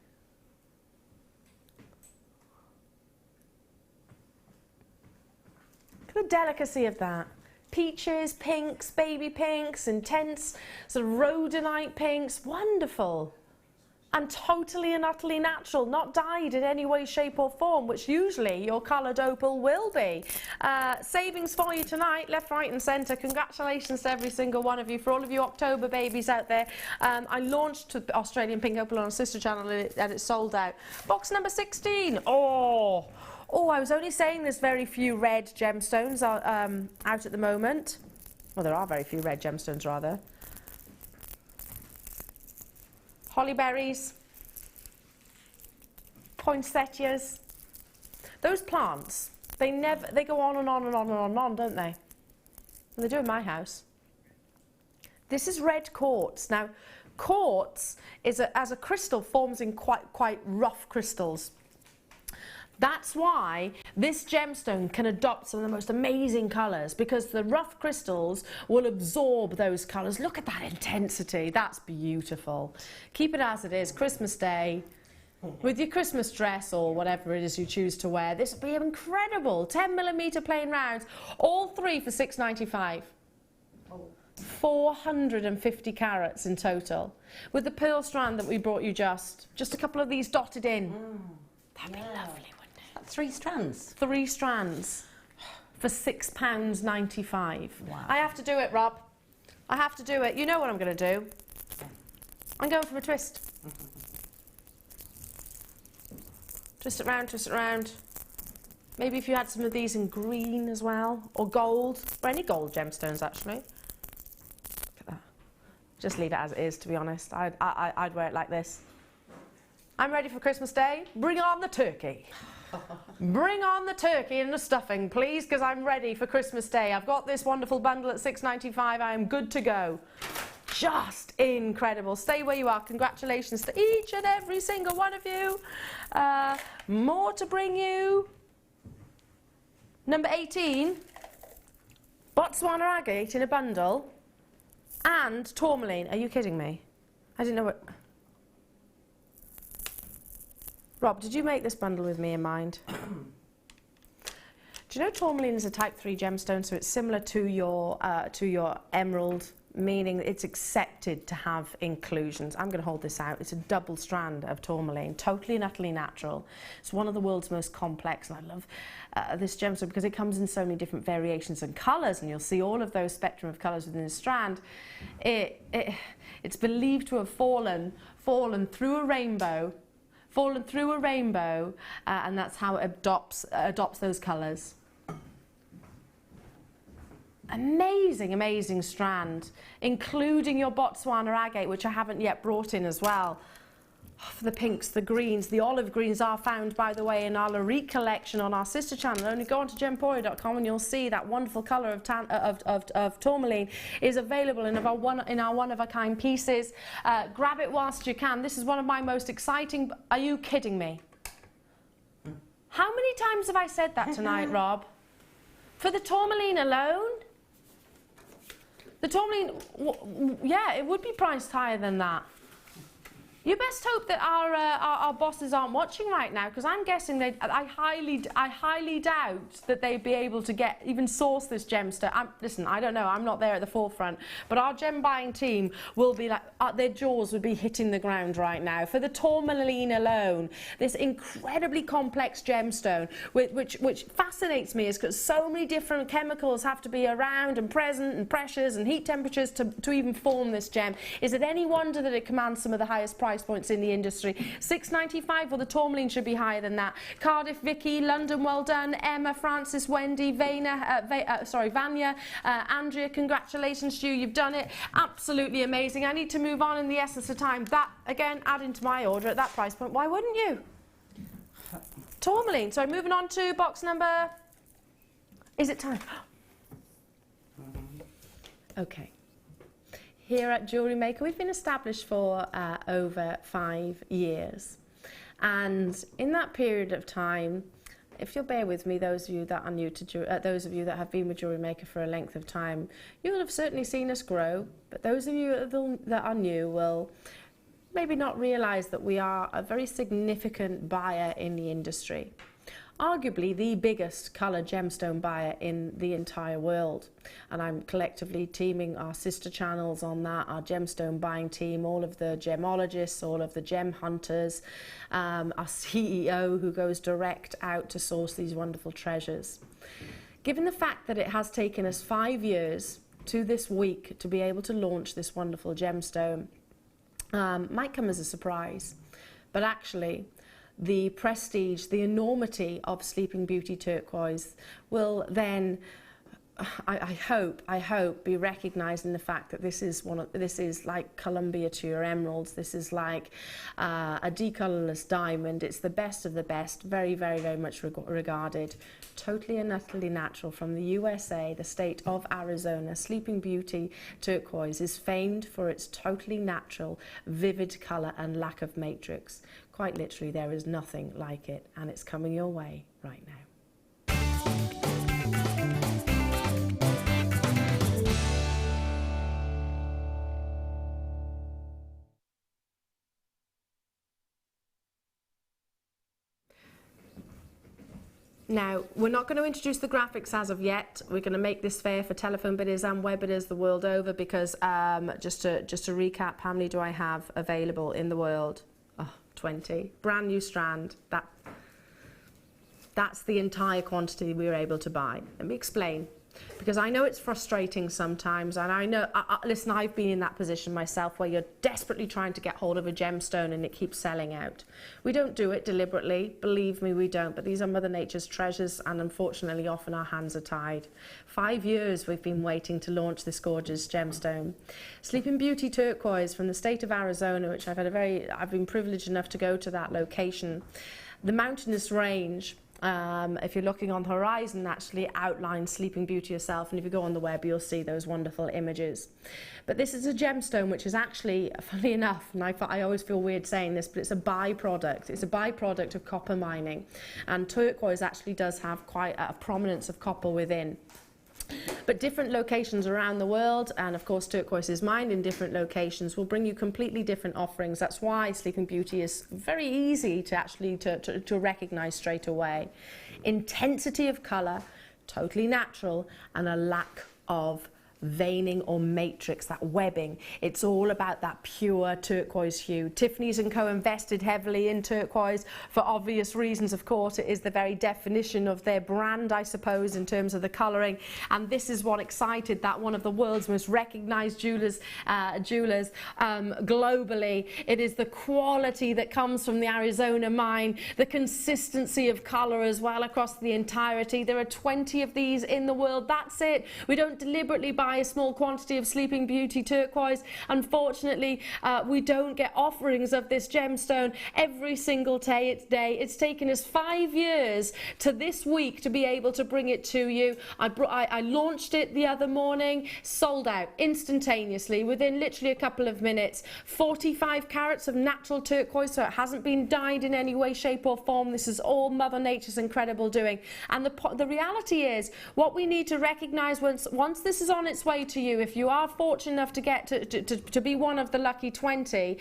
Speaker 2: The delicacy of that. Peaches, pinks, baby pinks, intense sort of rhodonite pinks, wonderful. And totally and utterly natural, not dyed in any way, shape or form, which usually your coloured opal will be. Savings for you tonight, left, right and centre. Congratulations to every single one of you, for all of you October babies out there. I launched Australian Pink Opal on our sister channel and it sold out. Box number 16. Oh, I was only saying there's very few red gemstones out at the moment. Well, there are very few red gemstones, rather. Hollyberries, poinsettias. Those plants, they go on and on and on and on and on, don't they? Well, they do in my house. This is red quartz. Now, Quartz is as a crystal forms in quite rough crystals. That's why this gemstone can adopt some of the most amazing colours, because the rough crystals will absorb those colours. Look at that intensity. That's beautiful. Keep it as it is. Christmas Day, with your Christmas dress or whatever it is you choose to wear. This would be incredible. 10mm plain rounds, all three for £6.95. 450 carats in total. With the pearl strand that we brought you just a couple of these dotted in. That'd be lovely.
Speaker 11: 3 strands?
Speaker 2: 3 strands for £6.95.
Speaker 11: Wow.
Speaker 2: I have to do it, Rob. I have to do it. You know what I'm going to do. I'm going for a twist. Twist it round, twist it round. Maybe if you had some of these in green as well, or gold, or any gold gemstones actually. Look at that. Just leave it as it is, to be honest. I'd wear it like this. I'm ready for Christmas Day. Bring on the turkey. Bring on the turkey and the stuffing, please, because I'm ready for Christmas Day. I've got this wonderful bundle at £6.95. I am good to go. Just incredible. Stay where you are. Congratulations to each and every single one of you. More to bring you. Number 18, Botswana agate in a bundle and tourmaline. Are you kidding me? I didn't know what... Rob, did you make this bundle with me in mind? Do you know tourmaline is a type 3 gemstone, so it's similar to your emerald, meaning it's accepted to have inclusions. I'm going to hold this out. It's a double strand of tourmaline, totally and utterly natural. It's one of the world's most complex, and I love this gemstone because it comes in so many different variations and colours, and you'll see all of those spectrum of colours within the strand. It's believed to have fallen through a rainbow, and that's how it adopts those colours. Amazing, amazing strand, including your Botswana agate, which I haven't yet brought in as well. Oh, for the pinks, the greens, the olive greens are found, by the way, in our Larique collection on our sister channel. Only go on to JewelleryMaker and you'll see that wonderful colour of tourmaline is available in our one-of-a-kind pieces. Grab it whilst you can. This is one of my most exciting... Are you kidding me? How many times have I said that tonight, Rob? For the tourmaline alone? The tourmaline, yeah, it would be priced higher than that. You best hope that our bosses aren't watching right now, because I'm guessing I highly doubt that they'd be able to even source this gemstone. Listen, I don't know, I'm not there at the forefront, but our gem buying team will be like, their jaws would be hitting the ground right now. For the tourmaline alone, this incredibly complex gemstone, which fascinates me, is because so many different chemicals have to be around and present, and pressures and heat temperatures to even form this gem. Is it any wonder that it commands some of the highest price points in the industry? £6.95, well, the tourmaline should be higher than that. Cardiff, Vicky, London, well done. Emma, Francis, Wendy, Vanya, Andrea, congratulations to you, you've done it. Absolutely amazing. I need to move on in the essence of time. That, again, add into my order at that price point. Why wouldn't you? Tourmaline. So moving on to box number... Is it time? Okay. Here at Jewellery Maker, we've been established for over 5 years, and in that period of time, if you'll bear with me, those of you that are new to those of you that have been with Jewellery Maker for a length of time, you will have certainly seen us grow. But those of you that are new will maybe not realise that we are a very significant buyer in the industry. Arguably the biggest colour gemstone buyer in the entire world, and I'm collectively teaming our sister channels on that, our gemstone buying team, all of the gemologists, all of the gem hunters, our CEO who goes direct out to source these wonderful treasures. Given the fact that it has taken us 5 years to this week to be able to launch this wonderful gemstone, might come as a surprise, but actually the prestige, the enormity of Sleeping Beauty turquoise will then I hope be recognised in the fact that this is like Columbia to your emeralds. This is like a decolourless diamond. It's the best of the best, very, very, very much regarded. Totally and utterly natural from the USA, the state of Arizona. Sleeping Beauty turquoise is famed for its totally natural, vivid colour and lack of matrix. Quite literally, there is nothing like it, and it's coming your way right now. Now, we're not going to introduce the graphics as of yet. We're going to make this fair for telephone bidders and web bidders the world over because just to recap, how many do I have available in the world? Oh, 20. Brand new strand. That's the entire quantity we were able to buy. Let me explain. Because I know it's frustrating sometimes, and I know, listen, I've been in that position myself where you're desperately trying to get hold of a gemstone and it keeps selling out. We don't do it deliberately, believe me, we don't, but these are Mother Nature's treasures, and unfortunately often our hands are tied. 5 years we've been waiting to launch this gorgeous gemstone. Sleeping Beauty turquoise from the state of Arizona, which I've been privileged enough to go to that location. The mountainous range, if you're looking on the horizon, actually outlines Sleeping Beauty yourself, and if you go on the web you'll see those wonderful images. But this is a gemstone which is actually, funnily enough, and I always feel weird saying this, but it's a byproduct. It's a byproduct of copper mining, and turquoise actually does have quite a prominence of copper within. But different locations around the world, and of course turquoise is mined in different locations, will bring you completely different offerings. That's why Sleeping Beauty is very easy to actually to recognise straight away. Intensity of colour, totally natural, and a lack of veining or matrix, that webbing. It's all about that pure turquoise hue. Tiffany's & Co invested heavily in turquoise for obvious reasons, of course. It is the very definition of their brand, I suppose, in terms of the colouring, and this is what excited that one of the world's most recognised jewellers globally. It is the quality that comes from the Arizona mine, the consistency of colour as well across the entirety. There are 20 of these in the world, that's it. We don't deliberately buy a small quantity of Sleeping Beauty turquoise. Unfortunately, we don't get offerings of this gemstone every single day. It's taken us 5 years to this week to be able to bring it to you. I launched it the other morning, sold out instantaneously within literally a couple of minutes. 45 carats of natural turquoise, so it hasn't been dyed in any way, shape or form. This is all Mother Nature's incredible doing. And the reality is, what we need to recognise once this is on its way to you, if you are fortunate enough to get to be one of the lucky 20,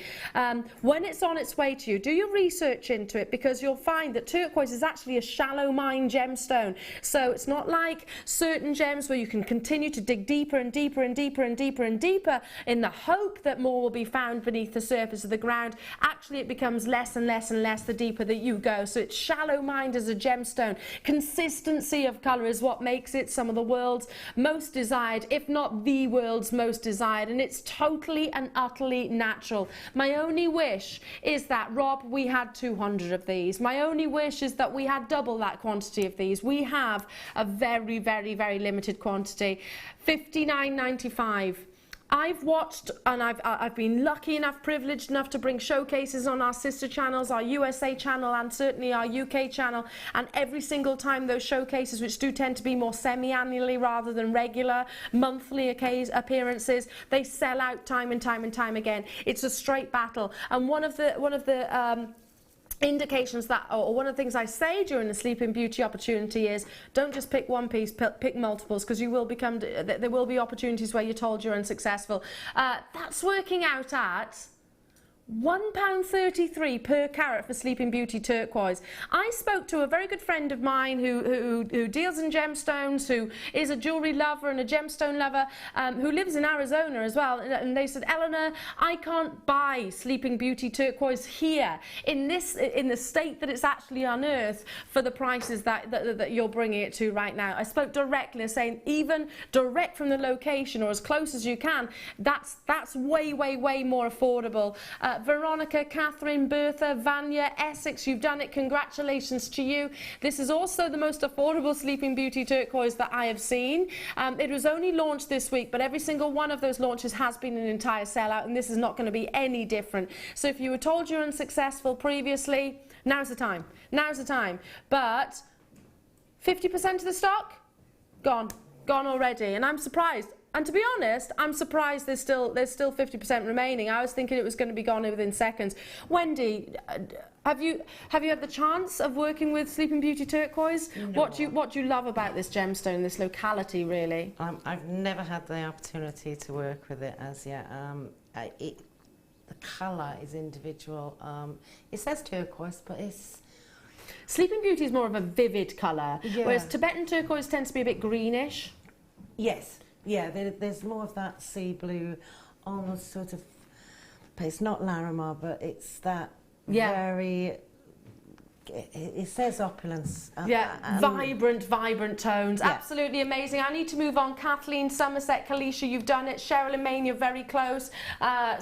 Speaker 2: when it's on its way to you, do your research into it, because you'll find that turquoise is actually a shallow mine gemstone. So it's not like certain gems where you can continue to dig deeper and deeper and deeper and deeper and deeper in the hope that more will be found beneath the surface of the ground. Actually, it becomes less and less and less the deeper that you go. So it's shallow mined as a gemstone. Consistency of colour is what makes it some of the world's most desired, if not the world's most desired, and it's totally and utterly natural. My only wish is that, Rob, we had 200 of these. My only wish is that we had double that quantity of these. We have a very, very, very limited quantity. $59.95. I've watched, and I've been lucky enough, privileged enough to bring showcases on our sister channels, our USA channel and certainly our UK channel, and every single time those showcases, which do tend to be more semi-annually rather than regular monthly appearances, they sell out time and time and time again. It's a straight battle, and one of the indications that, or one of the things I say during the Sleeping Beauty opportunity is, don't just pick one piece, pick multiples, because you will become, there will be opportunities where you're told you're unsuccessful. That's working out at £1.33 per carat for Sleeping Beauty turquoise. I spoke to a very good friend of mine who deals in gemstones, who is a jewellery lover and a gemstone lover, who lives in Arizona as well, and they said, Eleanor, I can't buy Sleeping Beauty turquoise here in the state that it's actually unearthed for the prices that you're bringing it to right now. I spoke directly, saying even direct from the location, or as close as you can, that's way, way, way more affordable. Veronica, Catherine, Bertha, Vanya, Essex, you've done it. Congratulations to you. This is also the most affordable Sleeping Beauty turquoise that I have seen. It was only launched this week, but every single one of those launches has been an entire sellout, and this is not going to be any different. So if you were told you're unsuccessful previously, now's the time. Now's the time. But 50% of the stock, gone already, and I'm surprised. And to be honest, I'm surprised there's still 50% remaining. I was thinking it was going to be gone within seconds. Wendy, have you had the chance of working with Sleeping Beauty turquoise?
Speaker 11: No.
Speaker 2: What do you love about this gemstone, this locality, really?
Speaker 11: I've never had the opportunity to work with it as yet. The colour is individual. It says turquoise, but it's...
Speaker 2: Sleeping Beauty is more of a vivid colour, whereas Tibetan turquoise tends to be a bit greenish.
Speaker 11: Yes. Yeah, there's more of that sea blue, almost sort of, it's not Larimar, but it's that very, it says opulence.
Speaker 2: Vibrant tones, absolutely amazing. I need to move on. Kathleen, Somerset, Kalisha, you've done it. Cheryl and Maine, you're very close. A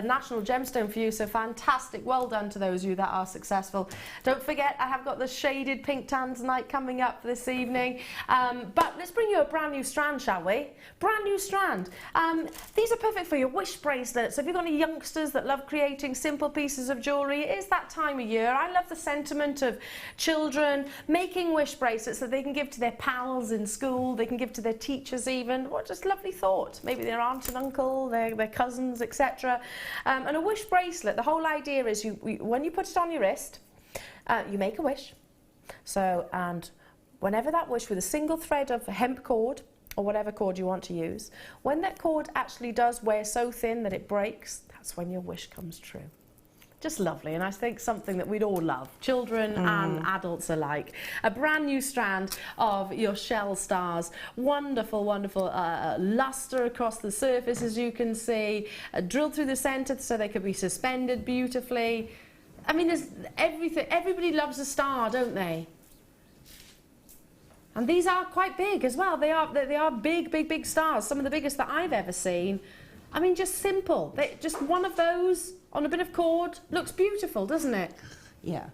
Speaker 2: national gemstone for you, so fantastic. Well done to those of you that are successful. Don't forget, I have got the shaded pink tanzanite coming up this evening. But let's bring you a brand new strand, shall we? Brand new strand. These are perfect for your wish bracelets. So if you've got any youngsters that love creating simple pieces of jewellery, it is that time of year. I love the sentiment of children making wish bracelets that they can give to their pals in school, they can give to their teachers even. What just lovely thought. Maybe their aunt and uncle, their cousins, etc. And a wish bracelet, the whole idea is when you put it on your wrist, you make a wish. So, and whenever that wish with a single thread of hemp cord, or whatever cord you want to use, when that cord actually does wear so thin that it breaks, that's when your wish comes true. Just lovely, and I think something that we'd all love, children and adults alike. A brand new strand of your shell stars. Wonderful, wonderful luster across the surface, as you can see. Drilled through the centre so they could be suspended beautifully. I mean, there's everything. Everybody loves a star, don't they? And these are quite big as well. They are big stars. Some of the biggest that I've ever seen. I mean, just simple. Just one of those on a bit of cord. Looks beautiful, doesn't it?
Speaker 11: Yeah.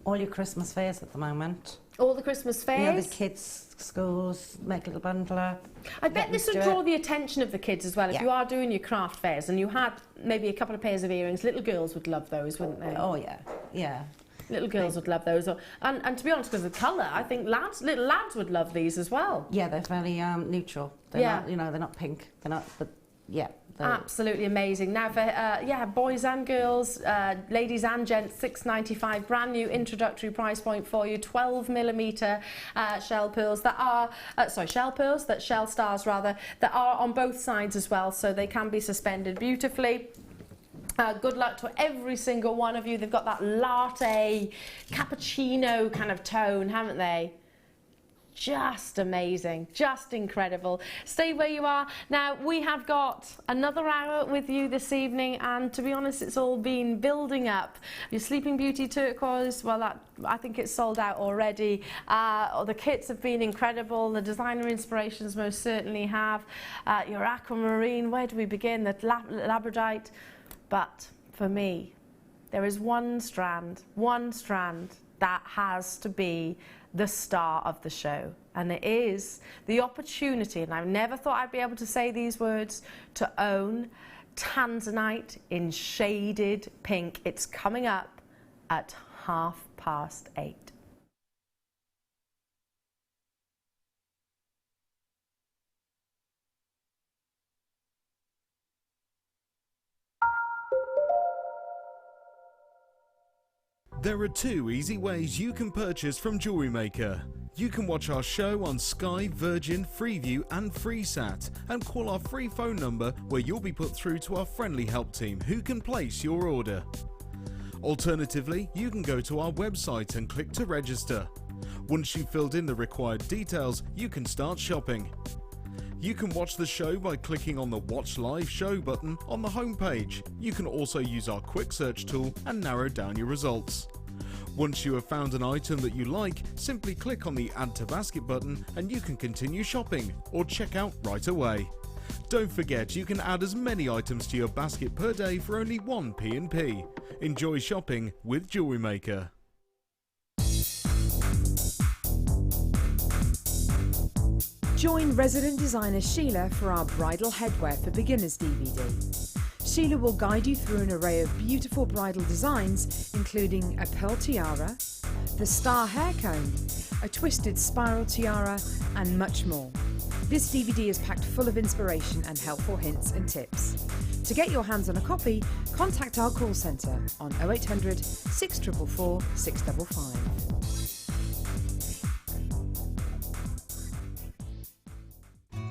Speaker 11: All your Christmas fairs at the moment.
Speaker 2: All the Christmas fairs?
Speaker 11: You know, the kids' schools make a little bundle up.
Speaker 2: I bet this would draw the attention of the kids as well. If you are doing your craft fairs and you had maybe a couple of pairs of earrings, little girls would love those, wouldn't they?
Speaker 11: Oh, yeah. Yeah.
Speaker 2: Little girls would love those. And to be honest, because of the colour, I think little lads would love these as well.
Speaker 11: Yeah, they're fairly neutral. They're not, you know, they're not pink. They're not, but yeah.
Speaker 2: Absolutely amazing. Now for boys and girls, ladies and gents, $6.95, brand new introductory price point for you. 12mm shell pearls that are shell stars rather, that are on both sides as well, so they can be suspended beautifully. Good luck to every single one of you. They've got that latte, cappuccino kind of tone, haven't they? Just amazing, just incredible. Stay where you are. Now, we have got another hour with you this evening, and to be honest, it's all been building up. Your Sleeping Beauty turquoise, well, I think it's sold out already. The kits have been incredible. The designer inspirations most certainly have. Your aquamarine, where do we begin? The labradorite. But for me, there is one strand that has to be the star of the show, and it is the opportunity, and I never thought I'd be able to say these words, to own tanzanite in shaded pink. It's coming up at 8:30.
Speaker 8: There are two easy ways you can purchase from Jewellery Maker. You can watch our show on Sky, Virgin, Freeview and FreeSat, and call our free phone number where you'll be put through to our friendly help team who can place your order. Alternatively, you can go to our website and click to register. Once you've filled in the required details, you can start shopping. You can watch the show by clicking on the Watch Live Show button on the homepage. You can also use our quick search tool and narrow down your results. Once you have found an item that you like, simply click on the Add to Basket button and you can continue shopping or check out right away. Don't forget you can add as many items to your basket per day for only 1 P&P. Enjoy shopping with Jewellery Maker.
Speaker 1: Join resident designer Sheila for our Bridal Headwear for Beginners DVD. Sheila will guide you through an array of beautiful bridal designs, including a pearl tiara, the star hair comb, a twisted spiral tiara, and much more. This DVD is packed full of inspiration and helpful hints and tips. To get your hands on a copy, contact our call centre on 0800 644 655.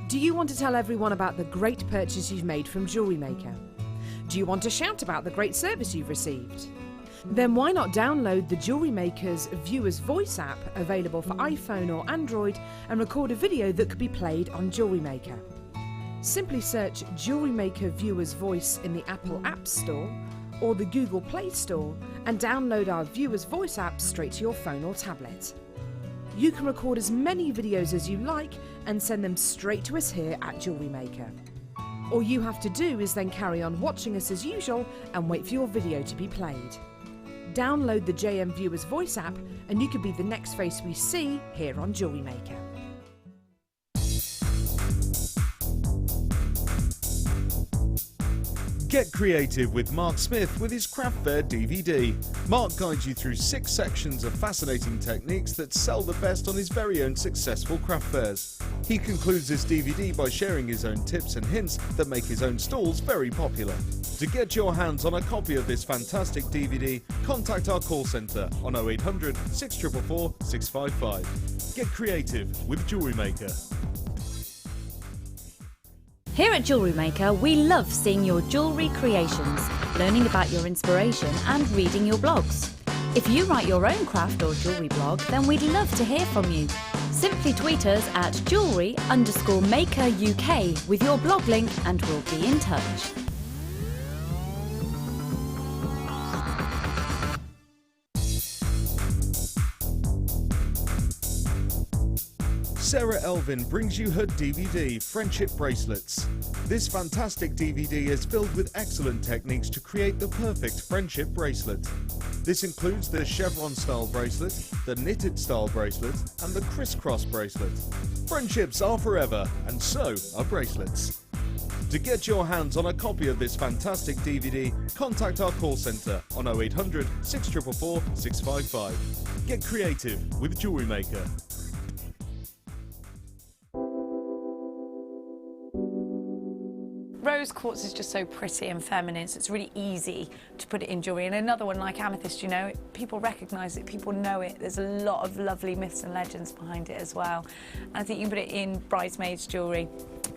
Speaker 1: Do you want to tell everyone about the great purchase you've made from Jewellery Maker? Do you want to shout about the great service you've received? Then why not download the Jewellery Maker's Viewer's Voice app, available for iPhone or Android, and record a video that could be played on Jewellery Maker. Simply search Jewellery Maker Viewer's Voice in the Apple App Store or the Google Play Store and download our Viewer's Voice app straight to your phone or tablet. You can record as many videos as you like and send them straight to us here at Jewellery Maker. All you have to do is then carry on watching us as usual and wait for your video to be played. Download the JM Viewer's Voice app and you could be the next face we see here on Jewellery Maker.
Speaker 8: Get creative with Mark Smith with his Craft Fair DVD. Mark guides you through 6 sections of fascinating techniques that sell the best on his very own successful craft fairs. He concludes this DVD by sharing his own tips and hints that make his own stalls very popular. To get your hands on a copy of this fantastic DVD, contact our call centre on 0800 644 655. Get creative with Jewellery Maker.
Speaker 12: Here at Jewellery Maker, we love seeing your jewellery creations, learning about your inspiration and reading your blogs. If you write your own craft or jewellery blog, then we'd love to hear from you. Simply tweet us at jewellery_maker UK with your blog link and we'll be in touch.
Speaker 8: Sarah Elvin brings you her DVD, Friendship Bracelets. This fantastic DVD is filled with excellent techniques to create the perfect friendship bracelet. This includes the chevron style bracelet, the knitted style bracelet, and the crisscross bracelet. Friendships are forever, and so are bracelets. To get your hands on a copy of this fantastic DVD, contact our call centre on 0800 644 655. Get creative with Jewellery Maker.
Speaker 3: Rose quartz is just so pretty and feminine, so it's really easy to put it in jewellery. And another one like amethyst, you know, people recognise it, people know it. There's a lot of lovely myths and legends behind it as well. And I think you can put it in bridesmaids jewellery.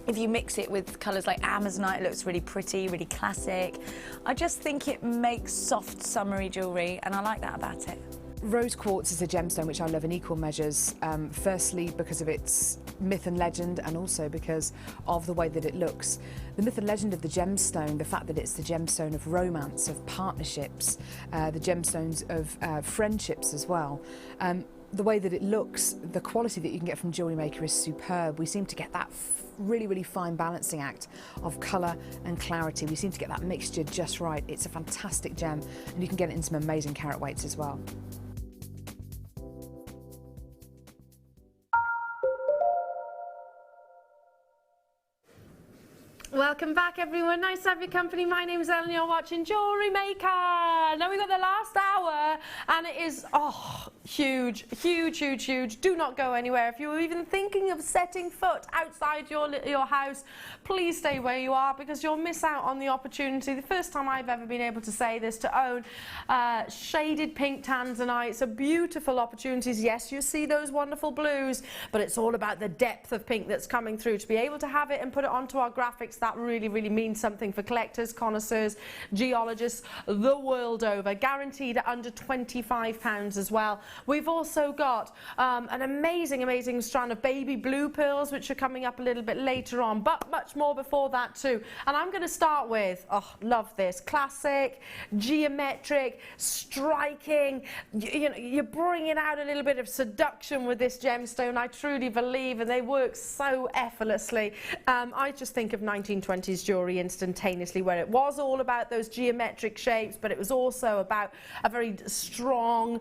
Speaker 3: If you mix it with colours like amazonite, it looks really pretty, really classic. I just think it makes soft, summery jewellery, and I like that about it.
Speaker 1: Rose quartz is a gemstone which I love in equal measures, firstly because of its myth and legend, and also because of the way that it looks. The myth and legend of the gemstone, the fact that it's the gemstone of romance, of partnerships, the gemstones of friendships as well. The way that it looks, the quality that you can get from Jewellery Maker is superb. We seem to get that really, really fine balancing act of colour and clarity. We seem to get that mixture just right. It's a fantastic gem, and you can get it in some amazing carat weights as well.
Speaker 2: Welcome back, everyone. Nice to have your company. My name is Ellen. You're watching Jewellery Maker. Now we've got the last hour, and it is huge, huge, huge, huge. Do not go anywhere. If you're even thinking of setting foot outside your house, please stay where you are, because you'll miss out on the opportunity. The first time I've ever been able to say this, to own shaded pink tanzanite. So beautiful opportunities. Yes, you see those wonderful blues, but it's all about the depth of pink that's coming through. To be able to have it and put it onto our graphics, that really, really means something for collectors, connoisseurs, geologists the world over. Guaranteed at under £25 as well. We've also got an amazing, amazing strand of baby blue pearls, which are coming up a little bit later on, but much more before that too. And I'm going to start with, oh, love this, classic, geometric, striking. You know, you're bringing out a little bit of seduction with this gemstone, I truly believe, and they work so effortlessly. I just think of 1920s jewellery instantaneously, where it was all about those geometric shapes, but it was also about a very strong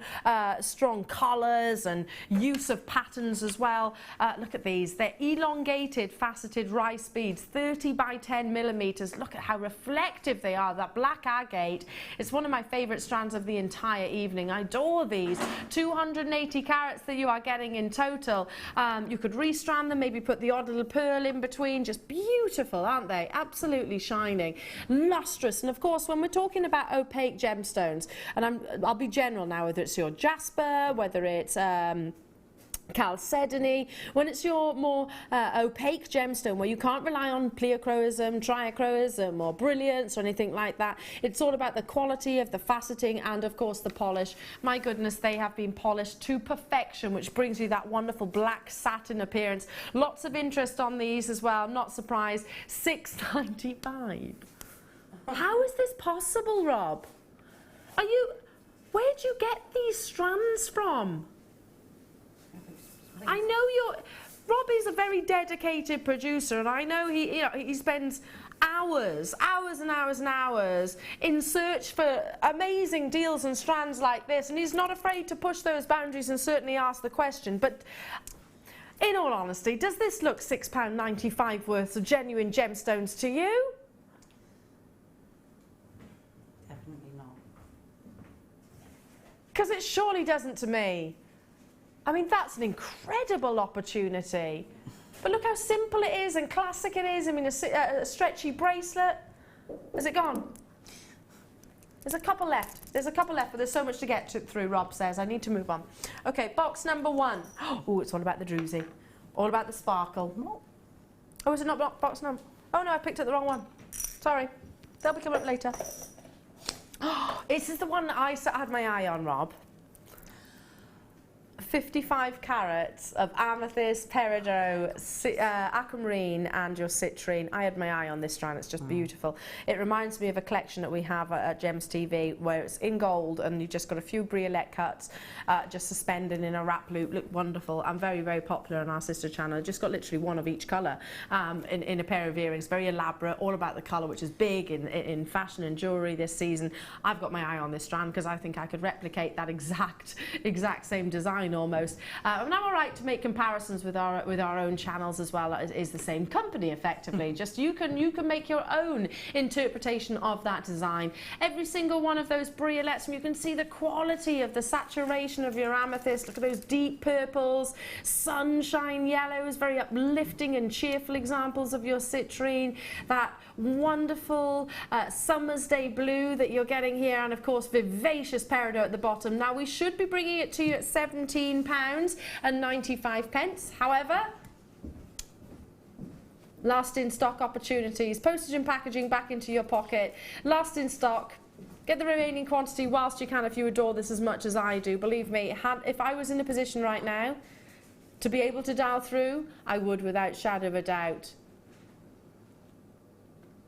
Speaker 2: colours and use of patterns as well. Look at these. They're elongated, faceted rice beads, 30 by 10 millimetres. Look at how reflective they are. That black agate is one of my favourite strands of the entire evening. I adore these. 280 carats that you are getting in total. You could restrand them, maybe put the odd little pearl in between. Just beautiful, aren't they? Absolutely shining, lustrous. And of course, when we're talking about opaque gemstones, and I'll be general now, whether it's your jasper, whether it's chalcedony, when it's your more opaque gemstone where you can't rely on pleochroism, triachroism or brilliance or anything like that, it's all about the quality of the faceting and of course the polish. My goodness, they have been polished to perfection, which brings you that wonderful black satin appearance. Lots of interest on these as well, not surprised. £6.95. How is this possible, Rob? Where'd you get these strands from? I know Rob is a very dedicated producer, and I know he spends hours and hours and hours in search for amazing deals and strands like this, and he's not afraid to push those boundaries and certainly ask the question. But in all honesty, does this look £6.95 worth of genuine gemstones to you?
Speaker 11: Definitely not.
Speaker 2: Because it surely doesn't to me. I mean, that's an incredible opportunity. But look how simple it is and classic it is. I mean, a stretchy bracelet. Is it gone? There's a couple left. There's a couple left, but there's so much to get through, Rob says. I need to move on. Okay, box number 1. Oh, it's all about the druzy. All about the sparkle. Oh, is it not box number? Oh, no, I picked up the wrong one. Sorry. They'll be coming up later. Oh, this is the one that I had my eye on, Rob. 55 carats of amethyst, peridot, aquamarine and your citrine. I had my eye on this strand, it's just beautiful. It reminds me of a collection that we have at Gems TV where it's in gold and you just got a few briolette cuts just suspended in a wrap loop. Look wonderful and very, very popular on our sister channel. Just got literally one of each colour in a pair of earrings. Very elaborate, all about the colour, which is big in fashion and jewellery this season. I've got my eye on this strand because I think I could replicate that exact same design almost. And I'm all right to make comparisons with our own channels as well. It is the same company effectively. Just you can make your own interpretation of that design. Every single one of those briolettes, and you can see the quality of the saturation of your amethyst. Look at those deep purples, sunshine yellows, very uplifting and cheerful examples of your citrine. That wonderful summer's day blue that you're getting here, and of course vivacious peridot at the bottom. Now we should be bringing it to you at £17.95. However, last in stock opportunities, postage and packaging back into your pocket, last in stock. Get the remaining quantity whilst you can if you adore this as much as I do. Believe me, if I was in a position right now to be able to dial through, I would without shadow of a doubt.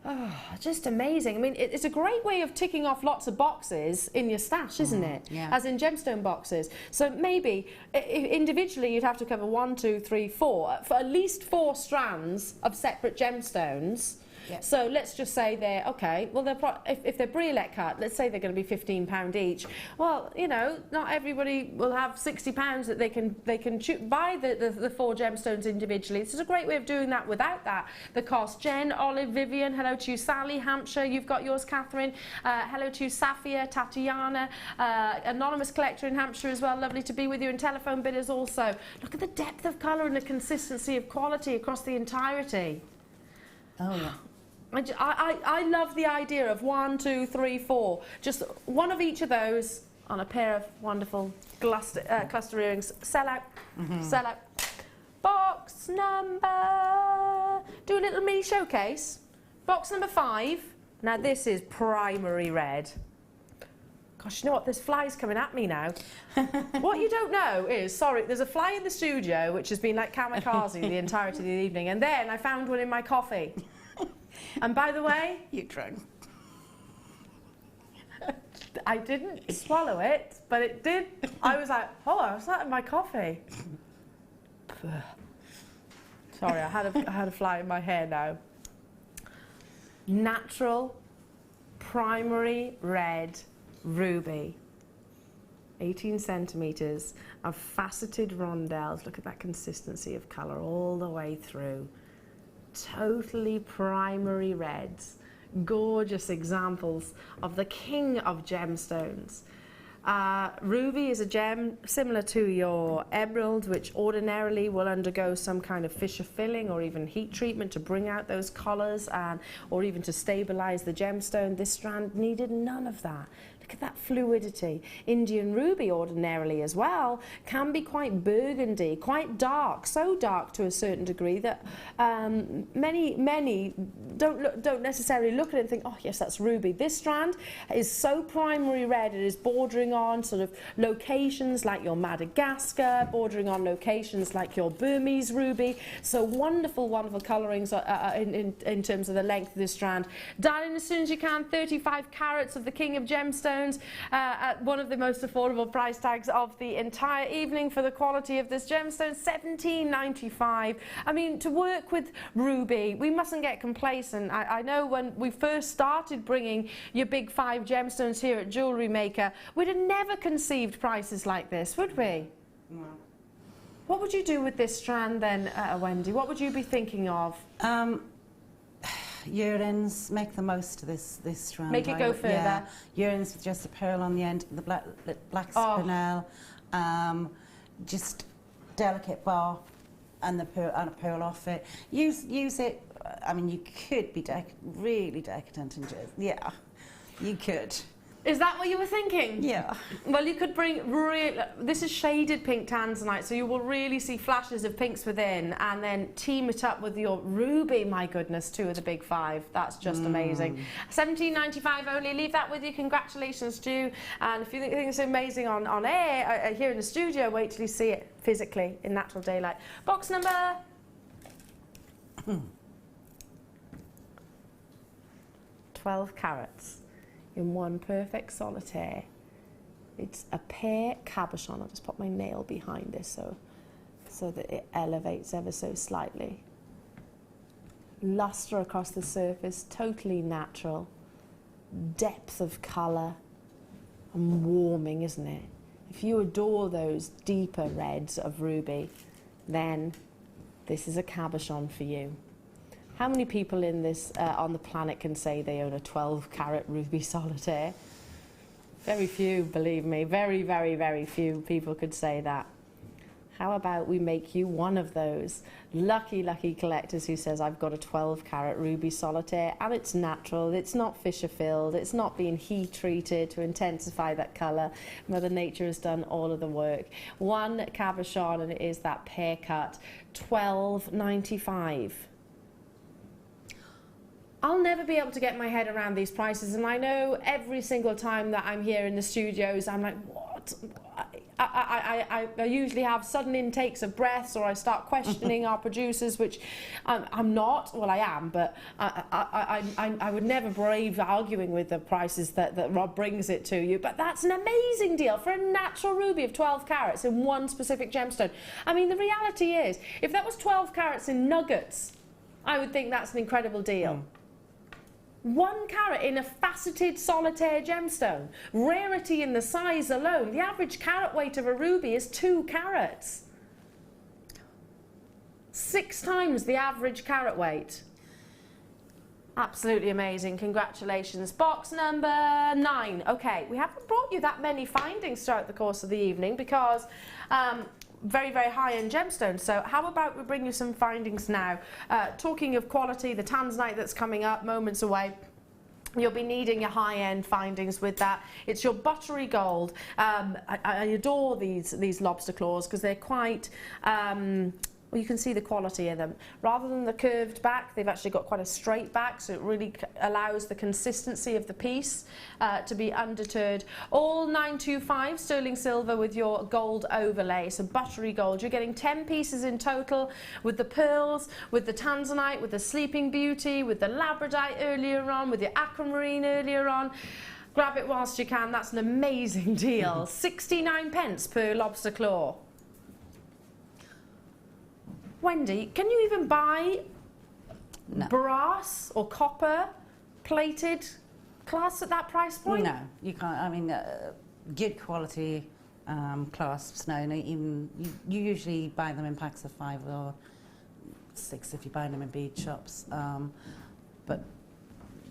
Speaker 2: Oh, just amazing. I mean, it's a great way of ticking off lots of boxes in your stash, isn't it?
Speaker 11: Yeah.
Speaker 2: As in gemstone boxes. So maybe individually you'd have to cover 1, 2, 3, 4, for at least 4 strands of separate gemstones. Yep. So let's just say they're, okay, well, if they're briolette cut, let's say they're going to be £15 each. Well, you know, not everybody will have £60 that they can buy the 4 gemstones individually. This is a great way of doing that without the cost. Jen, Olive, Vivian, hello to you. Sally, Hampshire, you've got yours. Catherine, hello to you. Safia, Tatiana, anonymous collector in Hampshire as well. Lovely to be with you. And telephone bidders also. Look at the depth of colour and the consistency of quality across the entirety.
Speaker 11: Oh, yeah.
Speaker 2: I love the idea of 1, 2, 3, 4. Just one of each of those on a pair of wonderful cluster earrings. Sell out. Sell out. Box number. Do a little mini showcase. Box number 5. Now this is primary red. Gosh, you know what? There's flies coming at me now. What you don't know is, sorry, there's a fly in the studio which has been like kamikaze the entirety of the evening, and then I found one in my coffee. And by the way,
Speaker 11: You drunk.
Speaker 2: I didn't swallow it, but it did. I was like, oh, was that in my coffee? Sorry, I had a fly in my hair now. Natural, primary red ruby. 18 centimetres of faceted rondelles. Look at that consistency of colour all the way through. Totally primary reds. Gorgeous examples of the king of gemstones. Ruby is a gem similar to your emerald, which ordinarily will undergo some kind of fissure filling or even heat treatment to bring out those colours or even to stabilise the gemstone. This strand needed none of that. Look at that fluidity. Indian ruby ordinarily as well can be quite burgundy, quite dark, so dark to a certain degree that many don't necessarily look at it and think, oh yes, that's ruby. This strand is so primary red, it is bordering on sort of locations like your Madagascar, bordering on locations like your Burmese ruby. So wonderful, wonderful colourings in terms of the length of this strand. Dial in as soon as you can. 35 carats of the king of gemstones. At one of the most affordable price tags of the entire evening for the quality of this gemstone, $17.95. I mean, to work with ruby, we mustn't get complacent. I know when we first started bringing your big 5 gemstones here at Jewellery Maker, we'd have never conceived prices like this, would we?
Speaker 11: No.
Speaker 2: What would you do with this strand then, Wendy? What would you be thinking of?
Speaker 11: Earrings, make the most of this strand.
Speaker 2: Make it go further.
Speaker 11: Yeah, earrings with just a pearl on the end, the black spinel, just delicate bar and a pearl off it. Use it. I mean, you could be really decadent and just, yeah, you could.
Speaker 2: Is that what you were thinking?
Speaker 11: Yeah.
Speaker 2: Well, you could bring this is shaded pink tanzanite, so you will really see flashes of pinks within, and then team it up with your ruby. My goodness, 2 of the big 5. That's just amazing. $17.95 only. Leave that with you. Congratulations to you. And if you think it's amazing on air here in the studio, wait till you see it physically in natural daylight. Box number 12 carats. In one perfect solitaire. It's a pear cabochon. I'll just put my nail behind this so that it elevates ever so slightly. Lustre across the surface, totally natural. Depth of colour and warming, isn't it? If you adore those deeper reds of ruby, then this is a cabochon for you. How many people in this on the planet can say they own a 12-carat ruby solitaire? Very few, believe me. Very, very, very few people could say that. How about we make you one of those lucky, lucky collectors who says, I've got a 12-carat ruby solitaire and it's natural, it's not fissure-filled, it's not being heat-treated to intensify that colour. Mother Nature has done all of the work. One cabochon, and it is that pear cut, $12.95. I'll never be able to get my head around these prices, and I know every single time that I'm here in the studios, I'm like, what? I usually have sudden intakes of breaths, or I start questioning our producers, which I'm not. Well, I am, but I would never brave arguing with the prices that Rob brings it to you. But that's an amazing deal for a natural ruby of 12 carats in one specific gemstone. I mean, the reality is, if that was 12 carats in nuggets, I would think that's an incredible deal. 1 carat in a faceted solitaire gemstone. Rarity in the size alone. The average carat weight of a ruby is 2 carats. 6 times the average carat weight. Absolutely amazing. Congratulations. Box number 9. Okay, we haven't brought you that many findings throughout the course of the evening because very, very high-end gemstones. So how about we bring you some findings now? Talking of quality, the tanzanite that's coming up moments away, you'll be needing your high-end findings with that. It's your buttery gold. I adore these lobster claws because they're quite Well, you can see the quality of them. Rather than the curved back, they've actually got quite a straight back, so it really allows the consistency of the piece to be undeterred. All 925 sterling silver with your gold overlay, so buttery gold. You're getting 10 pieces in total with the pearls, with the tanzanite, with the sleeping beauty, with the labradorite earlier on, with the aquamarine earlier on. Grab it whilst you can. That's an amazing deal. 69 pence per lobster claw. Wendy, can you even buy brass or copper plated clasps at that price point?
Speaker 11: No, you can't. I mean, good quality clasps. No, even you usually buy them in packs of 5 or 6 if you buy them in bead shops. But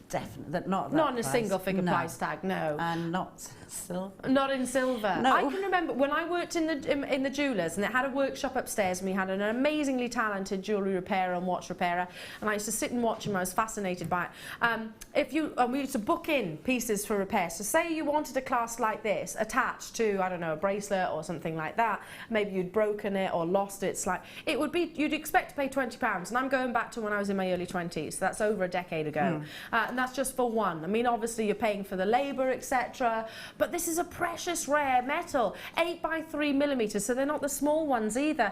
Speaker 11: definitely not
Speaker 2: in a single figure price tag, no.
Speaker 11: And not silver.
Speaker 2: Not in silver.
Speaker 11: No.
Speaker 2: I can remember when I worked in the jewellers, and it had a workshop upstairs, and we had an amazingly talented jewellery repairer and watch repairer, and I used to sit and watch him. I was fascinated by it. We used to book in pieces for repair. So say you wanted a clasp like this attached to, I don't know, a bracelet or something like that. Maybe you'd broken it or lost it. It's like it would be. You'd expect to pay £20, and I'm going back to when I was in my early 20s. So that's over a decade ago, and that's just for one. I mean, obviously you're paying for the labour, etc. But this is a precious rare metal, 8 by 3 millimetres, so they're not the small ones either.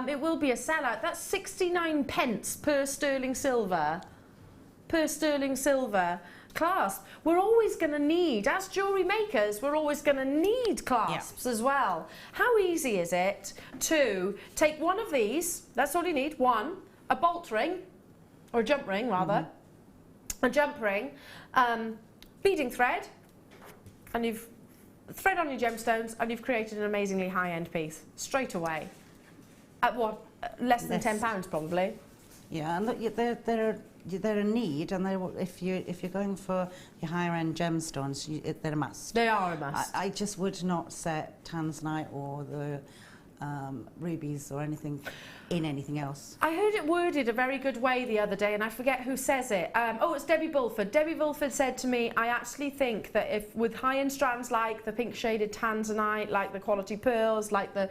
Speaker 2: It will be a sellout. That's 69 pence per sterling silver. Per sterling silver clasp. We're always going to need, as jewellery makers, we're always going to need clasps as well. How easy is it to take one of these, that's all you need, one, a bolt ring, or a jump ring rather, a jump ring, beading thread, and you've thread on your gemstones, and you've created an amazingly high-end piece straight away. At what? Less than £10 probably.
Speaker 11: Yeah, and look, they're a need, and if you're going for your higher-end gemstones, they're a must.
Speaker 2: They are a must.
Speaker 11: I just would not set tanzanite or the rubies or anything in anything else.
Speaker 2: I heard it worded a very good way the other day, and I forget who says it. Oh, it's Debbie Bulford. Debbie Bulford said to me, I actually think that if with high-end strands like the pink shaded tanzanite, like the quality pearls, like the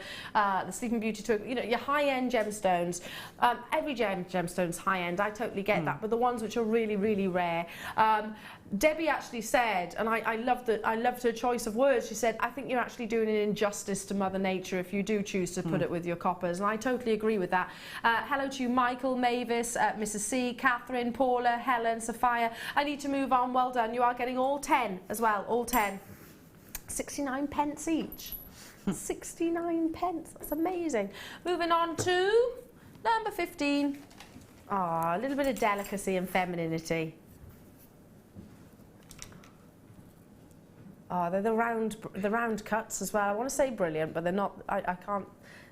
Speaker 2: Sleeping Beauty twig, you know, your high-end gemstones, every gemstone's high-end, I totally get that, but the ones which are really, really rare, Debbie actually said, and I loved her choice of words, she said, I think you're actually doing an injustice to Mother Nature if you do choose to put it with your coppers, and I totally agree with that. Hello to you, Michael, Mavis, Mrs. C, Catherine, Paula, Helen, Sophia. I need to move on, well done. You are getting all 10 as well, all 10. 69 pence each. 69 pence, that's amazing. Moving on to number 15. Ah, a little bit of delicacy and femininity. Oh, they're the round cuts as well. I want to say brilliant, but they're not. I can't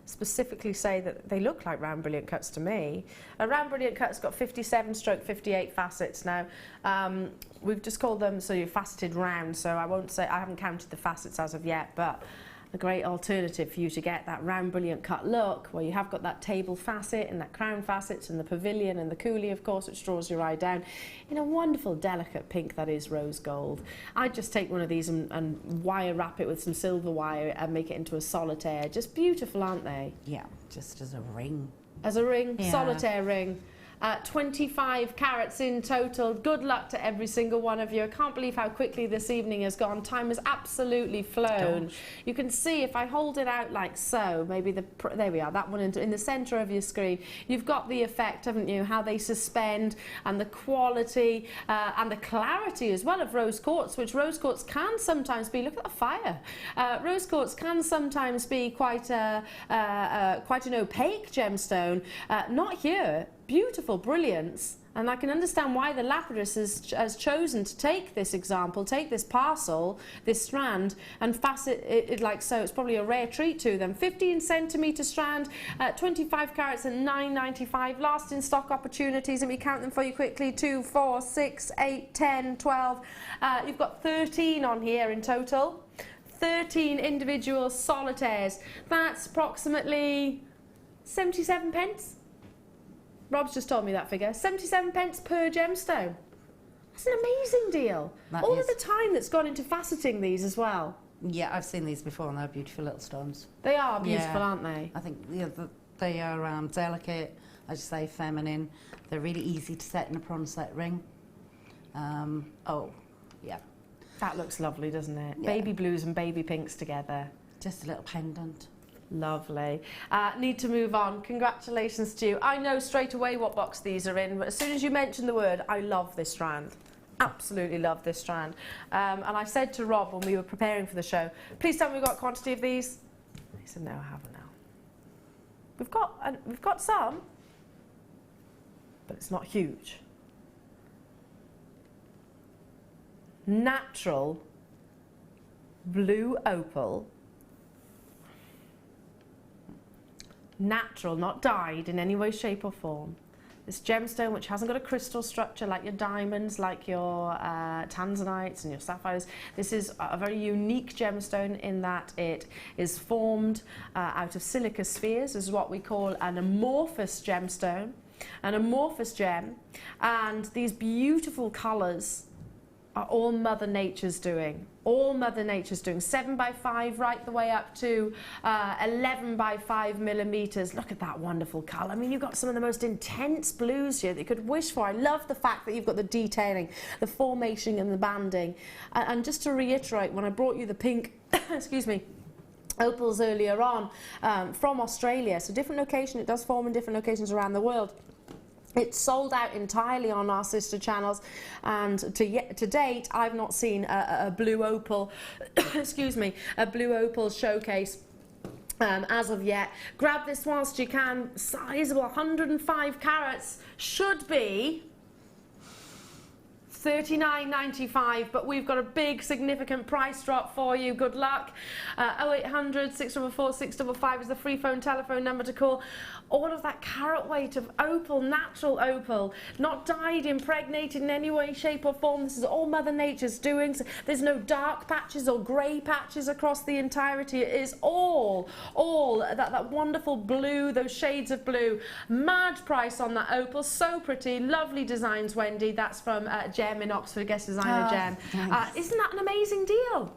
Speaker 2: specifically say that they look like round brilliant cuts to me. A round brilliant cut's got 57/58 facets now. We've just called them so you're faceted round. So I won't say I haven't counted the facets as of yet, but a great alternative for you to get that round brilliant cut look where you have got that table facet and that crown facets and the pavilion and the coolie, of course, which draws your eye down in a wonderful delicate pink that is rose gold. I'd just take one of these and wire wrap it with some silver wire and make it into a solitaire. Just beautiful, aren't they?
Speaker 11: Yeah, just as a ring.
Speaker 2: As a ring, yeah. Solitaire ring. 25 carats in total. Good luck to every single one of you. I can't believe how quickly this evening has gone. Time has absolutely flown. Gosh. You can see if I hold it out like so, maybe there we are, that one in the centre of your screen. You've got the effect, haven't you, how they suspend and the quality and the clarity as well of rose quartz, which rose quartz can sometimes be, look at the fire. Rose quartz can sometimes be quite an opaque gemstone. Not here. Beautiful brilliance, and I can understand why the lapidus has chosen to take this example, take this parcel, this strand, and facet it like so. It's probably a rare treat to them. 15 centimetre strand, 25 carats and £9.95. Last in stock opportunities, and we count them for you quickly. 2, 4, 6, 8, 10, 12. You've got 13 on here in total. 13 individual solitaires. That's approximately 77 pence. Rob's just told me that figure. 77 pence per gemstone. That's an amazing deal. All of the time that's gone into faceting these as well.
Speaker 11: Yeah, I've seen these before and they're beautiful little stones.
Speaker 2: They are beautiful, aren't they?
Speaker 11: I think They are delicate, as you say, feminine. They're really easy to set in a prawn set ring. Oh, yeah.
Speaker 2: That looks lovely, doesn't it?
Speaker 11: Yeah.
Speaker 2: Baby blues and baby pinks together.
Speaker 11: Just a little pendant.
Speaker 2: Lovely. Need to move on. Congratulations to you. I know straight away what box these are in, but as soon as you mention the word, I love this strand. Absolutely love this strand. And I said to Rob when we were preparing for the show, please tell me we've got a quantity of these. He said, no, I haven't now. We've got some, but it's not huge. Natural blue opal. Natural, not dyed in any way, shape or form. This gemstone, which hasn't got a crystal structure like your diamonds, like your tanzanites and your sapphires. This is a very unique gemstone in that it is formed out of silica spheres. This is what we call an amorphous gemstone, an amorphous gem. And these beautiful colours are all Mother Nature's doing. All Mother Nature's doing. 7 by 5 right the way up to 11 by 5 millimeters. Look at that wonderful colour. I mean, you've got some of the most intense blues here that you could wish for. I love the fact that you've got the detailing, the formation and the banding. And just to reiterate, when I brought you the pink, excuse me, opals earlier on from Australia, so different location, it does form in different locations around the world. It's sold out entirely on our sister channels, and to date I've not seen a blue opal excuse me, a blue opal showcase as of yet. Grab this whilst you can. Sizable, 105 carats, should be $39.95, but we've got a big significant price drop for you. Good luck. 0800 644 655 is the free phone telephone number to call. All of that carat weight of opal, natural opal, not dyed, impregnated in any way, shape or form. This is all Mother Nature's doing. So there's no dark patches or grey patches across the entirety. It is all that wonderful blue, those shades of blue. Mad price on that opal. So pretty. Lovely designs, Wendy. That's from Jem in Oxford, guest designer Jem. Isn't that an amazing deal?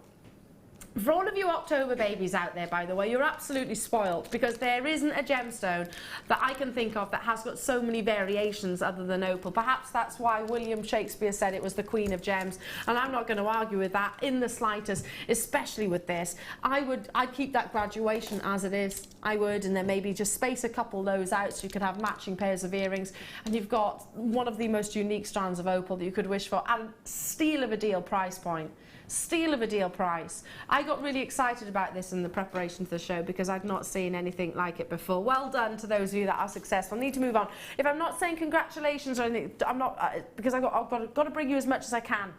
Speaker 2: For all of you October babies out there, by the way, you're absolutely spoilt, because there isn't a gemstone that I can think of that has got so many variations other than opal. Perhaps that's why William Shakespeare said it was the queen of gems, and I'm not going to argue with that in the slightest, especially with this. I'd keep that graduation as it is. I would, and then maybe just space a couple of those out so you could have matching pairs of earrings, and you've got one of the most unique strands of opal that you could wish for, and steal of a deal price point. Steal of a deal price. I got really excited about this in the preparation for the show because I'd not seen anything like it before. Well done to those of you that are successful. I need to move on. If I'm not saying congratulations or anything, I'm not, because I've got to bring you as much as I can.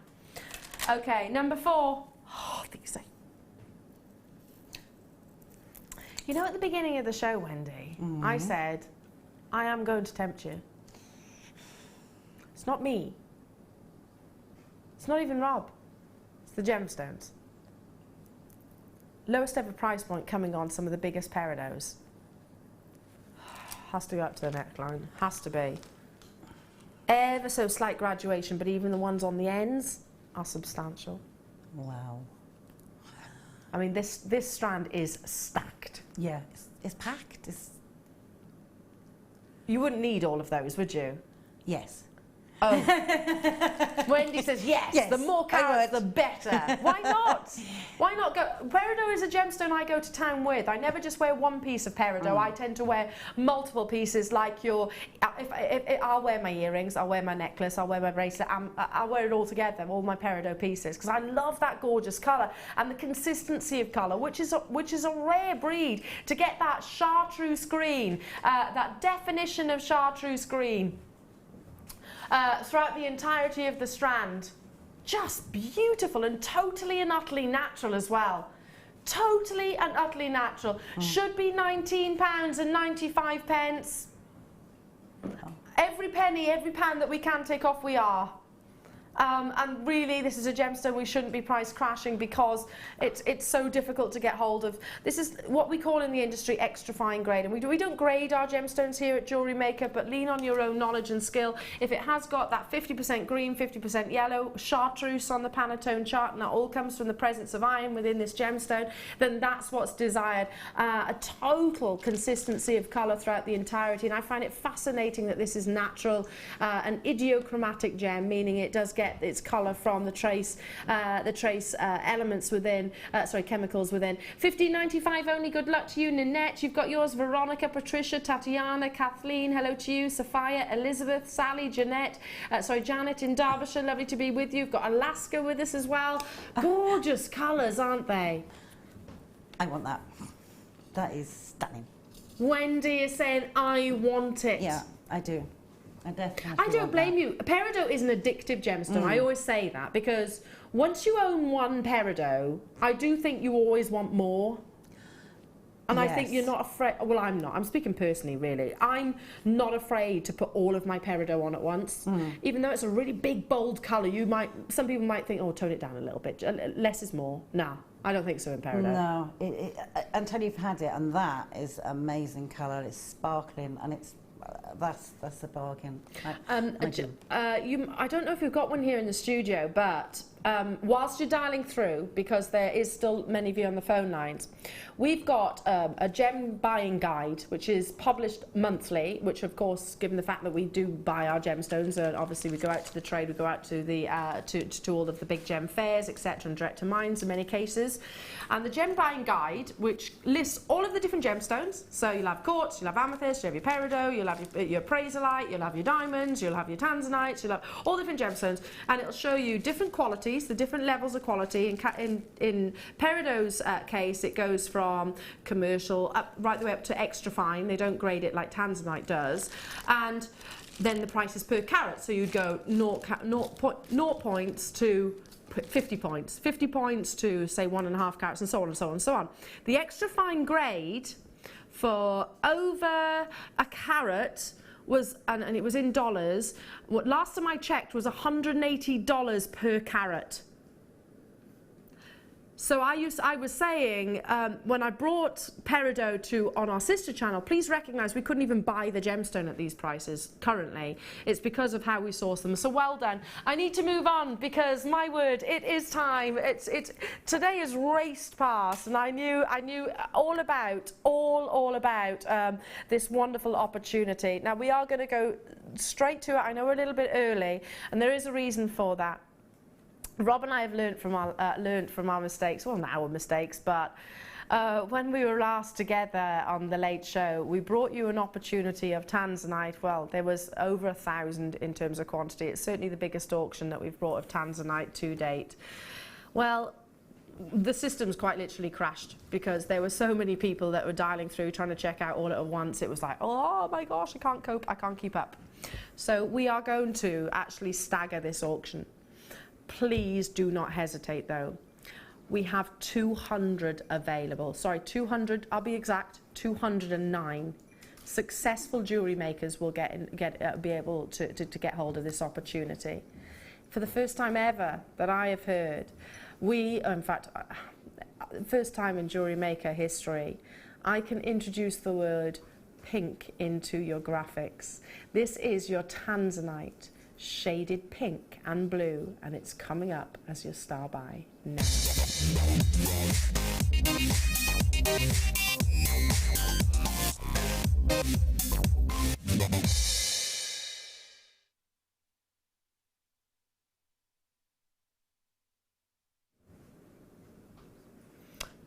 Speaker 2: Okay, number 4. Oh, I think so. You know, at the beginning of the show, Wendy, I said, I am going to tempt you. It's not me. It's not even Rob. The gemstones. Lowest ever price point coming on some of the biggest peridots. Has to go up to the neckline. Has to be. Ever so slight graduation, but even the ones on the ends are substantial.
Speaker 11: Wow.
Speaker 2: I mean, this strand is stacked.
Speaker 11: Yeah, it's packed.
Speaker 2: You wouldn't need all of those, would you?
Speaker 11: Yes.
Speaker 2: Oh. Wendy says yes, the more carats the better. Why not? Why not go? Peridot is a gemstone I go to town with. I never just wear one piece of peridot. I tend to wear multiple pieces, like your, if I'll wear my earrings, I'll wear my necklace, I'll wear my bracelet, I'll wear it all together, all my peridot pieces, because I love that gorgeous colour and the consistency of colour, which is a rare breed, to get that chartreuse green, that definition of chartreuse green. Throughout the entirety of the strand. Just beautiful and totally and utterly natural as well. Totally and utterly natural. Should be £19.95. Every penny, every pound that we can take off, we are. And really, this is a gemstone we shouldn't be price crashing because it's so difficult to get hold of. This is what we call in the industry extra fine grade, and we don't grade our gemstones here at Jewellery Maker, but lean on your own knowledge and skill. If it has got that 50% green, 50% yellow, chartreuse on the Pantone chart, and that all comes from the presence of iron within this gemstone, then that's what's desired. A total consistency of colour throughout the entirety, and I find it fascinating that this is natural, an idiochromatic gem, meaning it does get its colour from the trace elements within, chemicals within. $15.95 only. Good luck to you, Nanette. You've got yours. Veronica, Patricia, Tatiana, Kathleen. Hello to you. Sophia, Elizabeth, Sally, Janet. Janet in Derbyshire. Lovely to be with you. You've got Alaska with us as well. Gorgeous colours, aren't they?
Speaker 11: I want that. That is stunning.
Speaker 2: Wendy is saying, I want it.
Speaker 11: Yeah, I do.
Speaker 2: I don't blame you. Peridot is an addictive gemstone. I always say that because once you own one peridot, I do think you always want more. And yes. I think you're not afraid. Well, I'm not. I'm speaking personally, really. I'm not afraid to put all of my peridot on at once. Even though it's a really big, bold colour, some people might think, oh, tone it down a little bit. Less is more. No, I don't think so in peridot.
Speaker 11: No, until you've had it, and that is amazing colour. It's sparkling, and it's that's a bargain.
Speaker 2: I don't know if we've got one here in the studio, but whilst you're dialing through, because there is still many of you on the phone lines, we've got a gem buying guide which is published monthly, which of course, given the fact that we do buy our gemstones, and obviously we go out to the trade, we go out to the to all of the big gem fairs, etc., and direct to mines in many cases. And the gem buying guide, which lists all of the different gemstones, so you'll have quartz, you'll have amethyst, you'll have your peridot, you'll have your appraisalite, you'll have your diamonds, you'll have your tanzanites, you'll have all different gemstones, and it'll show you different qualities, the different levels of quality. In peridot's case, it goes from commercial up right the way up to extra fine. They don't grade it like tanzanite does, and then the price is per carat. So you'd go 0 points to 50 points, 50 points to say 1.5 carats, and so on and so on and so on. The extra fine grade for over a carat was, and it was in dollars, what last time I checked was $180 per carat. So I was saying, when I brought peridot on our sister channel, please recognise we couldn't even buy the gemstone at these prices currently. It's because of how we source them. So well done. I need to move on because, my word, it is time. Today has raced past, and I knew all about this wonderful opportunity. Now we are going to go straight to it. I know we're a little bit early, and there is a reason for that. Rob and I have learnt from our mistakes, well, not our mistakes, but when we were last together on The Late Show, we brought you an opportunity of tanzanite. Well, there was over 1,000 in terms of quantity. It's certainly the biggest auction that we've brought of tanzanite to date. Well, the system's quite literally crashed because there were so many people that were dialing through trying to check out all at once. It was like, oh my gosh, I can't cope, I can't keep up. So we are going to actually stagger this auction. Please do not hesitate though. We have 200 available. Sorry, 200, I'll be exact, 209 successful jewellery makers will be able to get hold of this opportunity. For the first time ever that I have heard, in fact, first time in Jewellery Maker history, I can introduce the word pink into your graphics. This is your tanzanite, shaded pink and blue, and it's coming up as your star buy now.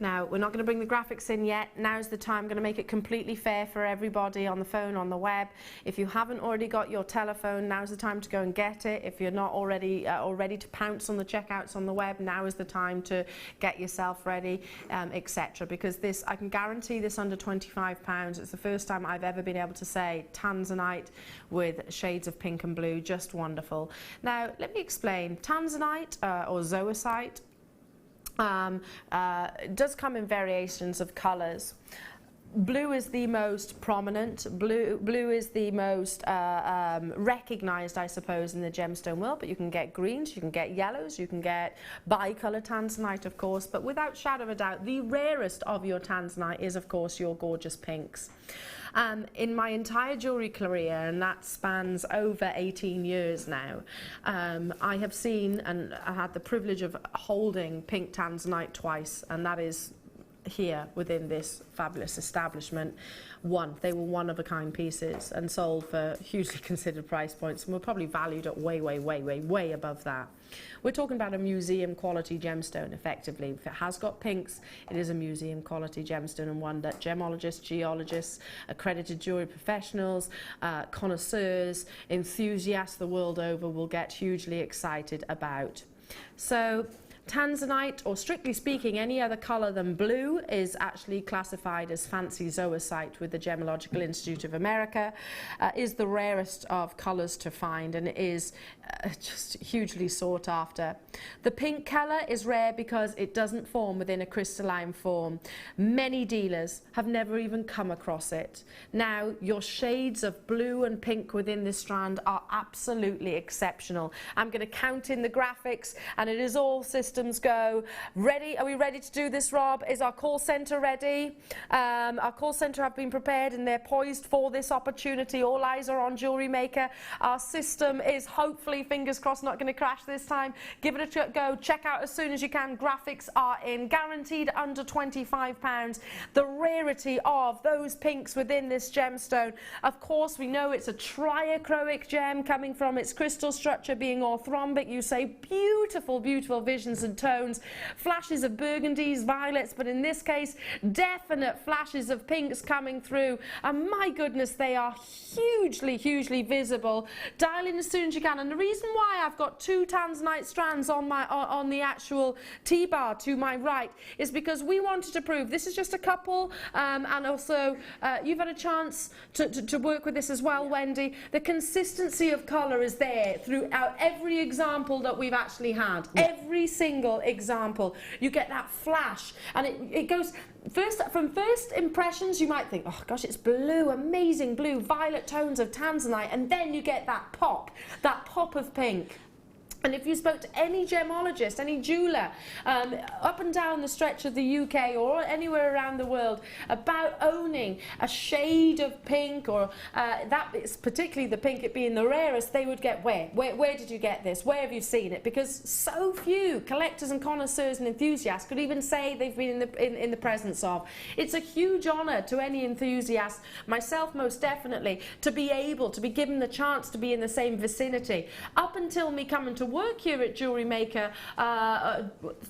Speaker 2: Now, we're not going to bring the graphics in yet. Now's the time. I'm going to make it completely fair for everybody on the phone, on the web. If you haven't already got your telephone, now's the time to go and get it. If you're not already ready to pounce on the checkouts on the web, now is the time to get yourself ready, etc. Because this, I can guarantee this under £25. It's the first time I've ever been able to say tanzanite with shades of pink and blue. Just wonderful. Now, let me explain. Tanzanite or zoisite does come in variations of colours. Blue is the most prominent, blue is the most recognised, I suppose, in the gemstone world, but you can get greens, you can get yellows, you can get bicolour tanzanite, of course, but without shadow of a doubt, the rarest of your tanzanite is, of course, your gorgeous pinks. In my entire jewellery career, and that spans over 18 years now, I have seen and I had the privilege of holding pink tanzanite twice, and that is here within this fabulous establishment. They were one-of-a-kind pieces and sold for hugely considered price points, and were probably valued at way above that. We're talking about a museum quality gemstone effectively. If it has got pinks, it is a museum quality gemstone, and one that gemologists, geologists, accredited jewellery professionals, connoisseurs, enthusiasts the world over will get hugely excited about. So tanzanite, or strictly speaking any other colour than blue, is actually classified as fancy zoisite with the Gemological Institute of America, is the rarest of colours to find, and is just hugely sought after. The pink colour is rare because it doesn't form within a crystalline form. Many dealers have never even come across it. Now, your shades of blue and pink within this strand are absolutely exceptional. I'm going to count in the graphics, and it is all systems go. Ready? Are we ready to do this, Rob? Is our call centre ready? Our call centre have been prepared and they're poised for this opportunity. All eyes are on Jewellery Maker. Our system is hopefully, fingers crossed, not going to crash this time. Give it a go. Check out as soon as you can. Graphics are in. Guaranteed under £25. The rarity of those pinks within this gemstone. Of course, we know it's a triachroic gem coming from its crystal structure being orthorhombic. You say beautiful, beautiful visions and tones. Flashes of burgundies, violets, but in this case, definite flashes of pinks coming through. And my goodness, they are hugely, hugely visible. Dial in as soon as you can. And the reason why I've got two tanzanite strands on the actual T-bar to my right is because we wanted to prove, this is just a couple, and also you've had a chance to work with this as well, Wendy. The consistency of colour is there throughout every example that we've actually had. Every single example. You get that flash, and it goes from first impressions. You might think, oh gosh, it's blue, amazing blue, violet tones of tanzanite, and then you get that pop of pink. And if you spoke to any gemologist, any jeweller, up and down the stretch of the UK or anywhere around the world, about owning a shade of pink, or that is particularly the pink, it being the rarest, they would get, where did you get this? Where have you seen it? Because so few collectors and connoisseurs and enthusiasts could even say they've been in the presence of. It's a huge honour to any enthusiast, myself most definitely, to be able to be given the chance to be in the same vicinity. Up until me coming to work here at Jewellery Maker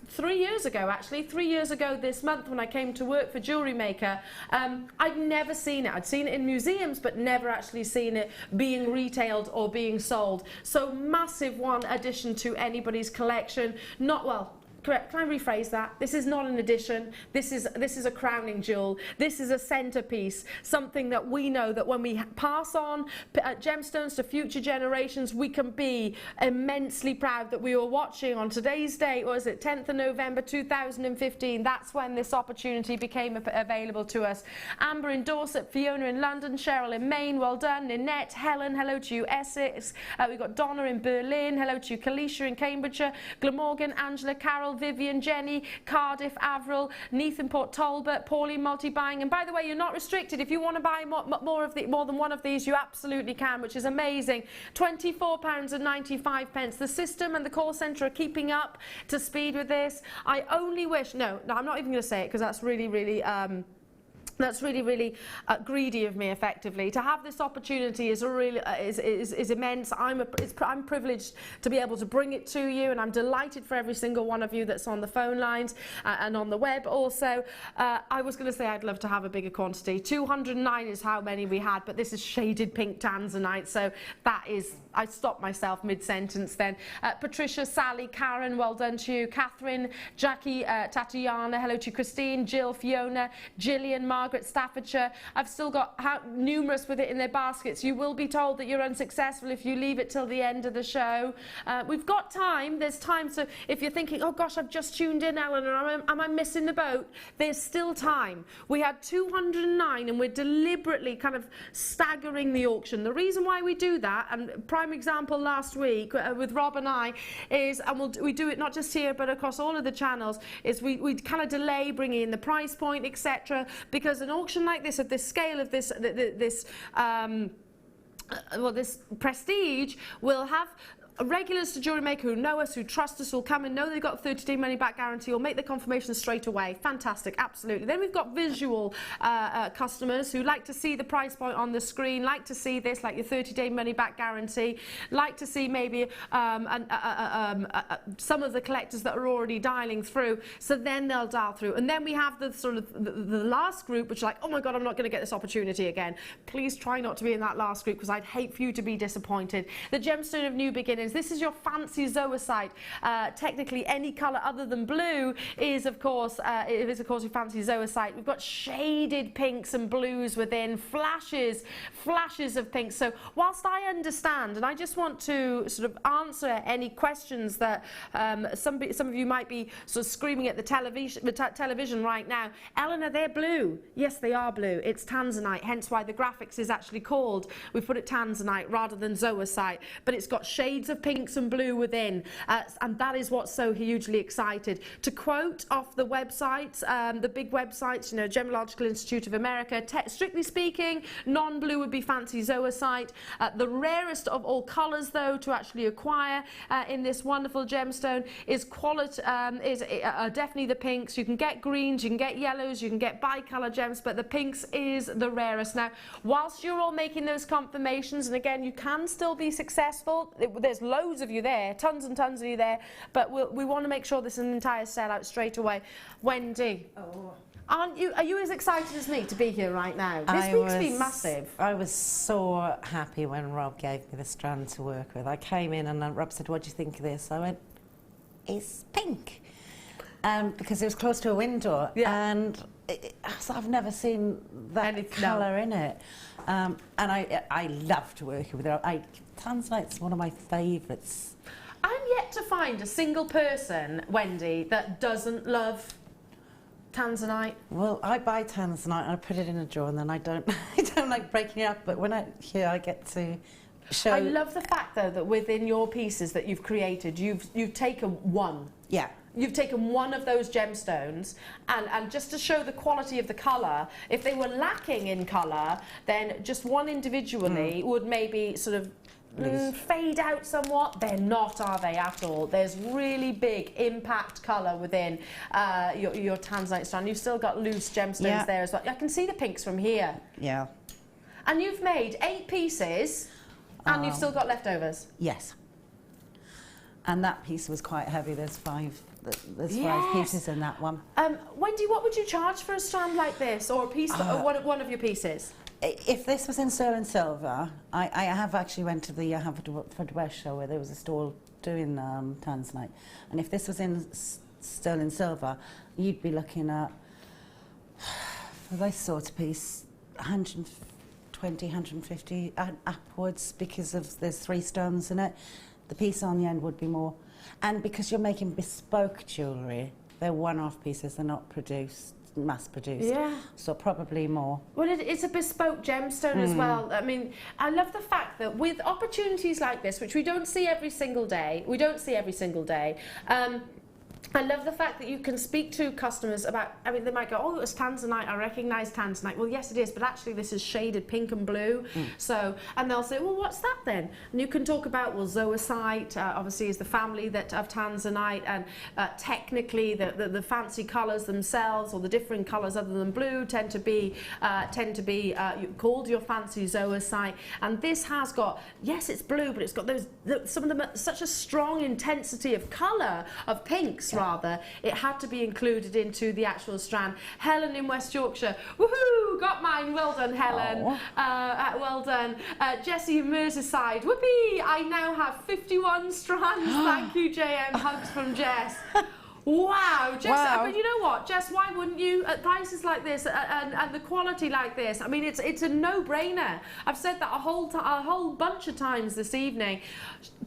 Speaker 2: 3 years ago, actually 3 years ago this month, when I came to work for Jewellery Maker, I'd never seen it. I'd seen it in museums, but never actually seen it being retailed or being sold. So massive one addition to anybody's collection. Not, well, correct, can I rephrase that? This is not an addition. This is a crowning jewel. This is a centerpiece, something that we know that when we pass on gemstones to future generations, we can be immensely proud that we were watching on today's date, or is it 10th of November 2015? That's when this opportunity became available to us. Amber in Dorset, Fiona in London, Cheryl in Maine, well done. Ninette, Helen, hello to you, Essex. We've got Donna in Berlin, hello to you, Kalisha in Cambridgeshire, Glamorgan, Angela, Carol, Vivian, Jenny, Cardiff, Avril, Neath in Port Talbot, Pauline multi-buying. And by the way, you're not restricted. If you want to buy more than one of these, you absolutely can, which is amazing. £24.95. The system and the call centre are keeping up to speed with this. I only wish, no, I'm not even going to say it because that's really, really greedy of me, effectively. To have this opportunity is immense. I'm privileged to be able to bring it to you, and I'm delighted for every single one of you that's on the phone lines and on the web also. I was going to say I'd love to have a bigger quantity. 209 is how many we had, but this is shaded pink tanzanite, so that is, I stopped myself mid-sentence then. Patricia, Sally, Karen, well done to you. Catherine, Jackie, Tatiana, hello to you. Christine, Jill, Fiona, Gillian, Mark, Margaret, Staffordshire. I've still got numerous with it in their baskets. You will be told that you're unsuccessful if you leave it till the end of the show. We've got time. There's time. So if you're thinking, oh gosh, I've just tuned in, Eleanor, am I missing the boat? There's still time. We had 209 and we're deliberately kind of staggering the auction. The reason why we do that, and prime example last week with Rob and I, is, and we do it not just here but across all of the channels, is we kind of delay bringing in the price point, etc., because an auction like this, at this scale of this this prestige, will have regulars to Jewellery Maker who know us, who trust us, will come and know they've got 30-day money-back guarantee, or make the confirmation straight away. Fantastic, absolutely. Then we've got visual customers who like to see the price point on the screen, like to see this, like your 30-day money-back guarantee, like to see maybe some of the collectors that are already dialing through, so then they'll dial through. And then we have the sort of the last group, which are like, oh my God, I'm not going to get this opportunity again. Please try not to be in that last group, because I'd hate for you to be disappointed. The gemstone of new beginnings. This is your fancy zoisite. Technically, any colour other than blue is, of course, your fancy zoisite. We've got shaded pinks and blues within, flashes of pinks. So whilst I understand, and I just want to sort of answer any questions that some of you might be sort of screaming at the television right now. Eleanor, they're blue. Yes, they are blue. It's tanzanite, hence why the graphics is actually called, we put it tanzanite rather than zoisite. But it's got shades of pinks and blue within, and that is what's so hugely excited. To quote off the websites, the big websites, you know, Gemological Institute of America, strictly speaking, non-blue would be fancy zoisite. The rarest of all colours, though, to actually acquire in this wonderful gemstone is definitely the pinks. You can get greens, you can get yellows, you can get bi-colour gems, but the pinks is the rarest. Now, whilst you're all making those confirmations, and again, you can still be successful, there's loads of you there, tons and tons of you there, but we want to make sure this is an entire sellout straight away. Wendy, are you as excited as me to be here right now? This week's been massive.
Speaker 11: I was so happy when Rob gave me the strand to work with. I came in and Rob said, what do you think of this? I went, it's pink. Because it was close to a window, and I've never seen that colour in it. And I loved working with it. Tanzanite's one of my favourites.
Speaker 2: I'm yet to find a single person, Wendy, that doesn't love tanzanite.
Speaker 11: Well, I buy tanzanite and I put it in a drawer, and then I don't like breaking it up. But when I get to show.
Speaker 2: I love the fact though that within your pieces that you've created, you've taken one.
Speaker 11: Yeah.
Speaker 2: You've taken one of those gemstones, and just to show the quality of the colour, if they were lacking in colour, then just one individually would maybe sort of fade out somewhat. They're not, are they, at all? There's really big impact colour within your tanzanite strand. You've still got loose gemstones there as well. I can see the pinks from here.
Speaker 11: Yeah.
Speaker 2: And you've made 8 pieces, and you've still got leftovers.
Speaker 11: Yes. And that piece was quite heavy. There's 5 pieces in that one.
Speaker 2: Wendy, what would you charge for a strand like this, or a piece, one of your pieces?
Speaker 11: If this was in sterling silver, I have actually went to the Haverford West show where there was a stall doing tanzanite, and if this was in sterling silver, you'd be looking at, for this sort of piece, 120, 150 upwards, because of there's 3 stones in it. The piece on the end would be more. And because you're making bespoke jewellery, they're one-off pieces, they're not mass-produced. Yeah. So probably more.
Speaker 2: Well, it's a bespoke gemstone as well. I mean, I love the fact that with opportunities like this, which we don't see every single day, I love the fact that you can speak to customers about, I mean, they might go, oh, it's tanzanite, I recognise tanzanite. Well, yes, it is, but actually this is shaded pink and blue. So, and they'll say, well, what's that then? And you can talk about, well, zoisite, obviously, is the family of tanzanite, and technically the fancy colours themselves, or the different colours other than blue, tend to be called your fancy zoisite. And this has got, yes, it's blue, but it's got some of them such a strong intensity of colour, of pinks, rather. It had to be included into the actual strand. Helen in West Yorkshire, woohoo, got mine, well done, Helen. Well done. Jessie in Merseyside, whoopee, I now have 51 strands. Thank you, JM, hugs from Jess. Wow, Jess,
Speaker 11: Wow.
Speaker 2: but you know what, Jess, why wouldn't you, at prices like this and the quality like this, I mean, it's a no-brainer. I've said that a whole bunch of times this evening.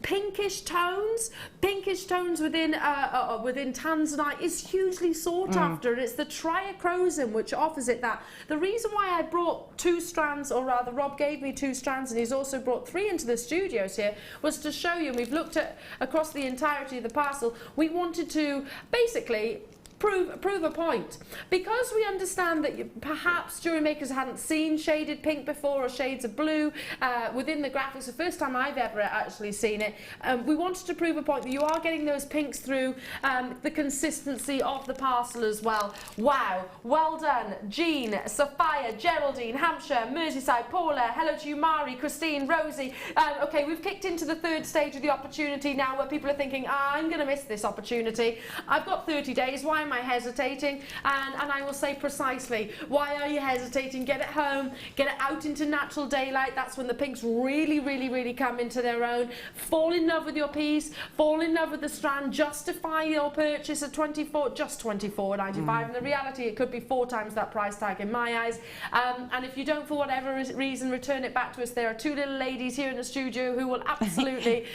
Speaker 2: Pinkish tones within tanzanite is hugely sought after, and it's the triacrosin which offers it that. The reason why I brought 2 strands, or rather Rob gave me 2 strands, and he's also brought 3 into the studios here, was to show you, and we've looked at across the entirety of the parcel, we wanted to basically prove a point, because we understand that perhaps jewellery makers hadn't seen shaded pink before or shades of blue within the graphics. The first time I've ever actually seen it. We wanted to prove a point that you are getting those pinks through the consistency of the parcel as well. Wow, well done, Jean, Sophia, Geraldine, Hampshire, Merseyside, Paula, hello to you, Mari, Christine, Rosie. Okay, we've kicked into the 3rd stage of the opportunity now, where people are thinking, I'm going to miss this opportunity. I've got 30 days. Why am I hesitating? And I will say precisely, why are you hesitating? Get it home, get it out into natural daylight. That's when the pinks really come into their own. Fall in love with your piece, fall in love with the strand, justify your purchase at just £24.95. And the reality, it could be 4 times that price tag in my eyes. And if you don't, for whatever reason, return it back to us, there are 2 little ladies here in the studio who will absolutely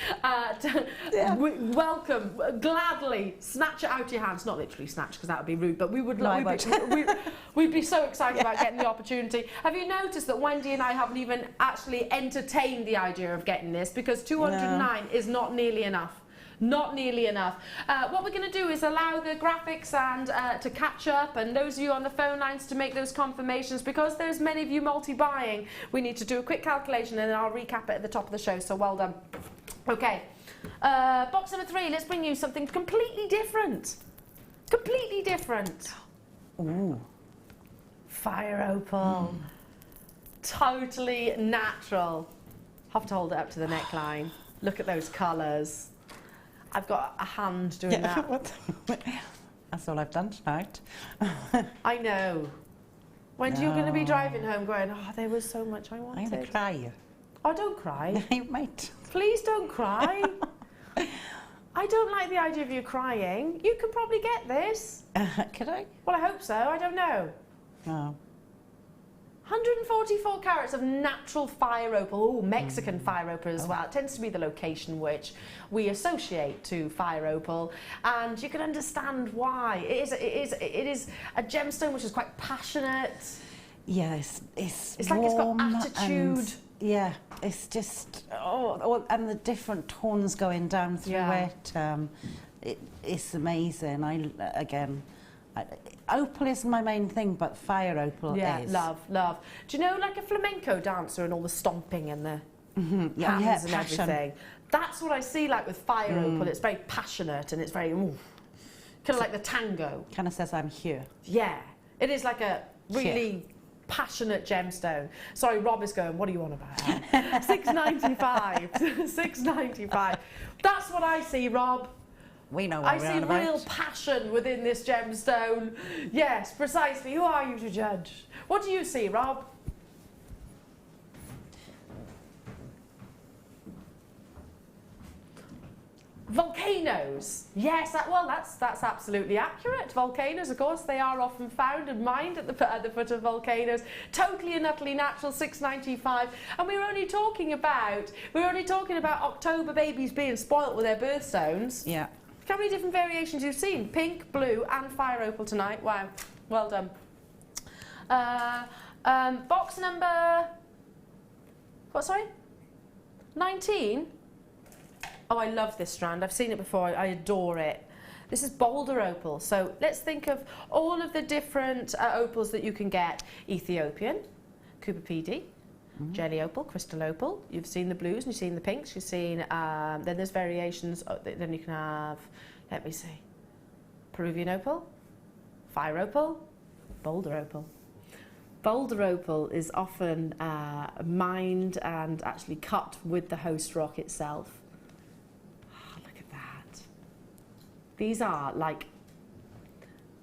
Speaker 2: welcome, gladly snatch it out of your hands. Not literally snatch, because that would be rude, but we would we'd be so excited about getting the opportunity. Have you noticed that Wendy and I haven't even actually entertained the idea of getting this, because 209 is not nearly enough. Not nearly enough. What we're going to do is allow the graphics and to catch up, and those of you on the phone lines to make those confirmations, because there's many of you multi-buying. We need to do a quick calculation, and then I'll recap it at the top of the show, so well done. Okay, box number 3, let's bring you something completely different. Completely different.
Speaker 11: Ooh.
Speaker 2: Fire opal. Totally natural. Have to hold it up to the neckline. Look at those colours. I've got a hand doing that.
Speaker 11: That's all I've done tonight.
Speaker 2: I know. When you're going to be driving home going, oh, there was so much I wanted.
Speaker 11: I'm going to cry.
Speaker 2: Oh, don't cry.
Speaker 11: You might.
Speaker 2: Please don't cry. I don't like the idea of you crying. You can probably get this.
Speaker 11: Could I?
Speaker 2: Well, I hope so. I don't know.
Speaker 11: No.
Speaker 2: 144 carats of natural fire opal. Oh, Mexican fire opal as well. It tends to be the location which we associate to fire opal, and you can understand why. It is a gemstone which is quite passionate.
Speaker 11: Yeah, it's
Speaker 2: like it's got attitude.
Speaker 11: Yeah, it's just and the different tones going down through it. It's amazing. Opal is my main thing, but fire opal is.
Speaker 2: Love. Do you know, like a flamenco dancer and all the stomping and the hands and everything? That's what I see like with fire opal. It's very passionate and it's very kind of like the tango.
Speaker 11: Kind of says I'm here.
Speaker 2: Yeah, it is like a really passionate gemstone. Sorry, Rob is going, what are you on about? $6.95. $6.95. That's what I see, Rob.
Speaker 11: We know what
Speaker 2: I see real passion within this gemstone. Yes, precisely. Who are you to judge? What do you see, Rob? Volcanoes. Yes, that's absolutely accurate. Volcanoes, of course, they are often found and mined at the foot of volcanoes. Totally and utterly natural, $6.95. And we're only talking about October babies being spoilt with their birthstones.
Speaker 11: Yeah.
Speaker 2: How many different variations you've seen? Pink, blue, and fire opal tonight. Wow, well done. Box number. What? Sorry. 19. Oh, I love this strand. I've seen it before. I adore it. This is boulder opal. So let's think of all of the different opals that you can get. Ethiopian, Cooper PD, jelly opal, crystal opal. You've seen the blues and you've seen the pinks. You've seen, then there's variations. Then you can have, let me see, Peruvian opal, fire opal, boulder opal. Boulder opal is often mined and actually cut with the host rock itself. These are like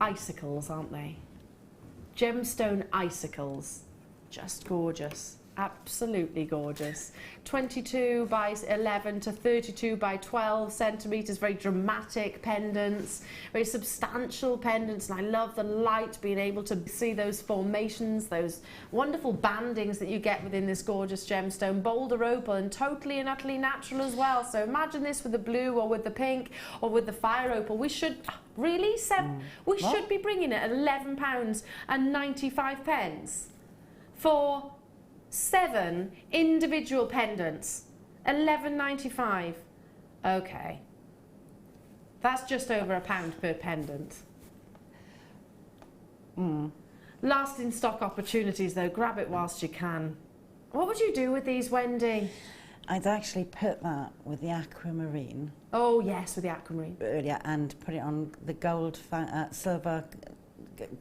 Speaker 2: icicles, aren't they? Gemstone icicles. Just gorgeous. Absolutely gorgeous. 22 by 11 to 32 by 12 centimetres, very dramatic pendants, very substantial pendants, and I love the light, being able to see those formations, those wonderful bandings that you get within this gorgeous gemstone. Boulder opal, and totally and utterly natural as well. So imagine this with the blue or with the pink or with the fire opal. We should really we should be bringing it at £11.95 for 7 individual pendants. £11.95. Okay, that's just over £1 per pendant. Last in stock opportunities though, grab it whilst you can. What would you do with these, Wendy?
Speaker 11: I'd actually put that with the aquamarine.
Speaker 2: Oh yes, with the aquamarine.
Speaker 11: Earlier, and put it on the gold,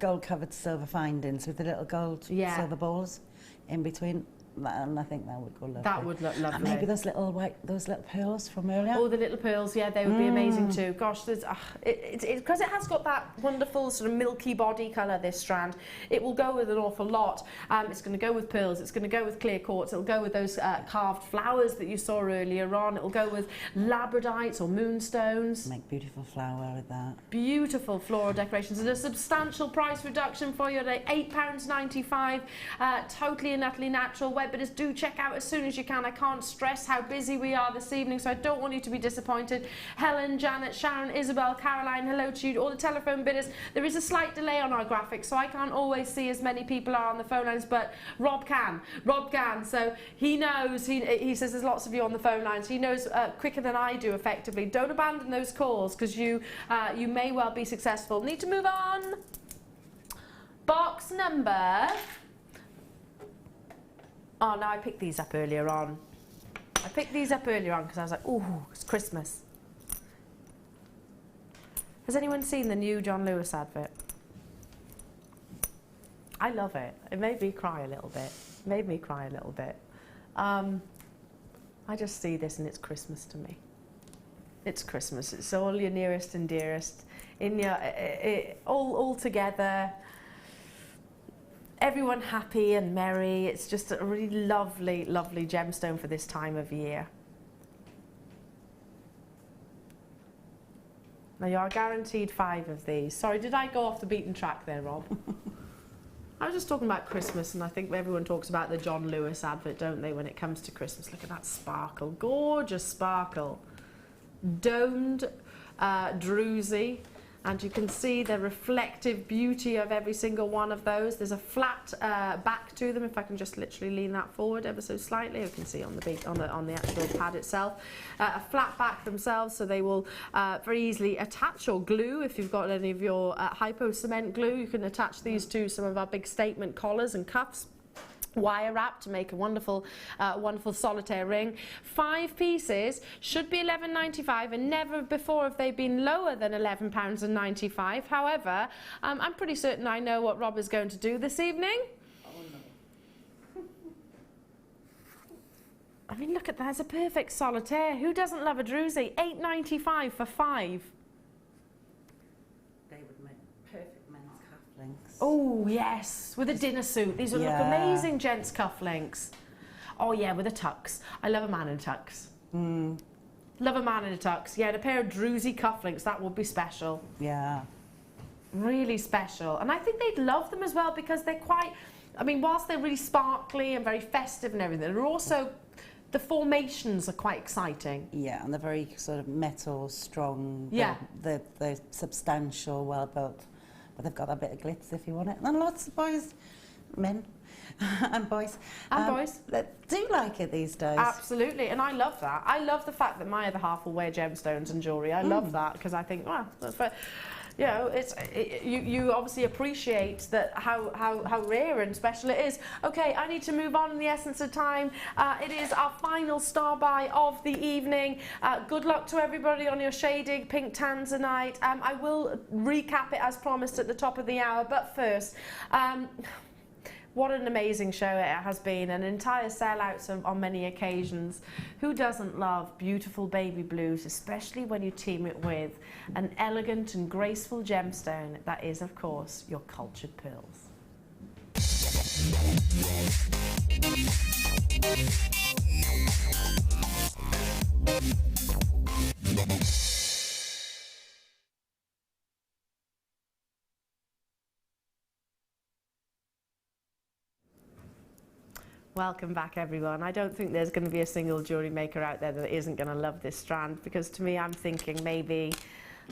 Speaker 11: gold-covered silver findings with the little gold silver balls in between. And I think that would go lovely.
Speaker 2: That would look lovely.
Speaker 11: And maybe those little pearls from earlier.
Speaker 2: Oh, the little pearls, yeah, they would be amazing too. Gosh, there's because it has got that wonderful sort of milky body colour, this strand. It will go with an awful lot. It's going to go with pearls. It's going to go with clear quartz. It'll go with those carved flowers that you saw earlier on. It'll go with labradites or moonstones.
Speaker 11: Make beautiful flower with that.
Speaker 2: Beautiful floral decorations, and a substantial price reduction for you today. £8.95. Totally and utterly natural. Webbitters, do check out as soon as you can. I can't stress how busy we are this evening, so I don't want you to be disappointed. Helen, Janet, Sharon, Isabel, Caroline, hello to you, all the telephone bidders. There is a slight delay on our graphics, so I can't always see as many people are on the phone lines, but Rob can, so he knows, he says there's lots of you on the phone lines, he knows quicker than I do effectively. Don't abandon those calls, because you may well be successful. Need to move on. Box number... Oh, no, I picked these up earlier on. Because I was like, ooh, it's Christmas. Has anyone seen the new John Lewis advert? I love it. It made me cry a little bit. I just see this and it's Christmas to me. It's Christmas. It's all your nearest and dearest in your all together. Everyone happy and merry. It's just a really lovely, lovely gemstone for this time of year. Now you are guaranteed 5 of these. Sorry, did I go off the beaten track there, Rob? I was just talking about Christmas, and I think everyone talks about the John Lewis advert, don't they, when it comes to Christmas. Look at that sparkle. Gorgeous sparkle. Domed druzy. And you can see the reflective beauty of every single one of those. There's a flat back to them. If I can just literally lean that forward ever so slightly, you can see on the actual pad itself. A flat back themselves, so they will very easily attach or glue. If you've got any of your hypo cement glue, you can attach these to some of our big statement collars and cuffs. Wire wrap to make a wonderful wonderful solitaire ring. 5 pieces should be £11.95, and never before have they been lower than £11.95. However, I'm pretty certain I know what Rob is going to do this evening. Oh, no. I mean, look at that, it's a perfect solitaire. Who doesn't love a druzy? £8.95 for 5.
Speaker 11: They would make perfect men's cufflinks.
Speaker 2: Oh yes, with a dinner suit. These would look amazing, gents cufflinks. Oh yeah, with a tux. I love a man in a tux. Love a man in a tux. Yeah, and a pair of druzy cufflinks, that would be special.
Speaker 11: Yeah.
Speaker 2: Really special. And I think they'd love them as well, because they're quite, I mean, whilst they're really sparkly and very festive and everything, they're also, the formations are quite exciting.
Speaker 11: Yeah, and they're very sort of metal, strong.
Speaker 2: Yeah.
Speaker 11: They're substantial, well built. But they've got a bit of glitz if you want it. And lots of boys, men and boys. That do like it these days.
Speaker 2: Absolutely, and I love that. I love the fact that my other half will wear gemstones and jewellery. I love that, because I think, well, that's fair. You know, you obviously appreciate that how rare and special it is. Okay, I need to move on in the essence of time. It is our final star buy of the evening. Good luck to everybody on your shading pink tanzanite. I will recap it as promised at the top of the hour, but first, what an amazing show it has been, an entire sellouts on many occasions. Who doesn't love beautiful baby blues, especially when you team it with an elegant and graceful gemstone that is, of course, your cultured pearls. Welcome back, everyone. I don't think there's going to be a single jewellery maker out there that isn't going to love this strand, because to me, I'm thinking maybe,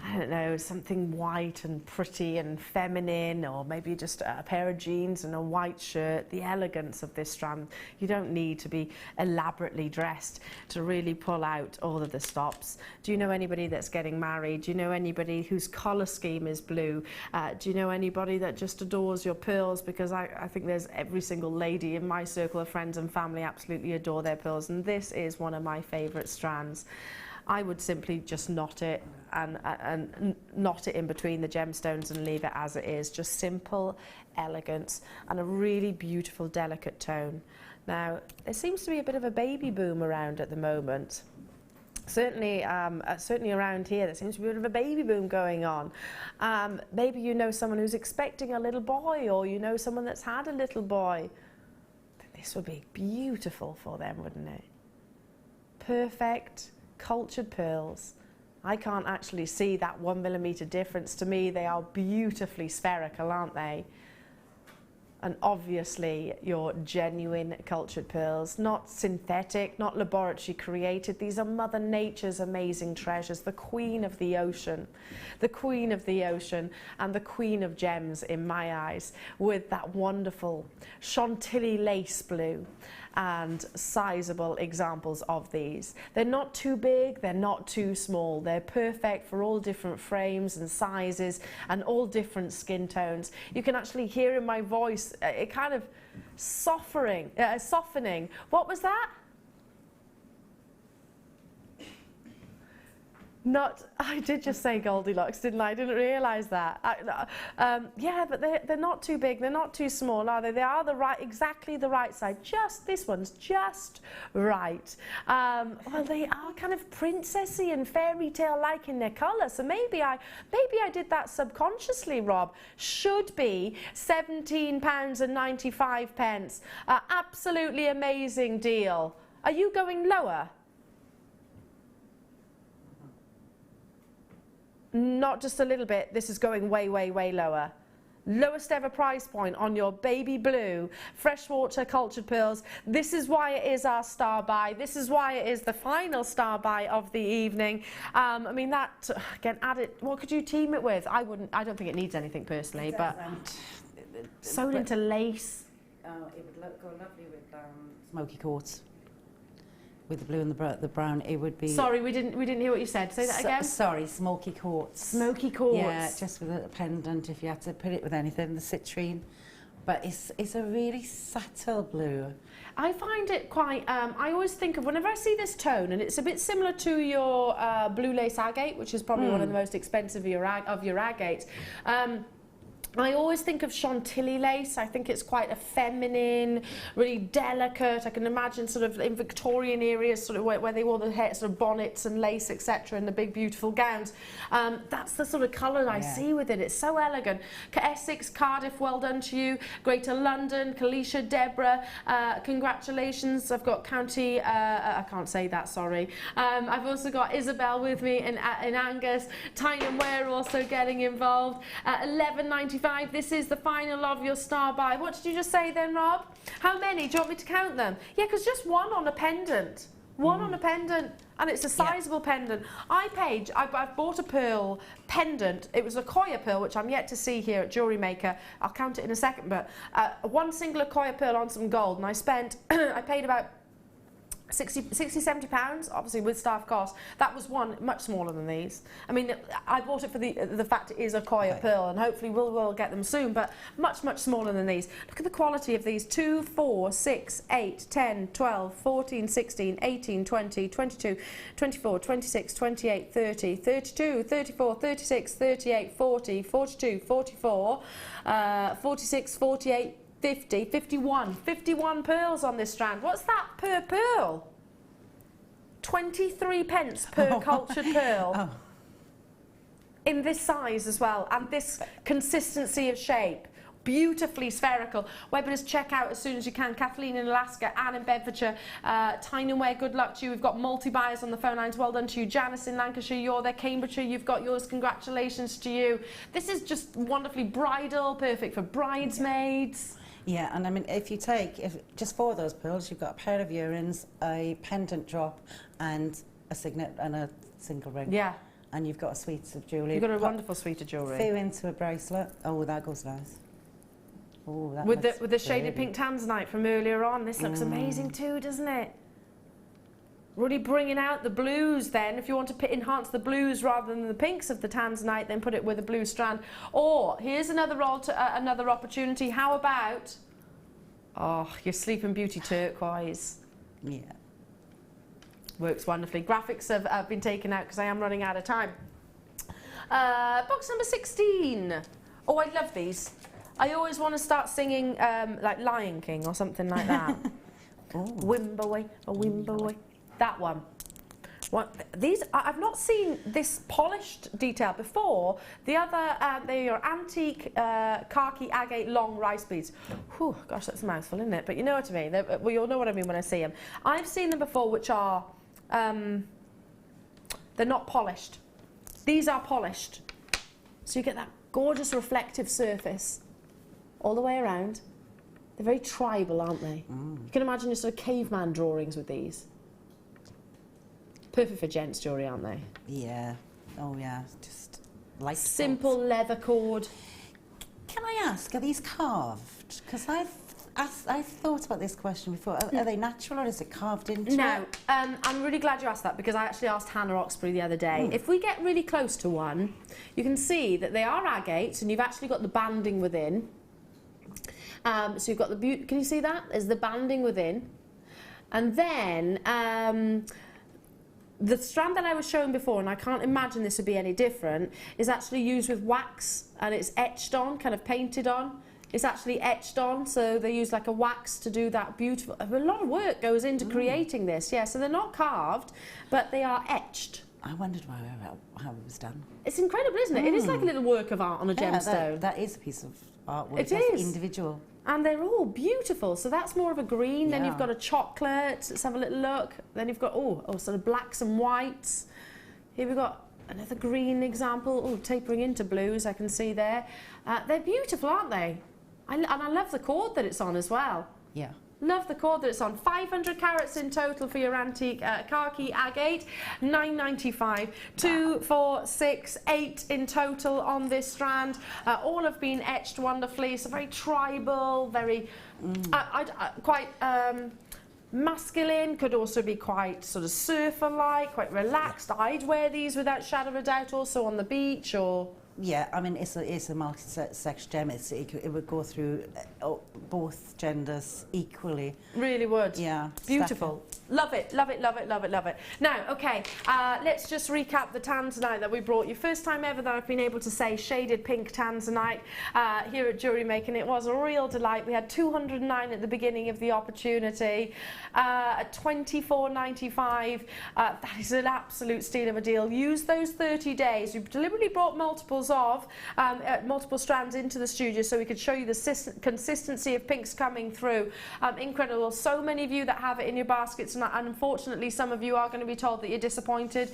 Speaker 2: I don't know, something white and pretty and feminine, or maybe just a pair of jeans and a white shirt. The elegance of this strand. You don't need to be elaborately dressed to really pull out all of the stops. Do you know anybody that's getting married? Do you know anybody whose colour scheme is blue? Do you know anybody that just adores your pearls? Because I think there's every single lady in my circle of friends and family absolutely adore their pearls, and this is one of my favourite strands. I would simply just knot it and knot it in between the gemstones and leave it as it is. Just simple elegance and a really beautiful, delicate tone. Now, there seems to be a bit of a baby boom around at the moment. Certainly around here, there seems to be a bit of a baby boom going on. Maybe you know someone who's expecting a little boy, or you know someone that's had a little boy. This would be beautiful for them, wouldn't it? Perfect. Cultured pearls. I can't actually see that 1 millimeter difference. To me, they are beautifully spherical, aren't they? And obviously your genuine cultured pearls, not synthetic, not laboratory created. These are Mother Nature's amazing treasures, the queen of the ocean, the queen of the ocean and the queen of gems in my eyes, with that wonderful Chantilly lace blue and sizable examples of these. They're not too big, they're not too small. They're perfect for all different frames and sizes and all different skin tones. You can actually hear in my voice it kind of softening. What was that? I did just say Goldilocks, didn't I? I didn't realise that. Yeah, but they're not too big, they're not too small, are they? They are exactly the right size. This one's just right. Well, they are kind of princessy and fairy tale-like in their colour, so maybe I did that subconsciously, Rob. Should be £17.95. Absolutely amazing deal. Are you going lower? Not just a little bit, this is going way, way, way lower. Lowest ever price point on your baby blue freshwater cultured pearls. This is why it is our star buy. This is why it is the final star buy of the evening. I mean, that, again, add it, what could you team it with? I don't think it needs anything personally, but sewn into lace.
Speaker 11: It would go lovely with smoky quartz. With the blue and the brown, it would be...
Speaker 2: Sorry, we didn't hear what you said. Say that again.
Speaker 11: Sorry, smoky quartz.
Speaker 2: Smoky quartz.
Speaker 11: Yeah, just with a pendant, if you had to put it with anything, the citrine. But it's a really subtle blue.
Speaker 2: I find it quite... I always think of, whenever I see this tone, and it's a bit similar to your blue lace agate, which is probably one of the most expensive of your agates. I always think of Chantilly lace. I think it's quite a feminine, really delicate. I can imagine sort of in Victorian areas, sort of where they wore the hair, sort of bonnets and lace, etc., and the big beautiful gowns. That's the sort of colour I see with it. It's so elegant. Essex, Cardiff, well done to you. Greater London, Kalisha, Deborah, congratulations. I've got County, I can't say that, sorry. I've also got Isabel with me in Angus. Tyne & Wear also getting involved. £11.95. This is the final of your star buy. What did you just say then, Rob? How many? Do you want me to count them? Yeah, because just one on a pendant. One on a pendant, and it's a sizable pendant. I've bought a pearl pendant. It was a Koya pearl, which I'm yet to see here at Jewellery Maker. I'll count it in a second, but one single Koya pearl on some gold, and I paid about 60-70 pounds, obviously with staff costs. That was one much smaller than these. I mean, I bought it for the fact it is a Koya pearl, and hopefully we'll get them soon, but much smaller than these. Look at the quality of these. 2, 4, 6, 8, 10, 12, 14, 16, 18, 20, 22, 24, 26, 28, 30, 32, 34, 36, 38, 40, 42, 44, 46, 48, 50, 51 pearls on this strand. What's that per pearl? 23 pence per cultured pearl. Oh. In this size as well, and this consistency of shape. beautifully spherical. Webinars, check out as soon as you can. Kathleen in Alaska, Anne in Bedfordshire, Tyne-and-Wear, good luck to you. We've got multi-buyers on the phone lines. Well done to you. Janice in Lancashire, you're there. Cambridgeshire, you've got yours. Congratulations to you. This is just wonderfully bridal, perfect for bridesmaids.
Speaker 11: Yeah, and I mean, if just for those pearls, you've got a pair of earrings, a pendant drop, and a signet and a single ring.
Speaker 2: Yeah.
Speaker 11: And you've got a suite of jewellery.
Speaker 2: You've got a wonderful suite of jewellery.
Speaker 11: Few into a bracelet. Oh, that goes nice. Oh, that
Speaker 2: with the shaded pink tanzanite from earlier on. This looks amazing too, doesn't it? Really bringing out the blues then. If you want to enhance the blues rather than the pinks of the tanzanite, then put it with a blue strand. Or here's another another opportunity. How about your Sleeping Beauty turquoise?
Speaker 11: Yeah.
Speaker 2: Works wonderfully. Graphics have been taken out because I am running out of time. Box number 16. Oh, I love these. I always want to start singing like Lion King or something like that. Wimberway, a Wimberway. That one. These, I've not seen this polished detail before. The other, they are antique khaki agate long rice beads. Whew, gosh, that's a mouthful, isn't it? But you know what I mean. Well, you'll know what I mean when I see them. I've seen them before, which are, they're not polished. These are polished. So you get that gorgeous reflective surface all the way around. They're very tribal, aren't they? You can imagine your sort of caveman drawings with these. Perfect for gents jewellery, aren't they?
Speaker 11: Yeah. Oh, yeah. Just like
Speaker 2: simple leather cord.
Speaker 11: Can I ask, are these carved? Because I've thought about this question before. Are they natural or is it carved into?
Speaker 2: No. I'm really glad you asked that because I actually asked Hannah Oxbury the other day. If we get really close to one, you can see that they are agates and you've actually got the banding within. So you've got the can you see that? There's the banding within. And then the strand that I was showing before, and I can't imagine this would be any different, is actually used with wax and it's etched on, kind of painted on. It's actually etched on, so they use like a wax to do that beautiful. A lot of work goes into creating this, yeah. So they're not carved, but they are etched.
Speaker 11: I wondered how it was done.
Speaker 2: It's incredible, isn't it? It is like a little work of art on a gemstone.
Speaker 11: That is a piece of artwork.
Speaker 2: It is
Speaker 11: individual.
Speaker 2: And they're all beautiful. So that's more of a green. Then you've got a chocolate. Let's have a little look. Then you've got, sort of blacks and whites. Here we've got another green example. Tapering into blues, I can see there. They're beautiful, aren't they? And I love the cord that it's on as well.
Speaker 11: Yeah.
Speaker 2: Love the cord that it's on. 500 carats in total for your antique khaki agate. $9.95. 2, 4, 6, 8 in total on this strand. All have been etched wonderfully. So very tribal, very quite masculine. Could also be quite sort of surfer-like, quite relaxed. I'd wear these without shadow of a doubt. Also on the beach or.
Speaker 11: Yeah, I mean, it's a multi-sex gem. It would go through both genders equally.
Speaker 2: Really would.
Speaker 11: Yeah.
Speaker 2: Beautiful. Love it, love it, love it, love it, love it. Now, okay, let's just recap the tanzanite that we brought you. First time ever that I've been able to say shaded pink tanzanite here at Jewellery Maker, and it was a real delight. We had 209 at the beginning of the opportunity. At $24.95, that is an absolute steal of a deal. Use those 30 days. We've deliberately brought multiple strands into the studio so we could show you the consistency of pinks coming through. Incredible. So many of you that have it in your baskets, and unfortunately some of you are going to be told that you're disappointed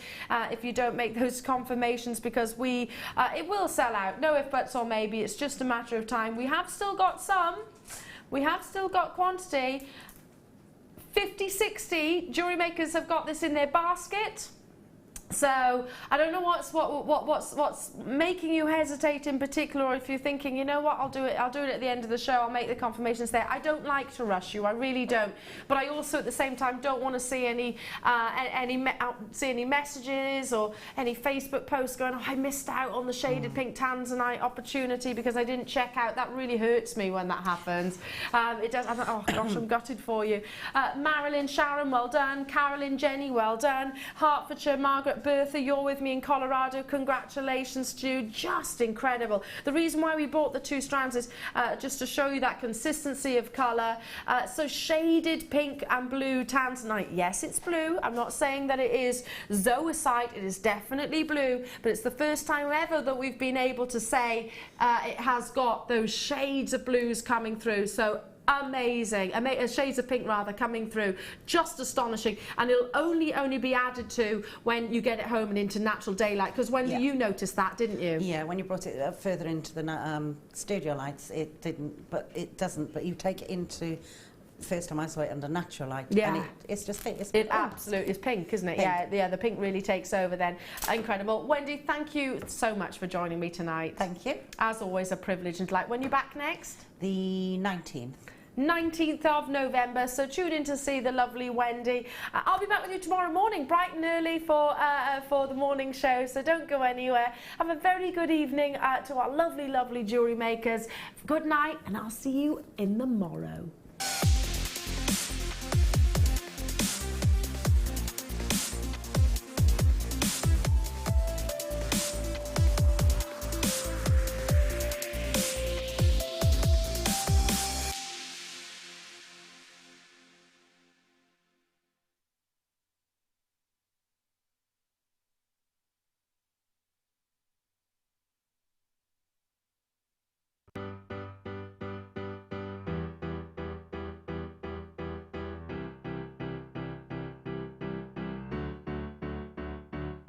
Speaker 2: if you don't make those confirmations, because it will sell out. No if, buts or maybe. It's just a matter of time. We have still got some. We have still got quantity. 50, 60 jewellery makers have got this in their basket. So I don't know what's making you hesitate in particular, or if you're thinking, you know what, I'll do it at the end of the show, I'll make the confirmations there. I don't like to rush you, I really don't. But I also at the same time don't want to see any messages or any Facebook posts going, oh, I missed out on the shaded pink tanzanite opportunity because I didn't check out. That really hurts me when that happens. It does. Oh gosh, I'm gutted for you. Marilyn, Sharon, well done. Carolyn, Jenny, well done. Hertfordshire, Margaret, Bertha, you're with me in Colorado. Congratulations, Stu. Just incredible. The reason why we bought the 2 strands is just to show you that consistency of colour. So shaded pink and blue tanzanite. Yes, it's blue. I'm not saying that it is zoisite. It is definitely blue, but it's the first time ever that we've been able to say it has got those shades of blues coming through. So amazing, shades of pink rather coming through, just astonishing. And it'll only be added to when you get it home and into natural daylight, because when you noticed that, didn't you?
Speaker 11: Yeah, when you brought it further into the studio lights, it didn't, but it doesn't. But you take it into, first time I saw it under natural light, and it's just pink. It
Speaker 2: absolutely is pink, isn't it?
Speaker 11: Pink.
Speaker 2: Yeah, the pink really takes over then. Incredible. Wendy, thank you so much for joining me tonight.
Speaker 11: Thank you.
Speaker 2: As always, a privilege and delight. When are you back next?
Speaker 11: The 19th.
Speaker 2: 19th of November, so tune in to see the lovely Wendy. I'll be back with you tomorrow morning, bright and early for the morning show, so don't go anywhere. Have a very good evening to our lovely, lovely jewellery makers. Good night, and I'll see you in the morrow.